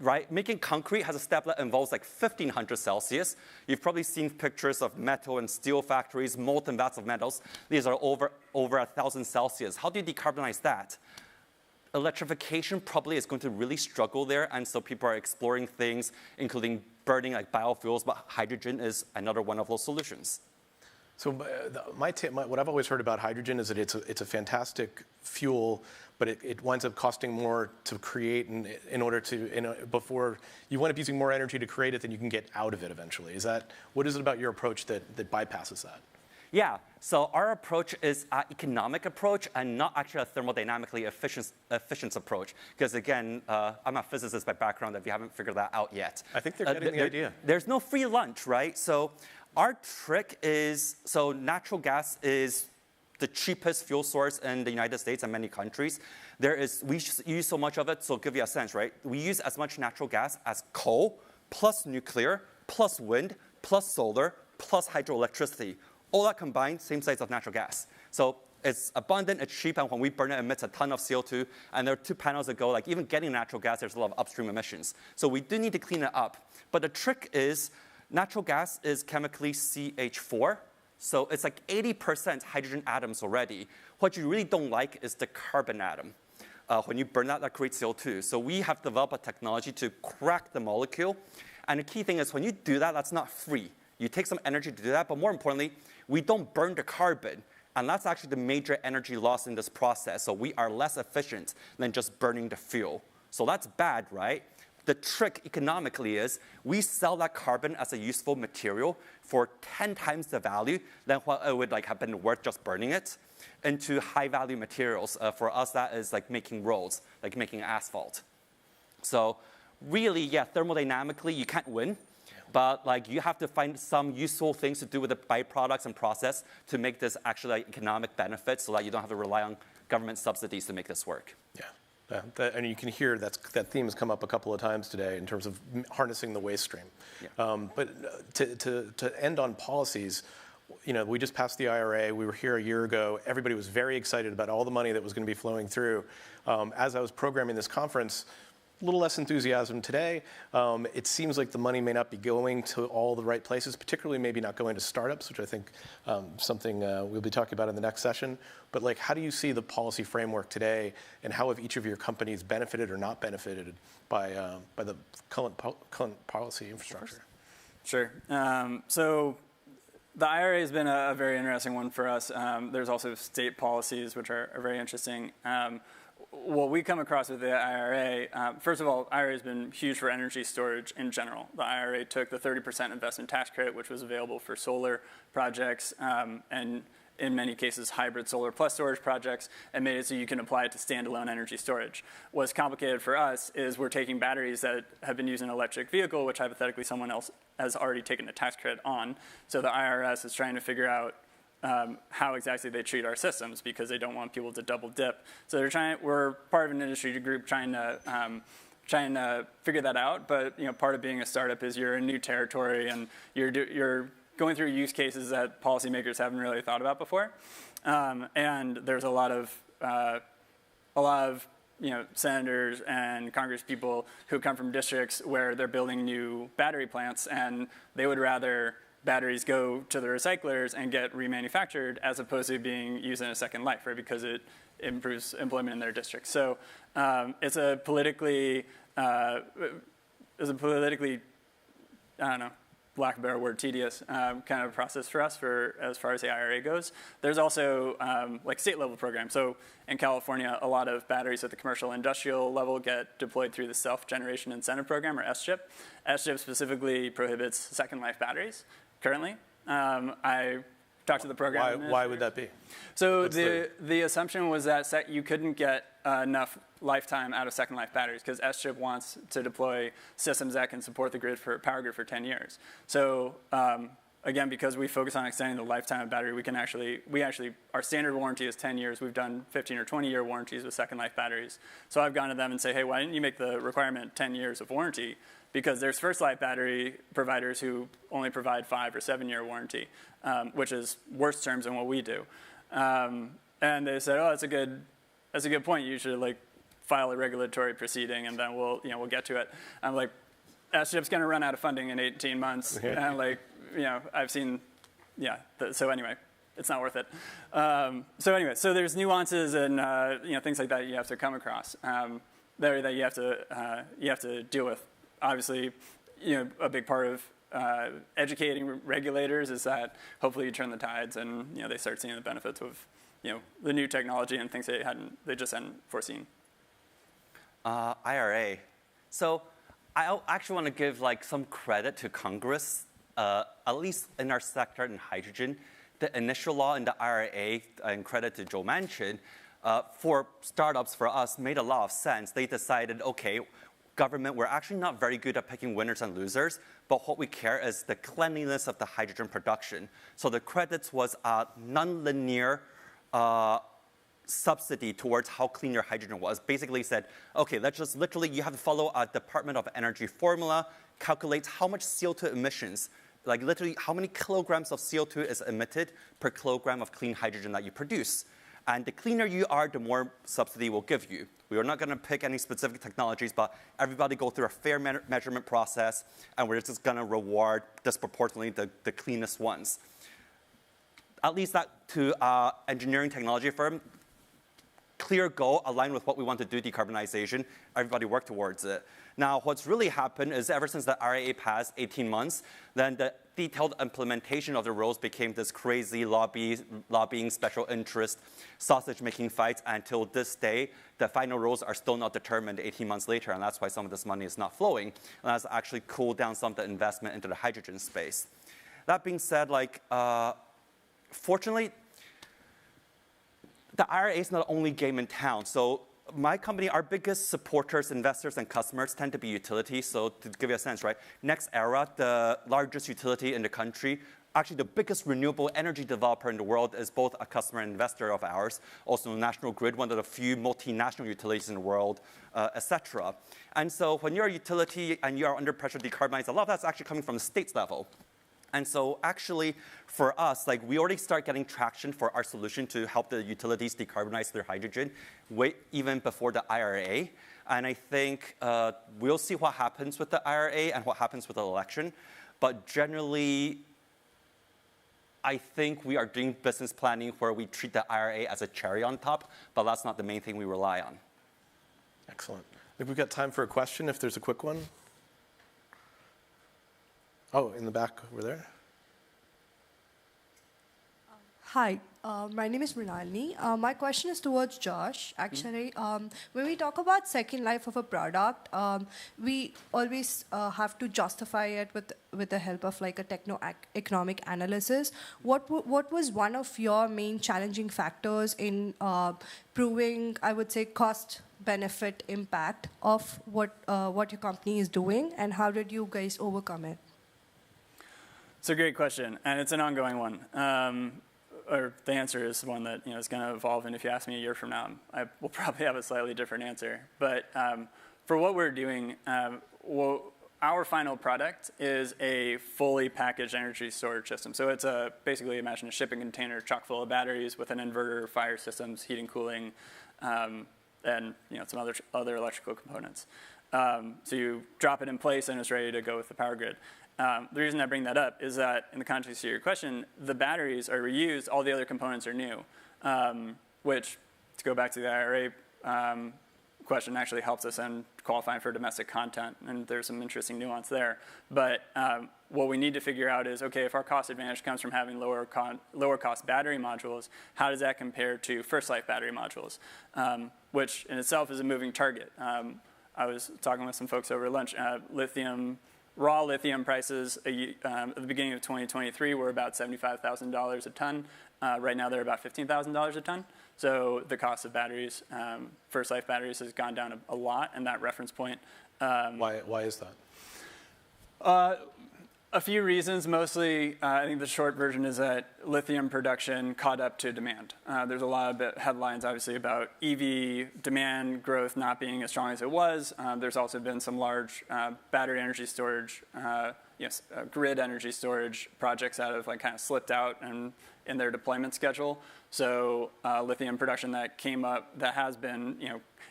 Right, making concrete has a step that involves like 1,500 Celsius. You've probably seen pictures of metal and steel factories, molten vats of metals. These are over 1,000 Celsius. How do you decarbonize that? Electrification probably is going to really struggle there, and so people are exploring things, including burning like biofuels, but hydrogen is another one of those solutions. So what I've always heard about hydrogen is that it's a fantastic fuel, but it winds up costing more to create before you wind up using more energy to create it than you can get out of it eventually. What is it about your approach that bypasses that? Yeah, so our approach is an economic approach and not actually a thermodynamically efficient approach. Because again, I'm a physicist by background if you haven't figured that out yet. I think they're getting the idea. There's no free lunch, right? So our trick is, so natural gas is the cheapest fuel source in the United States and many countries. We use so much of it, so I'll give you a sense, right? We use as much natural gas as coal, plus nuclear, plus wind, plus solar, plus hydroelectricity. All that combined, same size of natural gas. So it's abundant, it's cheap, and when we burn it, it emits a ton of CO2. And there are 2 panels ago, like even getting natural gas, there's a lot of upstream emissions. So we do need to clean it up. But the trick is, natural gas is chemically CH4. So it's like 80% hydrogen atoms already. What you really don't like is the carbon atom. When you burn that creates CO2. So we have developed a technology to crack the molecule. And the key thing is when you do that, that's not free. You take some energy to do that, but more importantly, we don't burn the carbon. And that's actually the major energy loss in this process. So we are less efficient than just burning the fuel. So that's bad, right? The trick economically is we sell that carbon as a useful material for 10 times the value than what it would have been worth just burning it into high-value materials. For us, that is like making roads, like making asphalt. So really, yeah, thermodynamically, you can't win. But like you have to find some useful things to do with the byproducts and process to make this actually like economic benefit so that you don't have to rely on government subsidies to make this work. Yeah, and you can hear that theme has come up a couple of times today in terms of harnessing the waste stream. Yeah. But to end on policies, we just passed the IRA. We were here a year ago. Everybody was very excited about all the money that was going to be flowing through. As I was programming this conference, a little less enthusiasm today. It seems like the money may not be going to all the right places, particularly maybe not going to startups, which I think something we'll be talking about in the next session. But like, how do you see the policy framework today, and how have each of your companies benefited or not benefited by the current policy infrastructure? Sure. So the IRA has been a very interesting one for us. There's also state policies, which are very interesting. What we come across with the IRA, first of all, IRA has been huge for energy storage in general. The IRA took the 30% investment tax credit, which was available for solar projects, and in many cases, hybrid solar plus storage projects and made it so you can apply it to standalone energy storage. What's complicated for us is we're taking batteries that have been used in an electric vehicle, which hypothetically someone else has already taken a tax credit on. So the IRS is trying to figure out how exactly they treat our systems because they don't want people to double dip. So we're part of an industry group trying to figure that out. But part of being a startup is you're in new territory and you're going through use cases that policymakers haven't really thought about before. And there's a lot of senators and Congress people who come from districts where they're building new battery plants, and they would rather batteries go to the recyclers and get remanufactured as opposed to being used in a second life, right? Because it improves employment in their district. So it's a politically, I don't know, lack of a better word, tedious kind of process for us as far as the IRA goes. There's also like state level programs. So in California, a lot of batteries at the commercial industrial level get deployed through the Self-Generation Incentive Program, or SGIP. SGIP specifically prohibits second life batteries currently. I talked to the program. Why would that be? So the assumption was that you couldn't get enough lifetime out of second life batteries because SGIP wants to deploy systems that can support the power grid for 10 years. So again, because we focus on extending the lifetime of battery, our standard warranty is 10 years. We've done 15 or 20 year warranties with second life batteries. So I've gone to them and say, hey, why didn't you make the requirement 10 years of warranty? Because there's first life battery providers who only provide 5 or 7 year warranty, which is worse terms than what we do. And they said, oh, that's a good point. You should file a regulatory proceeding, and then we'll get to it. I'm like, SGIP's going to run out of funding in 18 months, and I've seen, so anyway, it's not worth it. So there's nuances and things like that you have to come across that you have to deal with. Obviously, a big part of educating regulators is that hopefully you turn the tides and they start seeing the benefits of the new technology and things they just hadn't foreseen. IRA. So I actually want to give some credit to Congress, at least in our sector in hydrogen. The initial law in the IRA, and credit to Joe Manchin, for startups, for us, made a lot of sense. They decided, okay, government, we're actually not very good at picking winners and losers, but what we care is the cleanliness of the hydrogen production. So the credits was a nonlinear subsidy towards how clean your hydrogen was. Basically said, okay, let's just literally, you have to follow a Department of Energy formula, calculate how much CO2 emissions, literally how many kilograms of CO2 is emitted per kilogram of clean hydrogen that you produce. And the cleaner you are, the more subsidy we'll give you. We are not going to pick any specific technologies, but everybody go through a fair measurement process, and we're just going to reward disproportionately the cleanest ones. At least that to engineering technology firm, clear goal, aligned with what we want to do, decarbonization, everybody work towards it. Now, what's really happened is ever since the IRA passed 18 months, then the detailed implementation of the rules became this crazy lobbying special interest, sausage-making fights. Until this day, the final rules are still not determined 18 months later, and that's why some of this money is not flowing. And that's actually cooled down some of the investment into the hydrogen space. That being said, fortunately, the IRA is not the only game in town. So my company, our biggest supporters, investors, and customers tend to be utilities. So to give you a sense, right, NextEra, the largest utility in the country, actually the biggest renewable energy developer in the world, is both a customer and investor of ours. Also National Grid, one of the few multinational utilities in the world, etc. And so when you're a utility and you are under pressure to decarbonize, a lot of that's actually coming from the states level. And so actually, for us, we already start getting traction for our solution to help the utilities decarbonize their hydrogen even before the IRA. And I think we'll see what happens with the IRA and what happens with the election. But generally, I think we are doing business planning where we treat the IRA as a cherry on top, but that's not the main thing we rely on. Excellent. I think we've got time for a question, if there's a quick one. Oh, in the back over there. Hi, My name is Mrinalini. My question is towards Josh. Actually, when we talk about second life of a product, we always have to justify it with the help of like a techno-economic analysis. What was one of your main challenging factors in proving, I would say, cost-benefit impact of what your company is doing, and how did you guys overcome it? It's a great question, and it's an ongoing one. Or the answer is one that is going to evolve, and if you ask me a year from now, I will probably have a slightly different answer. But for what we're doing, our final product is a fully packaged energy storage system. So it's basically imagine a shipping container chock full of batteries with an inverter, fire systems, heating, cooling, and some other electrical components. So you drop it in place, and it's ready to go with the power grid. The reason I bring that up is that in the context of your question, the batteries are reused, all the other components are new, which, to go back to the IRA question, actually helps us in qualifying for domestic content, and there's some interesting nuance there. But what we need to figure out is, okay, if our cost advantage comes from having lower cost battery modules, how does that compare to first life battery modules, which in itself is a moving target. I was talking with some folks over lunch. Raw lithium prices at the beginning of 2023 were about $75,000 a ton. Right now they're about $15,000 a ton. So the cost of batteries, first life batteries, has gone down a lot in that reference point. Why is that? A few reasons. Mostly, I think the short version is that lithium production caught up to demand. There's a lot of headlines, obviously, about EV demand growth not being as strong as it was. There's also been some large battery energy storage, grid energy storage projects that have kind of slipped out in their deployment schedule. So lithium production that came up, that has been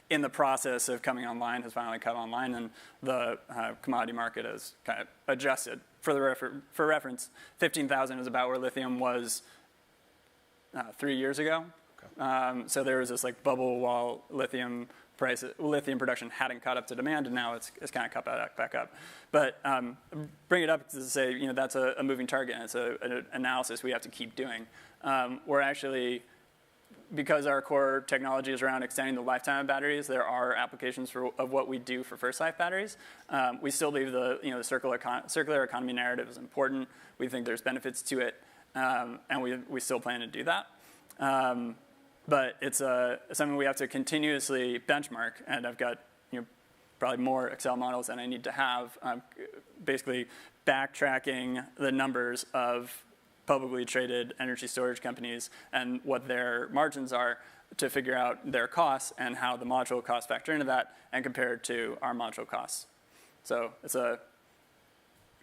in the process of coming online, has finally come online, and the commodity market has kind of adjusted. For reference, 15,000 is about where lithium was 3 years ago. Okay. So there was this bubble while lithium production hadn't caught up to demand, and now it's kind of caught back up. But bring it up to say that's a moving target, and it's an analysis we have to keep doing. We're actually, because our core technology is around extending the lifetime of batteries, there are applications of what we do for first life batteries. We still believe the circular economy narrative is important. We think there's benefits to it, and we still plan to do that. But it's something we have to continuously benchmark, and I've got probably more Excel models than I need to have, basically backtracking the numbers of publicly traded energy storage companies and what their margins are to figure out their costs and how the module costs factor into that and compare it to our module costs. So it's a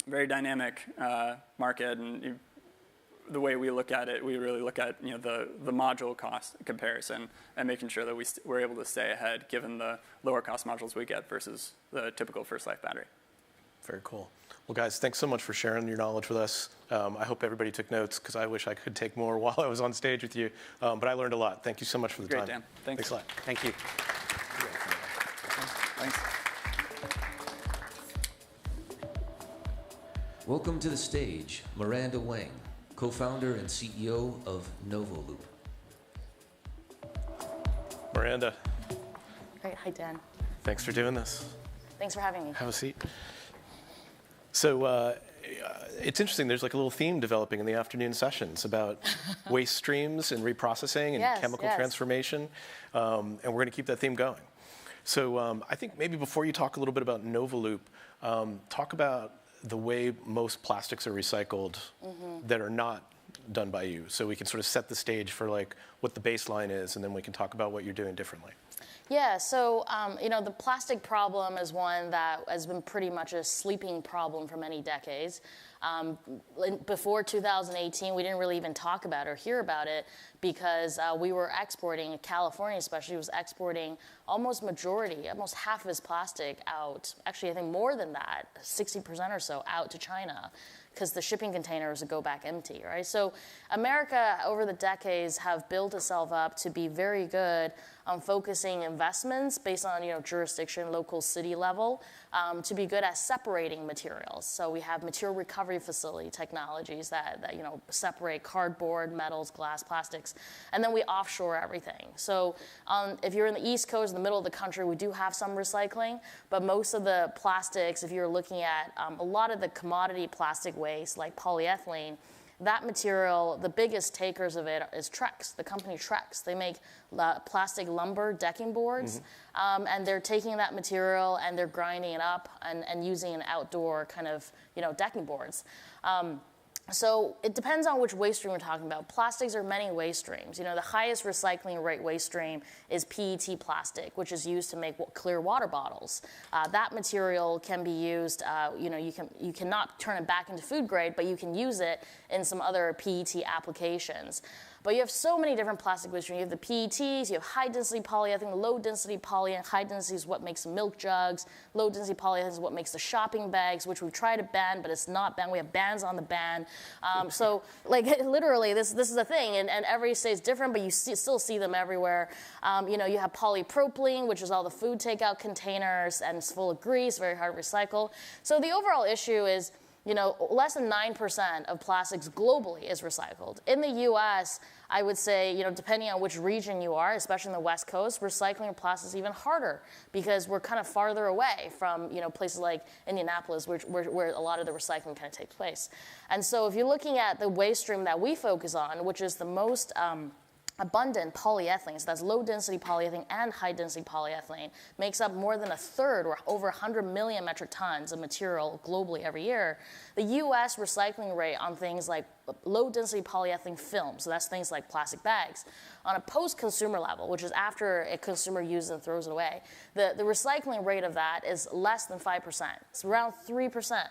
very dynamic market, and the way we look at it, we really look at the module cost comparison and making sure that we're able to stay ahead given the lower cost modules we get versus the typical first life battery. Very cool. Well, guys, thanks so much for sharing your knowledge with us. I hope everybody took notes, because I wish I could take more while I was on stage with you. But I learned a lot. Thank you so much for the time. Great, Dan. Thanks a lot. Thank you. Thanks. Welcome to the stage, Miranda Wang, co-founder and CEO of Novoloop. Miranda. Great. Hi, Dan. Thanks for doing this. Thanks for having me. Have a seat. So it's interesting. There's a little theme developing in the afternoon sessions about waste streams and reprocessing and chemical transformation, and we're going to keep that theme going. So I think maybe before you talk a little bit about Novoloop, talk about the way most plastics are recycled that are not done by you, so we can sort of set the stage for what the baseline is, and then we can talk about what you're doing differently. Yeah, so the plastic problem is one that has been pretty much a sleeping problem for many decades. Before 2018, we didn't really even talk about or hear about it because we were exporting, California especially was exporting almost half of its plastic out, actually I think more than that, 60% or so out to China. because the shipping containers go back empty, right? So America, over the decades, have built itself up to be very good on focusing investments based on jurisdiction, local city level, to be good at separating materials. So we have material recovery facility technologies that separate cardboard, metals, glass, plastics, and then we offshore everything. So if you're in the East Coast, in the middle of the country, we do have some recycling, but most of the plastics, if you're looking at a lot of the commodity plastic waste like polyethylene, that material, the biggest takers of it is Trex, the company Trex. They make plastic lumber decking boards, and they're taking that material and they're grinding it up and using an outdoor kind of decking boards. So it depends on which waste stream we're talking about. Plastics are many waste streams. The highest recycling rate waste stream is PET plastic, which is used to make clear water bottles. That material can be used, you cannot turn it back into food grade, but you can use it in some other PET applications. But you have so many different plastic waste streams. You have the PETs, you have high-density polyethylene, low-density polyethylene. High-density is what makes milk jugs. Low-density polyethylene is what makes the shopping bags, which we've tried to ban, but it's not banned. We have bans on the ban. So, literally, this is a thing, and every state is different, but you still see them everywhere. You have polypropylene, which is all the food takeout containers, and it's full of grease, very hard to recycle. So the overall issue is, less than 9% of plastics globally is recycled. In the U.S., I would say, depending on which region you are, especially in the West Coast, recycling of plastic is even harder because we're kind of farther away from, places like Indianapolis, where a lot of the recycling kind of takes place. And so if you're looking at the waste stream that we focus on, which is the most abundant polyethylene, so that's low-density polyethylene and high-density polyethylene, makes up more than a third, or over 100 million metric tons of material globally every year. The U.S. recycling rate on things like low-density polyethylene film, so that's things like plastic bags, on a post-consumer level, which is after a consumer uses and throws it away, the recycling rate of that is less than 5%. It's around 3%,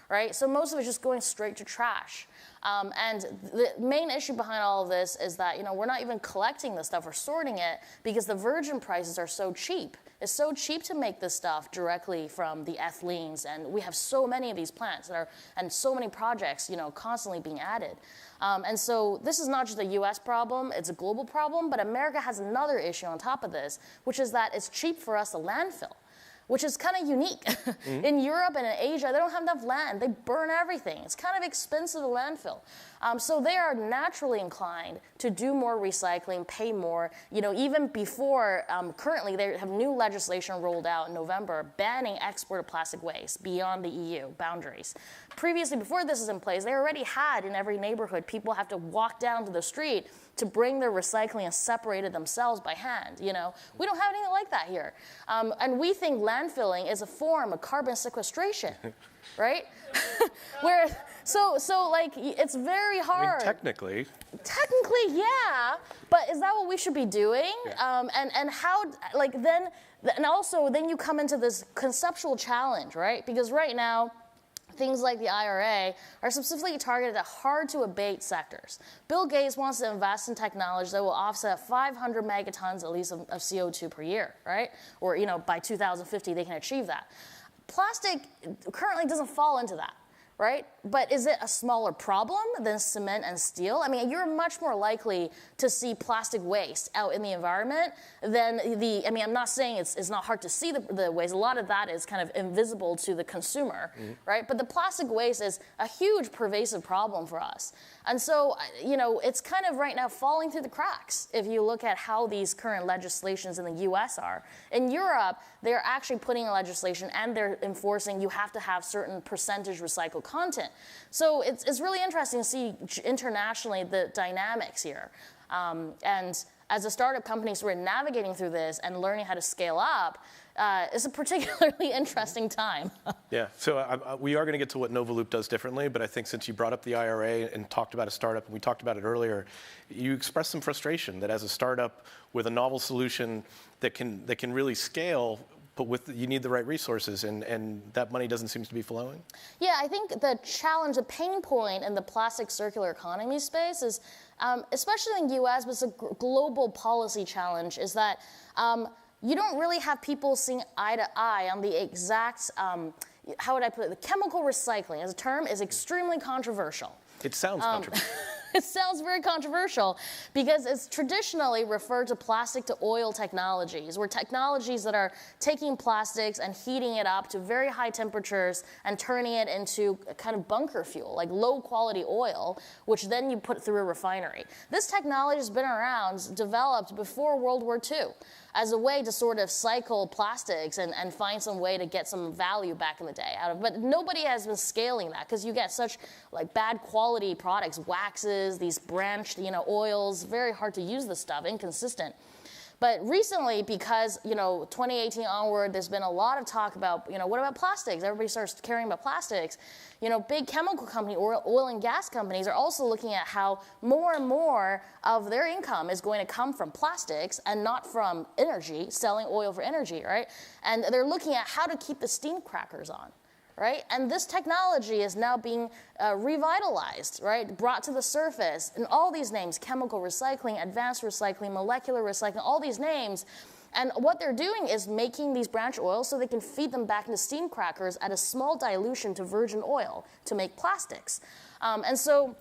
right? So most of it's just going straight to trash. And the main issue behind all of this is that, we're not even collecting this stuff or sorting it because the virgin prices are so cheap. It's so cheap to make this stuff directly from the ethylenes, and we have so many of these plants and so many projects, constantly being added. And so this is not just a U.S. problem, it's a global problem, but America has another issue on top of this, which is that it's cheap for us to landfill, which is kind of unique. Mm-hmm. In Europe and in Asia, they don't have enough land. They burn everything. It's kind of expensive to landfill. So they are naturally inclined to do more recycling, pay more. Even before, currently they have new legislation rolled out in November banning export of plastic waste beyond the EU boundaries. Previously, before this is in place, they already had in every neighborhood, people have to walk down to the street to bring their recycling and separate it themselves by hand. We don't have anything like that here. And we think landfilling is a form of carbon sequestration, right? It's very hard. I mean, technically, yeah, but is that what we should be doing? Yeah. And how, then you come into this conceptual challenge, right? Because right now, things like the IRA are specifically targeted at hard-to-abate sectors. Bill Gates wants to invest in technology that will offset 500 megatons at least of CO2 per year, right? Or, by 2050, they can achieve that. Plastic currently doesn't fall into that, right? But is it a smaller problem than cement and steel? I mean, you're much more likely to see plastic waste out in the environment than I'm not saying it's not hard to see the waste. A lot of that is kind of invisible to the consumer, right? But the plastic waste is a huge pervasive problem for us. And so, it's kind of right now falling through the cracks if you look at how these current legislations in the U.S. are. In Europe, they're actually putting in legislation and they're enforcing you have to have certain percentage recycled content. So it's really interesting to see internationally the dynamics here. And as a startup company, so we're navigating through this and learning how to scale up. It's a particularly interesting time. Yeah, so we are going to get to what Novaloop does differently, but I think since you brought up the IRA and talked about a startup, and we talked about it earlier, you expressed some frustration that as a startup with a novel solution that can really scale, but you need the right resources, and that money doesn't seem to be flowing? Yeah, I think the challenge, the pain point in the plastic circular economy space is, especially in the U.S., but it's a global policy challenge, is that you don't really have people seeing eye to eye on the exact, how would I put it? The chemical recycling as a term is extremely controversial. It sounds controversial. It sounds very controversial because it's traditionally referred to plastic to oil technologies, where technologies that are taking plastics and heating it up to very high temperatures and turning it into a kind of bunker fuel, like low quality oil, which then you put through a refinery. This technology has been around, developed before World War II as a way to sort of cycle plastics and find some way to get some value back in the day out of. But nobody has been scaling that because you get such like bad quality products, waxes, these branched, oils, very hard to use this stuff, inconsistent. But recently, because, 2018 onward, there's been a lot of talk about, what about plastics? Everybody starts caring about plastics. Big chemical companies, oil and gas companies are also looking at how more and more of their income is going to come from plastics and not from energy, selling oil for energy, right? And they're looking at how to keep the steam crackers on. Right? And this technology is now being revitalized, right? Brought to the surface. And all these names, chemical recycling, advanced recycling, molecular recycling, all these names. And what they're doing is making these branch oils so they can feed them back into steam crackers at a small dilution to virgin oil to make plastics. And so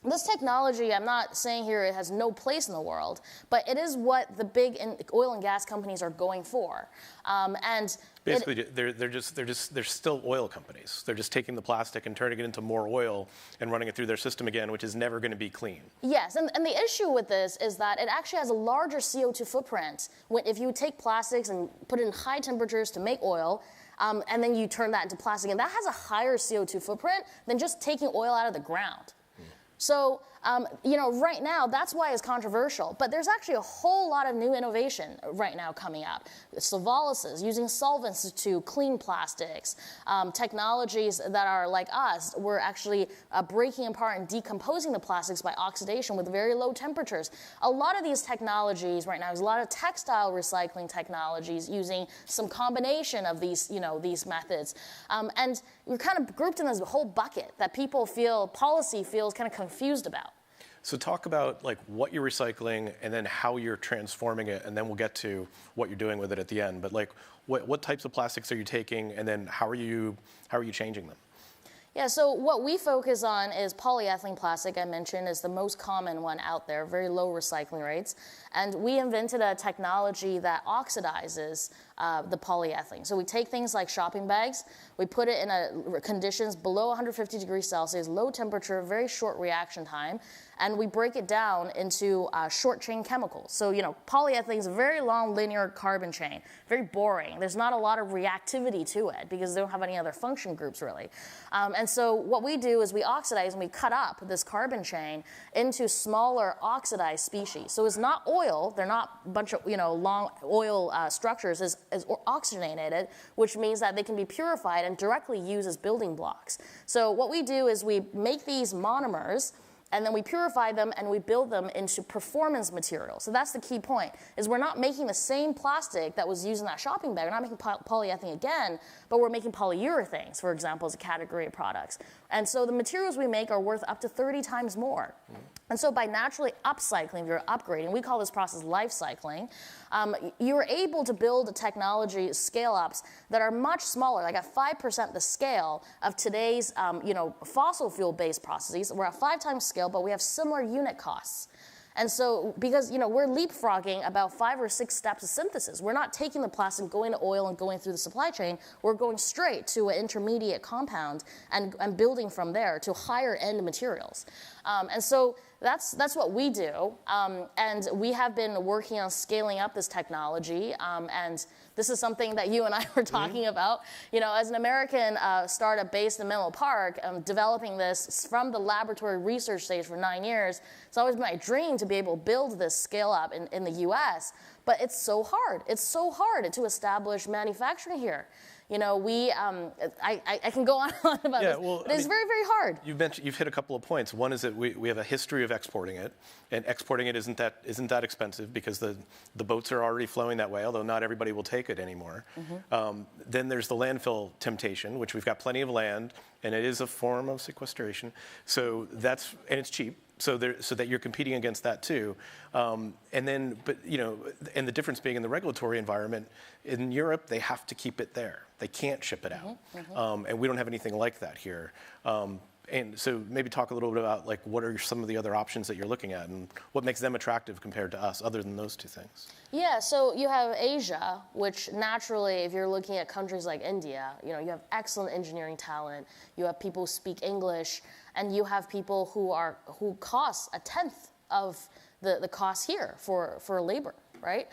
this technology, I'm not saying here it has no place in the world, but it is what the big oil and gas companies are going for. And basically, they're still oil companies. They're just taking the plastic and turning it into more oil and running it through their system again, which is never going to be clean. Yes, and the issue with this is that it actually has a larger CO2 footprint if you take plastics and put it in high temperatures to make oil, and then you turn that into plastic, and that has a higher CO2 footprint than just taking oil out of the ground. So, right now, that's why it's controversial. But there's actually a whole lot of new innovation right now coming out. Sovolysis, using solvents to clean plastics. Technologies that are like us, we're actually breaking apart and decomposing the plastics by oxidation with very low temperatures. A lot of these technologies right now, there's a lot of textile recycling technologies using some combination of these, these methods. And we're kind of grouped in this whole bucket that policy feels kind of confused about. So talk about like what you're recycling and then how you're transforming it, and then we'll get to what you're doing with it at the end. But like, what types of plastics are you taking, and then how are you changing them? Yeah, so what we focus on is polyethylene plastic, I mentioned, is the most common one out there, very low recycling rates. And we invented a technology that oxidizes the polyethylene. So we take things like shopping bags, we put it in conditions below 150 degrees Celsius, low temperature, very short reaction time, and we break it down into short chain chemicals. So, polyethylene is a very long linear carbon chain, very boring. There's not a lot of reactivity to it because they don't have any other function groups really. And so what we do is we oxidize and we cut up this carbon chain into smaller oxidized species. So it's not oil, they're not a bunch of long oil structures, is oxygenated, which means that they can be purified and directly used as building blocks. So what we do is we make these monomers, and then we purify them and we build them into performance materials. So that's the key point, is we're not making the same plastic that was used in that shopping bag. We're not making polyethylene again, but we're making polyurethanes, for example, as a category of products. And so the materials we make are worth up to 30 times more. And so by naturally upcycling, you're upgrading, we call this process life cycling, you're able to build technology scale-ups that are much smaller, like at 5% the scale of today's fossil fuel-based processes. We're at 5 times scale, but we have similar unit costs. And so, because we're leapfrogging about 5 or 6 steps of synthesis. We're not taking the plastic, going to oil, and going through the supply chain. We're going straight to an intermediate compound and building from there to higher end materials. And so that's what we do. And we have been working on scaling up this technology. And this is something that you and I were talking about. As an American startup based in Menlo Park, developing this from the laboratory research stage for 9 years, it's always been my dream to be able to build this scale up in the US. But it's so hard. It's so hard to establish manufacturing here. I can go on about this, but it's very, very hard. You've hit a couple of points. One is that we have a history of exporting it, and exporting it isn't that expensive because the boats are already flowing that way, although not everybody will take it anymore. Then there's the landfill temptation, which we've got plenty of land, and it is a form of sequestration. So and it's cheap. so that you're competing against that too. And then, and the difference being in the regulatory environment, in Europe, they have to keep it there. They can't ship it out. And we don't have anything like that here. And so maybe talk a little bit about like what are some of the other options that you're looking at and what makes them attractive compared to us other than those two things? Yeah, so you have Asia, which naturally, if you're looking at countries like India, you have excellent engineering talent, you have people who speak English, and you have people who cost a tenth of the cost here for labor. Right?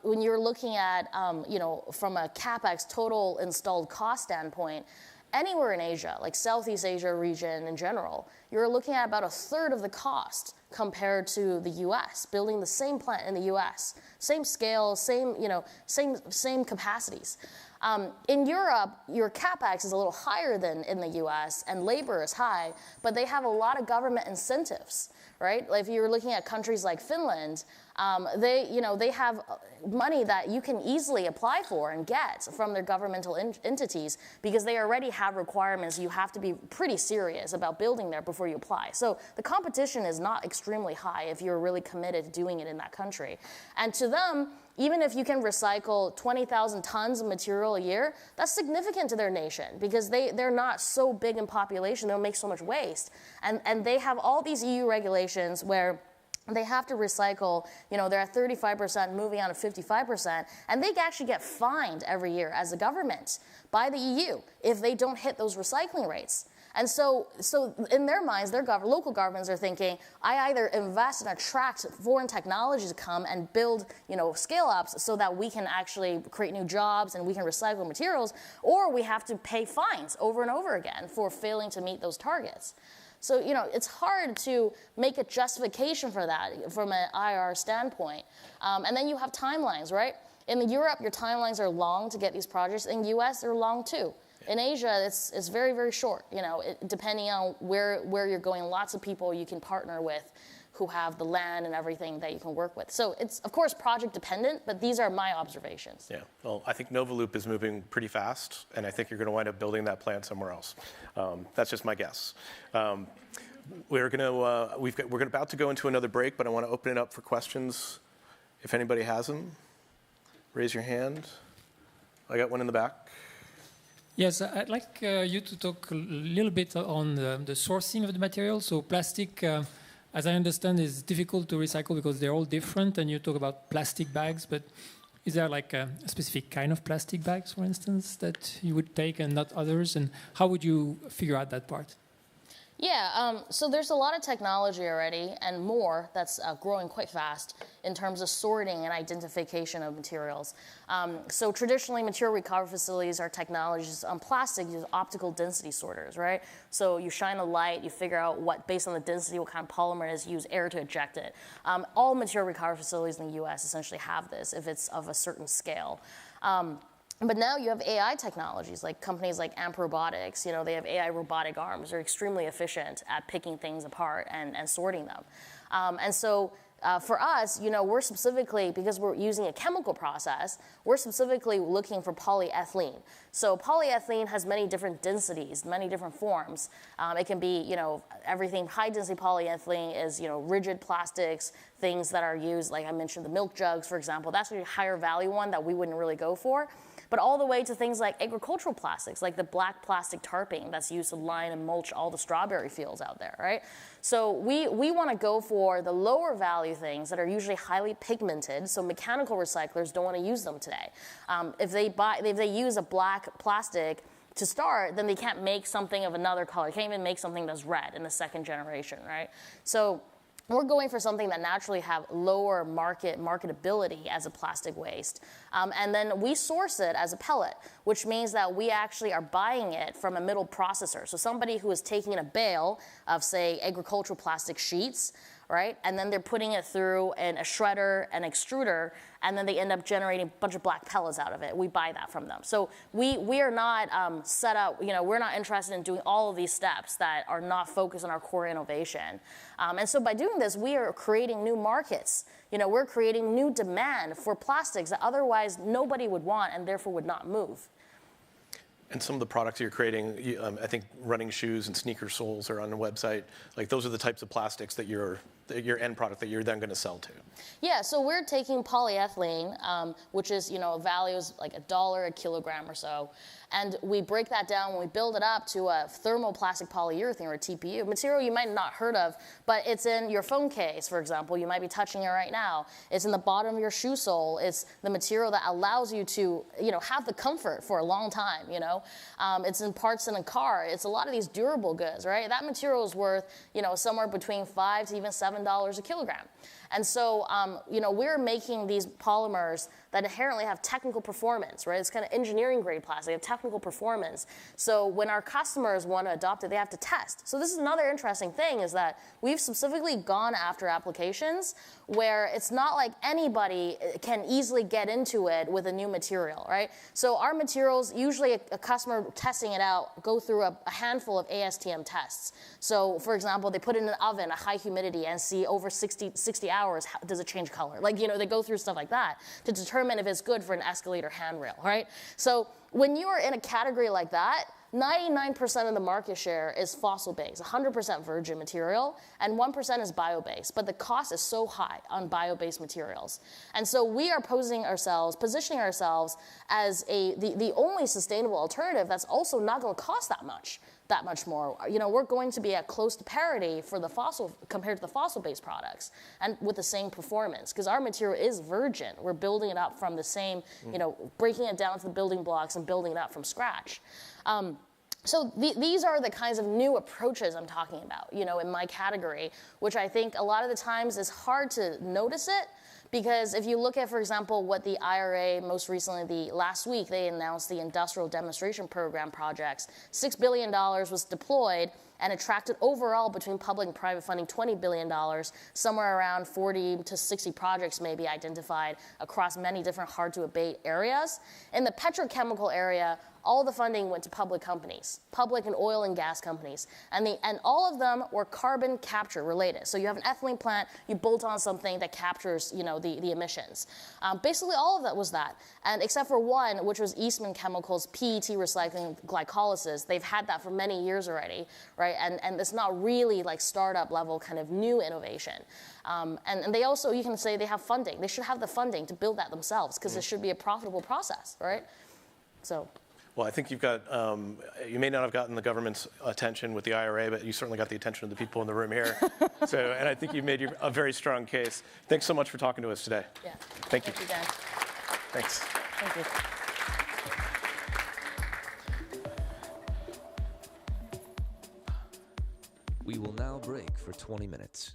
When you're looking at, from a CapEx total installed cost standpoint, anywhere in Asia, like Southeast Asia region in general, you're looking at about a third of the cost compared to the U.S. Building the same plant in the U.S., same scale, same capacities. In Europe, your CapEx is a little higher than in the U.S. and labor is high, but they have a lot of government incentives, right? Like if you're looking at countries like Finland, they have money that you can easily apply for and get from their governmental entities because they already have requirements. You have to be pretty serious about building there before you apply. So the competition is not extremely high if you're really committed to doing it in that country. And to them, even if you can recycle 20,000 tons of material a year, that's significant to their nation because they're not so big in population, they'll make so much waste. And they have all these EU regulations where they have to recycle, they're at 35%, moving on to 55%, and they actually get fined every year as a government by the EU if they don't hit those recycling rates. And so in their minds, their local governments are thinking, I either invest and attract foreign technology to come and build, scale-ups so that we can actually create new jobs and we can recycle materials, or we have to pay fines over and over again for failing to meet those targets. So, it's hard to make a justification for that from an IR standpoint. And then you have timelines, right? In Europe, your timelines are long to get these projects. In the US, they're long too. In Asia, it's very, very short, depending on where you're going. Lots of people you can partner with who have the land and everything that you can work with. So it's, of course, project dependent, but these are my observations. Yeah, well, I think Novaloop is moving pretty fast, and I think you're going to wind up building that plant somewhere else. That's just my guess. We're about to go into another break, but I want to open it up for questions. If anybody has them, raise your hand. I got one in the back. Yes, I'd like you to talk a little bit on the sourcing of the material. So plastic, as I understand, is difficult to recycle because they're all different, and you talk about plastic bags, but is there like a specific kind of plastic bags, for instance, that you would take and not others, and how would you figure out that part? Yeah, so there's a lot of technology already and more that's growing quite fast in terms of sorting and identification of materials. So traditionally, material recovery facilities are technologies on plastic use optical density sorters, right? So you shine a light, you figure out based on the density, what kind of polymer it is, use air to eject it. All material recovery facilities in the US essentially have this if it's of a certain scale. But now you have AI technologies, like companies like Amp Robotics, they have AI robotic arms. They're extremely efficient at picking things apart and sorting them. And so for us, we're specifically, because we're using a chemical process, we're specifically looking for polyethylene. So polyethylene has many different densities, many different forms. It can be, everything, high density polyethylene is, rigid plastics, things that are used, like I mentioned, the milk jugs, for example. That's a higher value one that we wouldn't really go for. But all the way to things like agricultural plastics, like the black plastic tarping that's used to line and mulch all the strawberry fields out there, right? So we want to go for the lower value things that are usually highly pigmented, so mechanical recyclers don't want to use them today. If they use a black plastic to start, then they can't make something of another color. They can't even make something that's red in the second generation, right? So we're going for something that naturally have lower marketability as a plastic waste. And then we source it as a pellet, which means that we actually are buying it from a middle processor. So somebody who is taking a bale of, say, agricultural plastic sheets, right? And then they're putting it through a shredder, an extruder, and then they end up generating a bunch of black pellets out of it. We buy that from them. So we are not set up, we're not interested in doing all of these steps that are not focused on our core innovation. And so by doing this, we are creating new markets. We're creating new demand for plastics that otherwise nobody would want and therefore would not move. And some of the products you're creating, I think running shoes and sneaker soles are on the website. Like those are the types of plastics that your end product that you're then going to sell to. Yeah, so we're taking polyethylene, which is, values like $1 a kilogram or so, and we break that down when we build it up to a thermoplastic polyurethane, or a TPU, material you might not heard of, but it's in your phone case, for example. You might be touching it right now. It's in the bottom of your shoe sole. It's the material that allows you to, have the comfort for a long time, It's in parts in a car. It's a lot of these durable goods, right? That material is worth, somewhere between $5 to even $7 a kilogram. And so, we're making these polymers that inherently have technical performance, right? It's kind of engineering grade plastic, they have technical performance. So when our customers want to adopt it, they have to test. So this is another interesting thing, is that we've specifically gone after applications where it's not like anybody can easily get into it with a new material, right? So our materials, usually a customer testing it out, go through a handful of ASTM tests. So for example, they put it in an oven at high humidity and see over 60 hours, does it change color? Like, they go through stuff like that to determine if it's good for an escalator handrail, right? So when you are in a category like that, 99% of the market share is fossil-based, 100% virgin material, and 1% is bio-based. But the cost is so high on bio-based materials. And so we are positioning ourselves as the only sustainable alternative that's also not going to cost that much more. We're going to be at close to parity for the compared to the fossil-based products, and with the same performance, because our material is virgin. We're building it up from the same, breaking it down to the building blocks and building it up from scratch. So these are the kinds of new approaches I'm talking about, in my category, which I think a lot of the times is hard to notice it. Because if you look at, for example, what the IRA most recently, last week, they announced the Industrial Demonstration Program projects. $6 billion was deployed and attracted overall between public and private funding $20 billion, somewhere around 40 to 60 projects may be identified across many different hard-to-abate areas. In the petrochemical area, all the funding went to public companies, public and oil and gas companies, and all of them were carbon capture related. So you have an ethylene plant, you bolt on something that captures, the emissions. Basically, all of that was that, and except for one, which was Eastman Chemical's PET recycling glycolysis. They've had that for many years already, right? And it's not really like startup level kind of new innovation. And they also, you can say they have funding. They should have the funding to build that themselves, because it should be a profitable process, right? So. Well, I think you've got, you may not have gotten the government's attention with the IRA, but you certainly got the attention of the people in the room here. And I think you've made a very strong case. Thanks so much for talking to us today. Yeah. Thank you. Thank you, Dan. Thanks. Thank you. We will now break for 20 minutes.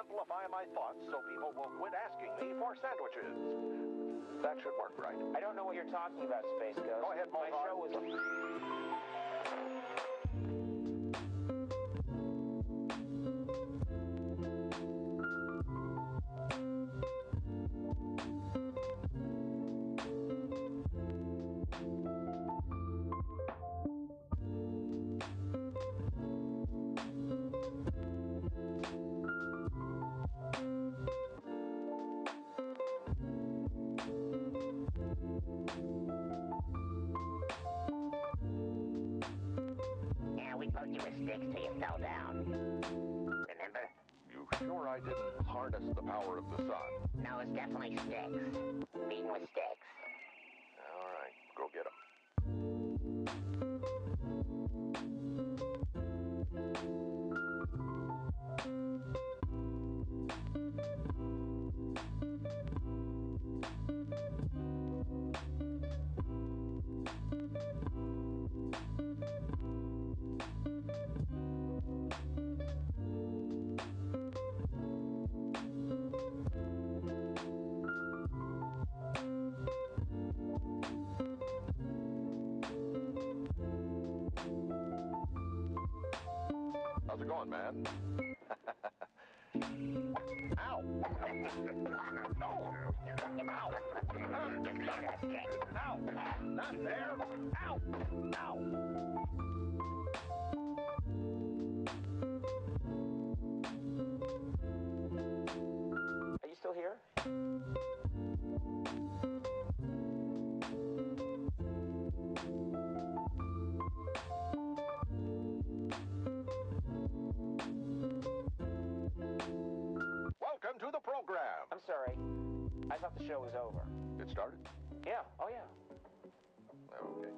amplify my thoughts so people will quit asking me for sandwiches. That should work, right? I don't know what you're talking about, Space Ghost. Go ahead, Moltar. My show was... sure I didn't harness the power of the sun? No, it's definitely sticks. Beaten with sticks. All right, go get 'em. How's it going, man? Ow! Ow! Not there! Ow! Ow! Are you still here? Welcome to the program. I'm sorry. I thought the show was over. It started? Yeah. Oh, yeah. Okay.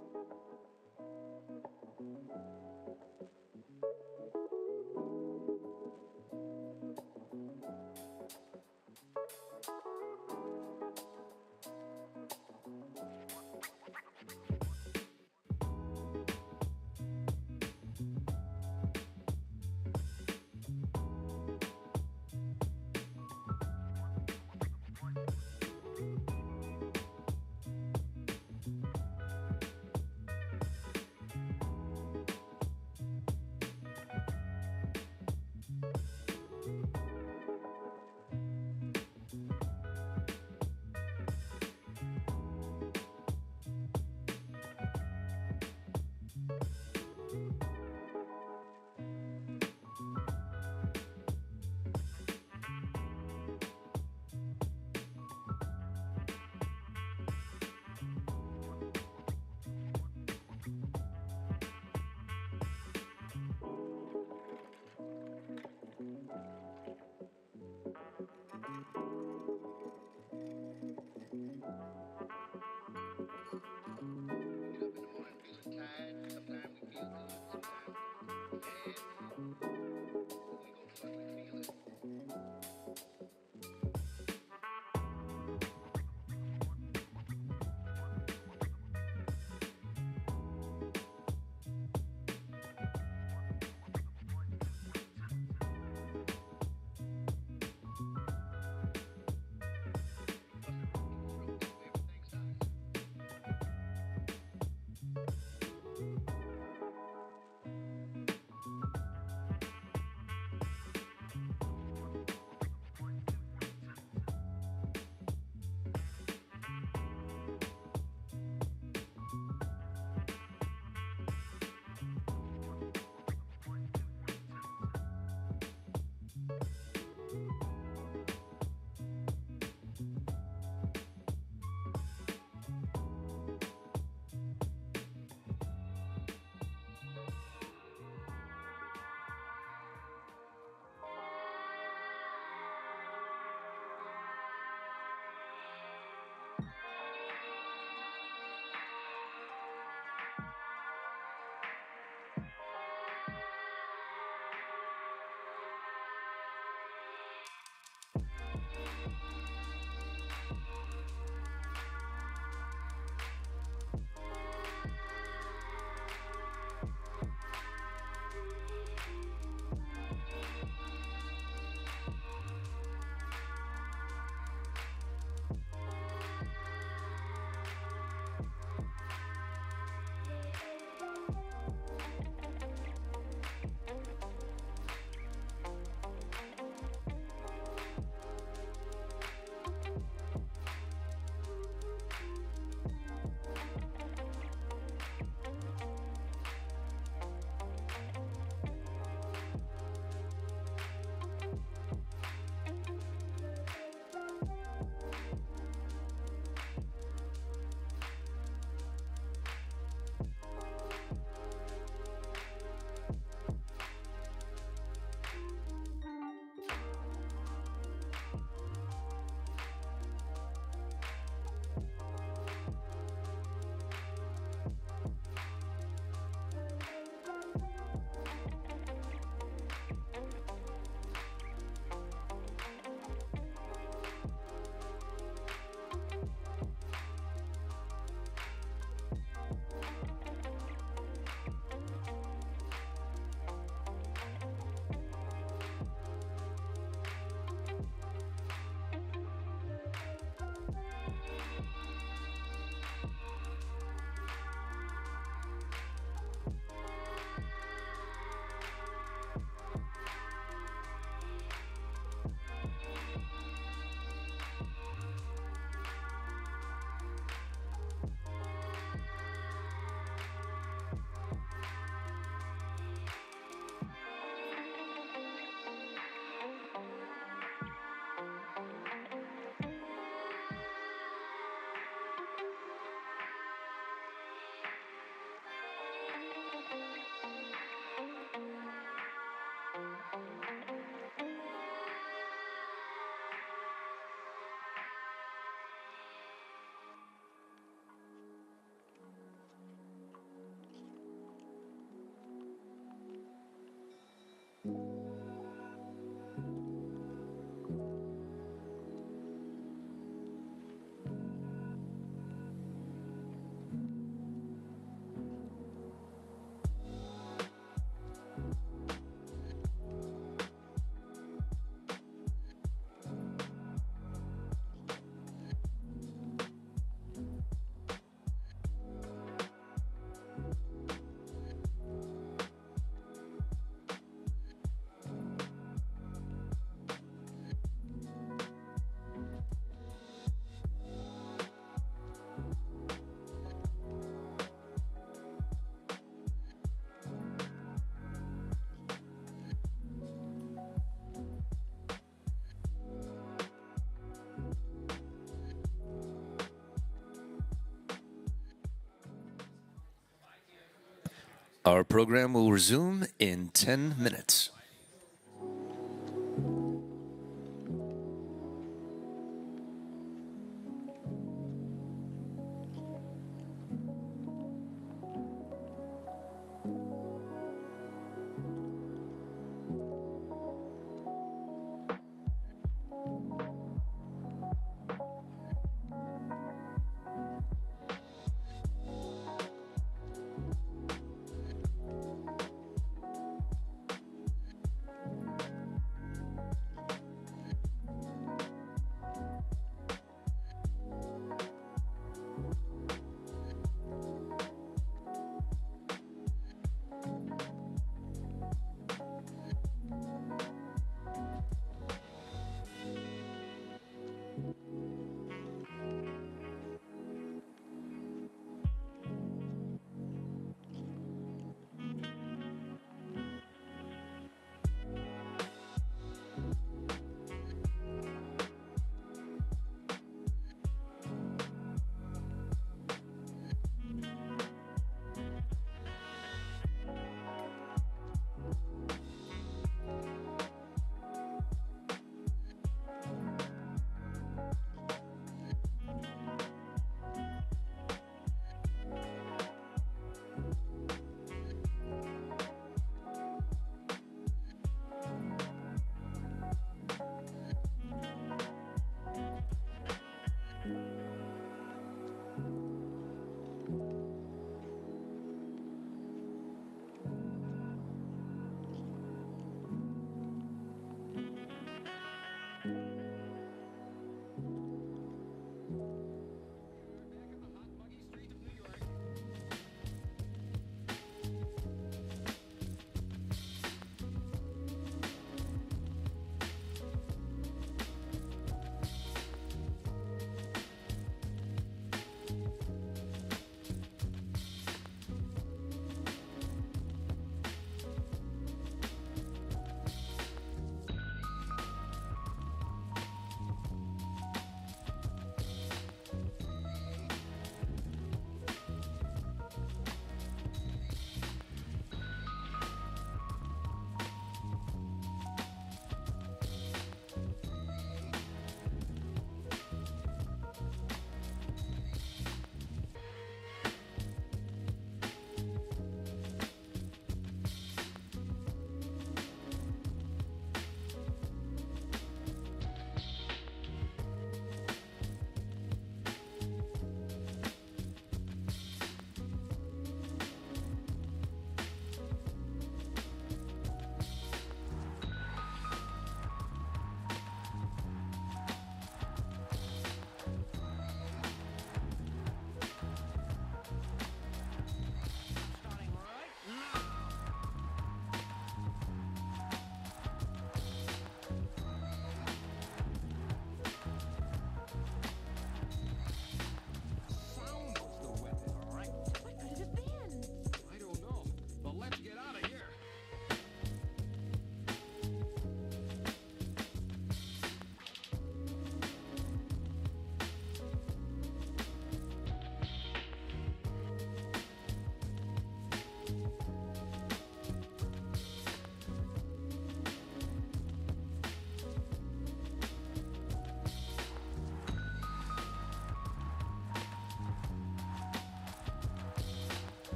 Our program will resume in 10 minutes.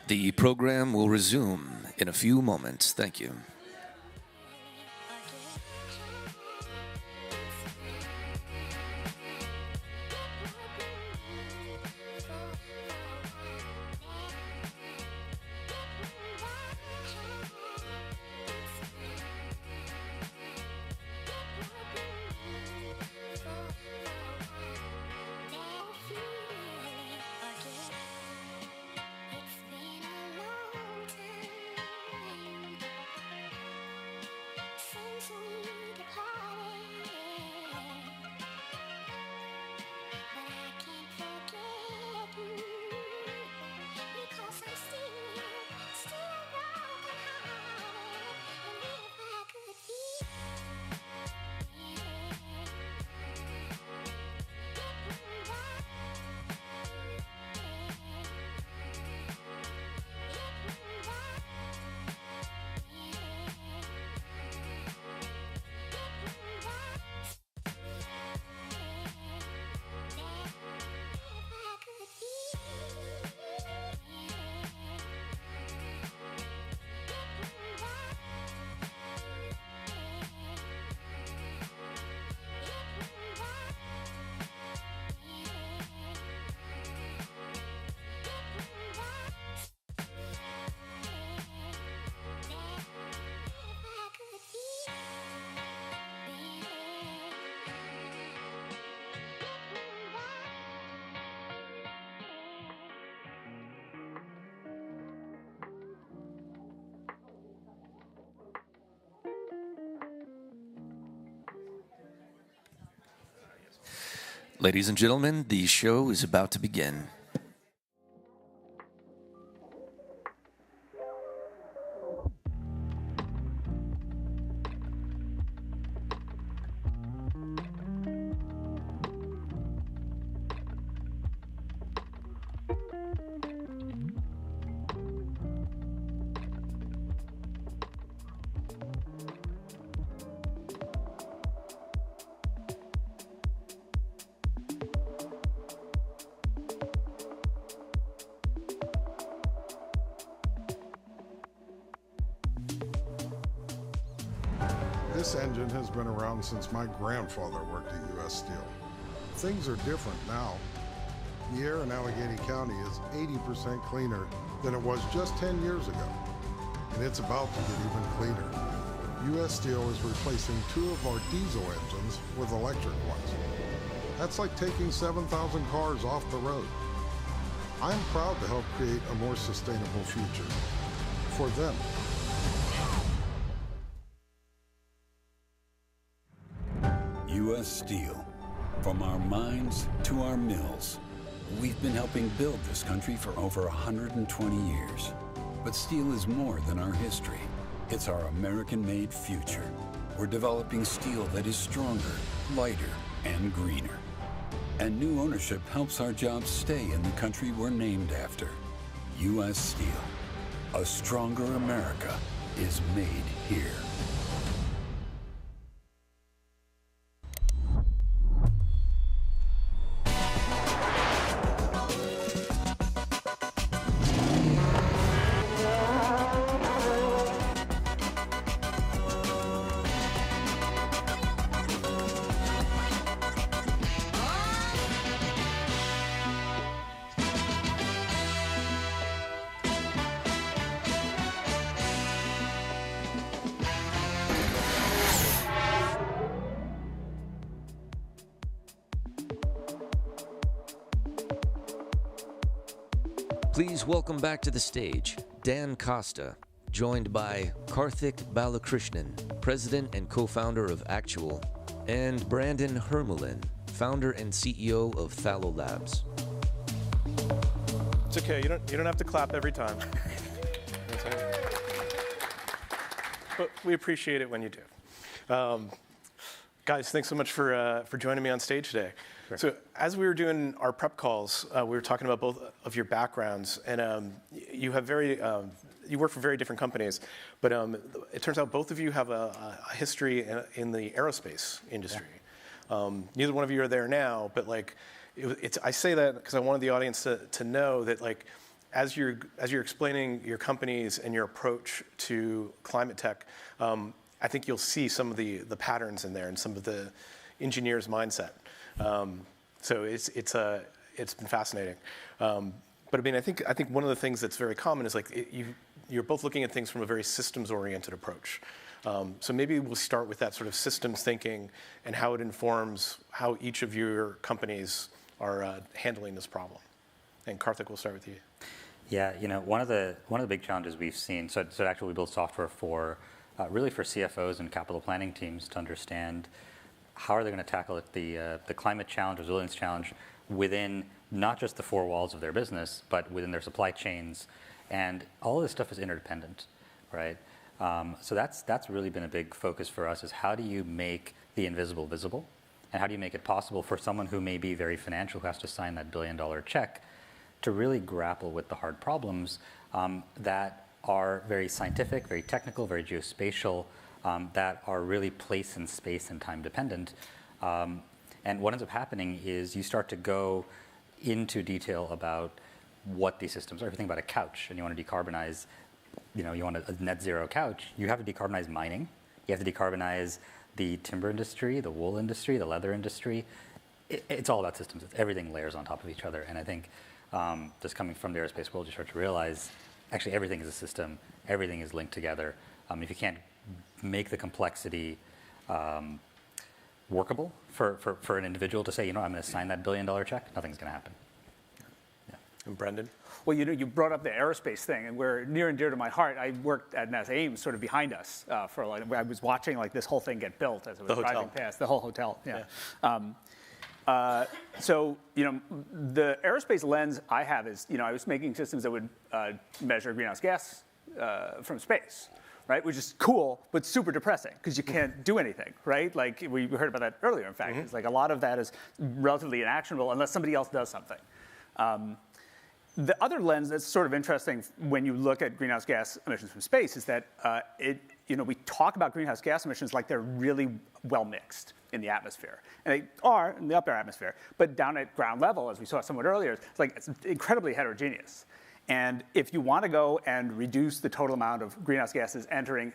The program will resume in a few moments. Thank you. Ladies and gentlemen, the show is about to begin. This engine has been around since my grandfather worked at U.S. Steel. Things are different now. The air in Allegheny County is 80% cleaner than it was just 10 years ago. And it's about to get even cleaner. U.S. Steel is replacing 2 of our diesel engines with electric ones. That's like taking 7,000 cars off the road. I'm proud to help create a more sustainable future for them. U.S. Steel. From our mines to our mills, we've been helping build this country for over 120 years. But steel is more than our history. It's our American-made future. We're developing steel that is stronger, lighter, and greener. And new ownership helps our jobs stay in the country we're named after. U.S. Steel. A stronger America is made here. Please welcome back to the stage Dan Costa, joined by Karthik Balakrishnan, president and co-founder of Actual, and Brandon Hermelin, founder and CEO of Thallo Labs. It's okay. You don't have to clap every time. That's all right. But we appreciate it when you do. Guys, thanks so much for joining me on stage today. Sure. So as we were doing our prep calls, we were talking about both of your backgrounds, and you have you work for very different companies, but it turns out both of you have a history in the aerospace industry. Yeah. Neither one of you are there now, but like, I say that because I wanted the audience to know that like, as you're explaining your companies and your approach to climate tech, I think you'll see some of the patterns in there and some of the engineer's mindset. So it's been fascinating. But I mean, I think one of the things that's very common is like you're both looking at things from a very systems-oriented approach. So maybe we'll start with that sort of systems thinking and how it informs how each of your companies are handling this problem. And Karthik, we'll start with you. Yeah, you know, one of the big challenges we've seen. So actually, we build software for really for CFOs and capital planning teams to understand how are they going to tackle the climate challenge, resilience challenge, within not just the 4 walls of their business, but within their supply chains, and all of this stuff is interdependent, right? So that's really been a big focus for us: is how do you make the invisible visible, and how do you make it possible for someone who may be very financial, who has to sign that $1 billion check, to really grapple with the hard problems that are very scientific, very technical, very geospatial, that are really place and space and time dependent. And what ends up happening is you start to go into detail about what these systems are. If you think about a couch and you want to decarbonize, you want a net zero couch, you have to decarbonize mining. You have to decarbonize the timber industry, the wool industry, the leather industry. It's all about systems. Everything layers on top of each other. And I think just coming from the aerospace world, you start to realize actually everything is a system. Everything is linked together. If you can't make the complexity workable for an individual to say, I'm going to sign that $1 billion check, nothing's going to happen. Yeah. And Brendan? Well, you brought up the aerospace thing, and we're near and dear to my heart. I worked at NASA Ames, sort of behind us for a while. I was watching like this whole thing get built as I was driving past the whole hotel. Yeah. So, the aerospace lens I have is, I was making systems that would measure greenhouse gas from space, right? Which is cool, but super depressing because you can't do anything, right? Like we heard about that earlier, in fact. It's like a lot of that is relatively inactionable unless somebody else does something. The other lens that's sort of interesting when you look at greenhouse gas emissions from space is that we talk about greenhouse gas emissions like they're really well mixed in the atmosphere. And they are in the upper atmosphere, but down at ground level, as we saw somewhat earlier, it's incredibly heterogeneous. And if you want to go and reduce the total amount of greenhouse gases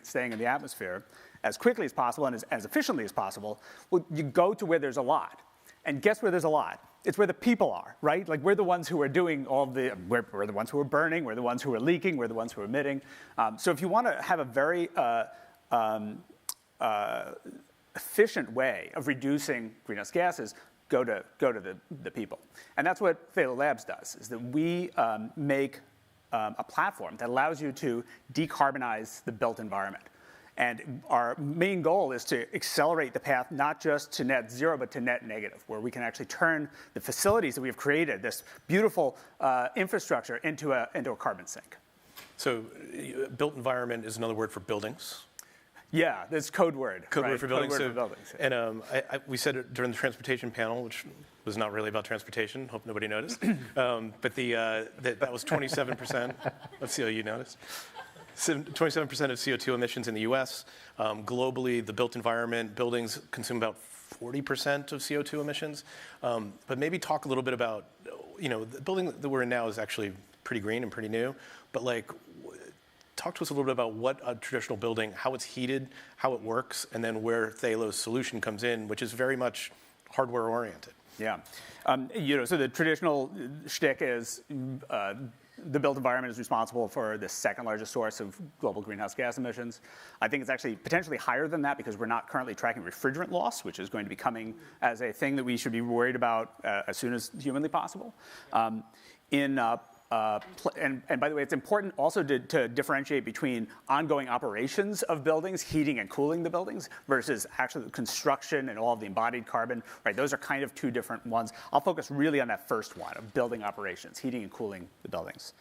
staying in the atmosphere as quickly as possible and as efficiently as possible, well, you go to where there's a lot. And guess where there's a lot? It's where the people are, right? Like we're the ones who are doing we're the ones who are burning, we're the ones who are leaking, we're the ones who are emitting. So if you want to have a very efficient way of reducing greenhouse gases, go to the people. And that's what Phthalo Labs does, is that we make a platform that allows you to decarbonize the built environment. And our main goal is to accelerate the path not just to net zero, but to net negative, where we can actually turn the facilities that we have created, this beautiful infrastructure, into a carbon sink. So built environment is another word for buildings. Yeah, that's code word. Code word for buildings. Code word for buildings. And we said it during the transportation panel, which was not really about transportation. Hope nobody noticed. But that was 27% of CO. You noticed? 27% of CO2 emissions in the U.S. Globally, the built environment, buildings consume about 40% of CO2 emissions. But maybe talk a little bit about, the building that we're in now is actually pretty green and pretty new. But talk to us a little bit about what a traditional building, how it's heated, how it works, and then where Phthalo's solution comes in, which is very much hardware oriented. Yeah. So the traditional shtick is the built environment is responsible for the second largest source of global greenhouse gas emissions. I think it's actually potentially higher than that because we're not currently tracking refrigerant loss, which is going to be coming as a thing that we should be worried about as soon as humanly possible. And by the way, it's important also to differentiate between ongoing operations of buildings, heating and cooling the buildings, versus actually the construction and all of the embodied carbon, right? Those are kind of two different ones. I'll focus really on that first one of building operations, heating and cooling the buildings.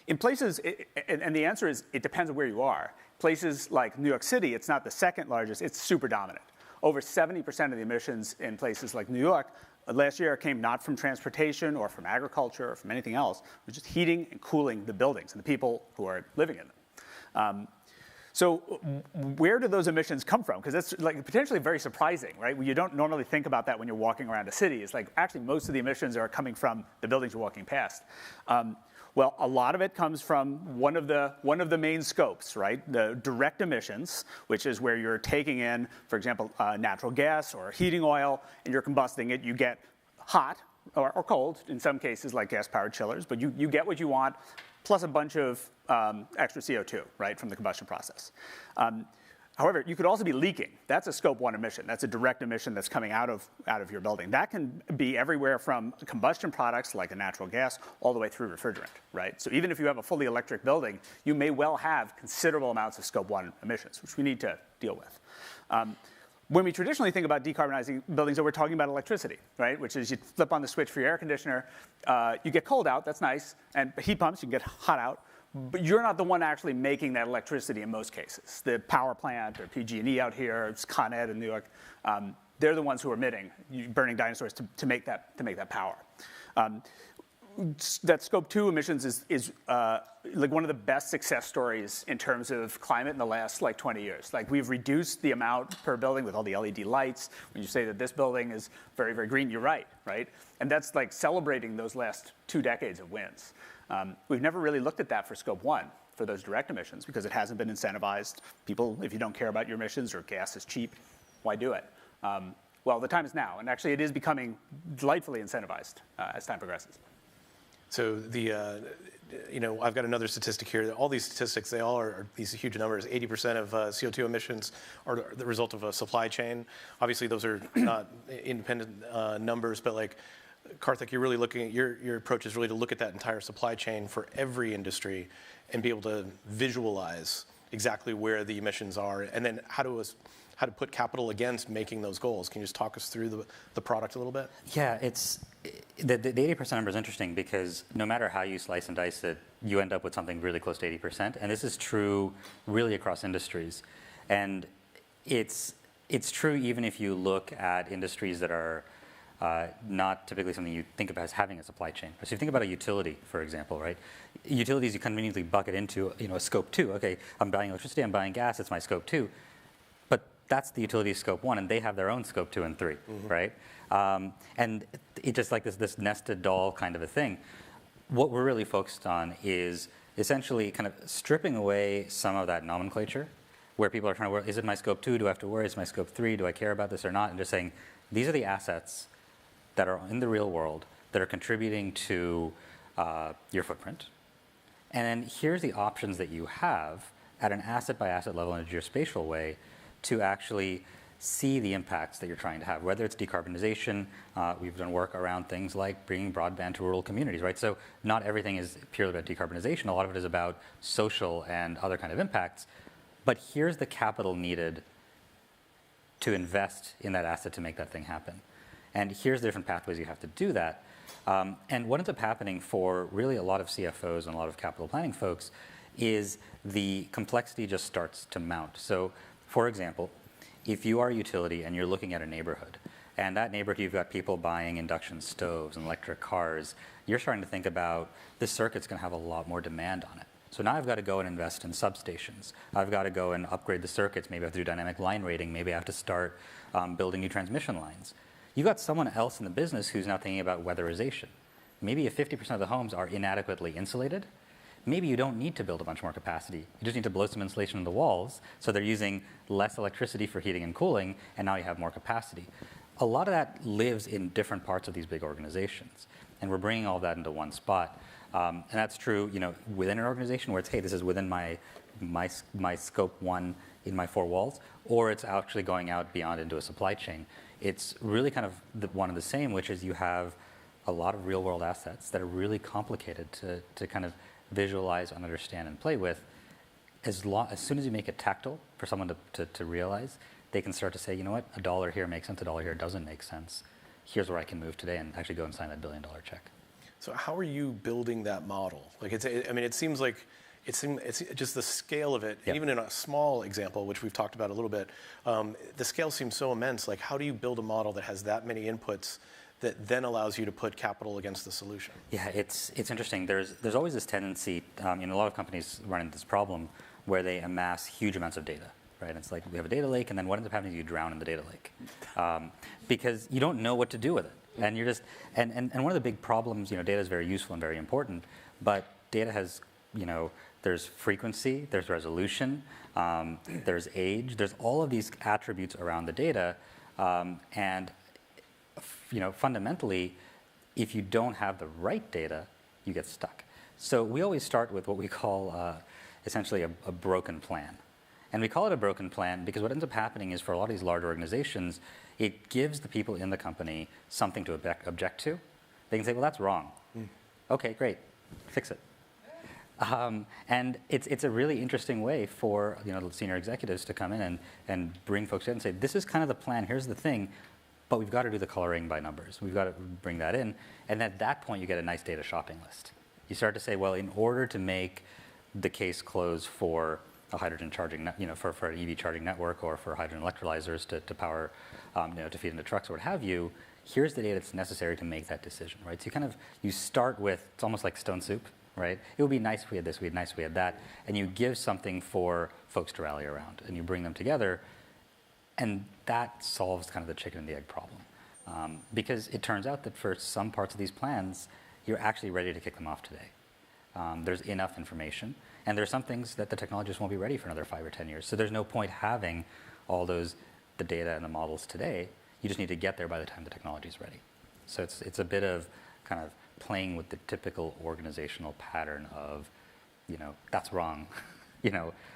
In places, and the answer is it depends on where you are. Places like New York City, it's not the second largest, it's super dominant. Over 70% of the emissions in places like New York last year came not from transportation or from agriculture or from anything else, but just heating and cooling the buildings and the people who are living in them. So where do those emissions come from? Because that's potentially very surprising, right? You don't normally think about that when you're walking around a city. It's actually most of the emissions are coming from the buildings you're walking past. Well, a lot of it comes from one of the main scopes, right? The direct emissions, which is where you're taking in, for example, natural gas or heating oil, and you're combusting it. You get hot or cold, in some cases, like gas-powered chillers, but you get what you want, plus a bunch of extra CO2, right, from the combustion process. However, you could also be leaking. That's a scope 1 emission. That's a direct emission that's coming out of your building. That can be everywhere from combustion products like a natural gas all the way through refrigerant, right? So even if you have a fully electric building, you may well have considerable amounts of scope 1 emissions, which we need to deal with. When we traditionally think about decarbonizing buildings, we're talking about electricity, right? Which is you flip on the switch for your air conditioner, you get cold out, that's nice, and heat pumps, you can get hot out. But you're not the one actually making that electricity in most cases. The power plant or PG&E out here, it's Con Ed in New York, they're the ones who are emitting, burning dinosaurs to make that power. That scope 2 emissions is one of the best success stories in terms of climate in the last 20 years. We've reduced the amount per building with all the LED lights. When you say that this building is very, very green, you're right? And that's celebrating those last 2 decades of wins. We've never really looked at that for scope 1, for those direct emissions, because it hasn't been incentivized. People, if you don't care about your emissions or gas is cheap, why do it? Well, the time is now, and actually it is becoming delightfully incentivized as time progresses. So I've got another statistic here. All these statistics, they all are these huge numbers. 80% of CO2 emissions are the result of a supply chain. Obviously, those are not independent numbers, but Karthik, you're really looking at your approach is really to look at that entire supply chain for every industry and be able to visualize exactly where the emissions are, and then how how to put capital against making those goals. Can you just talk us through the product a little bit? Yeah, the 80% number is interesting because no matter how you slice and dice it, you end up with something really close to 80%. And this is true really across industries. And it's true even if you look at industries that are not typically something you think of as having a supply chain. So if you think about a utility, for example, right? Utilities you conveniently bucket into a scope 2. Okay, I'm buying electricity, I'm buying gas, it's my scope 2. But that's the utility scope 1, and they have their own scope 2 and 3, right? And it's just like this nested doll kind of a thing. What we're really focused on is essentially kind of stripping away some of that nomenclature where people are trying to work, is it my scope 2? Do I have to worry? Is it my scope 3? Do I care about this or not? And just saying, these are the assets that are in the real world that are contributing to your footprint. And then here's the options that you have at an asset by asset level in a geospatial way to actually see the impacts that you're trying to have, whether it's decarbonization. We've done work around things like bringing broadband to rural communities, right? So not everything is purely about decarbonization. A lot of it is about social and other kind of impacts. But here's the capital needed to invest in that asset to make that thing happen. And here's the different pathways you have to do that. And what ends up happening for really a lot of CFOs and a lot of capital planning folks is the complexity just starts to mount. So, for example, if you are a utility and you're looking at a neighborhood, and that neighborhood you've got people buying induction stoves and electric cars, you're starting to think about this circuit's going to have a lot more demand on it. So now I've got to go and invest in substations. I've got to go and upgrade the circuits. Maybe I have to do dynamic line rating. Maybe I have to start building new transmission lines. You've got someone else in the business who's now thinking about weatherization. Maybe if 50% of the homes are inadequately insulated, maybe you don't need to build a bunch more capacity. You just need to blow some insulation in the walls so they're using less electricity for heating and cooling, and now you have more capacity. A lot of that lives in different parts of these big organizations, and we're bringing all of that into one spot. And that's true, within an organization where it's, hey, this is within my scope 1 in my 4 walls, or it's actually going out beyond into a supply chain. It's really kind of one and the same, which is you have a lot of real world assets that are really complicated to kind of visualize and understand and play with. As soon as you make it tactile for someone to realize, they can start to say, you know what, $1 here makes sense, $1 here doesn't make sense. Here's where I can move today and actually go and sign that $1 billion check. So how are you building that model? Like it seems like it's just the scale of it, even in a small example, which we've talked about a little bit, the scale seems so immense. Like, how do you build a model that has that many inputs that then allows you to put capital against the solution? Yeah, it's interesting. There's always this tendency, a lot of companies run into this problem where they amass huge amounts of data, right? It's like we have a data lake, and then what ends up happening is you drown in the data lake because you don't know what to do with it. And you're just, and one of the big problems, data is very useful and very important, but data has, there's frequency, there's resolution, there's age, there's all of these attributes around the data, and fundamentally, if you don't have the right data, you get stuck. So we always start with what we call essentially a broken plan. And we call it a broken plan because what ends up happening is for a lot of these large organizations, it gives the people in the company something to object to. They can say, well, that's wrong. Okay, great, fix it. And it's a really interesting way for the senior executives to come in and bring folks in and say, this is kind of the plan, here's the thing, but we've got to do the coloring by numbers. We've got to bring that in. And at that point, you get a nice data shopping list. You start to say, well, in order to make the case close for a hydrogen charging, for an EV charging network or for hydrogen electrolyzers to power, to feed into trucks or what have you, here's the data that's necessary to make that decision, right? So you start with, it's almost like stone soup, right? It would be nice if we had this, we'd nice if we had that, and you give something for folks to rally around, and you bring them together, and that solves kind of the chicken and the egg problem. Because it turns out that for some parts of these plans, you're actually ready to kick them off today. There's enough information, and there's some things that the technologists won't be ready for another 5 or 10 years. So there's no point having all the data and the models today. You just need to get there by the time the technology is ready. So it's a bit of kind of playing with the typical organizational pattern of, that's wrong.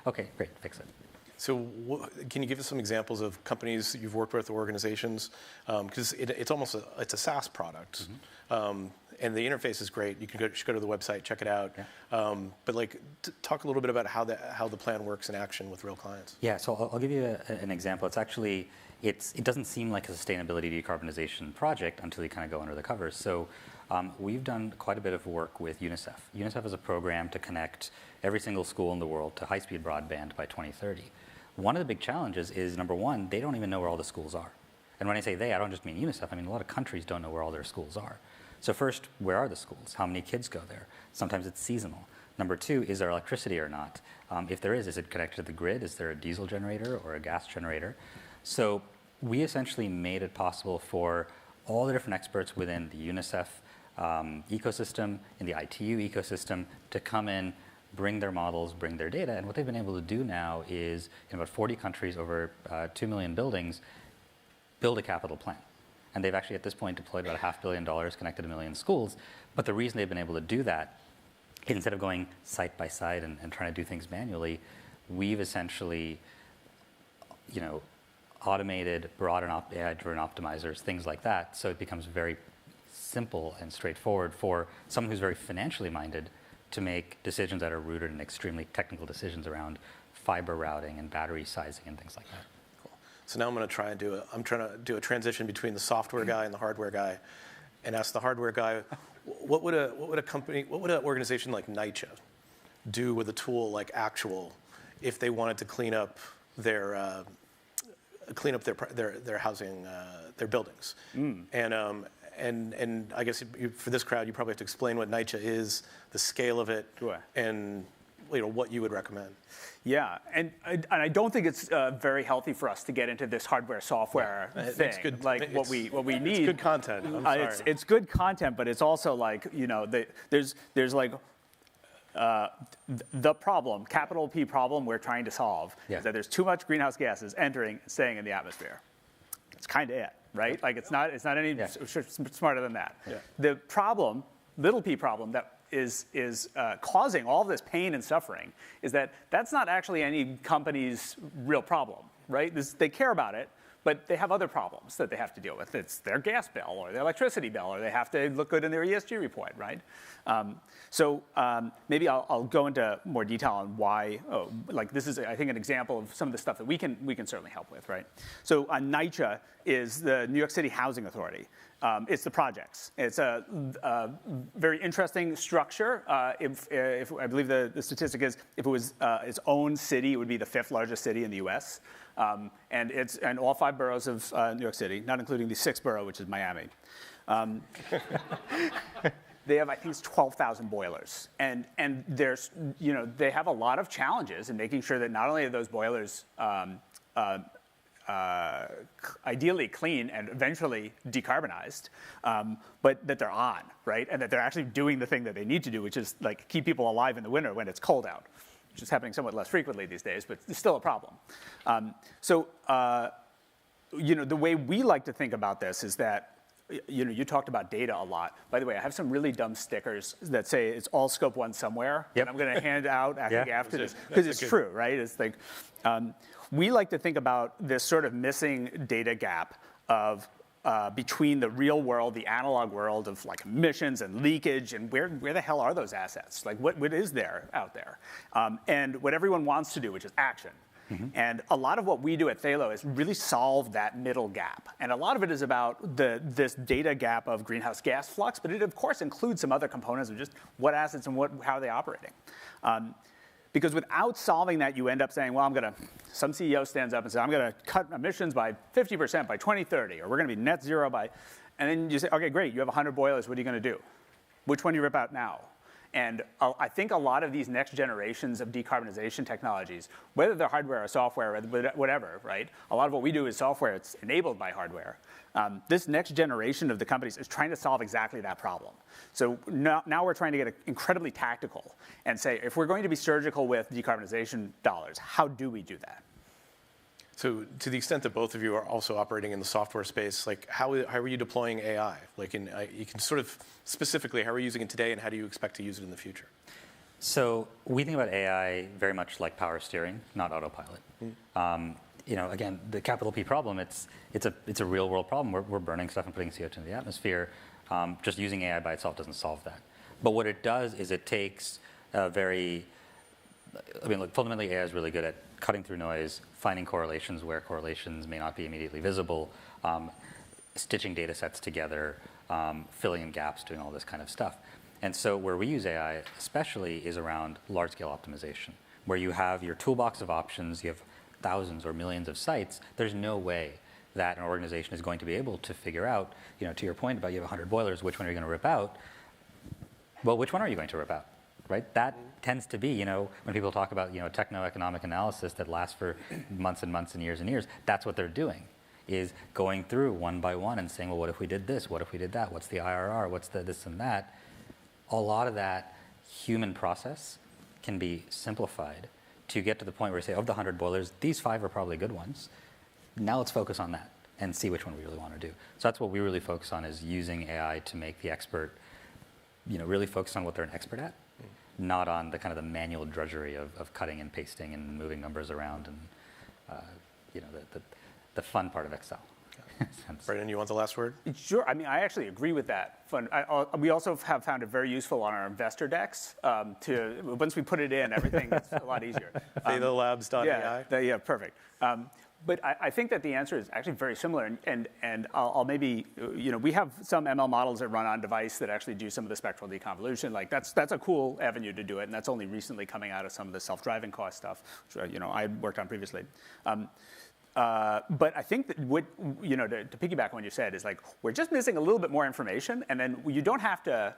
Okay, great, fix it. So can you give us some examples of companies that you've worked with or organizations? Because it's almost it's a SaaS product. And the interface is great. You can just go to the website, check it out. Yeah. But like, talk a little bit about how the plan works in action with real clients. Yeah, so I'll give you an example. It's actually, it doesn't seem like a sustainability decarbonization project until you kind of go under the covers. So we've done quite a bit of work with UNICEF. UNICEF is a program to connect every single school in the world to high-speed broadband by 2030. One of the big challenges is, number one, they don't even know where all the schools are. And when I say they, I don't just mean UNICEF. I mean, a lot of countries don't know where all their schools are. So first, where are the schools? How many kids go there? Sometimes it's seasonal. Number two, is there electricity or not? If there is it connected to the grid? Is there a diesel generator or a gas generator? So we essentially made it possible for all the different experts within the UNICEF ecosystem, in the ITU ecosystem, to come in, bring their models, bring their data. And what they've been able to do now is, in about 40 countries, over 2 million buildings, build a capital plan. And they've actually, at this point, deployed about $500 million, connected 1 million schools. But the reason they've been able to do that, instead of going site by site and trying to do things manually, we've essentially, automated, brought in AI-driven optimizers, things like that. So it becomes very simple and straightforward for someone who's very financially minded to make decisions that are rooted in extremely technical decisions around fiber routing and battery sizing and things like that. So now I'm trying to do a transition between the software guy and the hardware guy, and ask the hardware guy, what would an organization like NYCHA do with a tool like Actual if they wanted to clean up their housing, their buildings? And I guess for this crowd, you probably have to explain what NYCHA is, the scale of it, and what you would recommend. Yeah, and I don't think it's very healthy for us to get into this hardware-software thing. It's good, what we need. It's good content. I'm sorry. It's good content, but it's also like there's like the problem, capital P problem we're trying to solve is that there's too much greenhouse gases entering and staying in the atmosphere. It's kind of it, right? Like it's not any smarter than that. Yeah. The problem, little p problem that is causing all of this pain and suffering is that's not actually any company's real problem, right? They care about it, but they have other problems that they have to deal with. It's their gas bill or their electricity bill, or they have to look good in their ESG report, right? So maybe I'll go into more detail on why. This is, I think, an example of some of the stuff that we can certainly help with, right? So NYCHA is the New York City Housing Authority. It's the projects. It's a very interesting structure. If I believe the statistic is, if it was its own city, it would be the 5th largest city in the U.S. And all 5 boroughs of New York City, not including the 6th borough, which is Miami. They have, I think, it's 12,000 boilers, and there's, they have a lot of challenges in making sure that not only are those boilers ideally clean and eventually decarbonized, but that they're on, right? And that they're actually doing the thing that they need to do, which is like keep people alive in the winter when it's cold out, which is happening somewhat less frequently these days, but it's still a problem. The way we like to think about this is that, you talked about data a lot. By the way, I have some really dumb stickers that say it's all scope 1 somewhere. Yep. And I'm going to hand out after this, because it's true, right? It's like, we like to think about this sort of missing data gap of between the real world, the analog world of like emissions and leakage, and where the hell are those assets? Like what is there out there? And what everyone wants to do, which is action. Mm-hmm. And a lot of what we do at Thalo is really solve that middle gap. And a lot of it is about this data gap of greenhouse gas flux, but it of course includes some other components of just what assets and how are they operating. Because without solving that, you end up saying, well, some CEO stands up and says, I'm going to cut emissions by 50% by 2030, or we're going to be net zero by, and then you say, okay, great, you have 100 boilers, what are you going to do? Which one do you rip out now? And I think a lot of these next generations of decarbonization technologies, whether they're hardware or software or whatever, right? A lot of what we do is software. It's enabled by hardware. This next generation of the companies is trying to solve exactly that problem. So now we're trying to get incredibly tactical and say, if we're going to be surgical with decarbonization dollars, how do we do that? So to the extent that both of you are also operating in the software space, like how are you deploying AI? Like you can sort of specifically, how are you using it today and how do you expect to use it in the future? So we think about AI very much like power steering, not autopilot. Again, the capital P problem, it's a real world problem. We're burning stuff and putting CO2 in the atmosphere. Just using AI by itself doesn't solve that. But what it does is it takes fundamentally AI is really good at cutting through noise, finding correlations where correlations may not be immediately visible, stitching data sets together, filling in gaps, doing all this kind of stuff. And so where we use AI especially is around large-scale optimization, where you have your toolbox of options, you have thousands or millions of sites. There's no way that an organization is going to be able to figure out, to your point about you have 100 boilers, which one are you going to rip out? Well, which one are you going to rip out, right? That tends to be, when people talk about, techno-economic analysis that lasts for months and months and years, that's what they're doing, is going through one by one and saying, well, what if we did this? What if we did that? What's the IRR? What's the this and that? A lot of that human process can be simplified to get to the point where you say, of the 100 boilers, these 5 are probably good ones. Now let's focus on that and see which one we really want to do. So that's what we really focus on, is using AI to make the expert, really focus on what they're an expert at, not on the kind of the manual drudgery of cutting and pasting and moving numbers around and, the fun part of Excel. Brandon, you want the last word? Sure. I mean, I actually agree with that. We also have found it very useful on our investor decks. Once we put it in, everything is a lot easier. Thethalabs.ai? Yeah, perfect. But I think that the answer is actually very similar. And I'll maybe, we have some ML models that run on device that actually do some of the spectral deconvolution. Like that's a cool avenue to do it. And that's only recently coming out of some of the self-driving cost stuff, which, I worked on previously. But I think that to piggyback on what you said is we're just missing a little bit more information, and then you don't have to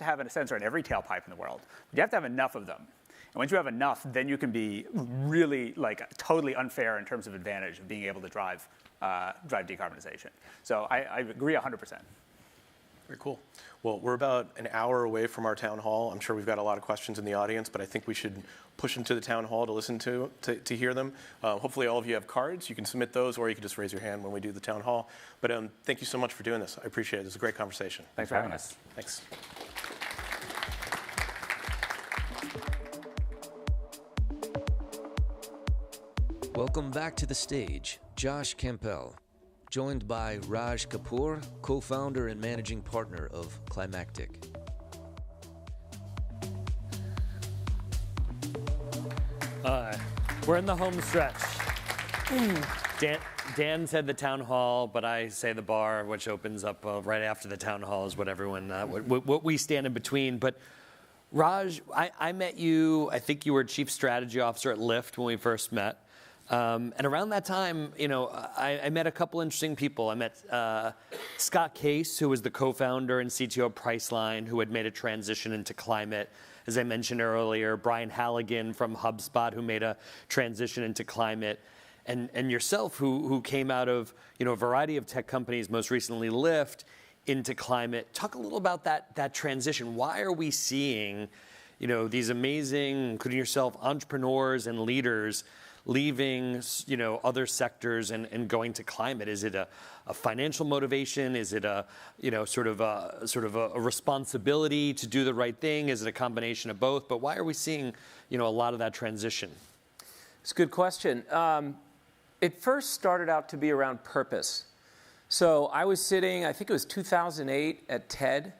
have a sensor in every tailpipe in the world. You have to have enough of them, and once you have enough, then you can be really totally unfair in terms of advantage of being able to drive decarbonization. So I agree 100%. Very cool. Well, we're about an hour away from our town hall. I'm sure we've got a lot of questions in the audience, but I think we should push them to the town hall to listen to hear them. Hopefully all of you have cards. You can submit those, or you can just raise your hand when we do the town hall. But thank you so much for doing this. I appreciate it. It was a great conversation. Thanks for having us. Thanks. Welcome back to the stage, Josh Campbell, joined by Raj Kapoor, co-founder and managing partner of Climactic. We're in the home stretch. Dan said the town hall, but I say the bar, which opens up right after the town hall, is what everyone, what we stand in between. But Raj, I met you, I think you were Chief Strategy Officer at Lyft when we first met. And around that time, I met a couple interesting people. I met Scott Case, who was the co-founder and CTO of Priceline, who had made a transition into climate. As I mentioned earlier, Brian Halligan from HubSpot, who made a transition into climate. And yourself, who came out of a variety of tech companies, most recently Lyft, into climate. Talk a little about that transition. Why are we seeing these amazing, including yourself, entrepreneurs and leaders leaving other sectors and going to climate? Is it a financial motivation? Is it a sort of a responsibility to do the right thing? Is it a combination of both? But why are we seeing a lot of that transition? It's a good question. It first started out to be around purpose. So I was sitting, I think it was 2008 at TED,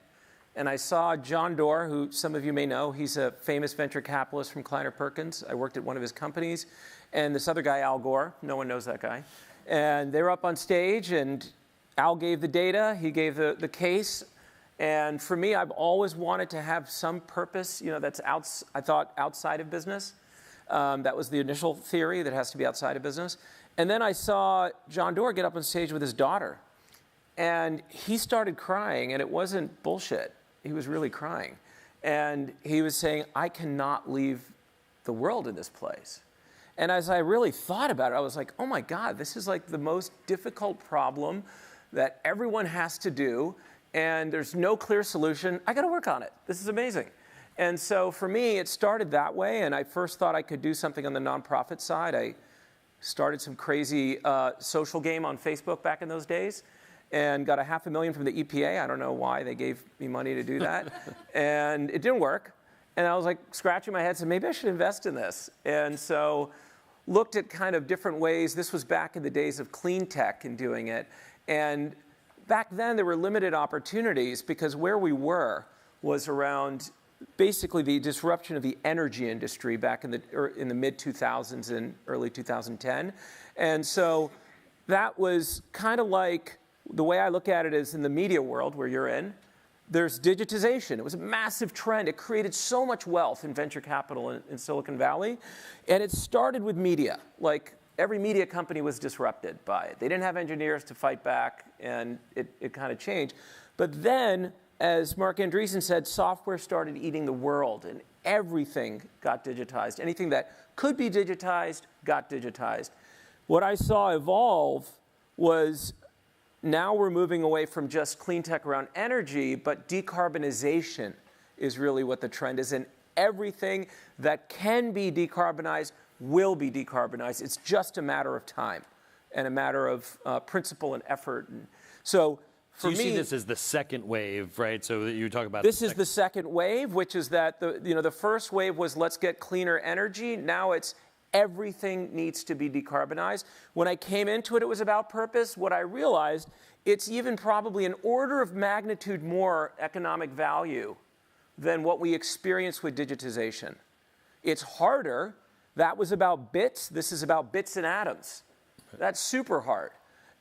and I saw John Doerr, who some of you may know. He's a famous venture capitalist from Kleiner Perkins. I worked at one of his companies. And this other guy, Al Gore, no one knows that guy. And they were up on stage, and Al gave the data, he gave the case. And for me, I've always wanted to have some purpose, that's I thought outside of business. That was the initial theory, that it has to be outside of business. And then I saw John Doerr get up on stage with his daughter. And he started crying, and it wasn't bullshit. He was really crying. And he was saying, I cannot leave the world in this place. And as I really thought about it, I was like, oh my God, this is like the most difficult problem that everyone has to do, and there's no clear solution. I got to work on it. This is amazing. And so for me, it started that way, and I first thought I could do something on the nonprofit side. I started some crazy social game on Facebook back in those days, and got $500,000 from the EPA. I don't know why they gave me money to do that. And it didn't work. And I was like scratching my head, said maybe I should invest in this. And so looked at kind of different ways. This was back in the days of clean tech and doing it. And back then there were limited opportunities because where we were was around basically the disruption of the energy industry back in the mid-2000s and early 2010. And so that was kind of like, the way I look at it is in the media world where you're in, there's digitization. It was a massive trend. It created so much wealth in venture capital in Silicon Valley. And it started with media. Like every media company was disrupted by it. They didn't have engineers to fight back, and it kind of changed. But then, as Mark Andreessen said, software started eating the world, and everything got digitized. Anything that could be digitized got digitized. What I saw evolve was now we're moving away from just clean tech around energy, but decarbonization is really what the trend is. And everything that can be decarbonized will be decarbonized. It's just a matter of time and a matter of principle and effort. And so for you me, see this as the second wave, right? So that you talk about this is the second wave, which is that the first wave was let's get cleaner energy. Now it's everything needs to be decarbonized. When I came into it, it was about purpose. What I realized, it's even probably an order of magnitude more economic value than what we experience with digitization. It's harder. That was about bits. This is about bits and atoms. That's super hard.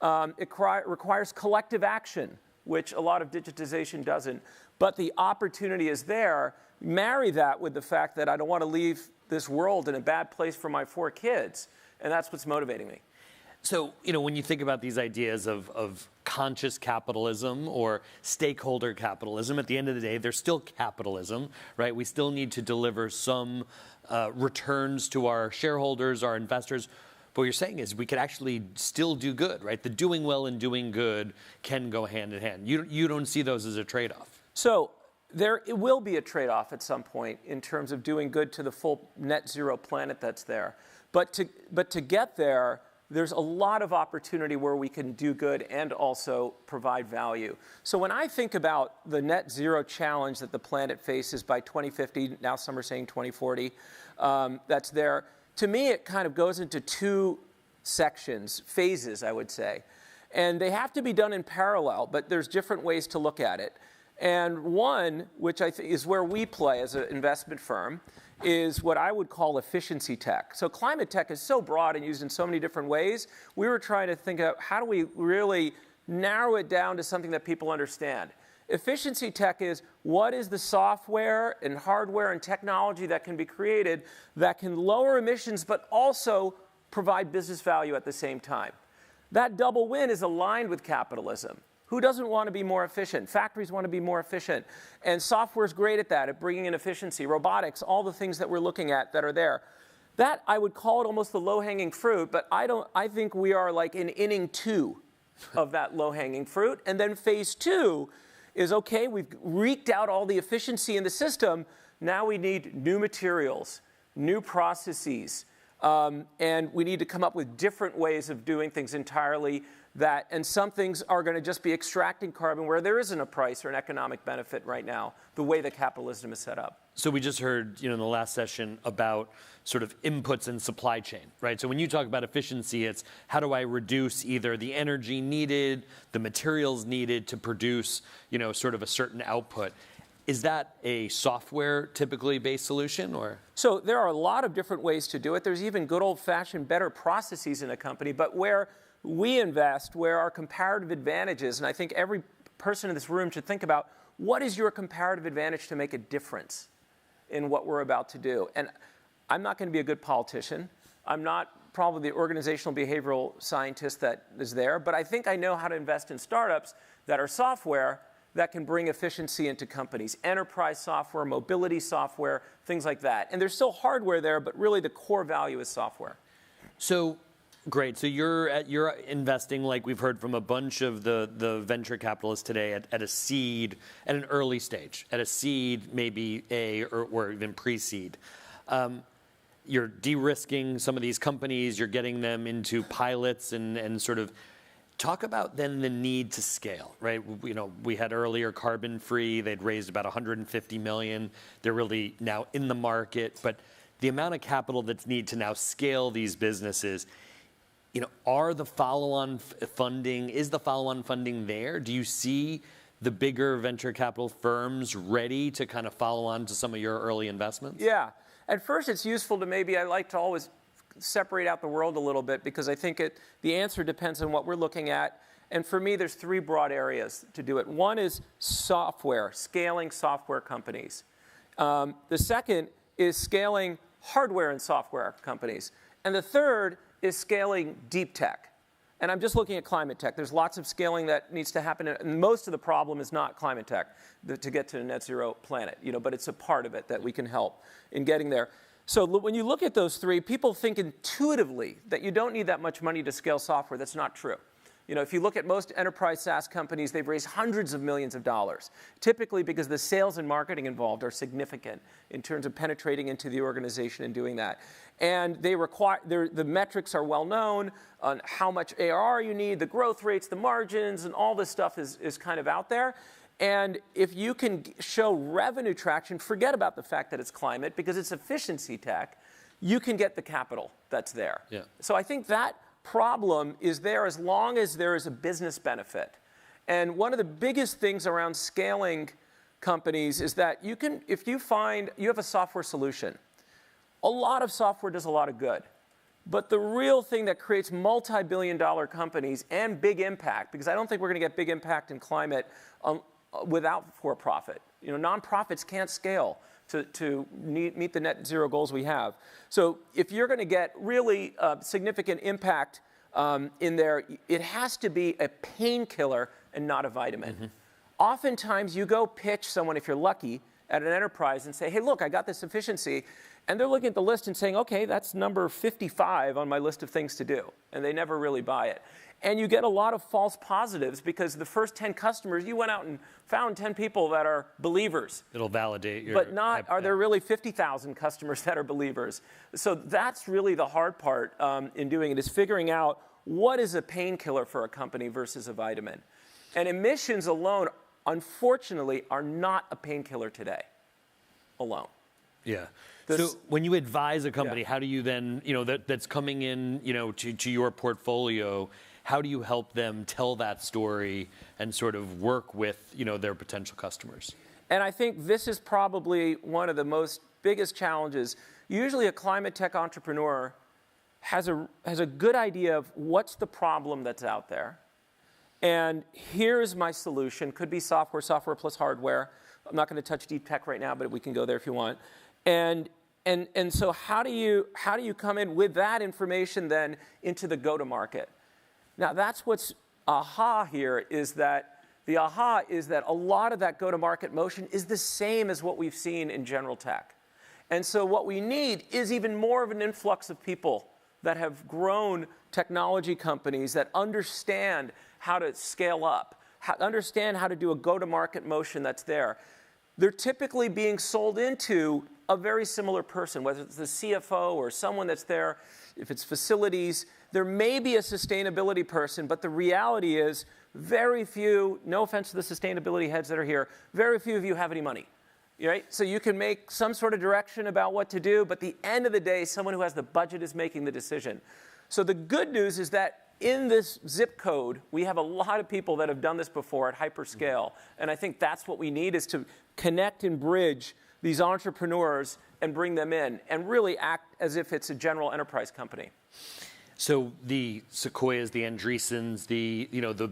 It requires collective action, which a lot of digitization doesn't. But the opportunity is there. Marry that with the fact that I don't want to leave this world in a bad place for my 4 kids. And that's what's motivating me. So, when you think about these ideas of conscious capitalism or stakeholder capitalism, at the end of the day, they're still capitalism, right? We still need to deliver some returns to our shareholders, our investors. But what you're saying is we could actually still do good, right? The doing well and doing good can go hand in hand. You don't see those as a trade-off. So it will be a trade-off at some point in terms of doing good to the full net zero planet that's there. But to get there, there's a lot of opportunity where we can do good and also provide value. So when I think about the net zero challenge that the planet faces by 2050, now some are saying 2040, that's there. To me, it kind of goes into 2 sections, phases, I would say. And they have to be done in parallel, but there's different ways to look at it. And one, which I think is where we play as an investment firm, is what I would call efficiency tech. So climate tech is so broad and used in so many different ways. We were trying to think of how do we really narrow it down to something that people understand. Efficiency tech is what is the software and hardware and technology that can be created that can lower emissions but also provide business value at the same time. That double win is aligned with capitalism. Who doesn't want to be more efficient? Factories want to be more efficient. And software is great at that, at bringing in efficiency. Robotics, all the things that we're looking at that are there. That, I would call it almost the low-hanging fruit, but I think we are like in inning 2 of that low-hanging fruit. And then phase 2 is, okay, we've wreaked out all the efficiency in the system. Now we need new materials, new processes, and we need to come up with different ways of doing things entirely. And some things are going to just be extracting carbon where there isn't a price or an economic benefit right now, the way that capitalism is set up. So we just heard, in the last session about sort of inputs and supply chain, right? So when you talk about efficiency, it's how do I reduce either the energy needed, the materials needed to produce, sort of a certain output. Is that a software typically based solution or? So there are a lot of different ways to do it. There's even good old fashioned better processes in a company, but where we invest, where our comparative advantage is, and I think every person in this room should think about what is your comparative advantage to make a difference in what we're about to do. And I'm not going to be a good politician. I'm not probably the organizational behavioral scientist that is there, but I think I know how to invest in startups that are software that can bring efficiency into companies. Enterprise software, mobility software, things like that. And there's still hardware there, but really the core value is software. So great. So you're investing, like we've heard from a bunch of the venture capitalists today, at a seed, at an early stage, at a seed, maybe or even pre-seed. You're de-risking some of these companies. You're getting them into pilots and sort of Talk about then the need to scale, right? You know, we had earlier carbon free, they'd raised about 150 million. They're really now in the market, but the amount of capital that's needed to now scale these businesses, you know, are the follow-on funding, is the follow-on funding there? Do you see the bigger venture capital firms ready to kind of follow on to some of your early investments? Yeah. At first, it's useful to maybe, I like to always separate out the world a little bit because I think the answer depends on what we're looking at. And for me, there's three broad areas to do it. One is software, scaling software companies. The second is scaling hardware and software companies. And the third is scaling deep tech. And I'm just looking at climate tech. There's lots of scaling that needs to happen. And most of the problem is not climate tech to get to a net zero planet, you know, but it's a part of it that we can help in getting there. So when you look at those three, people think intuitively that you don't need that much money to scale software. That's not true. You know, if you look at most enterprise SaaS companies, they've raised hundreds of millions of dollars, typically because the sales and marketing involved are significant in terms of penetrating into the organization and doing that. And they require, the metrics are well known on how much ARR you need, the growth rates, the margins, and all this stuff is kind of out there. And if you can show revenue traction, forget about the fact that it's climate, because it's efficiency tech, you can get the capital that's there. Yeah. So I think that problem is there as long as there is a business benefit. And one of the biggest things around scaling companies is that you can, if you find you have a software solution, a lot of software does a lot of good. But the real thing that creates multi-billion-dollar companies and big impact, because I don't think we're going to get big impact in climate without for-profit. You know, nonprofits can't scale to meet the net zero goals we have. So if you're going to get really significant impact in there, it has to be a painkiller and not a vitamin. Mm-hmm. Oftentimes you go pitch someone, if you're lucky, at an enterprise and say, hey, look, I got this efficiency. And they're looking at the list and saying, okay, that's number 55 on my list of things to do. And they never really buy it. And you get a lot of false positives because the first 10 customers, you went out and found 10 people that are believers. It'll validate your... But not, are there really 50,000 customers that are believers? So that's really the hard part in doing it, is figuring out what is a painkiller for a company versus a vitamin. And emissions alone, unfortunately, are not a painkiller today alone. Yeah. So when you advise a company, how do you then, you know, that's coming in, you know, to your portfolio, how do you help them tell that story and sort of work with, you know, their potential customers? And I think this is probably one of the most biggest challenges. Usually a climate tech entrepreneur has a good idea of what's the problem that's out there. And here's my solution. Could be software plus hardware. I'm not going to touch deep tech right now, but we can go there if you want. And so how do you come in with that information then into the go-to-market? Now that's what's aha here, is that the aha is that a lot of that go-to-market motion is the same as what we've seen in general tech. And so what we need is even more of an influx of people that have grown technology companies that understand how to scale up, understand how to do a go-to-market motion that's there. They're typically being sold into a very similar person, whether it's the CFO or someone that's there, if it's facilities. There may be a sustainability person, but the reality is very few, no offense to the sustainability heads that are here, very few of you have any money. Right? So you can make some sort of direction about what to do, but at the end of the day, someone who has the budget is making the decision. So the good news is that in this zip code, we have a lot of people that have done this before at hyperscale. And I think that's what we need, is to connect and bridge these entrepreneurs and bring them in and really act as if it's a general enterprise company. So the Sequoias, the Andreessens, the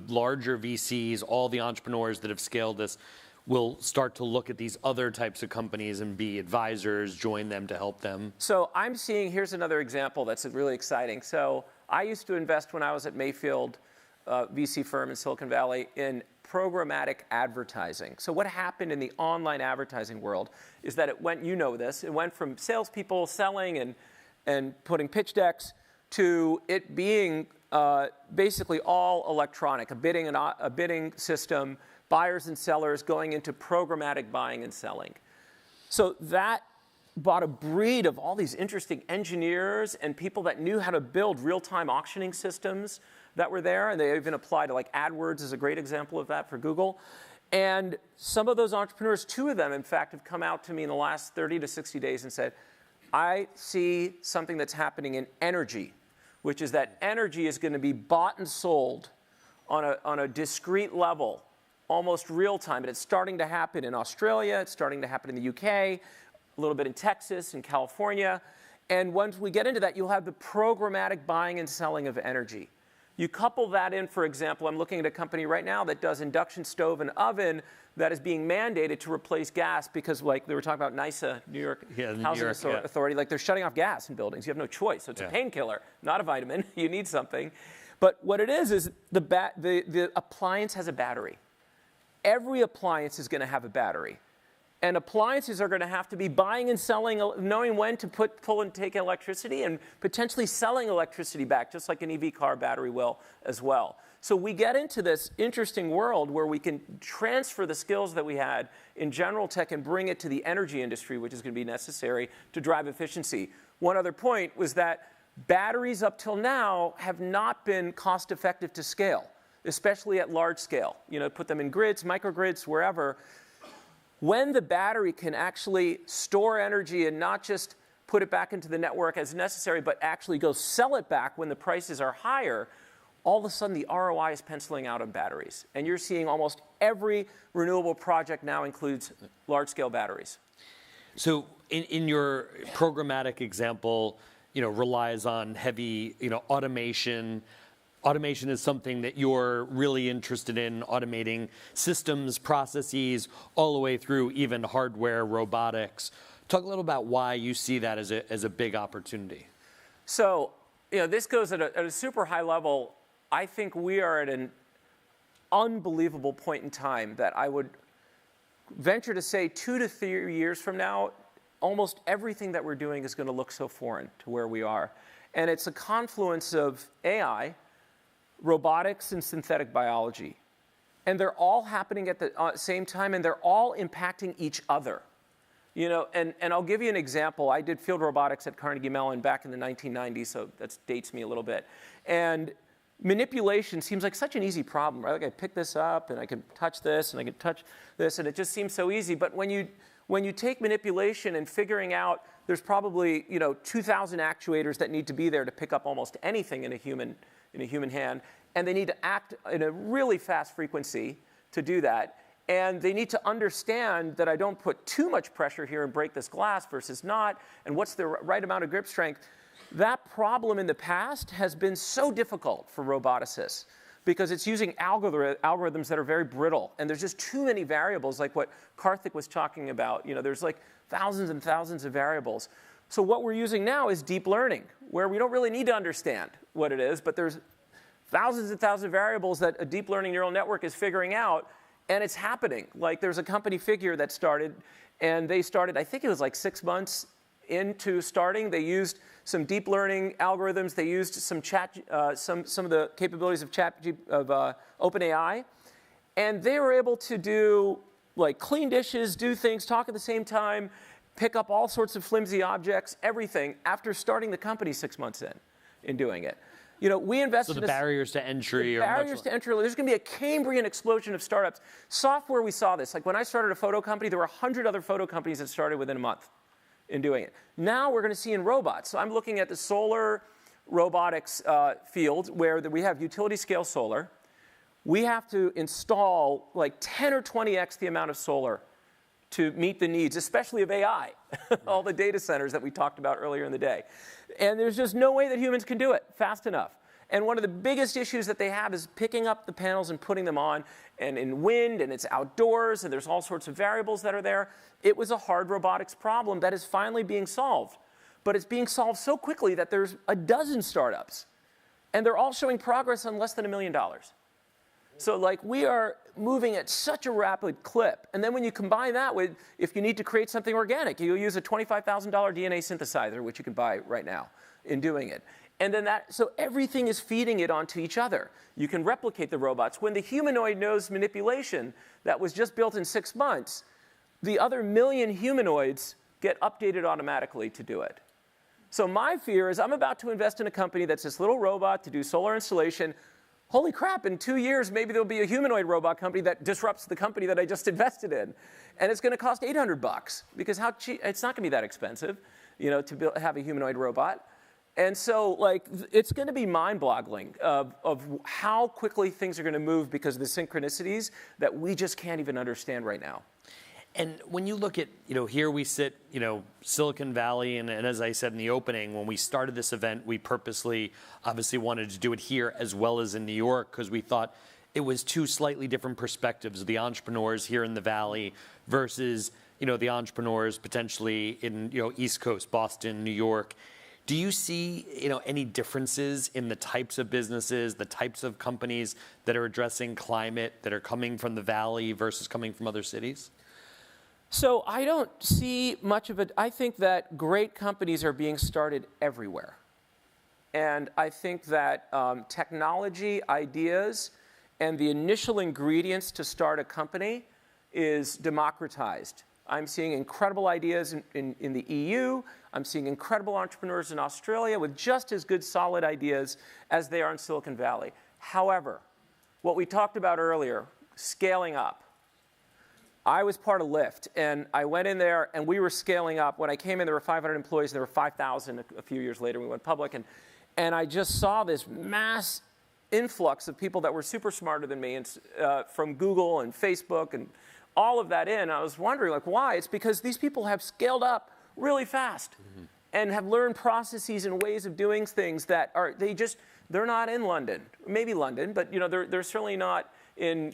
larger VCs, all the entrepreneurs that have scaled this will start to look at these other types of companies and be advisors, join them to help them. So I'm seeing, here's another example that's really exciting. So I used to invest when I was at Mayfield, VC firm in Silicon Valley, in programmatic advertising. So what happened in the online advertising world is that it went, you know this, it went from salespeople selling and putting pitch decks to it being basically all electronic, a bidding system, buyers and sellers going into programmatic buying and selling. So that bought a breed of all these interesting engineers and people that knew how to build real-time auctioning systems that were there, and they even apply to like AdWords is a great example of that for Google. And some of those entrepreneurs, 2 of them, in fact, have come out to me in the last 30 to 60 days and said, I see something that's happening in energy, which is that energy is going to be bought and sold on a discrete level, almost real time. And it's starting to happen in Australia. It's starting to happen in the UK, a little bit in Texas and California. And once we get into that, you'll have the programmatic buying and selling of energy. You couple that in, for example, I'm looking at a company right now that does induction stove and oven that is being mandated to replace gas because, like we were talking about NYSA, New York Housing Authority, like they're shutting off gas in buildings. You have no choice. So it's a painkiller, not a vitamin. You need something. But what it is the appliance has a battery. Every appliance is going to have a battery. And appliances are going to have to be buying and selling, knowing when to pull and take electricity and potentially selling electricity back, just like an EV car battery will as well. So we get into this interesting world where we can transfer the skills that we had in general tech and bring it to the energy industry, which is going to be necessary to drive efficiency. One other point was that batteries up till now have not been cost effective to scale, especially at large scale. Put them in grids, microgrids, wherever. When the battery can actually store energy and not just put it back into the network as necessary, but actually go sell it back when the prices are higher, all of a sudden the ROI is penciling out on batteries. And you're seeing almost every renewable project now includes large-scale batteries. So in your programmatic example, relies on heavy, automation. Automation is something that you're really interested in, automating systems, processes, all the way through even hardware, robotics. Talk a little about why you see that as a big opportunity. So, this goes at a super high level. I think we are at an unbelievable point in time that I would venture to say 2 to 3 years from now, almost everything that we're doing is going to look so foreign to where we are. And it's a confluence of AI, robotics, and synthetic biology. And they're all happening at the same time, and they're all impacting each other. And I'll give you an example. I did field robotics at Carnegie Mellon back in the 1990s, so that dates me a little bit. And manipulation seems like such an easy problem, right? Like I pick this up, and I can touch this, and I can touch this, and it just seems so easy. But when you take manipulation and figuring out there's probably 2,000 actuators that need to be there to pick up almost anything in a human hand, and they need to act in a really fast frequency to do that. And they need to understand that I don't put too much pressure here and break this glass versus not, and what's the right amount of grip strength. That problem in the past has been so difficult for roboticists because it's using algorithms that are very brittle, and there's just too many variables, like what Karthik was talking about. There's like thousands and thousands of variables. So what we're using now is deep learning, where we don't really need to understand what it is, but there's thousands and thousands of variables that a deep learning neural network is figuring out, and it's happening. Like there's a company Figure that started, and they started, I think it was like 6 months into starting. They used some deep learning algorithms. They used some of the capabilities of OpenAI, and they were able to do like clean dishes, do things, talk at the same time, pick up all sorts of flimsy objects, everything, after starting the company 6 months in doing it. We invested in the barriers to entry. Barriers to entry. There's going to be a Cambrian explosion of startups. Software, we saw this. Like when I started a photo company, there were 100 other photo companies that started within a month in doing it. Now we're going to see in robots. So I'm looking at the solar robotics field where we have utility scale solar. We have to install like 10 or 20x the amount of solar to meet the needs, especially of AI, all the data centers that we talked about earlier in the day. And there's just no way that humans can do it fast enough. And one of the biggest issues that they have is picking up the panels and putting them on, and in wind, and it's outdoors, and there's all sorts of variables that are there. It was a hard robotics problem that is finally being solved. But it's being solved so quickly that there's a dozen startups, and they're all showing progress on less than $1 million. So like we are moving at such a rapid clip. And then when you combine that with, if you need to create something organic, you'll use a $25,000 DNA synthesizer, which you can buy right now in doing it. And then so everything is feeding it onto each other. You can replicate the robots. When the humanoid knows manipulation that was just built in 6 months, the other million humanoids get updated automatically to do it. So my fear is I'm about to invest in a company that's this little robot to do solar installation. holy crap, in 2 years, maybe there'll be a humanoid robot company that disrupts the company that I just invested in. And it's going to cost $800 because how cheap, it's not going to be that expensive, to have a humanoid robot. And so, it's going to be mind-boggling of how quickly things are going to move because of the synchronicities that we just can't even understand right now. And when you look at, here we sit, Silicon Valley, and as I said in the opening, when we started this event, we purposely, obviously wanted to do it here as well as in New York because we thought it was two slightly different perspectives of the entrepreneurs here in the Valley versus, the entrepreneurs potentially in, East Coast, Boston, New York. Do you see, any differences in the types of businesses, the types of companies that are addressing climate that are coming from the Valley versus coming from other cities? So I don't see much of it. I think that great companies are being started everywhere. And I think that technology, ideas, and the initial ingredients to start a company is democratized. I'm seeing incredible ideas in the EU. I'm seeing incredible entrepreneurs in Australia with just as good solid ideas as they are in Silicon Valley. However, what we talked about earlier, scaling up. I was part of Lyft, and I went in there, and we were scaling up. When I came in, there were 500 employees. There were 5,000 a few years later. We went public, and I just saw this mass influx of people that were super smarter than me, and, from Google and Facebook and all of that in. I was wondering, why? It's because these people have scaled up really fast and have learned processes and ways of doing things that are, they're not in London. Maybe London, but, they're certainly not in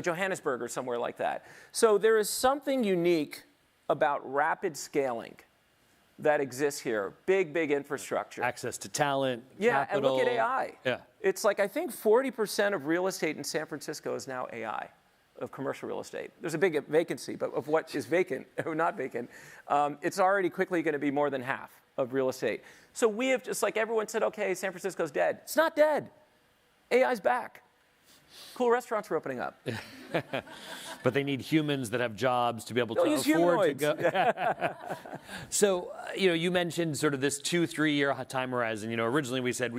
Johannesburg or somewhere like that. So there is something unique about rapid scaling that exists here. Big, big infrastructure. Access to talent, capital. capital. And look at AI. Yeah. It's I think 40% of real estate in San Francisco is now AI, of commercial real estate. There's a big vacancy, but of what is vacant or not vacant, it's already quickly going to be more than half of real estate. So we have just everyone said, okay, San Francisco's dead. It's not dead. AI's back. Cool restaurants are opening up. But they need humans that have jobs to be able to use afford humanoids. to go. So, you mentioned sort of this 2-3 year time horizon. Originally we said,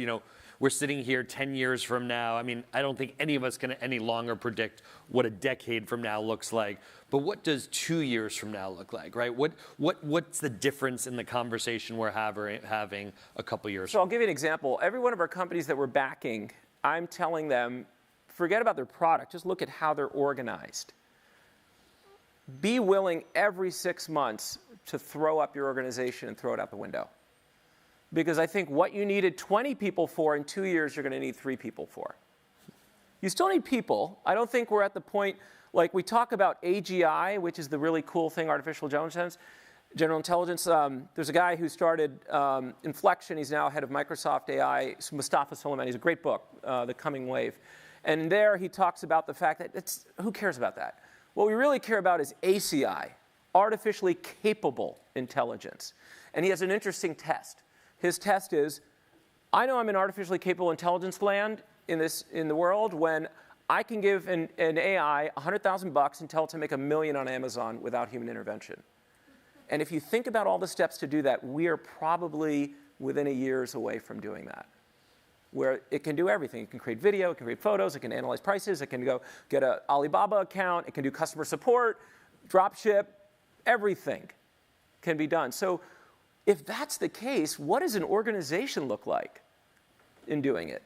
we're sitting here 10 years from now. I mean, I don't think any of us can any longer predict what a decade from now looks like. But what does 2 years from now look like, right? What's the difference in the conversation we're having a couple years So I'll give you an example. Every one of our companies that we're backing, I'm telling them, forget about their product. Just look at how they're organized. Be willing every 6 months to throw up your organization and throw it out the window. Because I think what you needed 20 people for in 2 years, you're going to need 3 people for. You still need people. I don't think we're at the point, we talk about AGI, which is the really cool thing, artificial general intelligence. There's a guy who started Inflection. He's now head of Microsoft AI, Mustafa Suleyman. He's a great book, The Coming Wave. And there he talks about the fact that who cares about that? What we really care about is ACI, artificially capable intelligence. And he has an interesting test. His test is, I know I'm in artificially capable intelligence land in the world when I can give an AI $100,000 and tell it to make $1 million on Amazon without human intervention. And if you think about all the steps to do that, we are probably within a year's away from doing that, where it can do everything. It can create video, it can create photos, it can analyze prices, it can go get an Alibaba account, it can do customer support, drop ship, everything can be done. So if that's the case, what does an organization look like in doing it?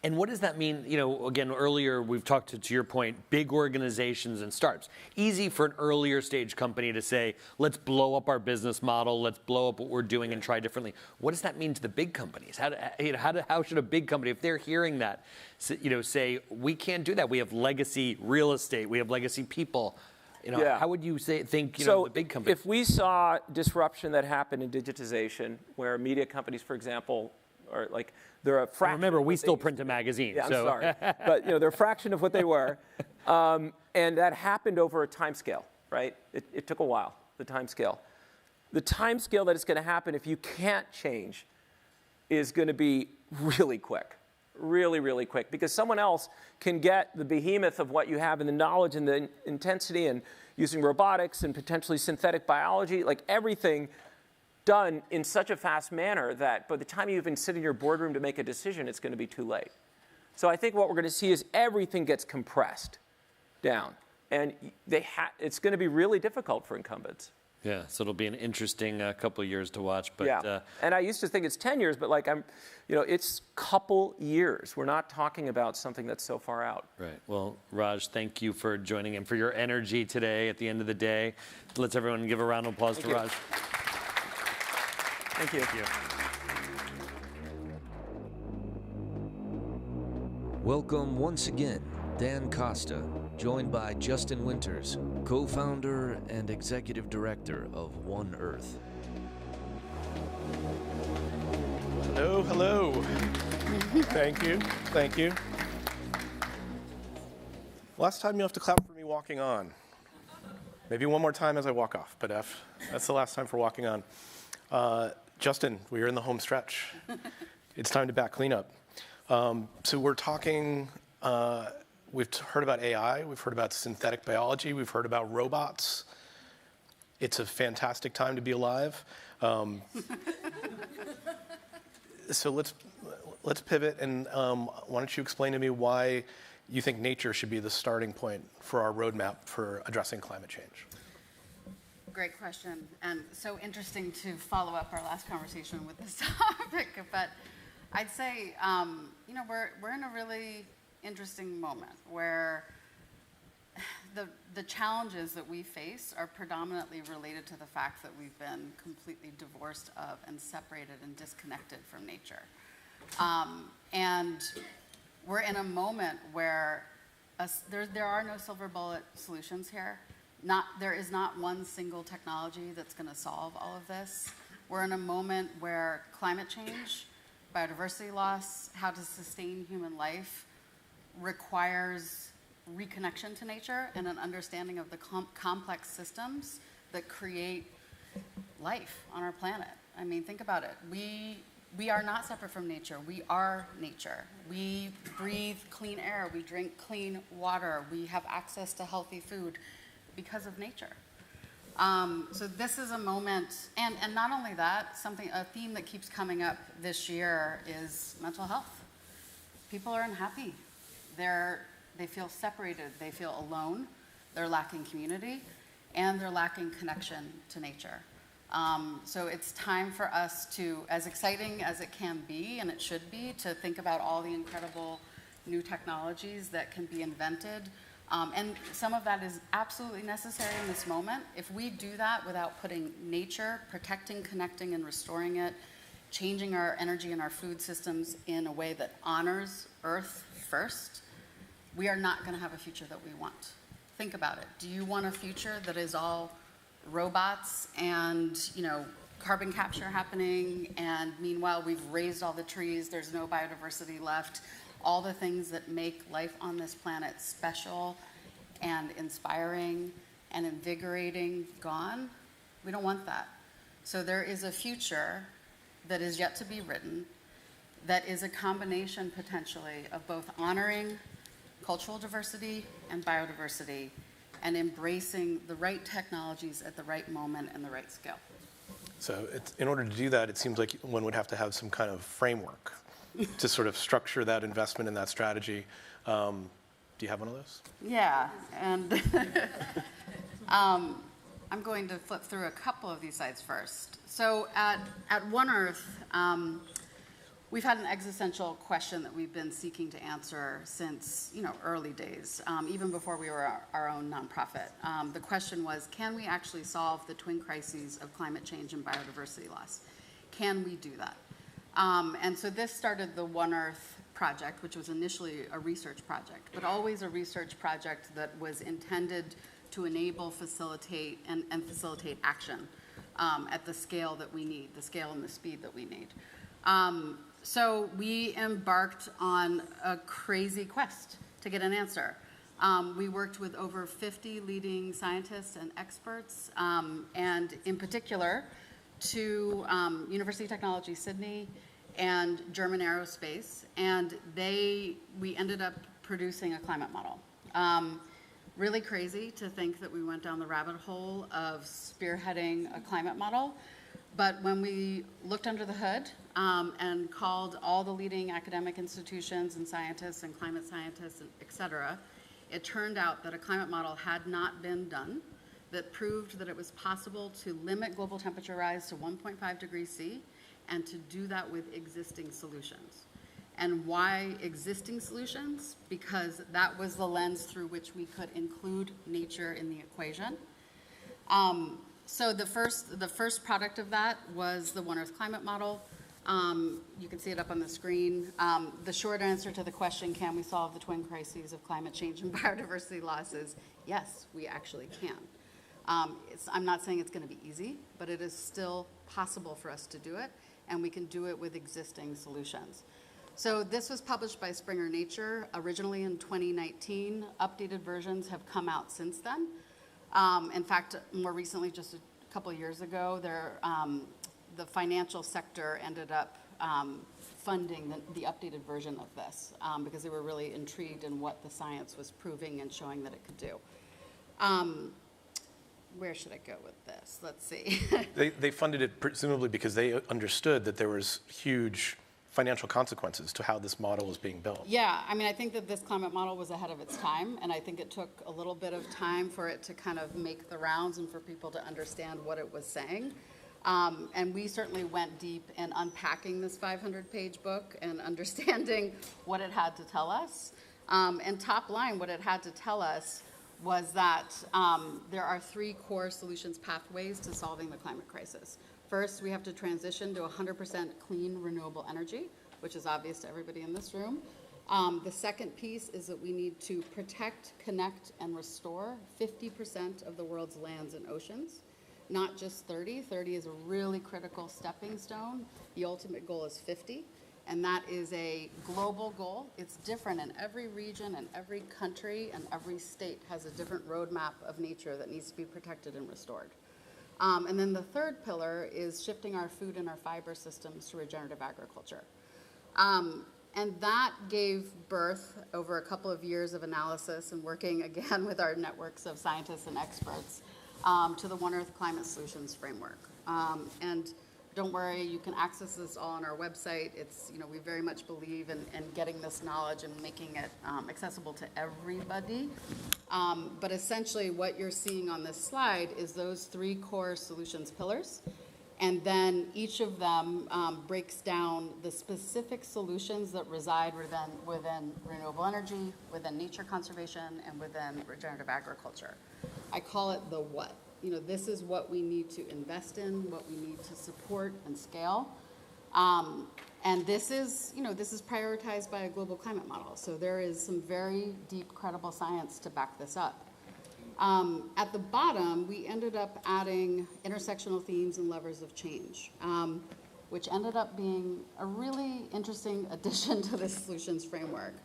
And what does that mean? Again, earlier we've talked to your point, big organizations and startups. Easy for an earlier stage company to say, let's blow up our business model, let's blow up what we're doing and try differently. What does that mean to the big companies? How should a big company, if they're hearing that, say, we can't do that. We have legacy real estate, we have legacy people. How would you think the big companies? If we saw disruption that happened in digitization, where media companies, for example, are they're a fraction. Remember, we still print a magazine. Yeah, so. I'm sorry, but they're a fraction of what they were, and that happened over a time scale, right? It took a while. The time scale that it's going to happen if you can't change is going to be really quick, really, really quick, because someone else can get the behemoth of what you have and the knowledge and the intensity and using robotics and potentially synthetic biology, everything done in such a fast manner that by the time you even sit in your boardroom to make a decision, it's going to be too late. So I think what we're going to see is everything gets compressed down. And it's going to be really difficult for incumbents. Yeah, so it'll be an interesting couple of years to watch. But yeah, and I used to think it's 10 years, but like it's couple years. We're not talking about something that's so far out. Right. Well, Raj, thank you for joining and for your energy today at the end of the day. Let's everyone give a round of applause to Raj. Thank you. Thank you. Welcome once again, Dan Costa, joined by Justin Winters, co-founder and executive director of One Earth. Hello, hello. Thank you, thank you. Last time you have to clap for me walking on. Maybe one more time as I walk off, but that's the last time for walking on. Justin, we are in the home stretch. It's time to back cleanup. So we're talking, we've heard about AI, we've heard about synthetic biology, we've heard about robots. It's a fantastic time to be alive. So let's pivot, and why don't you explain to me why you think nature should be the starting point for our roadmap for addressing climate change? Great question, and so interesting to follow up our last conversation with this topic. But I'd say, we're in a really interesting moment where the challenges that we face are predominantly related to the fact that we've been completely divorced of and separated and disconnected from nature. And we're in a moment where there are no silver bullet solutions here. There is not one single technology that's going to solve all of this. We're in a moment where climate change, biodiversity loss, how to sustain human life requires reconnection to nature and an understanding of the complex systems that create life on our planet. I mean, think about it. We are not separate from nature. We are nature. We breathe clean air. We drink clean water. We have access to healthy food because of nature. So this is a moment, and not only that, a theme that keeps coming up this year is mental health. People are unhappy. They feel separated. They feel alone. They're lacking community, and they're lacking connection to nature. So it's time for us to, as exciting as it can be, and it should be, to think about all the incredible new technologies that can be invented. And some of that is absolutely necessary in this moment. If we do that without putting nature, protecting, connecting, and restoring it, changing our energy and our food systems in a way that honors Earth first, we are not going to have a future that we want. Think about it. Do you want a future that is all robots and, carbon capture happening, and meanwhile we've raised all the trees, there's no biodiversity left, all the things that make life on this planet special and inspiring and invigorating gone? We don't want that. So there is a future that is yet to be written that is a combination potentially of both honoring cultural diversity and biodiversity and embracing the right technologies at the right moment and the right scale. So in order to do that, it seems like one would have to have some kind of framework to sort of structure that investment and that strategy. Do you have one of those? Yeah, and I'm going to flip through a couple of these slides first. So at One Earth, we've had an existential question that we've been seeking to answer since early days, even before we were our own nonprofit. The question was, can we actually solve the twin crises of climate change and biodiversity loss? Can we do that? And so this started the One Earth project, which was initially a research project, but always a research project that was intended to enable, facilitate, and facilitate action at the scale that we need, the scale and the speed that we need. So we embarked on a crazy quest to get an answer. We worked with over 50 leading scientists and experts, and in particular to University of Technology Sydney and German Aerospace, and we ended up producing a climate model. Really crazy to think that we went down the rabbit hole of spearheading a climate model. But when we looked under the hood and called all the leading academic institutions and scientists and climate scientists, et cetera, it turned out that a climate model had not been done that proved that it was possible to limit global temperature rise to 1.5 degrees C and to do that with existing solutions. And why existing solutions? Because that was the lens through which we could include nature in the equation. So the first product of that was the One Earth Climate Model. You can see it up on the screen. The short answer to the question, can we solve the twin crises of climate change and biodiversity loss, is yes, we actually can. I'm not saying it's going to be easy, but it is still possible for us to do it, and we can do it with existing solutions. So this was published by Springer Nature originally in 2019. Updated versions have come out since then. In fact, more recently, just a couple of years ago, the financial sector ended up funding the updated version of this because they were really intrigued in what the science was proving and showing that it could do. Where should I go with this? Let's see. They funded it presumably because they understood that there was huge financial consequences to how this model was being built. Yeah, I mean, I think that this climate model was ahead of its time, and I think it took a little bit of time for it to kind of make the rounds and for people to understand what it was saying. And we certainly went deep in unpacking this 500-page book and understanding what it had to tell us. And top line, what it had to tell us was that there are 3 core solutions pathways to solving the climate crisis. First, we have to transition to 100% clean, renewable energy, which is obvious to everybody in this room. The second piece is that we need to protect, connect, and restore 50% of the world's lands and oceans, not just 30. 30 is a really critical stepping stone. The ultimate goal is 50, and that is a global goal. It's different in every region and every country, and every state has a different roadmap of nature that needs to be protected and restored. And then the third pillar is shifting our food and our fiber systems to regenerative agriculture. And that gave birth, over a couple of years of analysis and working again with our networks of scientists and experts, to the One Earth Climate Solutions Framework. And don't worry, you can access this all on our website. It's, we very much believe in getting this knowledge and making it accessible to everybody. But essentially what you're seeing on this slide is those 3 core solutions pillars. And then each of them breaks down the specific solutions that reside within renewable energy, within nature conservation, and within regenerative agriculture. I call it the what. This is what we need to invest in, what we need to support and scale. And this is prioritized by a global climate model. So there is some very deep, credible science to back this up. At the bottom, we ended up adding intersectional themes and levers of change, which ended up being a really interesting addition to the solutions framework.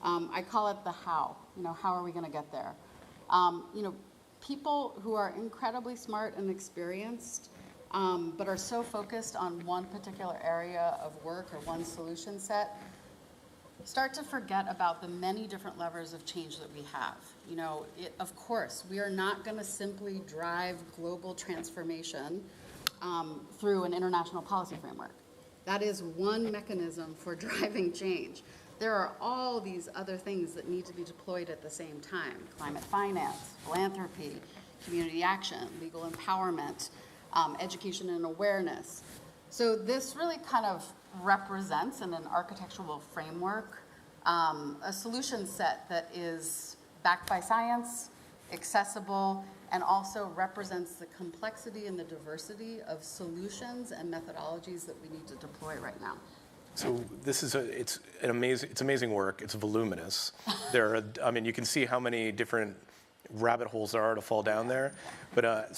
I call it the how. How are we going to get there? People who are incredibly smart and experienced, but are so focused on one particular area of work or one solution set, start to forget about the many different levers of change that we have. Of course, we are not going to simply drive global transformation through an international policy framework. That is one mechanism for driving change. There are all these other things that need to be deployed at the same time: climate finance, philanthropy, community action, legal empowerment, education and awareness. So this really kind of represents, in an architectural framework, a solution set that is backed by science, accessible, and also represents the complexity and the diversity of solutions and methodologies that we need to deploy right now. So this is it's amazing work. It's voluminous. You can see how many different rabbit holes there are to fall down there. But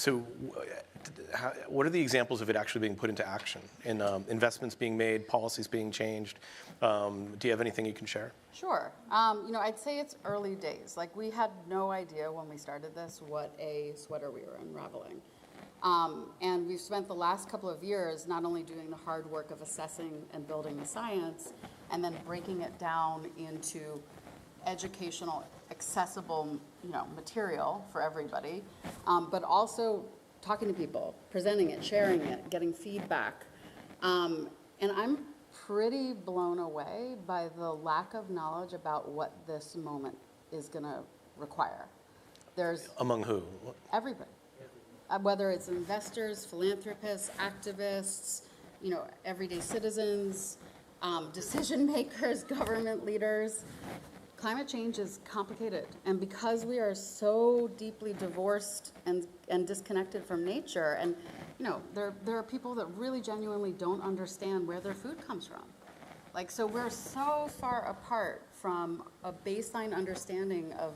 what are the examples of it actually being put into action? In investments being made, policies being changed? Do you have anything you can share? Sure. I'd say it's early days. We had no idea when we started this what a sweater we were unraveling. And we've spent the last couple of years not only doing the hard work of assessing and building the science, and then breaking it down into educational, accessible, material for everybody, but also talking to people, presenting it, sharing it, getting feedback. And I'm pretty blown away by the lack of knowledge about what this moment is going to require. There's Among who? everybody, whether it's investors, philanthropists, activists, everyday citizens, decision makers, government leaders. Climate change is complicated, and because we are so deeply divorced and disconnected from nature, and there are people that really genuinely don't understand where their food comes from. So we're so far apart from a baseline understanding of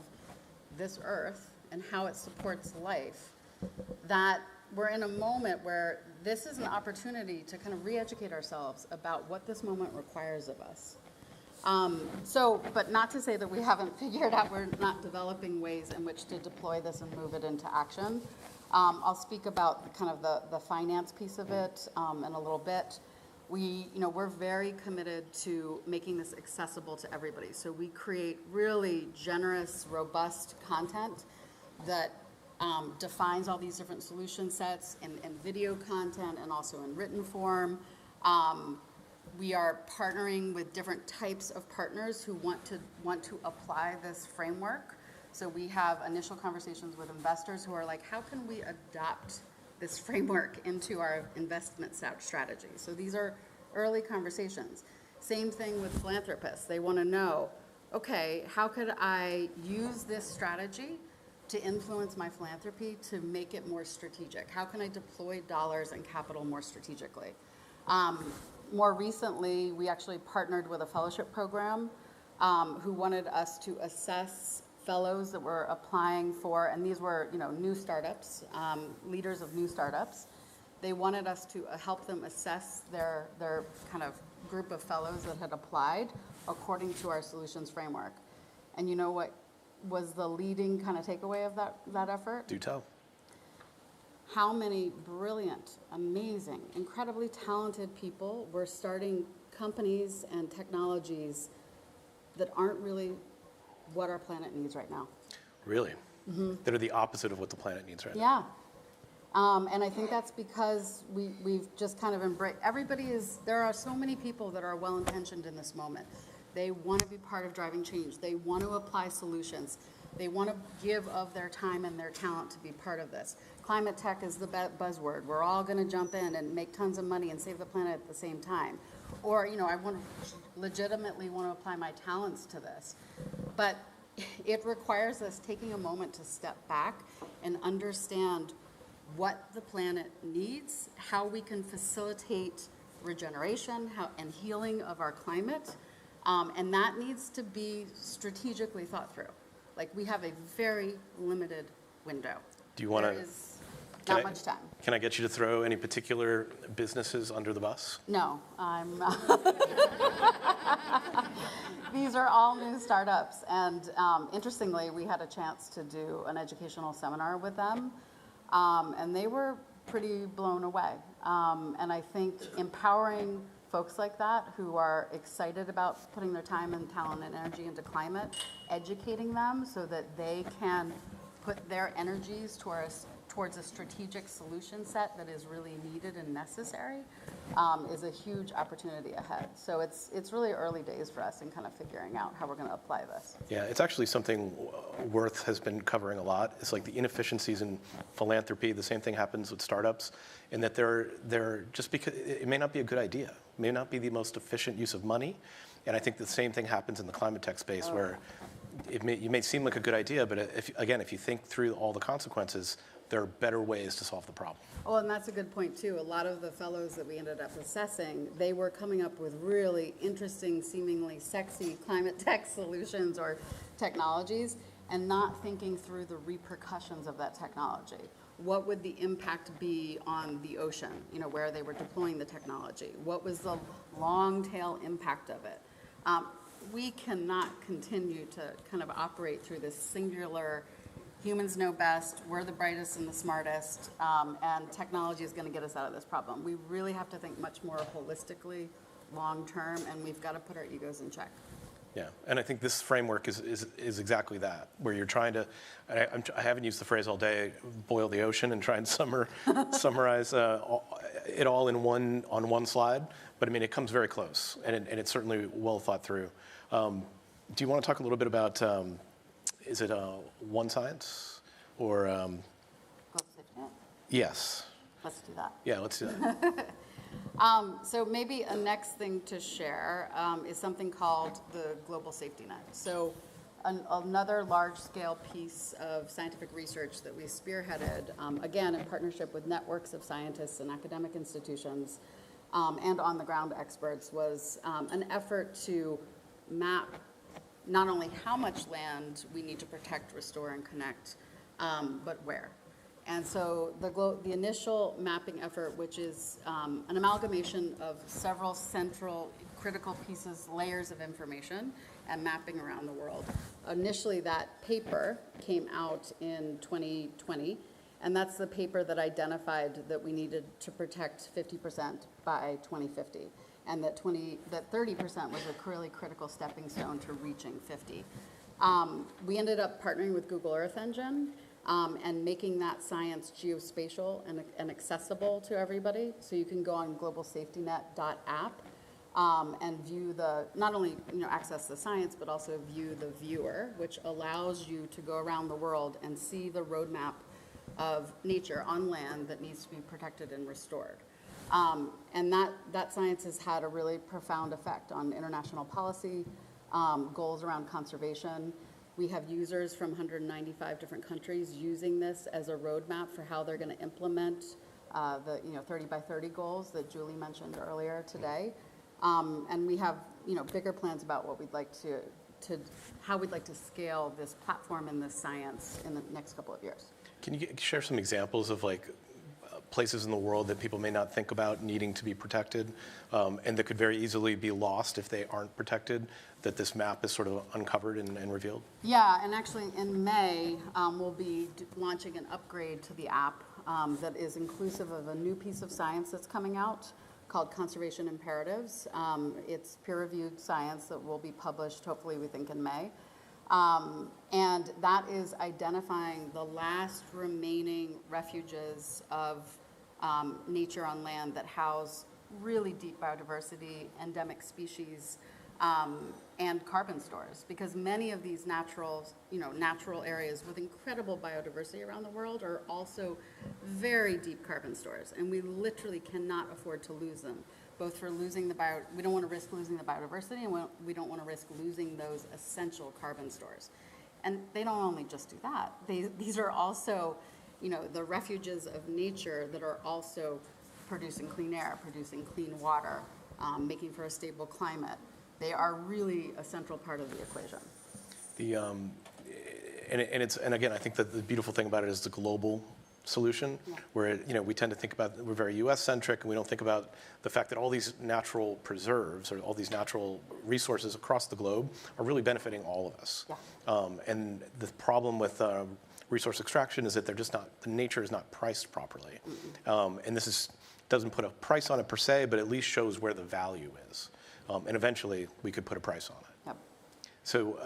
this earth and how it supports life that we're in a moment where this is an opportunity to kind of re-educate ourselves about what this moment requires of us. But not to say that we haven't figured out, we're not developing ways in which to deploy this and move it into action. I'll speak about kind of the finance piece of it in a little bit. We're very committed to making this accessible to everybody. So we create really generous, robust content that defines all these different solution sets in video content and also in written form. We are partnering with different types of partners who want to apply this framework. So we have initial conversations with investors who are like, how can we adopt this framework into our investment strategy? So these are early conversations. Same thing with philanthropists. They want to know, okay, how could I use this strategy to influence my philanthropy to make it more strategic? How can I deploy dollars and capital more strategically? More recently, we actually partnered with a fellowship program who wanted us to assess fellows that were applying for, and these were new startups, leaders of new startups. They wanted us to help them assess their kind of group of fellows that had applied according to our solutions framework. And you know what was the leading kind of takeaway of that effort? Do tell. How many brilliant, amazing, incredibly talented people were starting companies and technologies that aren't really what our planet needs right now. Really? Mm-hmm. That are the opposite of what the planet needs right now. Yeah. And I think that's because we've just kind of embraced, there are so many people that are well-intentioned in this moment. They want to be part of driving change. They want to apply solutions. They want to give of their time and their talent to be part of this. Climate tech is the buzzword. We're all going to jump in and make tons of money and save the planet at the same time. Or, I legitimately want to apply my talents to this. But it requires us taking a moment to step back and understand what the planet needs, how we can facilitate regeneration and healing of our climate, and that needs to be strategically thought through. We have a very limited window. Do you want to? There is not much time. Can I get you to throw any particular businesses under the bus? No, I'm These are all new startups, and interestingly, we had a chance to do an educational seminar with them, and they were pretty blown away. And I think empowering folks like that who are excited about putting their time and talent and energy into climate, educating them so that they can put their energies towards a strategic solution set that is really needed and necessary is a huge opportunity ahead. So it's really early days for us in kind of figuring out how we're going to apply this. Yeah, it's actually something Worth has been covering a lot. It's like the inefficiencies in philanthropy. The same thing happens with startups, in that they're just because it may not be a good idea, it may not be the most efficient use of money. And I think the same thing happens in the climate tech space, where you may seem like a good idea, but if you think through all the consequences, there are better ways to solve the problem. Oh, and that's a good point, too. A lot of the fellows that we ended up assessing, they were coming up with really interesting, seemingly sexy climate tech solutions or technologies, and not thinking through the repercussions of that technology. What would the impact be on the ocean, where they were deploying the technology? What was the long tail impact of it? We cannot continue to kind of operate through this singular, humans know best, we're the brightest and the smartest, and technology is going to get us out of this problem. We really have to think much more holistically, long term, and we've got to put our egos in check. Yeah, and I think this framework is exactly that, where you're trying to, I haven't used the phrase all day, boil the ocean and try and summarize it all on one slide, but I mean, it comes very close, and it's certainly well thought through. Do you want to talk a little bit about, is it One Science, or? Global Safety Net? Yes. Let's do that. Yeah, let's do that. So maybe a next thing to share is something called the Global Safety Net. So another large-scale piece of scientific research that we spearheaded, again, in partnership with networks of scientists and academic institutions and on-the-ground experts, was an effort to map not only how much land we need to protect, restore, and connect, but where. And so the initial mapping effort, which is an amalgamation of several central critical pieces, layers of information, and mapping around the world. Initially, that paper came out in 2020, and that's the paper that identified that we needed to protect 50% by 2050, and that 30% was a really critical stepping stone to reaching 50. We ended up partnering with Google Earth Engine, and making that science geospatial and accessible to everybody. So you can go on globalsafetynet.app and view not only access the science, but also view the viewer, which allows you to go around the world and see the roadmap of nature on land that needs to be protected and restored. And that science has had a really profound effect on international policy, goals around conservation. We have users from 195 different countries using this as a roadmap for how they're going to implement the 30 by 30 goals that Julie mentioned earlier today. And we have bigger plans about what we'd like how we'd like to scale this platform and this science in the next couple of years. Can you share some examples of places in the world that people may not think about needing to be protected, and that could very easily be lost if they aren't protected, that this map is sort of uncovered and revealed? Yeah, and actually in May, we'll be launching an upgrade to the app that is inclusive of a new piece of science that's coming out called Conservation Imperatives. It's peer-reviewed science that will be published, hopefully, we think, in May. And that is identifying the last remaining refuges of nature on land that house really deep biodiversity, endemic species, and carbon stores. Because many of these natural areas with incredible biodiversity around the world are also very deep carbon stores, and we literally cannot afford to lose them. Both for losing we don't want to risk losing the biodiversity, and we don't want to risk losing those essential carbon stores. And they don't only just do that. These are also, the refuges of nature that are also producing clean air, producing clean water, making for a stable climate. They are really a central part of the equation. And again, I think that the beautiful thing about it is the global solution, where we tend to think about, we're very U.S. centric, and we don't think about the fact that all these natural preserves or all these natural resources across the globe are really benefiting all of us. Yeah. And the problem with resource extraction is that the nature is not priced properly. And this doesn't put a price on it per se, but at least shows where the value is. And eventually we could put a price on it. Yep. So,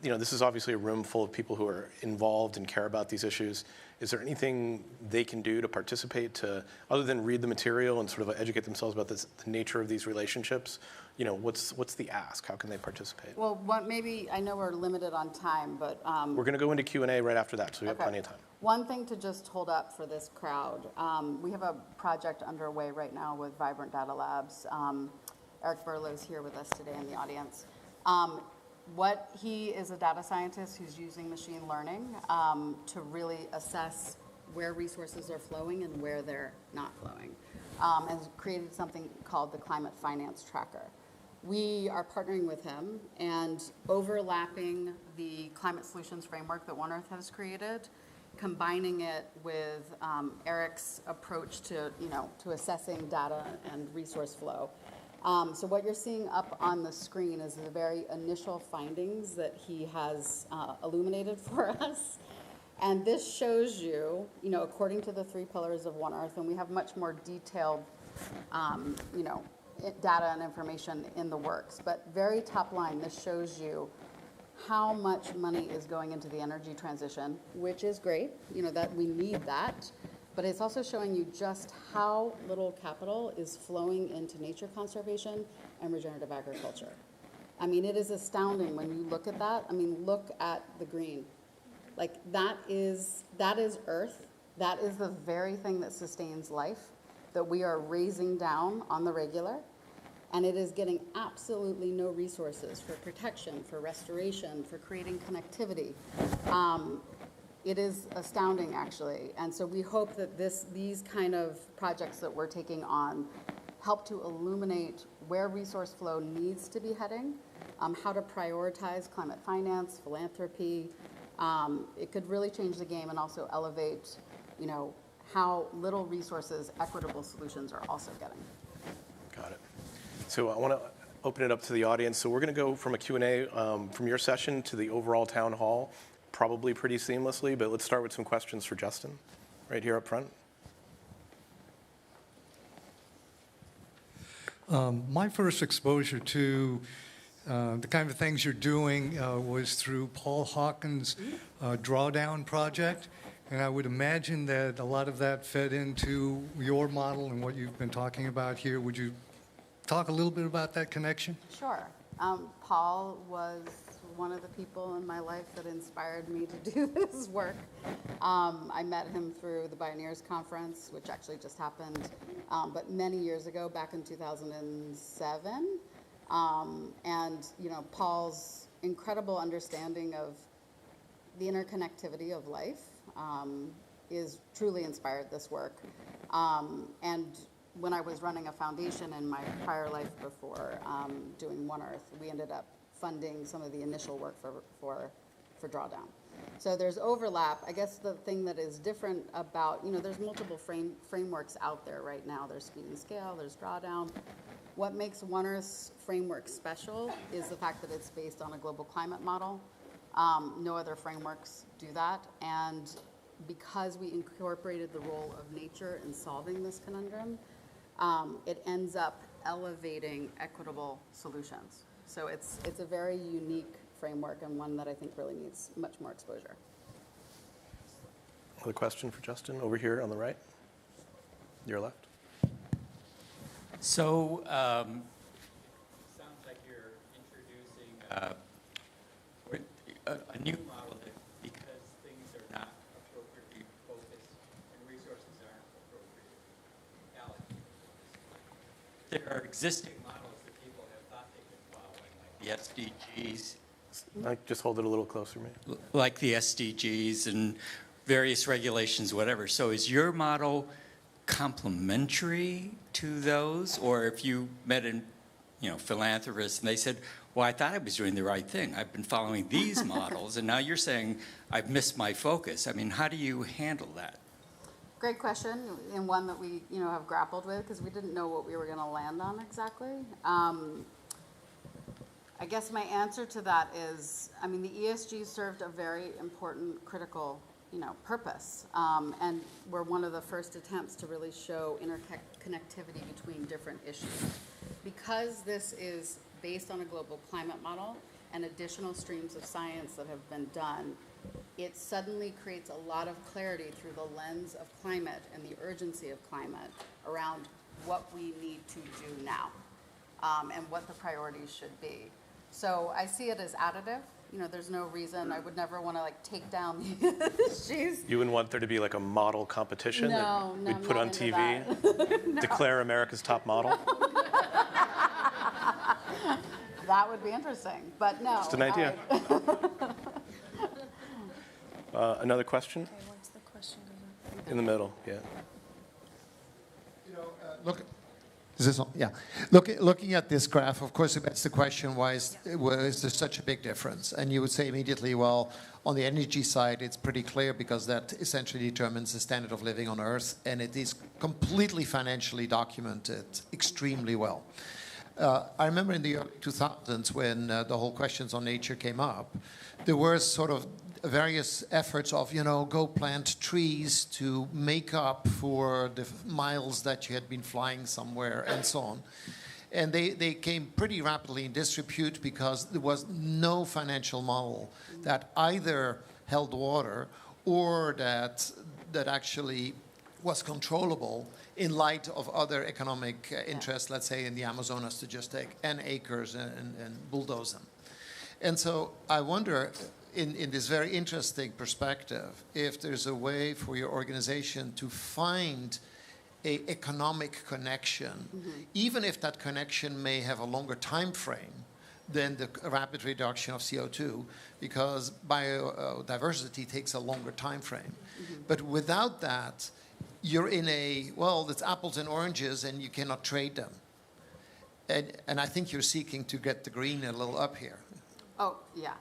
this is obviously a room full of people who are involved and care about these issues. Is there anything they can do to participate other than read the material and sort of educate themselves about the nature of these relationships? What's the ask? How can they participate? Well, maybe, I know we're limited on time, but... we're going to go into Q&A right after that, so we have plenty of time. One thing to just hold up for this crowd, we have a project underway right now with Vibrant Data Labs. Eric Berlow's here with us today in the audience. He is a data scientist who's using machine learning to really assess where resources are flowing and where they're not flowing, and created something called the Climate Finance Tracker. We are partnering with him and overlapping the climate solutions framework that One Earth has created, combining it with Eric's approach to assessing data and resource flow. So what you're seeing up on the screen is the very initial findings that he has illuminated for us. And this shows you, according to the 3 pillars of One Earth, and we have much more detailed, data and information in the works. But very top line, this shows you how much money is going into the energy transition, which is great, that we need that. But it's also showing you just how little capital is flowing into nature conservation and regenerative agriculture. I mean, it is astounding when you look at that. I mean, look at the green. Like, that is Earth. That is the very thing that sustains life that we are raising down on the regular. And it is getting absolutely no resources for protection, for restoration, for creating connectivity. It is astounding, actually. And so we hope that these kind of projects that we're taking on help to illuminate where resource flow needs to be heading, how to prioritize climate finance, philanthropy. It could really change the game and also elevate, how little resources equitable solutions are also getting. Got it. So I want to open it up to the audience. So we're going to go from a Q&A from your session to the overall town hall, probably pretty seamlessly, but let's start with some questions for Justin, right here up front. My first exposure to the kind of things you're doing was through Paul Hawkins' drawdown project. And I would imagine that a lot of that fed into your model and what you've been talking about here. Would you talk a little bit about that connection? Sure. Paul was one of the people in my life that inspired me to do this work. I met him through the Bioneers Conference, which actually just happened, but many years ago, back in 2007. And, Paul's incredible understanding of the interconnectivity of life is truly inspired this work. And when I was running a foundation in my prior life before doing One Earth, we ended up funding some of the initial work for drawdown. So there's overlap. I guess the thing that is different about, there's multiple frameworks out there right now. There's speed and scale, there's drawdown. What makes One Earth's framework special is the fact that it's based on a global climate model. No other frameworks do that. And because we incorporated the role of nature in solving this conundrum, it ends up elevating equitable solutions. So it's a very unique framework and one that I think really needs much more exposure. Another question for Justin over here on the right, your left. So, sounds like you're introducing a new model that because things are not appropriately focused and resources aren't appropriately allocated. There are existing models that people have thought they've been following, like the SDGs. Just hold it a little closer, man. Like the SDGs and various regulations, whatever. So is your model complementary to those? Or if you met a philanthropist and they said, well, I thought I was doing the right thing. I've been following these models, and now you're saying I've missed my focus. I mean, how do you handle that? Great question, and one that we have grappled with because we didn't know what we were going to land on exactly. I guess my answer to that is, the ESG served a very important, critical, purpose, and we're one of the first attempts to really show interconnectivity between different issues. Because this is based on a global climate model and additional streams of science that have been done, it suddenly creates a lot of clarity through the lens of climate and the urgency of climate around what we need to do now and what the priorities should be. So I see it as additive. There's no reason I would never want to take down these issues. You wouldn't want there to be like a model competition that we'd put on TV? No. Declare America's top model? That would be interesting, but no. Just an idea. Another question? Okay, what's the question? In the middle, yeah. Look, is this on? Yeah. Looking at this graph, of course, it begs the question, why is there such a big difference? And you would say immediately, well, on the energy side, it's pretty clear because that essentially determines the standard of living on Earth, and it is completely financially documented extremely well. I remember in the early 2000s when the whole questions on nature came up, there were sort of various efforts of, go plant trees to make up for the miles that you had been flying somewhere and so on. And they came pretty rapidly in disrepute because there was no financial model that either held water or that actually was controllable in light of other economic interests, let's say in the Amazonas, to just take N acres and bulldoze them. And so I wonder, in this very interesting perspective, if there's a way for your organization to find an economic connection, even if that connection may have a longer time frame than the rapid reduction of CO2, because biodiversity takes a longer time frame. But without that, you're in it's apples and oranges and you cannot trade them. And I think you're seeking to get the green a little up here. Oh, yeah.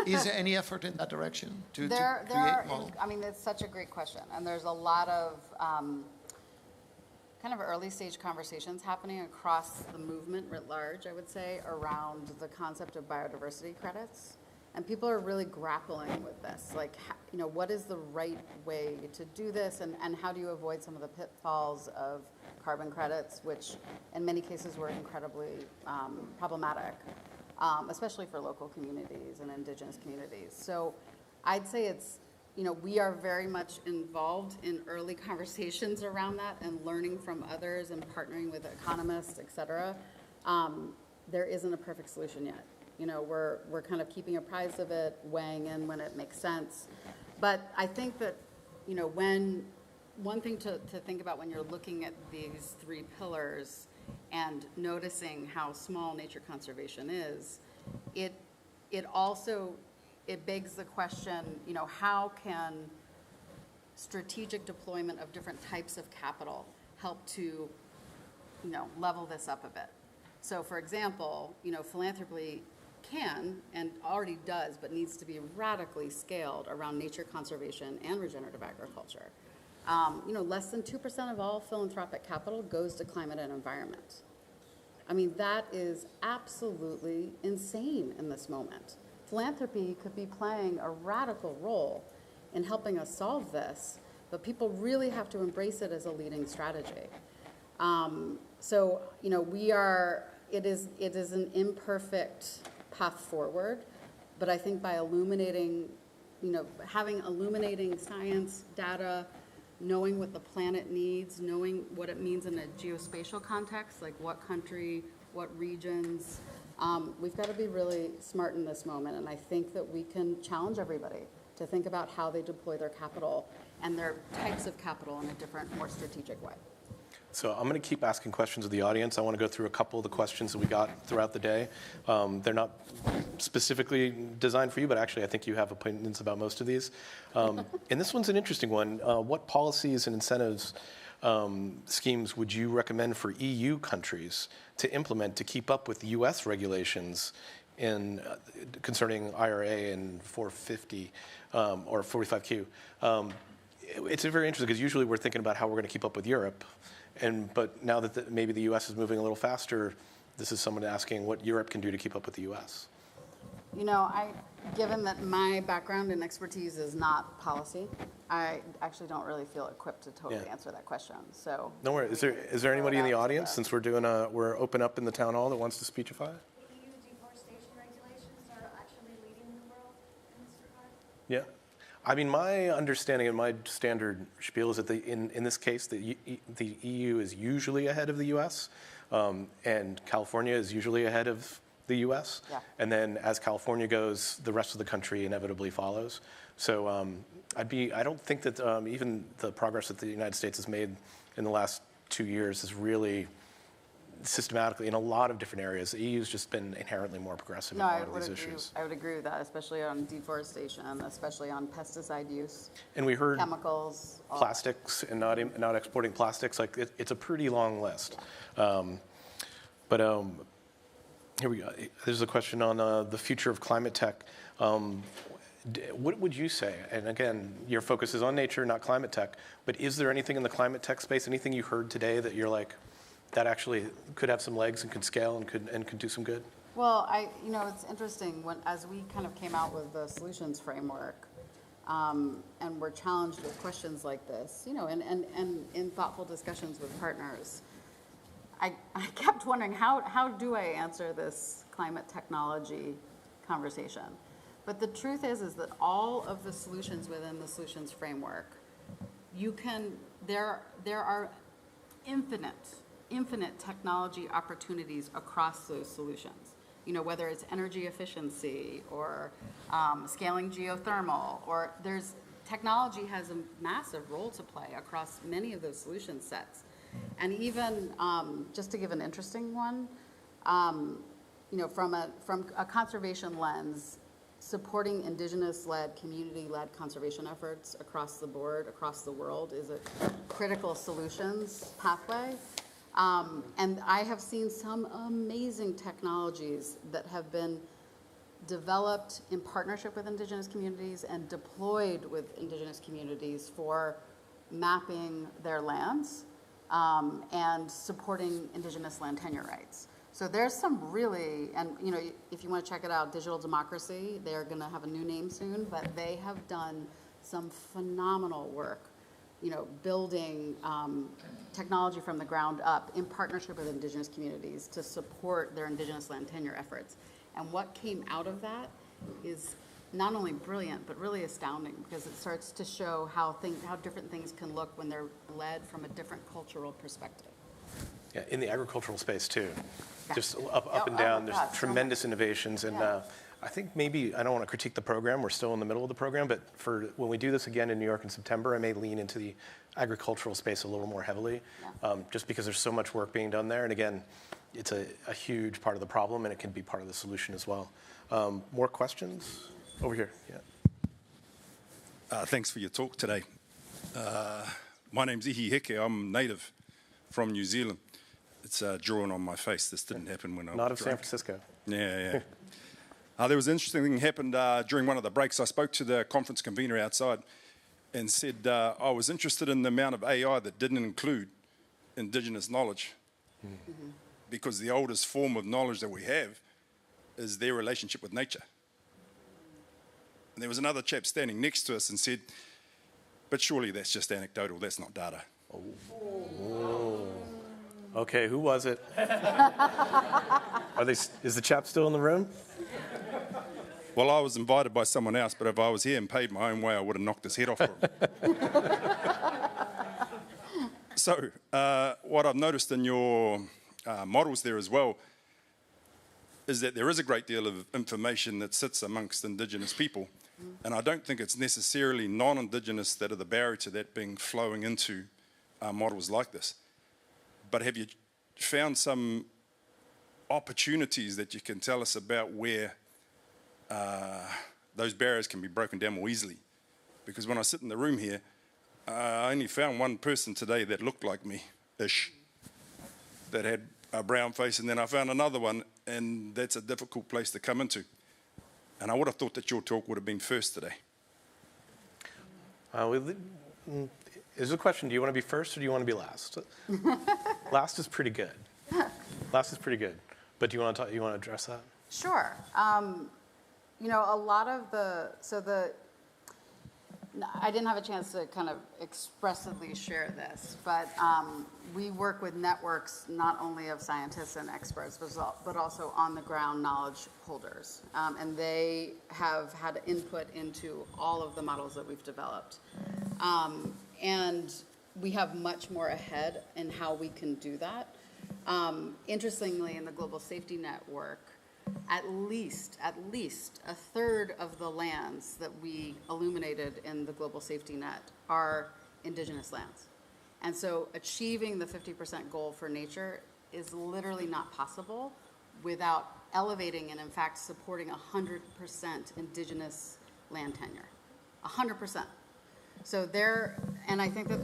Is there any effort in that direction to There create are, model? I mean, it's such a great question. And there's a lot of kind of early stage conversations happening across the movement writ large, I would say, around the concept of biodiversity credits. And people are really grappling with this. Like, what is the right way to do this? And how do you avoid some of the pitfalls of carbon credits, which in many cases were incredibly problematic, especially for local communities and indigenous communities. So I'd say it's, we are very much involved in early conversations around that and learning from others and partnering with economists, et cetera. There isn't a perfect solution yet. We're kind of keeping apprised of it, weighing in when it makes sense. But I think that, one thing to think about when you're looking at these three pillars and noticing how small nature conservation is, it begs the question, how can strategic deployment of different types of capital help to, level this up a bit? So for example, philanthropy can and already does, but needs to be radically scaled around nature conservation and regenerative agriculture. Less than 2% of all philanthropic capital goes to climate and environment. I mean, that is absolutely insane in this moment. Philanthropy could be playing a radical role in helping us solve this, but people really have to embrace it as a leading strategy. It is an imperfect path forward, but I think by illuminating, having illuminating science, data, knowing what the planet needs, knowing what it means in a geospatial context, like what country, what regions, we've got to be really smart in this moment, and I think that we can challenge everybody to think about how they deploy their capital and their types of capital in a different, more strategic way. So I'm going to keep asking questions of the audience. I want to go through a couple of the questions that we got throughout the day. They're not specifically designed for you, but actually I think you have opinions about most of these. And this one's an interesting one. What policies and incentives schemes would you recommend for EU countries to implement to keep up with U.S. regulations concerning IRA and 450 or 45Q? It's very interesting because usually we're thinking about how we're going to keep up with Europe. But now that maybe the U.S. is moving a little faster, this is someone asking what Europe can do to keep up with the U.S. Given that my background and expertise is not policy, I actually don't really feel equipped to totally answer that question. So no worries. Is there anybody in the audience, since we're open up in the town hall, that wants to speechify? The EU deforestation regulations are actually leading the world in this regard. Yeah. I mean, my understanding and my standard spiel is that in this case, the EU is usually ahead of the U.S., and California is usually ahead of the U.S. Yeah. And then as California goes, the rest of the country inevitably follows. So I don't think that even the progress that the United States has made in the last 2 years is really systematically in a lot of different areas. The EU's just been inherently more progressive in a lot of these issues. I would agree with that, especially on deforestation, especially on pesticide use. And we heard chemicals, plastics, and not exporting plastics. Like it's a pretty long list. But here we go. There's a question on the future of climate tech. What would you say? And again, your focus is on nature, not climate tech. But is there anything in the climate tech space, anything you heard today that you're like, that actually could have some legs and could scale and could do some good? Well, it's interesting as we kind of came out with the solutions framework, and we're challenged with questions like this, and in thoughtful discussions with partners. I kept wondering, how do I answer this climate technology conversation? But the truth is that all of the solutions within the solutions framework, there are infinite technology opportunities across those solutions. You know, whether it's energy efficiency or scaling geothermal, or technology has a massive role to play across many of those solution sets. And even, just to give an interesting one, you know, from a conservation lens, supporting indigenous-led, community-led conservation efforts across the board, across the world, is a critical solutions pathway. And I have seen some amazing technologies that have been developed in partnership with indigenous communities and deployed with indigenous communities for mapping their lands and supporting indigenous land tenure rights. So there's some really, and you know, if you want to check it out, Digital Democracy, they're going to have a new name soon, but they have done some phenomenal work, you know, building technology from the ground up in partnership with indigenous communities to support their indigenous land tenure efforts. And what came out of that is not only brilliant, but really astounding, because it starts to show how different things can look when they're led from a different cultural perspective. Yeah, in the agricultural space too. Yeah. Just up and down, there's tremendous innovations. And I think maybe, I don't want to critique the program, we're still in the middle of the program, but for when we do this again in New York in September, I may lean into the agricultural space a little more heavily, just because there's so much work being done there. And again, it's a huge part of the problem, and it can be part of the solution as well. More questions? Over here, yeah. Thanks for your talk today. My name's Ihi Heke. I'm native from New Zealand. It's drawn on my face. This didn't happen when I was Not of San Francisco. Yeah. There was an interesting thing happened during one of the breaks. I spoke to the conference convener outside and said I was interested in the amount of AI that didn't include indigenous knowledge, because the oldest form of knowledge that we have is their relationship with nature. And there was another chap standing next to us and said, but surely that's just anecdotal, that's not data. Oh. Okay, who was it? Is the chap still in the room? Well, I was invited by someone else, but if I was here and paid my own way, I would have knocked his head off for him. So, what I've noticed in your models there as well is that there is a great deal of information that sits amongst Indigenous people, and I don't think it's necessarily non-Indigenous that are the barrier to that being flowing into models like this. But have you found some opportunities that you can tell us about where those barriers can be broken down more easily? Because when I sit in the room here, I only found one person today that looked like me-ish, that had a brown face, and then I found another one, and that's a difficult place to come into. And I would have thought that your talk would have been first today. Is the question, do you want to be first or do you want to be last? Last is pretty good. Last is pretty good. But do you want to address that? Sure. You know, a lot of I didn't have a chance to kind of expressively share this, but we work with networks not only of scientists and experts, but also on-the-ground knowledge holders. And they have had input into all of the models that we've developed. And we have much more ahead in how we can do that. Interestingly, in the Global Safety Network, at least a third of the lands that we illuminated in the Global Safety Net are indigenous lands. And so achieving the 50% goal for nature is literally not possible without elevating and in fact supporting 100% indigenous land tenure, 100%. So and I think that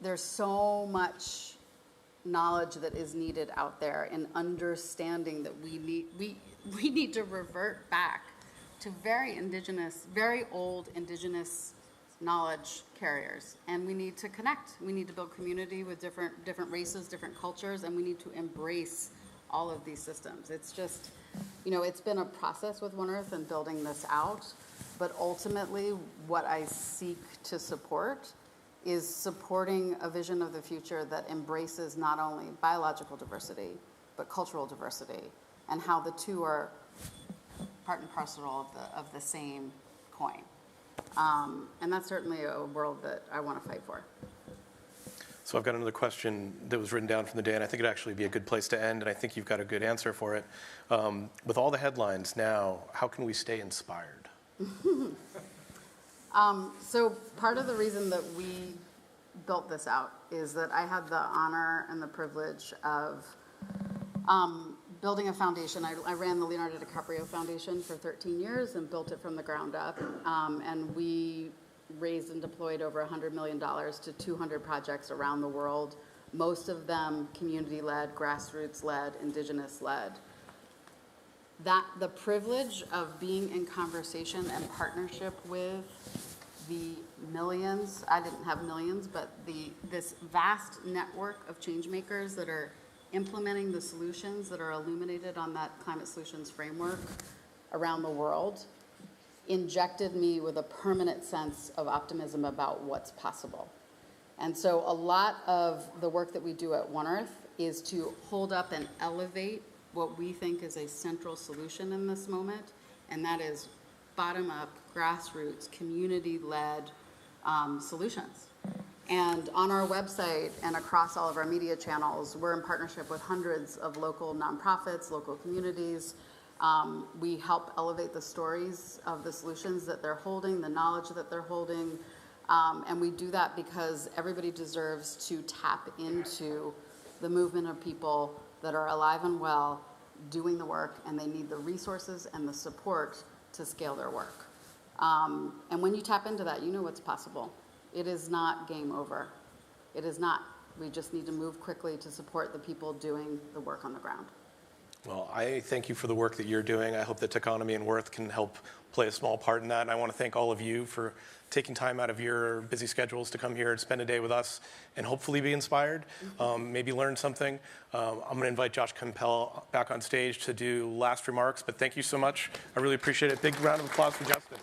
there's so much knowledge that is needed out there in understanding that we need to revert back to very old indigenous knowledge carriers, and we need to connect. We need to build community with different races, different cultures, and we need to embrace all of these systems. It's just, you know, it's been a process with One Earth and building this out, but ultimately what I seek to support is supporting a vision of the future that embraces not only biological diversity, but cultural diversity, and how the two are part and parcel of the same coin. And that's certainly a world that I want to fight for. So I've got another question that was written down from the day, and I think it'd actually be a good place to end, and I think you've got a good answer for it. With all the headlines now, how can we stay inspired? So part of the reason that we built this out is that I had the honor and the privilege of building a foundation. I ran the Leonardo DiCaprio Foundation for 13 years and built it from the ground up. And we raised and deployed over $100 million to 200 projects around the world, most of them community-led, grassroots-led, indigenous-led. The privilege of being in conversation and partnership with the millions, I didn't have millions, but this vast network of change makers that are implementing the solutions that are illuminated on that climate solutions framework around the world injected me with a permanent sense of optimism about what's possible. And so a lot of the work that we do at One Earth is to hold up and elevate what we think is a central solution in this moment, and that is bottom-up, grassroots, community-led solutions. And on our website and across all of our media channels, we're in partnership with hundreds of local nonprofits, local communities. We help elevate the stories of the solutions that they're holding, the knowledge that they're holding, and we do that because everybody deserves to tap into the movement of people that are alive and well, doing the work, and they need the resources and the support to scale their work. And when you tap into that, you know what's possible. It is not game over. It is not. We just need to move quickly to support the people doing the work on the ground. Well, I thank you for the work that you're doing. I hope that Techonomy and Worth can help play a small part in that. And I want to thank all of you for taking time out of your busy schedules to come here and spend a day with us and hopefully be inspired, maybe learn something. I'm going to invite Josh Campbell back on stage to do last remarks, but thank you so much. I really appreciate it. Big round of applause for Justin.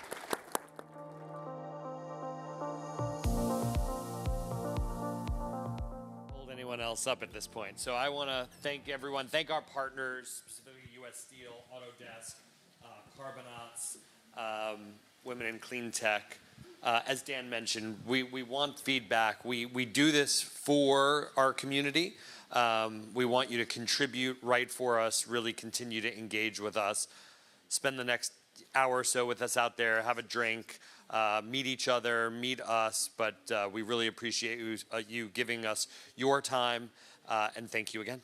Anyone else up at this point. So I want to thank everyone, thank our partners, specifically U.S. Steel, Autodesk, Carbonauts, Women in Clean Tech. As Dan mentioned, we want feedback. We do this for our community. We want you to contribute, write for us, really continue to engage with us. Spend the next hour or so with us out there, have a drink, meet each other, meet us, but we really appreciate you giving us your time, and thank you again.